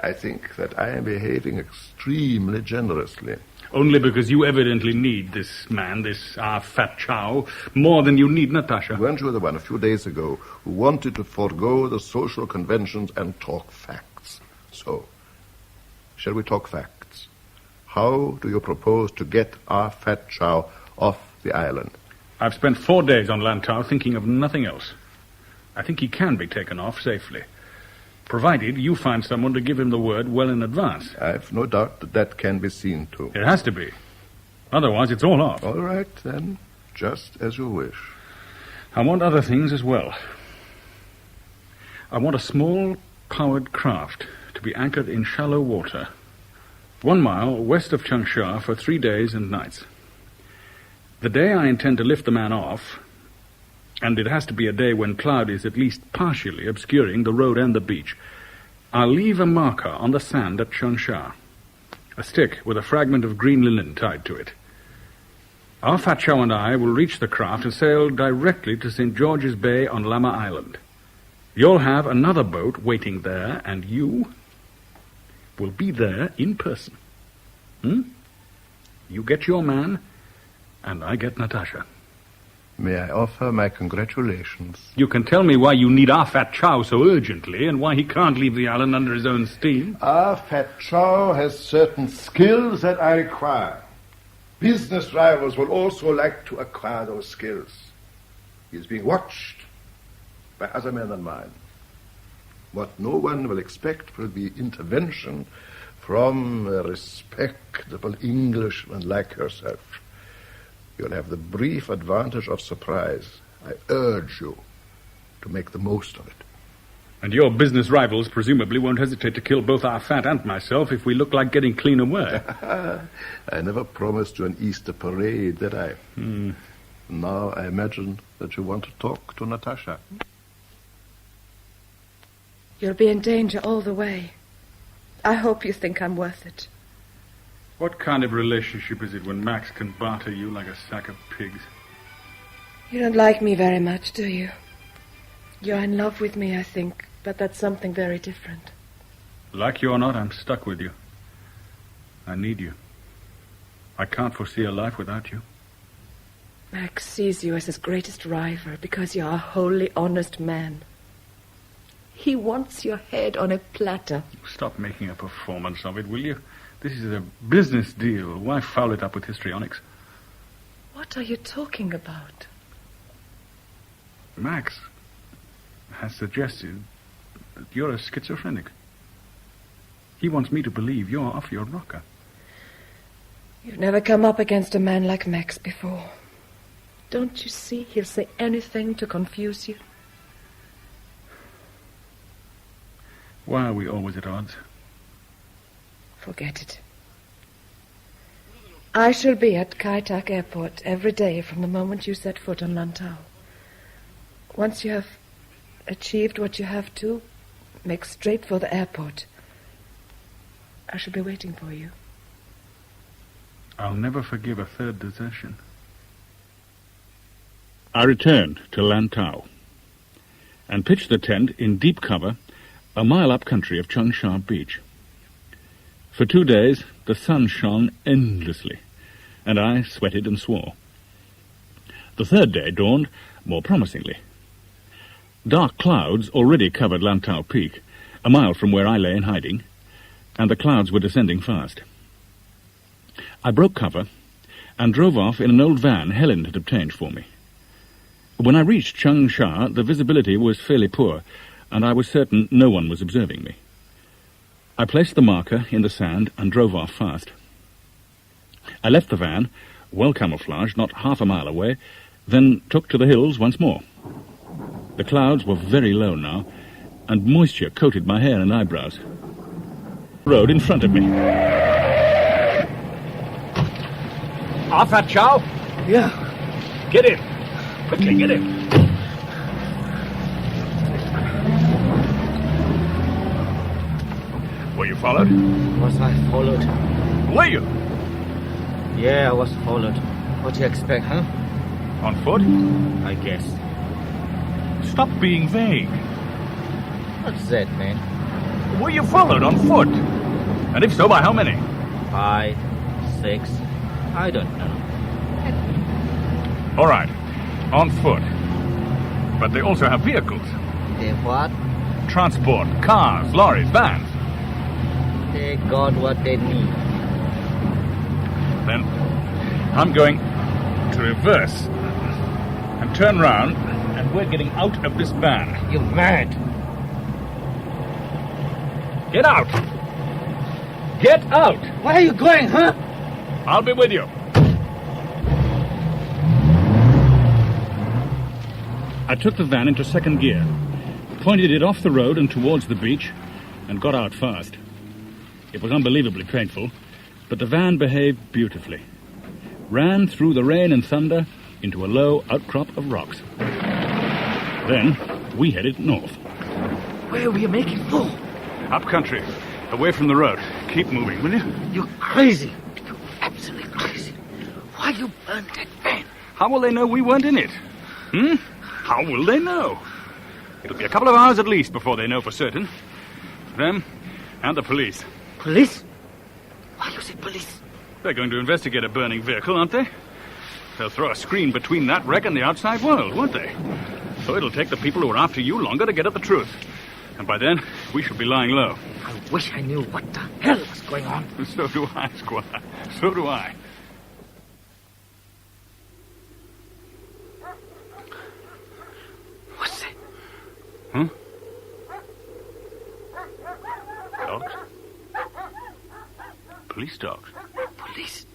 I think that I am behaving extremely generously. Only because you evidently need this man, this fat chow, more than you need Natasha. Weren't you the one a few days ago who wanted to forego the social conventions and talk facts? So, shall we talk facts? How do you propose to get our fat chow off the island? I've spent 4 days on Lantau thinking of nothing else. I think he can be taken off safely, provided you find someone to give him the word well in advance. I've no doubt that that can be seen to. It has to be. Otherwise, it's all off. All right, then. Just as you wish. I want other things as well. I want a small, powered craft to be anchored in shallow water, 1 mile west of Changsha for 3 days and nights. The day I intend to lift the man off, and it has to be a day when cloud is at least partially obscuring the road and the beach, I'll leave a marker on the sand at Changsha, a stick with a fragment of green linen tied to it. Our fat chow and I will reach the craft and sail directly to St. George's Bay on Lama Island. You'll have another boat waiting there, and you will be there in person. You get your man, and I get Natasha. May I offer my congratulations? You can tell me why you need our fat chow so urgently, and why he can't leave the island under his own steam. Our fat chow has certain skills that I require. Business rivals will also like to acquire those skills. He is being watched by other men than mine. What no one will expect will be intervention from a respectable Englishman like yourself. You'll have the brief advantage of surprise. I urge you to make the most of it. And your business rivals presumably won't hesitate to kill both our fat and myself if we look like getting clean away. I never promised you an Easter parade, did I? Now I imagine that you want to talk to Natasha. You'll be in danger all the way. I hope you think I'm worth it. What kind of relationship is it when Max can barter you like a sack of pigs? You don't like me very much, do you? You're in love with me, I think, but that's something very different. Like you or not, I'm stuck with you. I need you. I can't foresee a life without you. Max sees you as his greatest rival because you're a wholly honest man. He wants your head on a platter. Stop making a performance of it, will you? This is a business deal. Why foul it up with histrionics? What are you talking about? Max has suggested that you're a schizophrenic. He wants me to believe you're off your rocker. You've never come up against a man like Max before. Don't you see he'll say anything to confuse you? Why are we always at odds? Forget it. I shall be at Kai Tak Airport every day from the moment you set foot on Lantau. Once you have achieved what you have to, make straight for the airport. I shall be waiting for you. I'll never forgive a third desertion. I returned to Lantau and pitched the tent in deep cover a mile up country of Changsha Beach. For 2 days, the sun shone endlessly, and I sweated and swore. The third day dawned more promisingly. Dark clouds already covered Lantau Peak, a mile from where I lay in hiding, and the clouds were descending fast. I broke cover and drove off in an old van Helen had obtained for me. When I reached Changsha, the visibility was fairly poor, and I was certain no one was observing me. I placed the marker in the sand and drove off fast. I left the van, well camouflaged, not half a mile away, then took to the hills once more. The clouds were very low now, and moisture coated my hair and eyebrows. Road in front of me. Off that chow? Yeah. Get in. Quickly, get in. Were you followed? Was I followed? Were you? Yeah, I was followed. What do you expect, huh? On foot? I guess. Stop being vague. What's that, man? Were you followed on foot? And if so, by how many? 5, 6, I don't know. All right, on foot. But they also have vehicles. They what? Transport, cars, lorries, vans. They got what they need. Then I'm going to reverse and turn round, and we're getting out of this van. You're mad. Get out! Get out! Where are you going, huh? I'll be with you. I took the van into second gear, pointed it off the road and towards the beach, and got out fast. It was unbelievably painful, but the van behaved beautifully. Ran through the rain and thunder into a low outcrop of rocks. Then we headed north. Where were you making for? Up country, away from the road. Keep moving, will you? You're crazy. You're absolutely crazy. Why you burned that van? How will they know we weren't in it? How will they know? It'll be a couple of hours at least before they know for certain. Them and the police. Police? Why you say police? They're going to investigate a burning vehicle, aren't they? They'll throw a screen between that wreck and the outside world, won't they? So it'll take the people who are after you longer to get at the truth. And by then, we shall be lying low. I wish I knew what the hell was going on. So do I, Squire. So do I. What's that? Huh? Dogs? Police dogs? Police?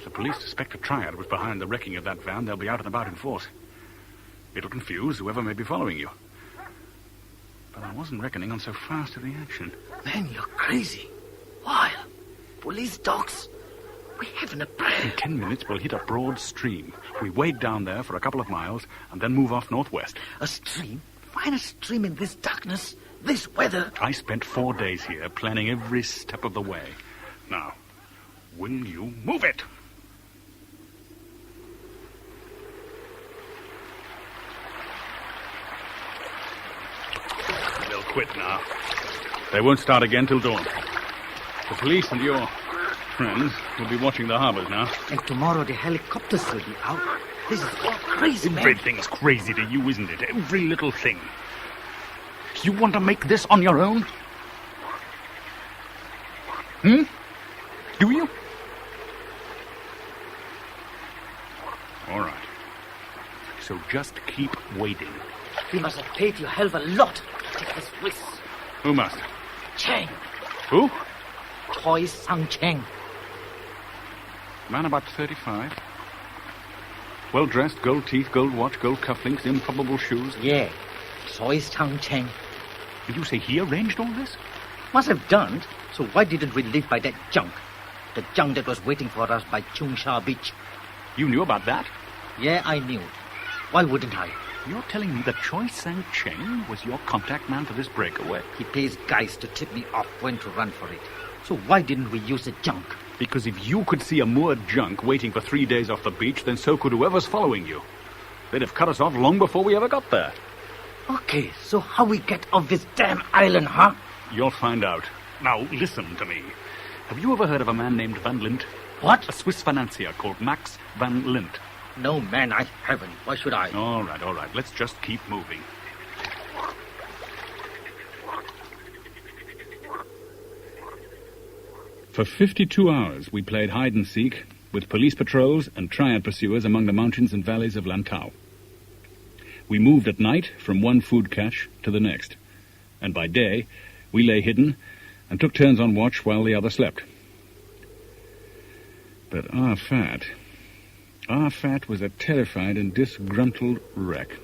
the police suspect a triad was behind the wrecking of that van, they'll be out and about in force. It'll confuse whoever may be following you. But I wasn't reckoning on so fast a reaction. Man, you're crazy. Wild. Police dogs. We haven't a plan. In 10 minutes, we'll hit a broad stream. We wade down there for a couple of miles and then move off northwest. A stream? Find a stream in this darkness, this weather. I spent 4 days here planning every step of the way. Now, will you move it? They'll quit now. They won't start again till dawn. The police and your friends will be watching the harbors now. And tomorrow the helicopters will be out. This is all crazy, man. Everything's crazy to you, isn't it? Every little thing. You want to make this on your own? Do you? All right. So just keep waiting. We must have paid you a hell of a lot to take this risk. Who must? Chang. Who? Toy Sang Chang. Man about 35. Well-dressed, gold teeth, gold watch, gold cufflinks, improbable shoes. Yeah. Toy Sang Chang. Did you say he arranged all this? Must have done. So why didn't we live by that junk? The junk that was waiting for us by Chung Sha Beach. You knew about that? Yeah, I knew. Why wouldn't I? You're telling me that Choi Sang-cheng was your contact man for this breakaway? He pays guys to tip me off when to run for it. So why didn't we use the junk? Because if you could see a moored junk waiting for 3 days off the beach, then so could whoever's following you. They'd have cut us off long before we ever got there. Okay, so how we get off this damn island, huh? You'll find out. Now, listen to me. Have you ever heard of a man named Van Lint? What? A Swiss financier called Max Van Lint. No, man, I haven't. Why should I? All right. Let's just keep moving. For 52 hours, we played hide-and-seek with police patrols and triad pursuers among the mountains and valleys of Lantau. We moved at night from one food cache to the next, and by day, we lay hidden and took turns on watch while the other slept. But our fat was a terrified and disgruntled wreck.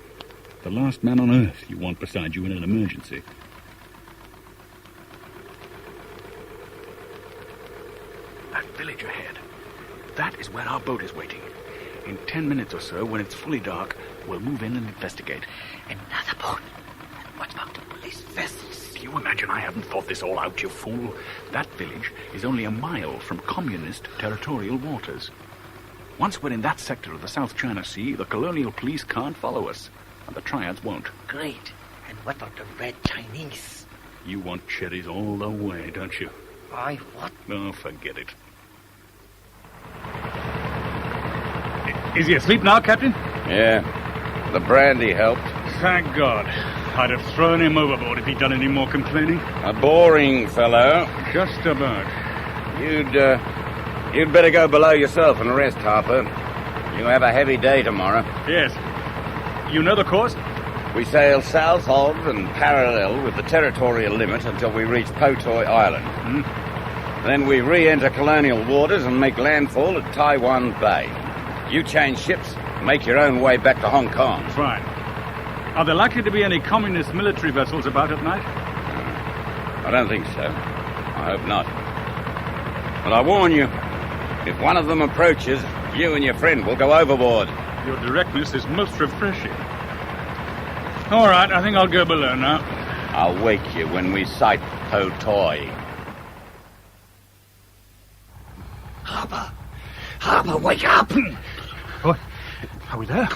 The last man on earth you want beside you in an emergency. That village ahead. That is where our boat is waiting. In 10 minutes or so, when it's fully dark, we'll move in and investigate. Another boat? What about the police vessels? Do you imagine I haven't thought this all out, you fool? That village is only a mile from communist territorial waters. Once we're in that sector of the South China Sea, the colonial police can't follow us, and the triads won't. Great. And what about the red Chinese? You want cherries all the way, don't you? I what? Oh, forget it. Is he asleep now, Captain? Yeah. The brandy helped. Thank God. I'd have thrown him overboard if he'd done any more complaining. A boring fellow. Just about. You'd better go below yourself and rest, Harper. You'll have a heavy day tomorrow. Yes. You know the course? We sail south of and parallel with the territorial limit until we reach Potoi Island. Then we re-enter colonial waters and make landfall at Taiwan Bay. You change ships and make your own way back to Hong Kong. Fine. Are there likely to be any communist military vessels about at night? I don't think so. I hope not. But I warn you, if one of them approaches, you and your friend will go overboard. Your directness is most refreshing. All right, I think I'll go below now. I'll wake you when we sight Potoi. Harper, wake up! What? Are we there?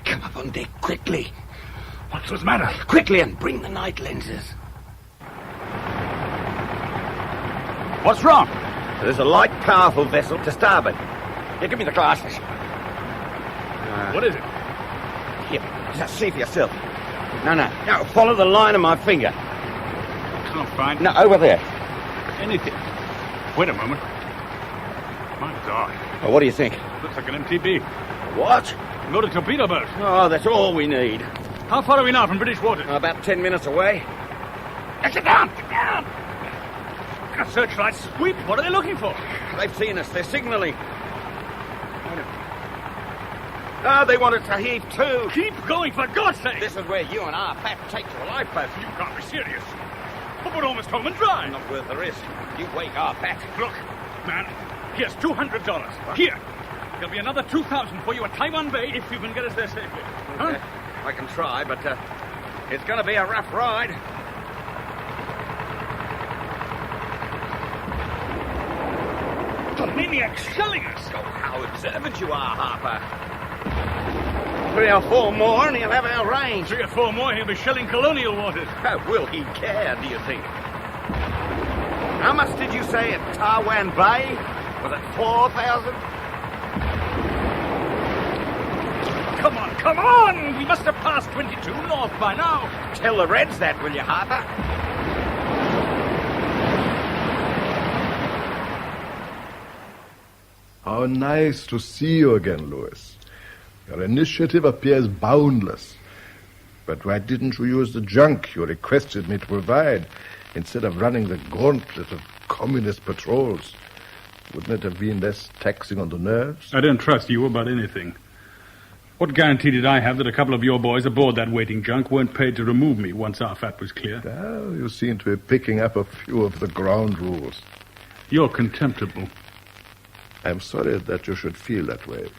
Come up on deck quickly. What's the matter? Quickly and bring the night lenses. What's wrong? There's a light, powerful vessel to starboard. Here, give me the glasses. What is it? Here, just see for yourself. No, follow the line of my finger. Can't find it. No, over there. Anything. Wait a moment. My God. Well, what do you think? Looks like an MTB. What? Not a torpedo boat. Oh, that's all we need. How far are we now from British waters? About 10 minutes away. Get down! Get down! A searchlight sweep? What are they looking for? They've seen us. They're signaling. Ah, they want us to heave too. Keep going, for God's sake! This is where you and our fat take to a lifeboat. You can't be serious. We're almost home and dry. Not worth the risk. You wake our fat. Look, man, here's $200. Here. There'll be another 2,000 for you at Taiwan Bay if you can get us there safely. Huh? I can try, but it's going to be a rough ride. The maniac's shelling us. Oh, how observant you are, Harper. 3 or 4 more and he'll have our range. 3 or 4 more, he'll be shelling colonial waters. How will he care, do you think? How much did you say at Taiwan Bay? Was it 4,000? Come on! We must have passed 22 north by now. Tell the Reds that, will you, Harper? How nice to see you again, Louis. Your initiative appears boundless. But why didn't you use the junk you requested me to provide instead of running the gauntlet of communist patrols? Wouldn't it have been less taxing on the nerves? I don't trust you about anything. What guarantee did I have that a couple of your boys aboard that waiting junk weren't paid to remove me once our fat was clear? Well, you seem to be picking up a few of the ground rules. You're contemptible. I'm sorry that you should feel that way.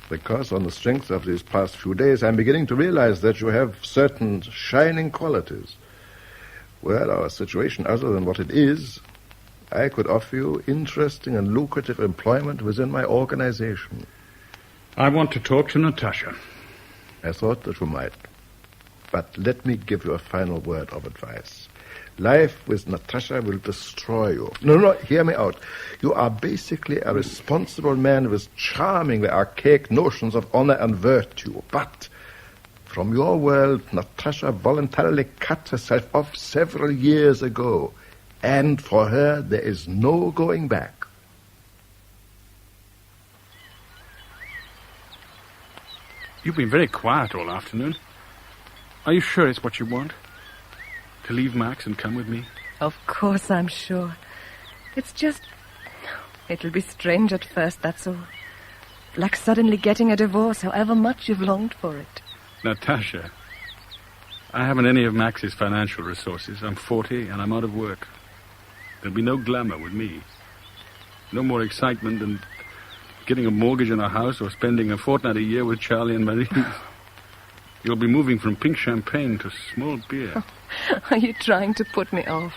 Because on the strength of these past few days, I'm beginning to realize that you have certain shining qualities. Were our situation other than what it is, I could offer you interesting and lucrative employment within my organization. I want to talk to Natasha. I thought that you might. But let me give you a final word of advice. Life with Natasha will destroy you. No, hear me out. You are basically a responsible man with charmingly archaic notions of honor and virtue. But from your world, Natasha voluntarily cut herself off several years ago. And for her, there is no going back. You've been very quiet all afternoon. Are you sure it's what you want? To leave Max and come with me? Of course I'm sure. It's just... It'll be strange at first, that's all. Like suddenly getting a divorce, however much you've longed for it. Natasha, I haven't any of Max's financial resources. I'm 40 and I'm out of work. There'll be no glamour with me. No more excitement than getting a mortgage on a house or spending a fortnight a year with Charlie and Marie. You'll be moving from pink champagne to small beer. Are you trying to put me off?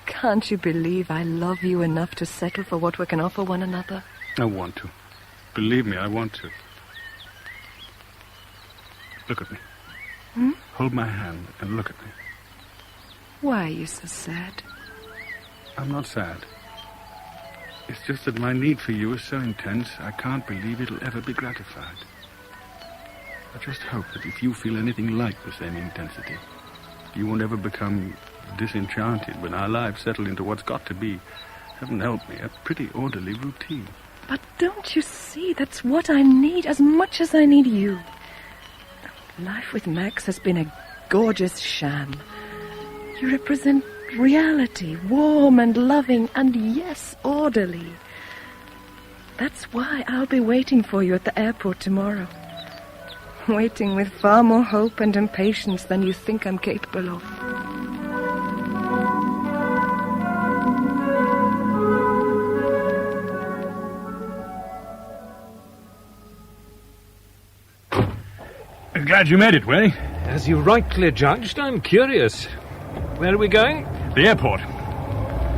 Can't you believe I love you enough to settle for what we can offer one another? I want to. Believe me, I want to. Look at me. Hmm? Hold my hand and look at me. Why are you so sad? I'm not sad. It's just that my need for you is so intense, I can't believe it'll ever be gratified. I just hope that if you feel anything like the same intensity, you won't ever become disenchanted when our lives settle into what's got to be, heaven help me, a pretty orderly routine. But don't you see, that's what I need as much as I need you. Life with Max has been a gorgeous sham. You represent reality, warm and loving, and yes, orderly. That's why I'll be waiting for you at the airport tomorrow. Waiting with far more hope and impatience than you think I'm capable of. I'm glad you made it, Way. As you rightly judged, I'm curious. Where are we going? The airport.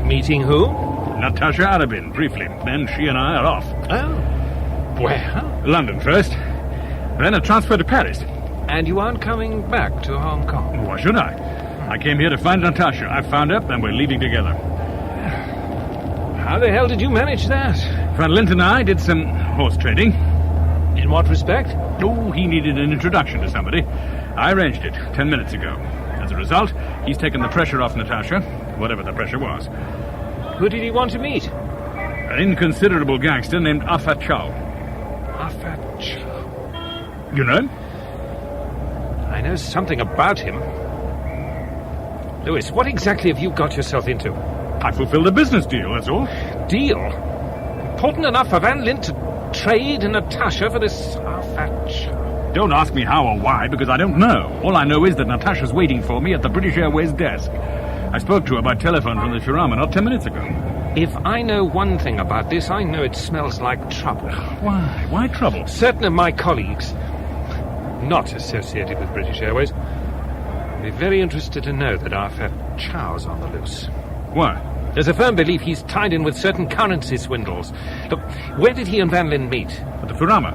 Meeting who? Natasha Arabin, briefly. Then she and I are off. Oh. Where? London first. Then a transfer to Paris. And you aren't coming back to Hong Kong? Why should I? I came here to find Natasha. I found her, and we're leaving together. How the hell did you manage that? Van Lint and I did some horse trading. In what respect? Oh, he needed an introduction to somebody. I arranged it 10 minutes ago. As a result, he's taken the pressure off Natasha, whatever the pressure was. Who did he want to meet? An inconsiderable gangster named Arthur Chow. Arthur Chow? You know him? I know something about him. Louis, what exactly have you got yourself into? I fulfilled a business deal, that's all. Deal? Important enough for Van Lint to betrayed Natasha for this fat child? Don't ask me how or why, because I don't know. All I know is that Natasha's waiting for me at the British Airways desk. I spoke to her by telephone from the Shirama not 10 minutes ago. If I know one thing about this, I know it smells like trouble. Why? Why trouble? Certain of my colleagues, not associated with British Airways, will be very interested to know that our fat chow's on the loose. Why? There's a firm belief he's tied in with certain currency swindles. Look, where did he and Van Lin meet? At the Furama.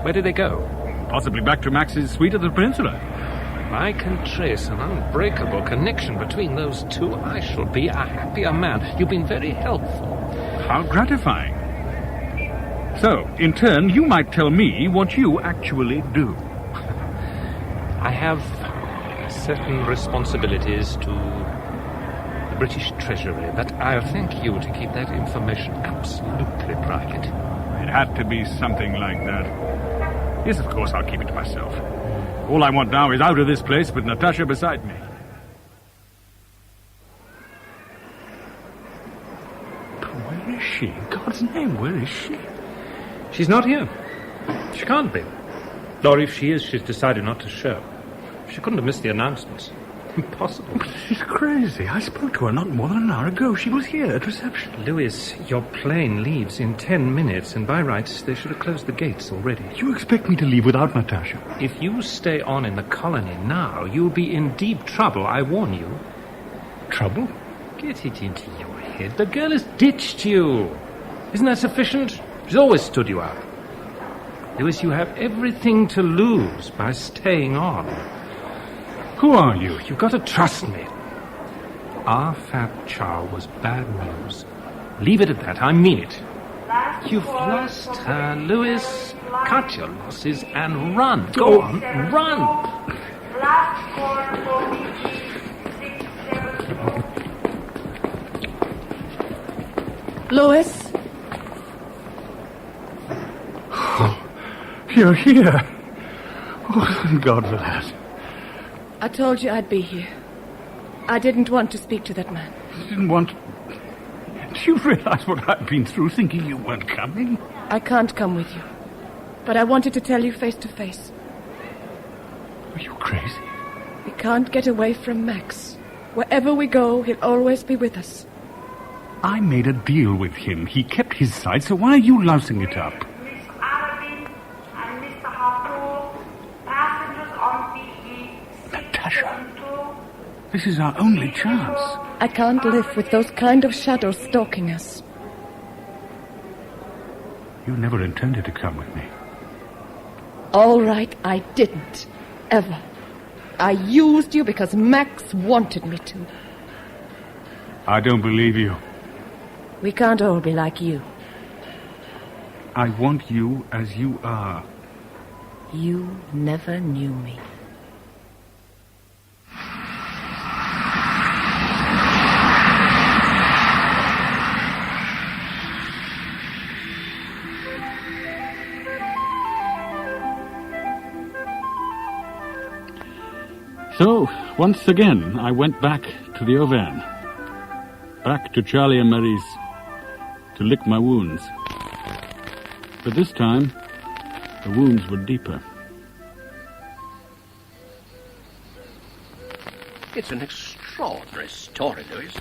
Where did they go? Possibly back to Max's suite at the Peninsula. If I can trace an unbreakable connection between those two, I shall be a happier man. You've been very helpful. How gratifying. So, in turn, you might tell me what you actually do. I have certain responsibilities to the British Treasury, but I'll thank you to keep that information absolutely private. It had to be something like that. Yes, of course, I'll keep it to myself. All I want now is out of this place with Natasha beside me. But where is she? In God's name, where is she? She's not here. She can't be. Or if she is, she's decided not to show. She couldn't have missed the announcements. Impossible. But she's crazy. I spoke to her not more than an hour ago. She was here at reception. Louis, your plane leaves in 10 minutes, and by rights, they should have closed the gates already. You expect me to leave without Natasha? If you stay on in the colony now, you'll be in deep trouble, I warn you. Trouble? Get it into your head. The girl has ditched you. Isn't that sufficient? She's always stood you up. Louis, you have everything to lose by staying on. Who are you? You've got to trust me. Our fat chow was bad news. Leave it at that. I mean it. You've lost her, Louis. Cut your losses and run. Go on, run. Louis? Oh, you're here. Oh, thank God for that. I told you I'd be here. I didn't want to speak to that man. You didn't want... Do you realize what I've been through thinking you weren't coming? I can't come with you. But I wanted to tell you face to face. Are you crazy? We can't get away from Max. Wherever we go, he'll always be with us. I made a deal with him. He kept his side, so why are you lousing it up? Natasha, this is our only chance. I can't live with those kind of shadows stalking us. You never intended to come with me. All right, I didn't. Ever. I used you because Max wanted me to. I don't believe you. We can't all be like you. I want you as you are. You never knew me. So, once again, I went back to the Auvergne. Back to Charlie and Marie's to lick my wounds. But this time, the wounds were deeper. It's an extraordinary story, Louis.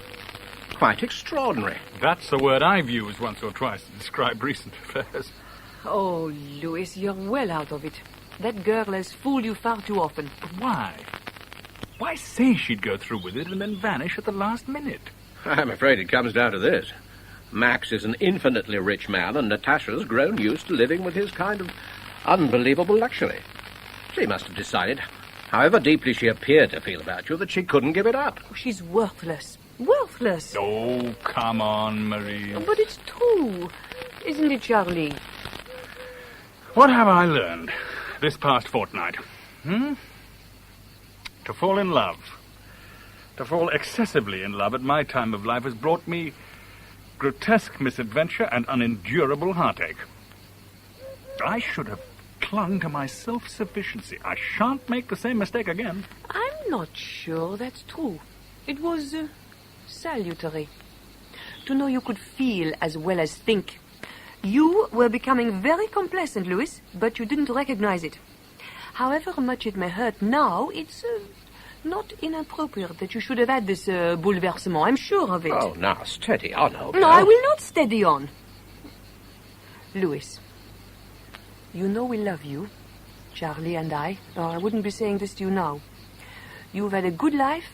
Quite extraordinary. That's the word I've used once or twice to describe recent affairs. Oh, Louis, you're well out of it. That girl has fooled you far too often. But why? Why say she'd go through with it and then vanish at the last minute? I'm afraid it comes down to this. Max is an infinitely rich man, and Natasha's grown used to living with his kind of unbelievable luxury. She must have decided, however deeply she appeared to feel about you, that she couldn't give it up. Oh, she's worthless. Worthless. Oh, come on, Marie. But it's true. Isn't it, Charlie? What have I learned this past fortnight? To fall in love. To fall excessively in love at my time of life has brought me grotesque misadventure and unendurable heartache. I should have clung to my self-sufficiency. I shan't make the same mistake again. I'm not sure that's true. It was salutary. To know you could feel as well as think. You were becoming very complacent, Louis, but you didn't recognize it. However much it may hurt now, it's not inappropriate that you should have had this bouleversement. I'm sure of it. Oh, now, steady on, old No, girl. I will not steady on. Louis, you know we love you, Charlie and I. Or I wouldn't be saying this to you now. You've had a good life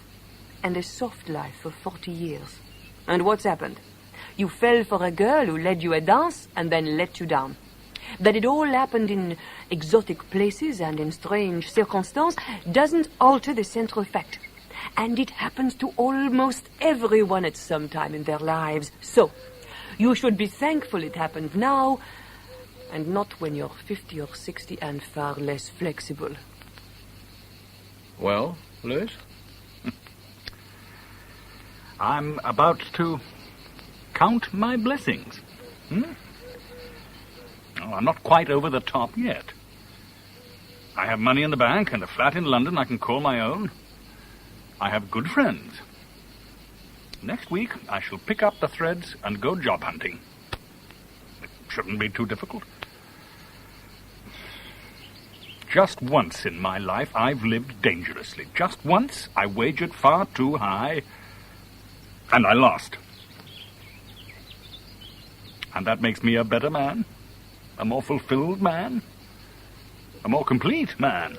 and a soft life for 40 years. And what's happened? You fell for a girl who led you a dance and then let you down. That it all happened in exotic places and in strange circumstances doesn't alter the central fact. And it happens to almost everyone at some time in their lives. So, you should be thankful it happened now and not when you're 50 or 60 and far less flexible. Well, Louis? I'm about to count my blessings. Oh, I'm not quite over the top yet. I have money in the bank and a flat in London I can call my own. I have good friends. Next week, I shall pick up the threads and go job hunting. It shouldn't be too difficult. Just once in my life, I've lived dangerously. Just once, I wagered far too high, and I lost. And that makes me a better man, a more fulfilled man, a more complete man.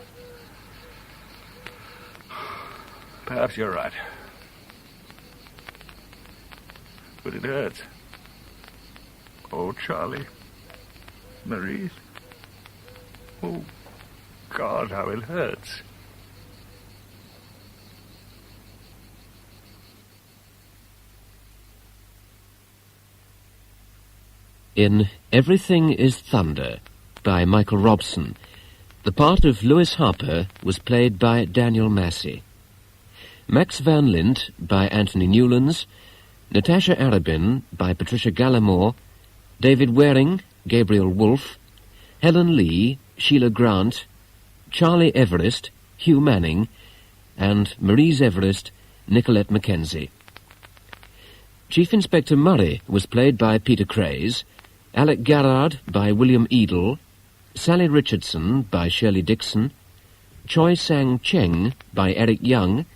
Perhaps you're right. But it hurts. Oh, Charlie. Maurice. Oh, God, how it hurts. In Everything is Thunder by Michael Robson, the part of Lewis Harper was played by Daniel Massey. Max Van Lint by Anthony Newlands, Natasha Arabin by Patricia Gallimore, David Waring, Gabriel Wolfe, Helen Lee, Sheila Grant, Charlie Everest, Hugh Manning, and Maurice Everest, Nicolette Mackenzie. Chief Inspector Murray was played by Peter Craze, Alec Garrard by William Edel, Sally Richardson by Shirley Dixon, Choi Sang Cheng by Eric Young,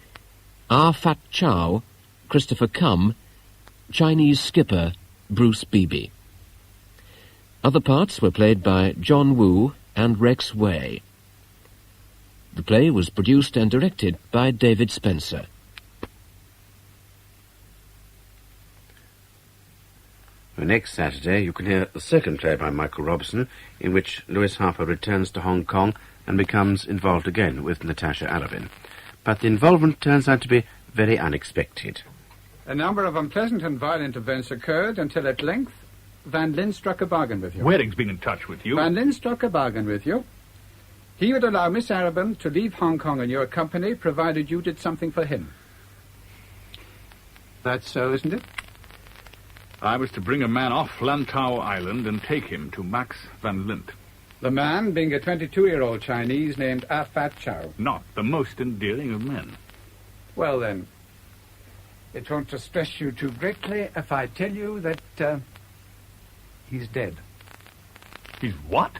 Ah Fat Chow, Christopher Cum, Chinese skipper Bruce Beebe. Other parts were played by John Woo and Rex Way. The play was produced and directed by David Spencer. Next Saturday, you can hear the second play by Michael Robson, in which Lewis Harper returns to Hong Kong and becomes involved again with Natasha Arabin. But the involvement turns out to be very unexpected. A number of unpleasant and violent events occurred until at length Van Lint struck a bargain with you. Waring's been in touch with you. Van Lint struck a bargain with you. He would allow Miss Arabin to leave Hong Kong in your company, provided you did something for him. That's so, isn't it? I was to bring a man off Lantau Island and take him to Max Van Lint. The man being a 22-year-old Chinese named Ah Fat Chow. Not the most endearing of men. Well, then, it won't distress you too greatly if I tell you that he's dead. He's what?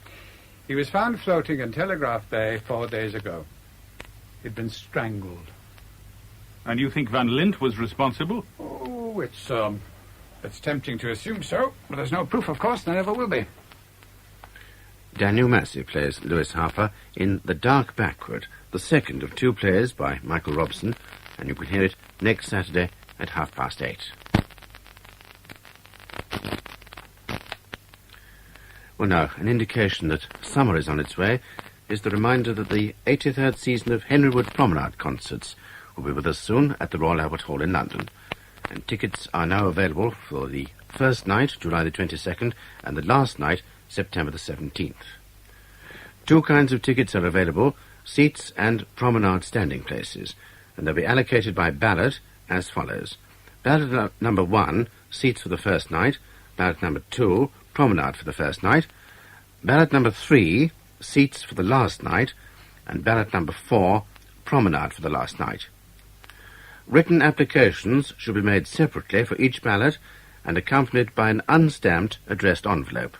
He was found floating in Telegraph Bay 4 days ago. He'd been strangled. And you think Van Lint was responsible? Oh, it's tempting to assume so, but there's no proof, of course, there never will be. Daniel Massey plays Lewis Harper in The Dark Backward, the second of two plays by Michael Robson, and you can hear it next Saturday at 8:30. Well, now, an indication that summer is on its way is the reminder that the 83rd season of Henry Wood Promenade concerts will be with us soon at the Royal Albert Hall in London. And tickets are now available for the first night, July the 22nd, and the last night, September the 17th. Two kinds of tickets are available, seats and promenade standing places, and they'll be allocated by ballot as follows. Ballot number 1, seats for the first night. Ballot number 2, promenade for the first night. Ballot number 3, seats for the last night. And ballot number 4, promenade for the last night. Written applications should be made separately for each ballot and accompanied by an unstamped addressed envelope.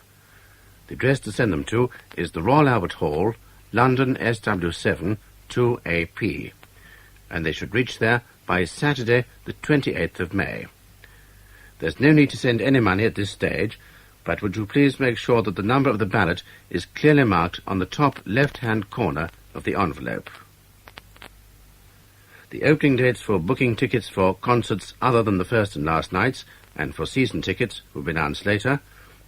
The address to send them to is the Royal Albert Hall, London SW7 2AP, and they should reach there by Saturday the 28th of May. There's no need to send any money at this stage, but would you please make sure that the number of the ballot is clearly marked on the top left-hand corner of the envelope. The opening dates for booking tickets for concerts other than the first and last nights and for season tickets will be announced later,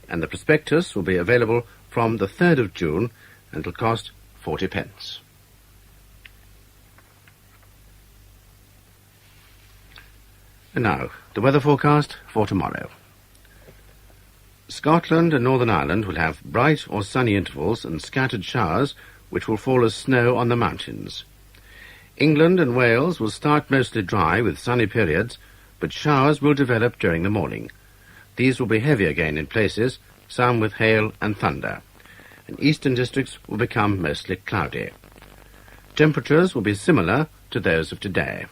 and the prospectus will be available from the 3rd of June and will cost 40 pence. And now, the weather forecast for tomorrow. Scotland and Northern Ireland will have bright or sunny intervals and scattered showers which will fall as snow on the mountains. England and Wales will start mostly dry with sunny periods, but showers will develop during the morning. These will be heavy again in places, some with hail and thunder, and eastern districts will become mostly cloudy. Temperatures will be similar to those of today.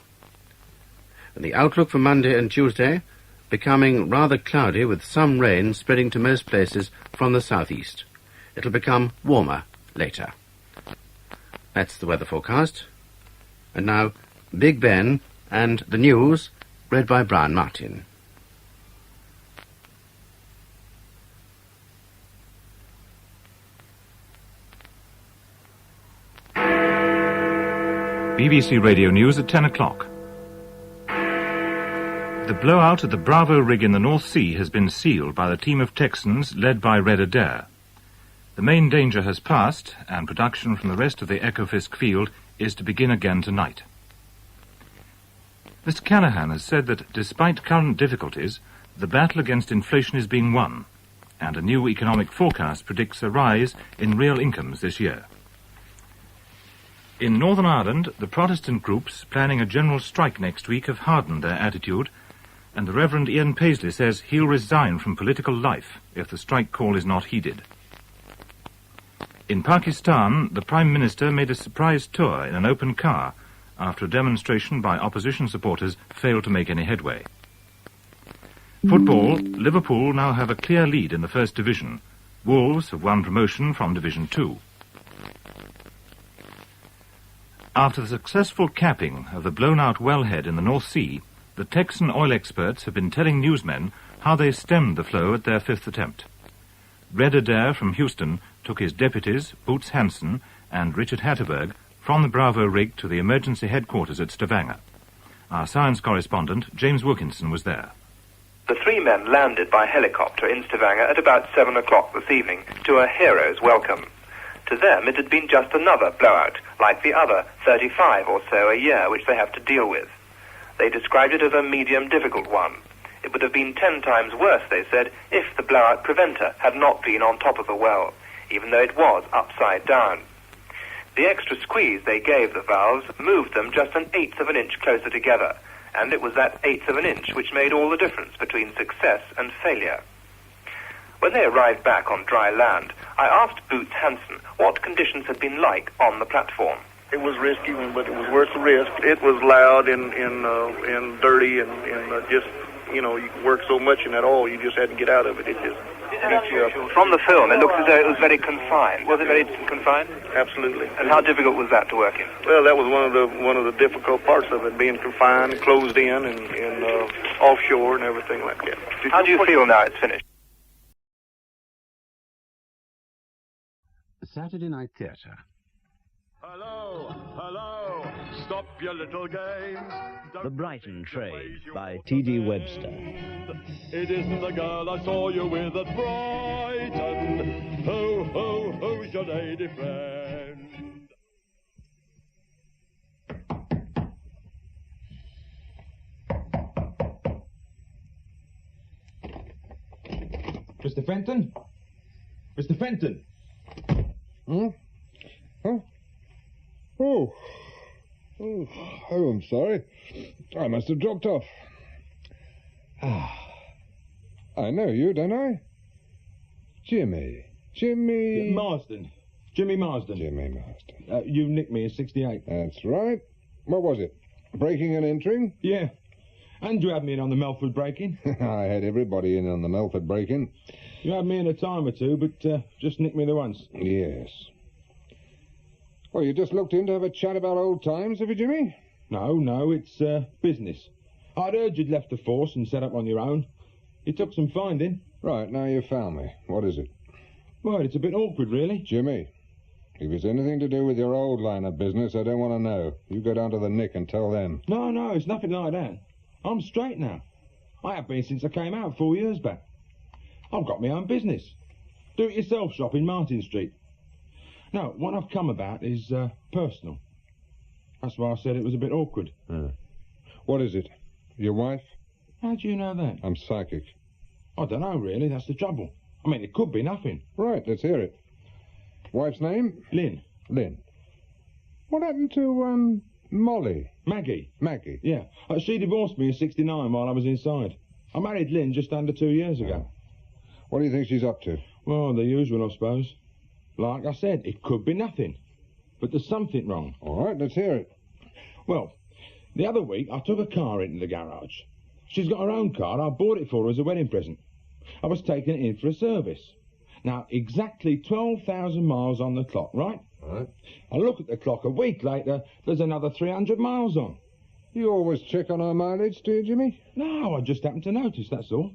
And the outlook for Monday and Tuesday, becoming rather cloudy with some rain spreading to most places from the southeast. It'll become warmer later. That's the weather forecast. And now, Big Ben and the news, read by Brian Martin. BBC Radio News at 10 o'clock. The blowout at the Bravo rig in the North Sea has been sealed by the team of Texans led by Red Adair. The main danger has passed, and production from the rest of the Ekofisk field is to begin again tonight. Mr. Callaghan has said that despite current difficulties, the battle against inflation is being won, and a new economic forecast predicts a rise in real incomes this year. In Northern Ireland, the Protestant groups planning a general strike next week have hardened their attitude, and the Reverend Ian Paisley says he'll resign from political life if the strike call is not heeded. In Pakistan, the Prime Minister made a surprise tour in an open car after a demonstration by opposition supporters failed to make any headway. Football, Liverpool now have a clear lead in the First Division. Wolves have won promotion from Division 2. After the successful capping of the blown-out wellhead in the North Sea, the Texan oil experts have been telling newsmen how they stemmed the flow at their fifth attempt. Red Adair from Houston took his deputies, Boots Hansen and Richard Hatterberg, from the Bravo rig to the emergency headquarters at Stavanger. Our science correspondent, James Wilkinson, was there. The three men landed by helicopter in Stavanger at about 7 o'clock this evening to a hero's welcome. To them, it had been just another blowout, like the other 35 or so a year which they have to deal with. They described it as a medium difficult one. It would have been 10 times worse, they said, if the blowout preventer had not been on top of the well, even though it was upside down. The extra squeeze they gave the valves moved them just 1/8 of an inch closer together, and it was that 1/8 of an inch which made all the difference between success and failure. When they arrived back on dry land, I asked Boots Hansen what conditions had been like on the platform. It was risky, but it was worth the risk. It was loud and dirty and just, you know, you work so much in that oil, you just had to get out of it. It just beats you up. From the film, it looks as though it was very confined. Was it very confined? Absolutely. And how difficult was that to work in? Well, that was one of the difficult parts of it, being confined, closed in, and offshore and everything like that. How do you feel now it's finished? Saturday Night Theatre. Hello, stop your little games. The Brighton Trade by T.D. Webster. It isn't the girl I saw you with at Brighton. Ho, ho, who's your lady friend? Mr. Fenton? Mr. Fenton? Hmm? Huh? Oh, I'm sorry. I must have dropped off. I know you, don't I? Jimmy. Marsden. Jimmy Marsden. Jimmy Marsden. You nicked me in 68. That's right. What was it? Breaking and entering? Yeah. And you had me in on the Melford break-in. I had everybody in on the Melford break-in. You had me in a time or two, but just nicked me the once. Yes. Well, you just looked in to have a chat about old times, have you, Jimmy? No, it's business. I'd heard you'd left the force and set up on your own. It took some finding. Right, now you've found me. What is it? Well, it's a bit awkward, really. Jimmy, if it's anything to do with your old line of business, I don't want to know. You go down to the Nick and tell them. No, it's nothing like that. I'm straight now. I have been since I came out 4 years back. I've got my own business. Do-it-yourself shop in Martin Street. No, what I've come about is personal. That's why I said it was a bit awkward. What is it? Your wife? How do you know that? I'm psychic. I don't know, really. That's the trouble. I mean, it could be nothing. Right, let's hear it. Wife's name? Lynn. Lynn. What happened to, Molly? Maggie. Maggie? Yeah. She divorced me in '69 while I was inside. I married Lynn just under 2 years ago. What do you think she's up to? Well, the usual, I suppose. Like I said, it could be nothing. But there's something wrong. All right, let's hear it. Well, the other week I took a car into the garage. She's got her own car. I bought it for her as a wedding present. I was taking it in for a service. Now, exactly 12,000 miles on the clock, right? Right. I look at the clock a week later, there's another 300 miles on. You always check on our mileage, do you, Jimmy? No, I just happened to notice, that's all.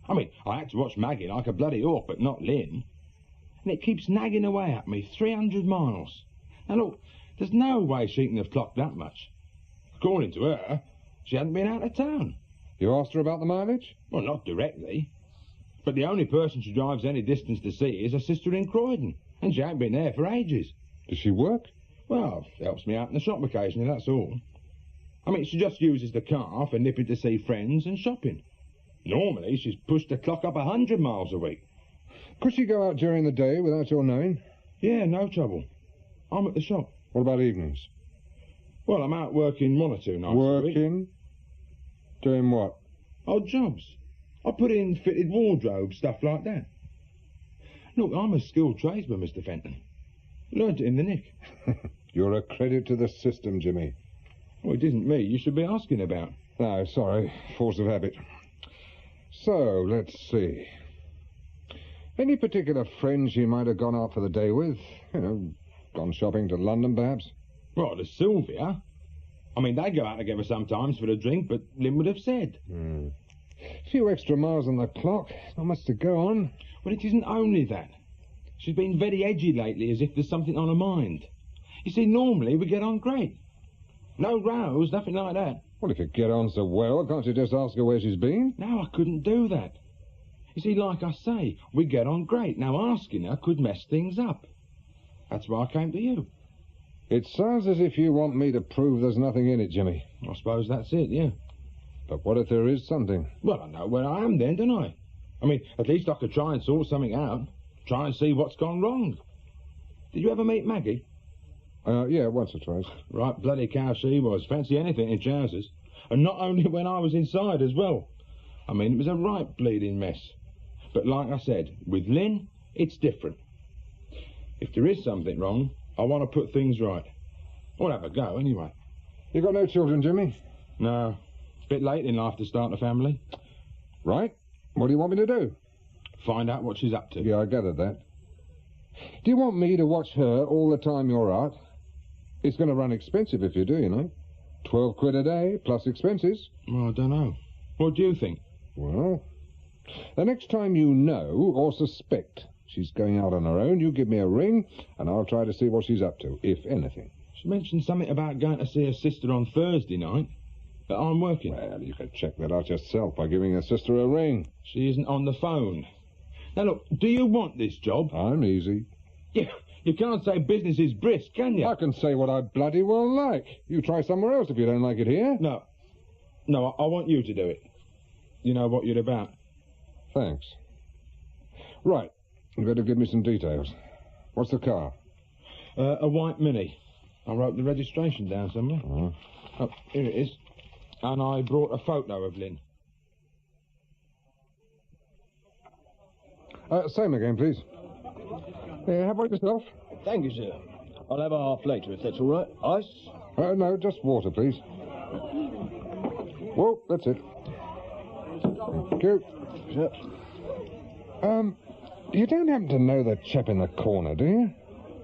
I mean, I had to watch Maggie like a bloody hawk, but not Lynn. And it keeps nagging away at me, 300 miles. Now, look, there's no way she can have clocked that much. According to her, she hadn't been out of town. You asked her about the mileage? Well, not directly. But the only person she drives any distance to see is her sister in Croydon, and she ain't been there for ages. Does she work? Well, helps me out in the shop occasionally, that's all. I mean, she just uses the car for nipping to see friends and shopping. Normally, she's pushed the clock up 100 miles a week. Could she go out during the day without your knowing? Yeah, no trouble. I'm at the shop. What about evenings? Well, I'm out working 1 or 2 nights a week. Working? Doing what? Odd jobs. I put in fitted wardrobes, stuff like that. Look, I'm a skilled tradesman, Mr. Fenton. Learned it in the Nick. You're a credit to the system, Jimmy. Well, it isn't me you should be asking about. No, sorry. Force of habit. So, let's see. Any particular friends you might have gone out for the day with? You know, gone shopping to London, perhaps? Well, there's Sylvia. I mean, they go out together sometimes for a drink, but Lynn would have said. A few extra miles on the clock. Not much to go on. Well, it isn't only that. She's been very edgy lately, as if there's something on her mind. You see, normally we get on great. No rows, nothing like that. Well, if you get on so well, can't you just ask her where she's been? No, I couldn't do that. You see, like I say, we get on great. Now, asking her could mess things up. That's why I came to you. It sounds as if you want me to prove there's nothing in it, Jimmy. I suppose that's it, yeah. But what if there is something? Well, I know where I am then, don't I? I mean, at least I could try and sort something out. Try and see what's gone wrong. Did you ever meet Maggie? Yeah, once or twice. Right bloody cow she was. Fancy anything in trousers. And not only when I was inside as well. I mean, it was a right bleeding mess. But like I said, with Lynn, it's different. If there is something wrong, I want to put things right. I'll have a go, anyway. You got no children, Jimmy? No. Bit late in life to start a family. Right. What do you want me to do? Find out what she's up to. Yeah, I gathered that. Do you want me to watch her all the time you're out? It's going to run expensive if you do, you know. 12 quid a day, plus expenses. Well, I don't know. What do you think? Well, the next time you know or suspect she's going out on her own, you give me a ring, and I'll try to see what she's up to, if anything. She mentioned something about going to see her sister on Thursday night. But I'm working. Well, you can check that out yourself by giving her sister a ring. She isn't on the phone. Now, look, do you want this job? I'm easy. Yeah, you can't say business is brisk, can you? I can say what I bloody well like. You try somewhere else if you don't like it here. No, I want you to do it. You know what you're about. Thanks. Right, you better give me some details. What's the car? A white Mini. I wrote the registration down somewhere. Oh, here it is. And I brought a photo of Lynn. Same again, please. How about yourself? Thank you, sir. I'll have a half later, if that's all right. Ice? No, just water, please. Whoa, that's it. Thank you. Sir. You don't happen to know the chap in the corner, do you?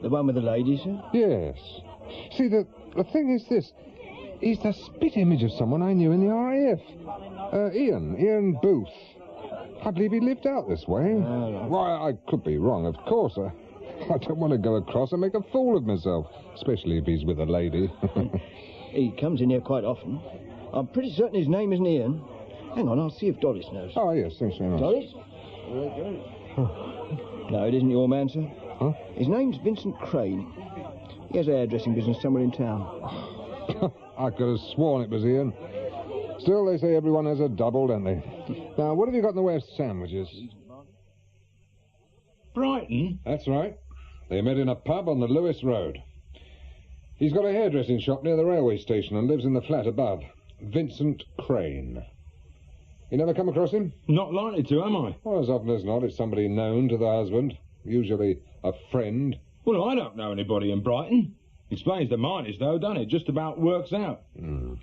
The one with the lady, sir? Yes. See, the thing is this. He's the spit image of someone I knew in the RAF. Ian Booth. I believe he lived out this way. Why, I could be wrong, of course. I don't want to go across and make a fool of myself, especially if he's with a lady. He comes in here quite often. I'm pretty certain his name isn't Ian. Hang on, I'll see if Doris knows. Oh, yes, thanks very much. Doris? No, it isn't your man, sir. Huh? His name's Vincent Crane. He has a hairdressing business somewhere in town. I could have sworn it was Ian. Still, they say everyone has a double, don't they? Now, what have you got in the way of sandwiches? Brighton? That's right. They met in a pub on the Lewis Road. He's got a hairdressing shop near the railway station and lives in the flat above. Vincent Crane. You never come across him? Not likely to, am I? Well, as often as not, it's somebody known to the husband. Usually a friend. Well, I don't know anybody in Brighton. Explains the miners, though, doesn't it? Just about works out.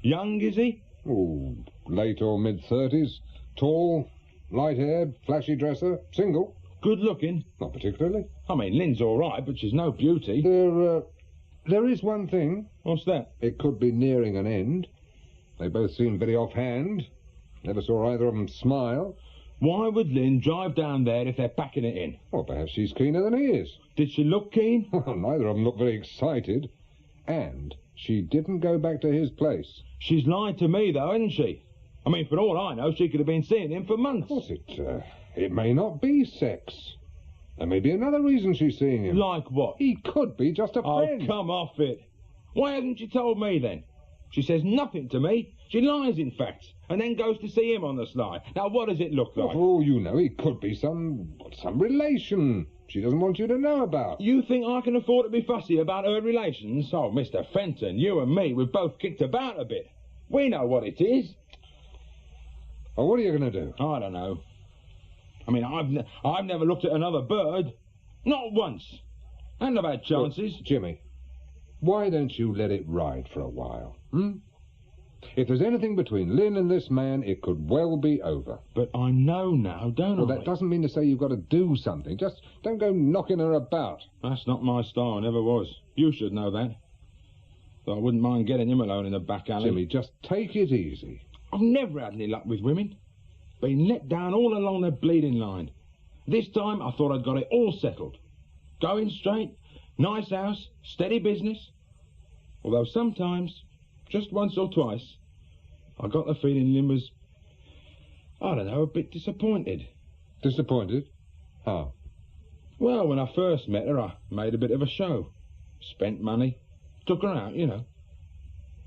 Young, is he? Oh, late or mid-30s. Tall, light-haired, flashy dresser, single. Good looking? Not particularly. I mean, Lynn's all right, but she's no beauty. There is one thing. What's that? It could be nearing an end. They both seem very offhand. Never saw either of them smile. Why would Lynn drive down there if they're packing it in? Well, perhaps she's keener than he is. Did she look keen? Well, neither of them looked very excited. And she didn't go back to his place. She's lied to me, though, hasn't she? I mean, for all I know, she could have been seeing him for months. Of course, it may not be sex. There may be another reason she's seeing him. Like what? He could be just a friend. Oh, come off it. Why hasn't she told me, then? She says nothing to me. She lies, in fact, and then goes to see him on the sly. Now, what does it look like? Well, for all you know, he could be some relation she doesn't want you to know about. You think I can afford to be fussy about her relations? Oh, Mr. Fenton, you and me, we've both kicked about a bit. We know what it is. Well, what are you going to do? I don't know. I mean, I've never looked at another bird. Not once. And I've had chances. Look, Jimmy, why don't you let it ride for a while, If there's anything between Lynn and this man, it could well be over. But I know now, don't I? Well, that doesn't mean to say you've got to do something. Just don't go knocking her about. That's not my style, never was. You should know that. Though I wouldn't mind getting him alone in the back alley. Jimmy, just take it easy. I've never had any luck with women. Been let down all along the bleeding line. This time I thought I'd got it all settled. Going straight, nice house, steady business. Although sometimes, just once or twice, I got the feeling Lynn was, I don't know, a bit disappointed. Disappointed? How? Well, when I first met her, I made a bit of a show. Spent money. Took her out, you know.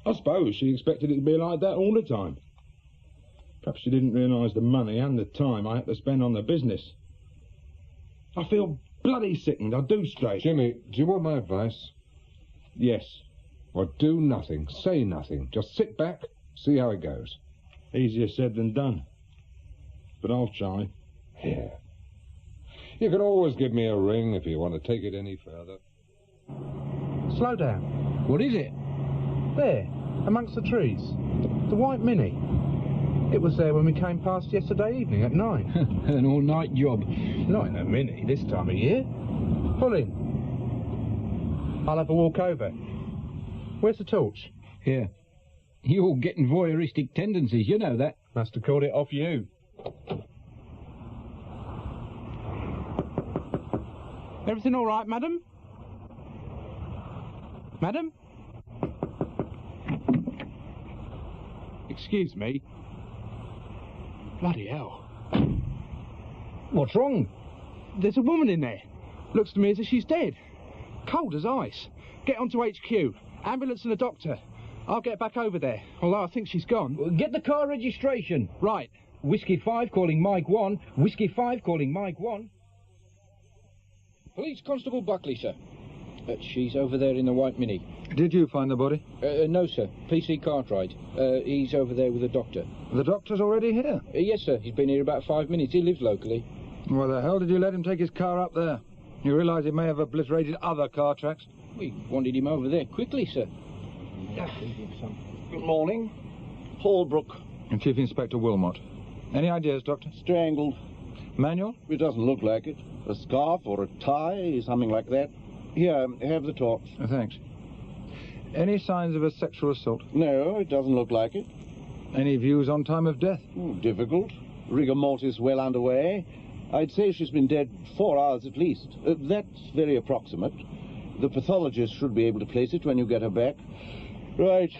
I suppose she expected it to be like that all the time. Perhaps she didn't realise the money and the time I had to spend on the business. I feel bloody sickened, I do straight. Jimmy, do you want my advice? Yes. Well, do nothing, say nothing. Just sit back, see how it goes. Easier said than done. But I'll try. Yeah. You can always give me a ring if you want to take it any further. Slow down. What is it? There, amongst the trees. The white Mini. It was there when we came past yesterday evening at 9. An all-night job. Not in a Mini this time of year. Pull in. I'll have a walk over. Where's the torch? Here. You're getting voyeuristic tendencies, you know that. Must have called it off you. Everything all right, madam? Madam? Excuse me. Bloody hell. What's wrong? There's a woman in there. Looks to me as if she's dead. Cold as ice. Get onto HQ. Ambulance and a doctor. I'll get back over there, although I think she's gone. Well, get the car registration. Right. Whiskey 5 calling Mike 1. Whiskey 5 calling Mike 1. Police Constable Buckley, sir. She's over there in the white Mini. Did you find the body? No, sir. PC Cartwright. He's over there with the doctor. The doctor's already here? Yes, sir. He's been here about 5 minutes. He lives locally. Why the hell did you let him take his car up there? You realise he may have obliterated other car tracks? We wanted him over there quickly, sir. Good morning. Hallbrook. And Chief Inspector Wilmot. Any ideas, Doctor? Strangled. Manual? It doesn't look like it. A scarf or a tie, something like that. Here, have the torch. Thanks. Any signs of a sexual assault? No, it doesn't look like it. Any views on time of death? Difficult. Rigor mortis well underway. I'd say she's been dead 4 hours at least. That's very approximate. The pathologist should be able to place it when you get her back. Right,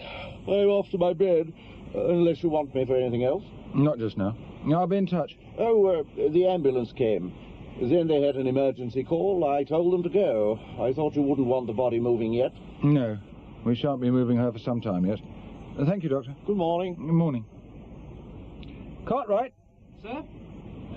I'm off to my bed, unless you want me for anything else. Not just now. I'll be in touch. Oh, the ambulance came. Then they had an emergency call. I told them to go. I thought you wouldn't want the body moving yet. No, we shan't be moving her for some time yet. Thank you, Doctor. Good morning. Good morning. Cartwright. Sir?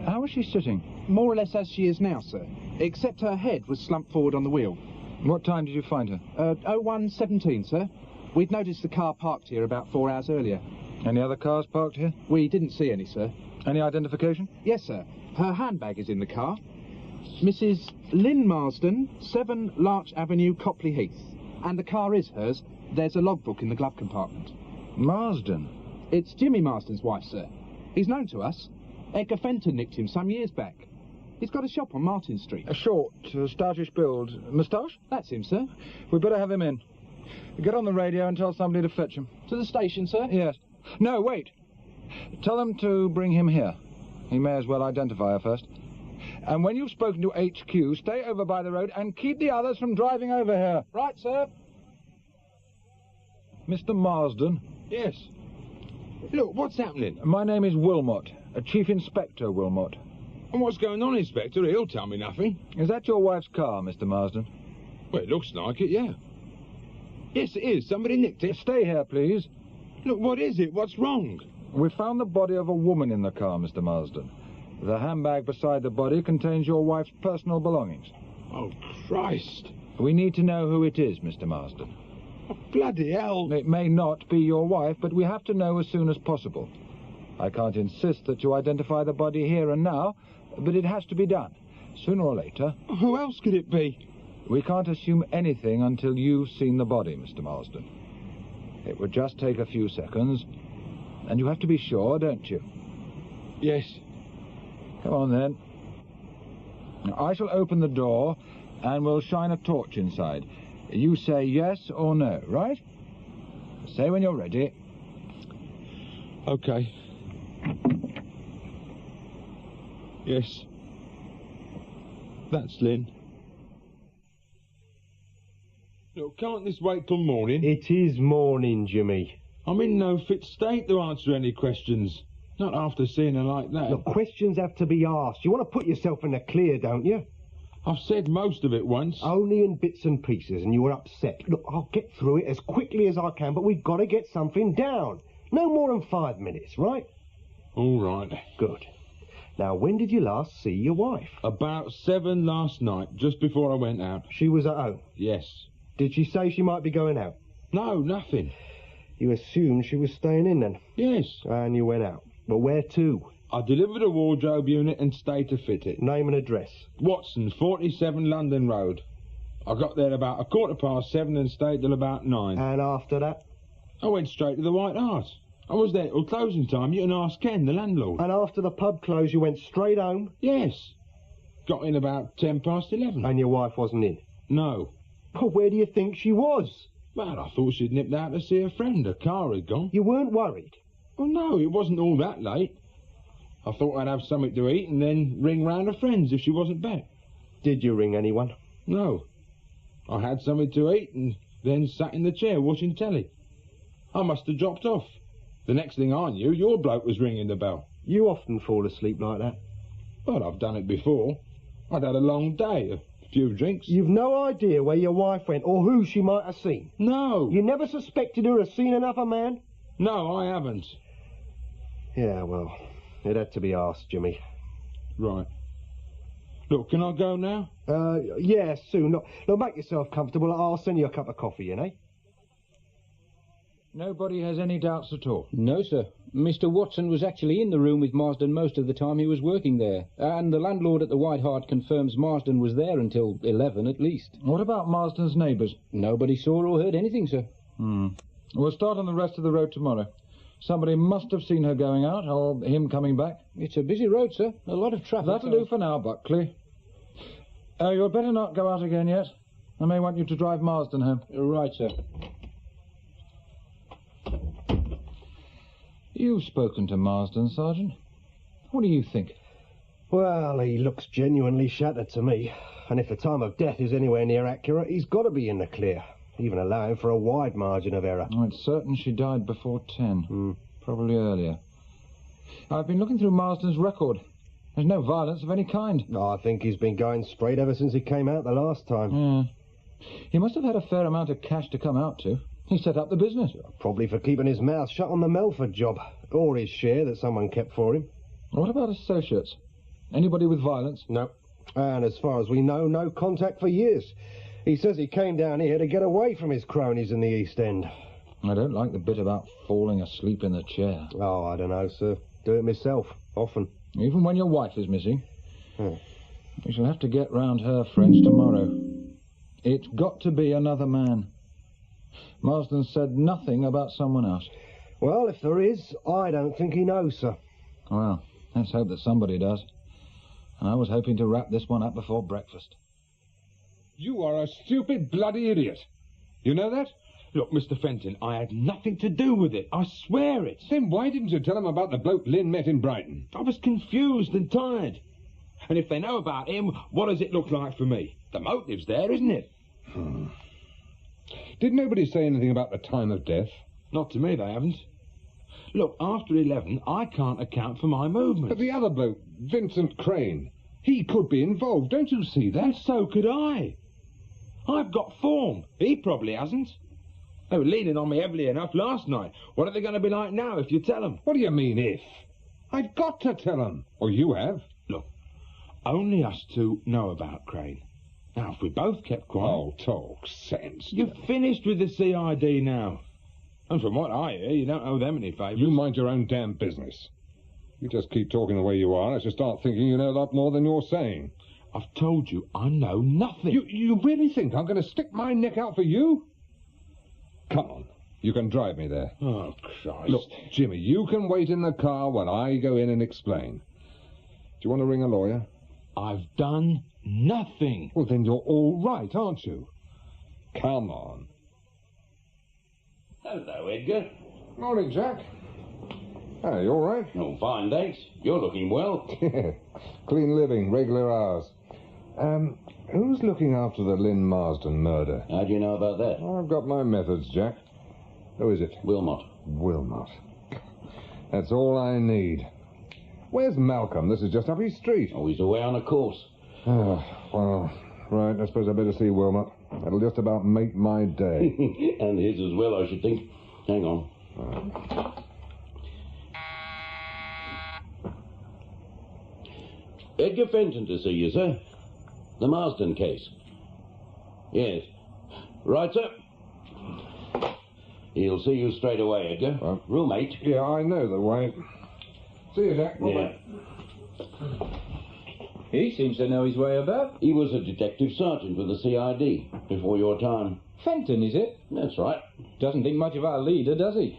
How was she sitting? More or less as she is now, sir. Except her head was slumped forward on the wheel. What time did you find her? 01:17, sir. We'd noticed the car parked here about 4 hours earlier. Any other cars parked here? We didn't see any, sir. Any identification? Yes, sir. Her handbag is in the car. Mrs. Lynn Marsden, 7 Larch Avenue, Copley Heath. And the car is hers. There's a logbook in the glove compartment. Marsden? It's Jimmy Marsden's wife, sir. He's known to us. Edgar Fenton nicked him some years back. He's got a shop on Martin Street. A short, stoutish build. Moustache? That's him, sir. We'd better have him in. Get on the radio and tell somebody to fetch him. To the station, sir? Yes. No, wait. Tell them to bring him here. He may as well identify her first. And when you've spoken to HQ, stay over by the road and keep the others from driving over here. Right, sir. Mr. Marsden? Yes. Look, what's happening? My name is Wilmot, Chief Inspector Wilmot. And what's going on, Inspector? He'll tell me nothing. Is that your wife's car, Mr. Marsden? Well, it looks like it, yeah. Yes, it is. Somebody nicked it. Stay here, please. Look, what is it? What's wrong? We found the body of a woman in the car, Mr. Marsden. The handbag beside the body contains your wife's personal belongings. Oh, Christ. We need to know who it is, Mr. Marsden. Oh, bloody hell. It may not be your wife, but we have to know as soon as possible. I can't insist that you identify the body here and now, but it has to be done, sooner or later. Who else could it be? We can't assume anything until you've seen the body, Mr. Marsden. It would just take a few seconds, and you have to be sure, don't you? Yes. Come on, then. Now, I shall open the door, and we'll shine a torch inside. You say yes or no, right? Say when you're ready. Okay. Yes. That's Lynn. Look, can't this wait till morning? It is morning, Jimmy. I'm in no fit state to answer any questions. Not after seeing her like that. Look, questions have to be asked. You want to put yourself in the clear, don't you? I've said most of it once. Only in bits and pieces, and you were upset. Look, I'll get through it as quickly as I can, but we've got to get something down. No more than 5 minutes, right? All right. Good. Now, when did you last see your wife? About 7 last night, just before I went out. She was at home? Yes. Did she say she might be going out? No, nothing. You assumed she was staying in then? Yes. And you went out. But where to? I delivered a wardrobe unit and stayed to fit it. Name and address? Watson's, 47 London Road. I got there about 7:15 and stayed till about 9. And after that? I went straight to the White Hart. I was there till closing time. You can ask Ken, the landlord. And after the pub closed, you went straight home? Yes. Got in about 11:10. And your wife wasn't in? No. Well, where do you think she was? Well, I thought she'd nipped out to see a friend. Her car had gone. You weren't worried? Oh, no, it wasn't all that late. I thought I'd have something to eat and then ring round her friends if she wasn't back. Did you ring anyone? No. I had something to eat and then sat in the chair watching telly. I must have dropped off. The next thing I knew, your bloke was ringing the bell. You often fall asleep like that? Well, I've done it before. I'd had a long day, a few drinks. You've no idea where your wife went or who she might have seen? No. You never suspected her of seeing another man? No, I haven't. Yeah, well, it had to be asked, Jimmy. Right. Look, can I go now? Yeah, soon. Look, make yourself comfortable. I'll send you a cup of coffee, you know? Nobody has any doubts at all? No, sir. Mr. Watson was actually in the room with Marsden most of the time he was working there. And the landlord at the White Hart confirms Marsden was there until 11 at least. What about Marsden's neighbours? Nobody saw or heard anything, sir. We'll start on the rest of the road tomorrow. Somebody must have seen her going out, or him coming back. It's a busy road, sir. A lot of traffic. That'll do for now, Buckley. You'd better not go out again yet. I may want you to drive Marsden home. Right, sir. You've spoken to Marsden, Sergeant. What do you think? Well, he looks genuinely shattered to me. And if the time of death is anywhere near accurate, he's got to be in the clear, even allowing for a wide margin of error. It's certain she died before 10. Probably earlier. I've been looking through Marsden's record. There's no violence of any kind. I think he's been going straight ever since he came out the last time. Yeah. He must have had a fair amount of cash to come out to. He set up the business. Probably for keeping his mouth shut on the Melford job, or his share that someone kept for him. What about associates? Anybody with violence? No. And as far as we know, no contact for years. He says he came down here to get away from his cronies in the East End. I don't like the bit about falling asleep in the chair. Oh, I don't know, sir. Do it myself, often. Even when your wife is missing? We shall have to get round her friends tomorrow. It's got to be another man. Marsden said nothing about someone else. Well, if there is, I don't think he knows, sir. Well, let's hope that somebody does. And I was hoping to wrap this one up before breakfast. You are a stupid bloody idiot. You know that? Look, Mr. Fenton, I had nothing to do with it. I swear it. Then why didn't you tell him about the bloke Lynn met in Brighton? I was confused and tired. And if they know about him, what does it look like for me? The motive's there, isn't it? Did nobody say anything about the time of death? Not to me, they haven't. Look, after 11, I can't account for my movements. But the other bloke, Vincent Crane, he could be involved, don't you see that? And so could I. I've got form. He probably hasn't. They were leaning on me heavily enough last night. What are they going to be like now if you tell them? What do you mean, if? I've got to tell them. Or you have. Look, only us two know about Crane. Now, if we both kept quiet... Oh, talk sense. You've finished with the CID now. And from what I hear, you don't owe them any favours. You mind your own damn business. You just keep talking the way you are, and I shall start thinking you know a lot more than you're saying. I've told you I know nothing. You really think I'm going to stick my neck out for you? Come on. You can drive me there. Oh, Christ. Look, Jimmy, you can wait in the car while I go in and explain. Do you want to ring a lawyer? I've done nothing. Well, then you're all right, aren't you? Come on. Hello, Edgar. Morning, Jack. Oh, you all right? Oh, fine, thanks. You're looking well. Clean living, regular hours. Who's looking after the Lynn Marsden murder? How do you know about that? I've got my methods, Jack. Who is it? Wilmot. Wilmot. That's all I need. Where's Malcolm? This is just up his street. Oh, he's away on a course. Oh, well, right, I suppose I better see Wilmot. That'll just about make my day. And his as well, I should think. Hang on. Edgar Fenton to see you, sir. The Marsden case. Yes. Right, sir. He'll see you straight away, Edgar. Room 8. Yeah, I know the way. See you, Jack. Yeah. He seems to know his way about. He was a detective sergeant with the CID before your time. Fenton, is it? That's right. Doesn't think much of our leader, does he?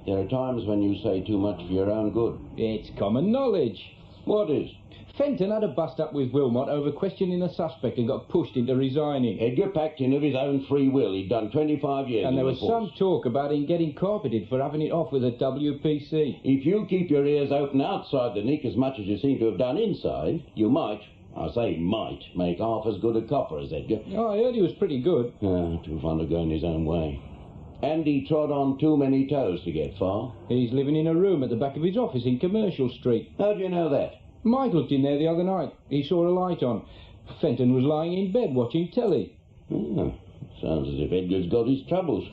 There are times when you say too much for your own good. It's common knowledge. What is? Fenton had a bust-up with Wilmot over questioning a suspect and got pushed into resigning. Edgar packed in of his own free will. He'd done 25 years and there in was the force. some talk about him getting carpeted for having it off with a WPC. If you keep your ears open outside the nick as much as you seem to have done inside, you might, I say might, make half as good a copper as Edgar. Oh, I heard he was pretty good. Too fond of going his own way. And he trod on too many toes to get far. He's living in a room at the back of his office in Commercial Street. How do you know that? Mike looked in there the other night. He saw a light on. Fenton was lying in bed watching telly. Oh, sounds as if Edgar's got his troubles.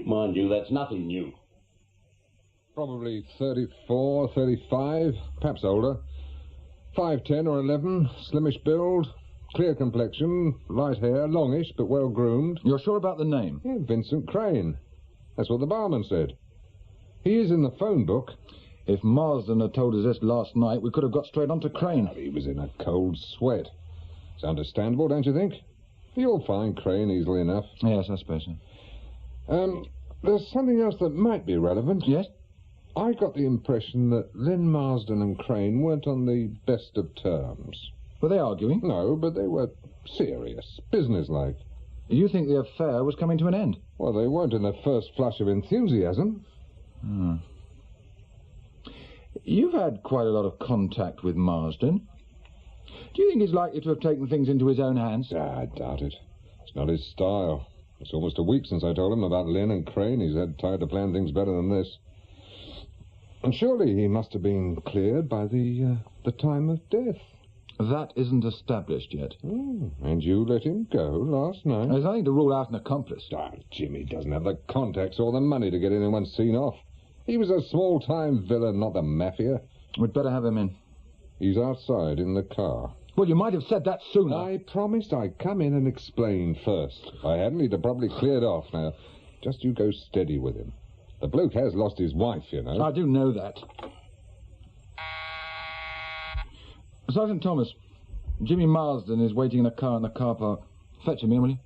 Mind you, that's nothing new. Probably 34, 35, perhaps older. 5'10" or 11, slimmish build, clear complexion, light hair, longish but well groomed. You're sure about the name? Yeah, Vincent Crane. That's what the barman said. He is in the phone book. If Marsden had told us this last night, we could have got straight on to Crane. Well, he was in a cold sweat. It's understandable, don't you think? You'll find Crane easily enough. Yes, I suppose so. There's something else that might be relevant. Yes? I got the impression that Lynn Marsden and Crane weren't on the best of terms. Were they arguing? No, but they were serious, businesslike. You think the affair was coming to an end? Well, they weren't in the first flush of enthusiasm. Hmm. You've had quite a lot of contact with Marsden. Do you think he's likely to have taken things into his own hands? I doubt it. It's not his style. It's almost a week since I told him about Lynn and Crane. He's had time to plan things better than this. And surely he must have been cleared by the time of death. That isn't established yet. And you let him go last night? There's nothing to rule out an accomplice. Jimmy doesn't have the contacts or the money to get anyone seen off. He was a small-time villain, not the mafia. We'd better have him in. He's outside in the car. Well, you might have said that sooner. I promised I'd come in and explain first. If I hadn't, he'd have probably cleared off. Now, just you go steady with him. The bloke has lost his wife, you know. I do know that. Sergeant Thomas, Jimmy Marsden is waiting in a car in the car park. Fetch him in, will you?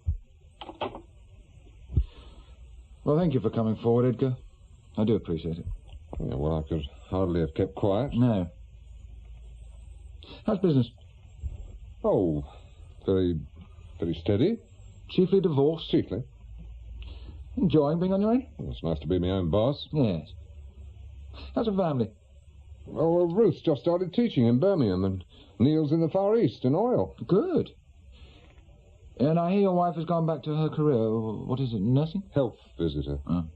Well, thank you for coming forward, Edgar. I do appreciate it. Yeah, well, I could hardly have kept quiet. No. How's business? Oh, very steady. Chiefly divorce? Chiefly. Enjoying being on your own? Well, it's nice to be my own boss. Yes. How's the family? Oh, well, Ruth's just started teaching in Birmingham, and Neil's in the Far East in oil. Good. And I hear your wife has gone back to her career. What is it, nursing? Health visitor. Oh.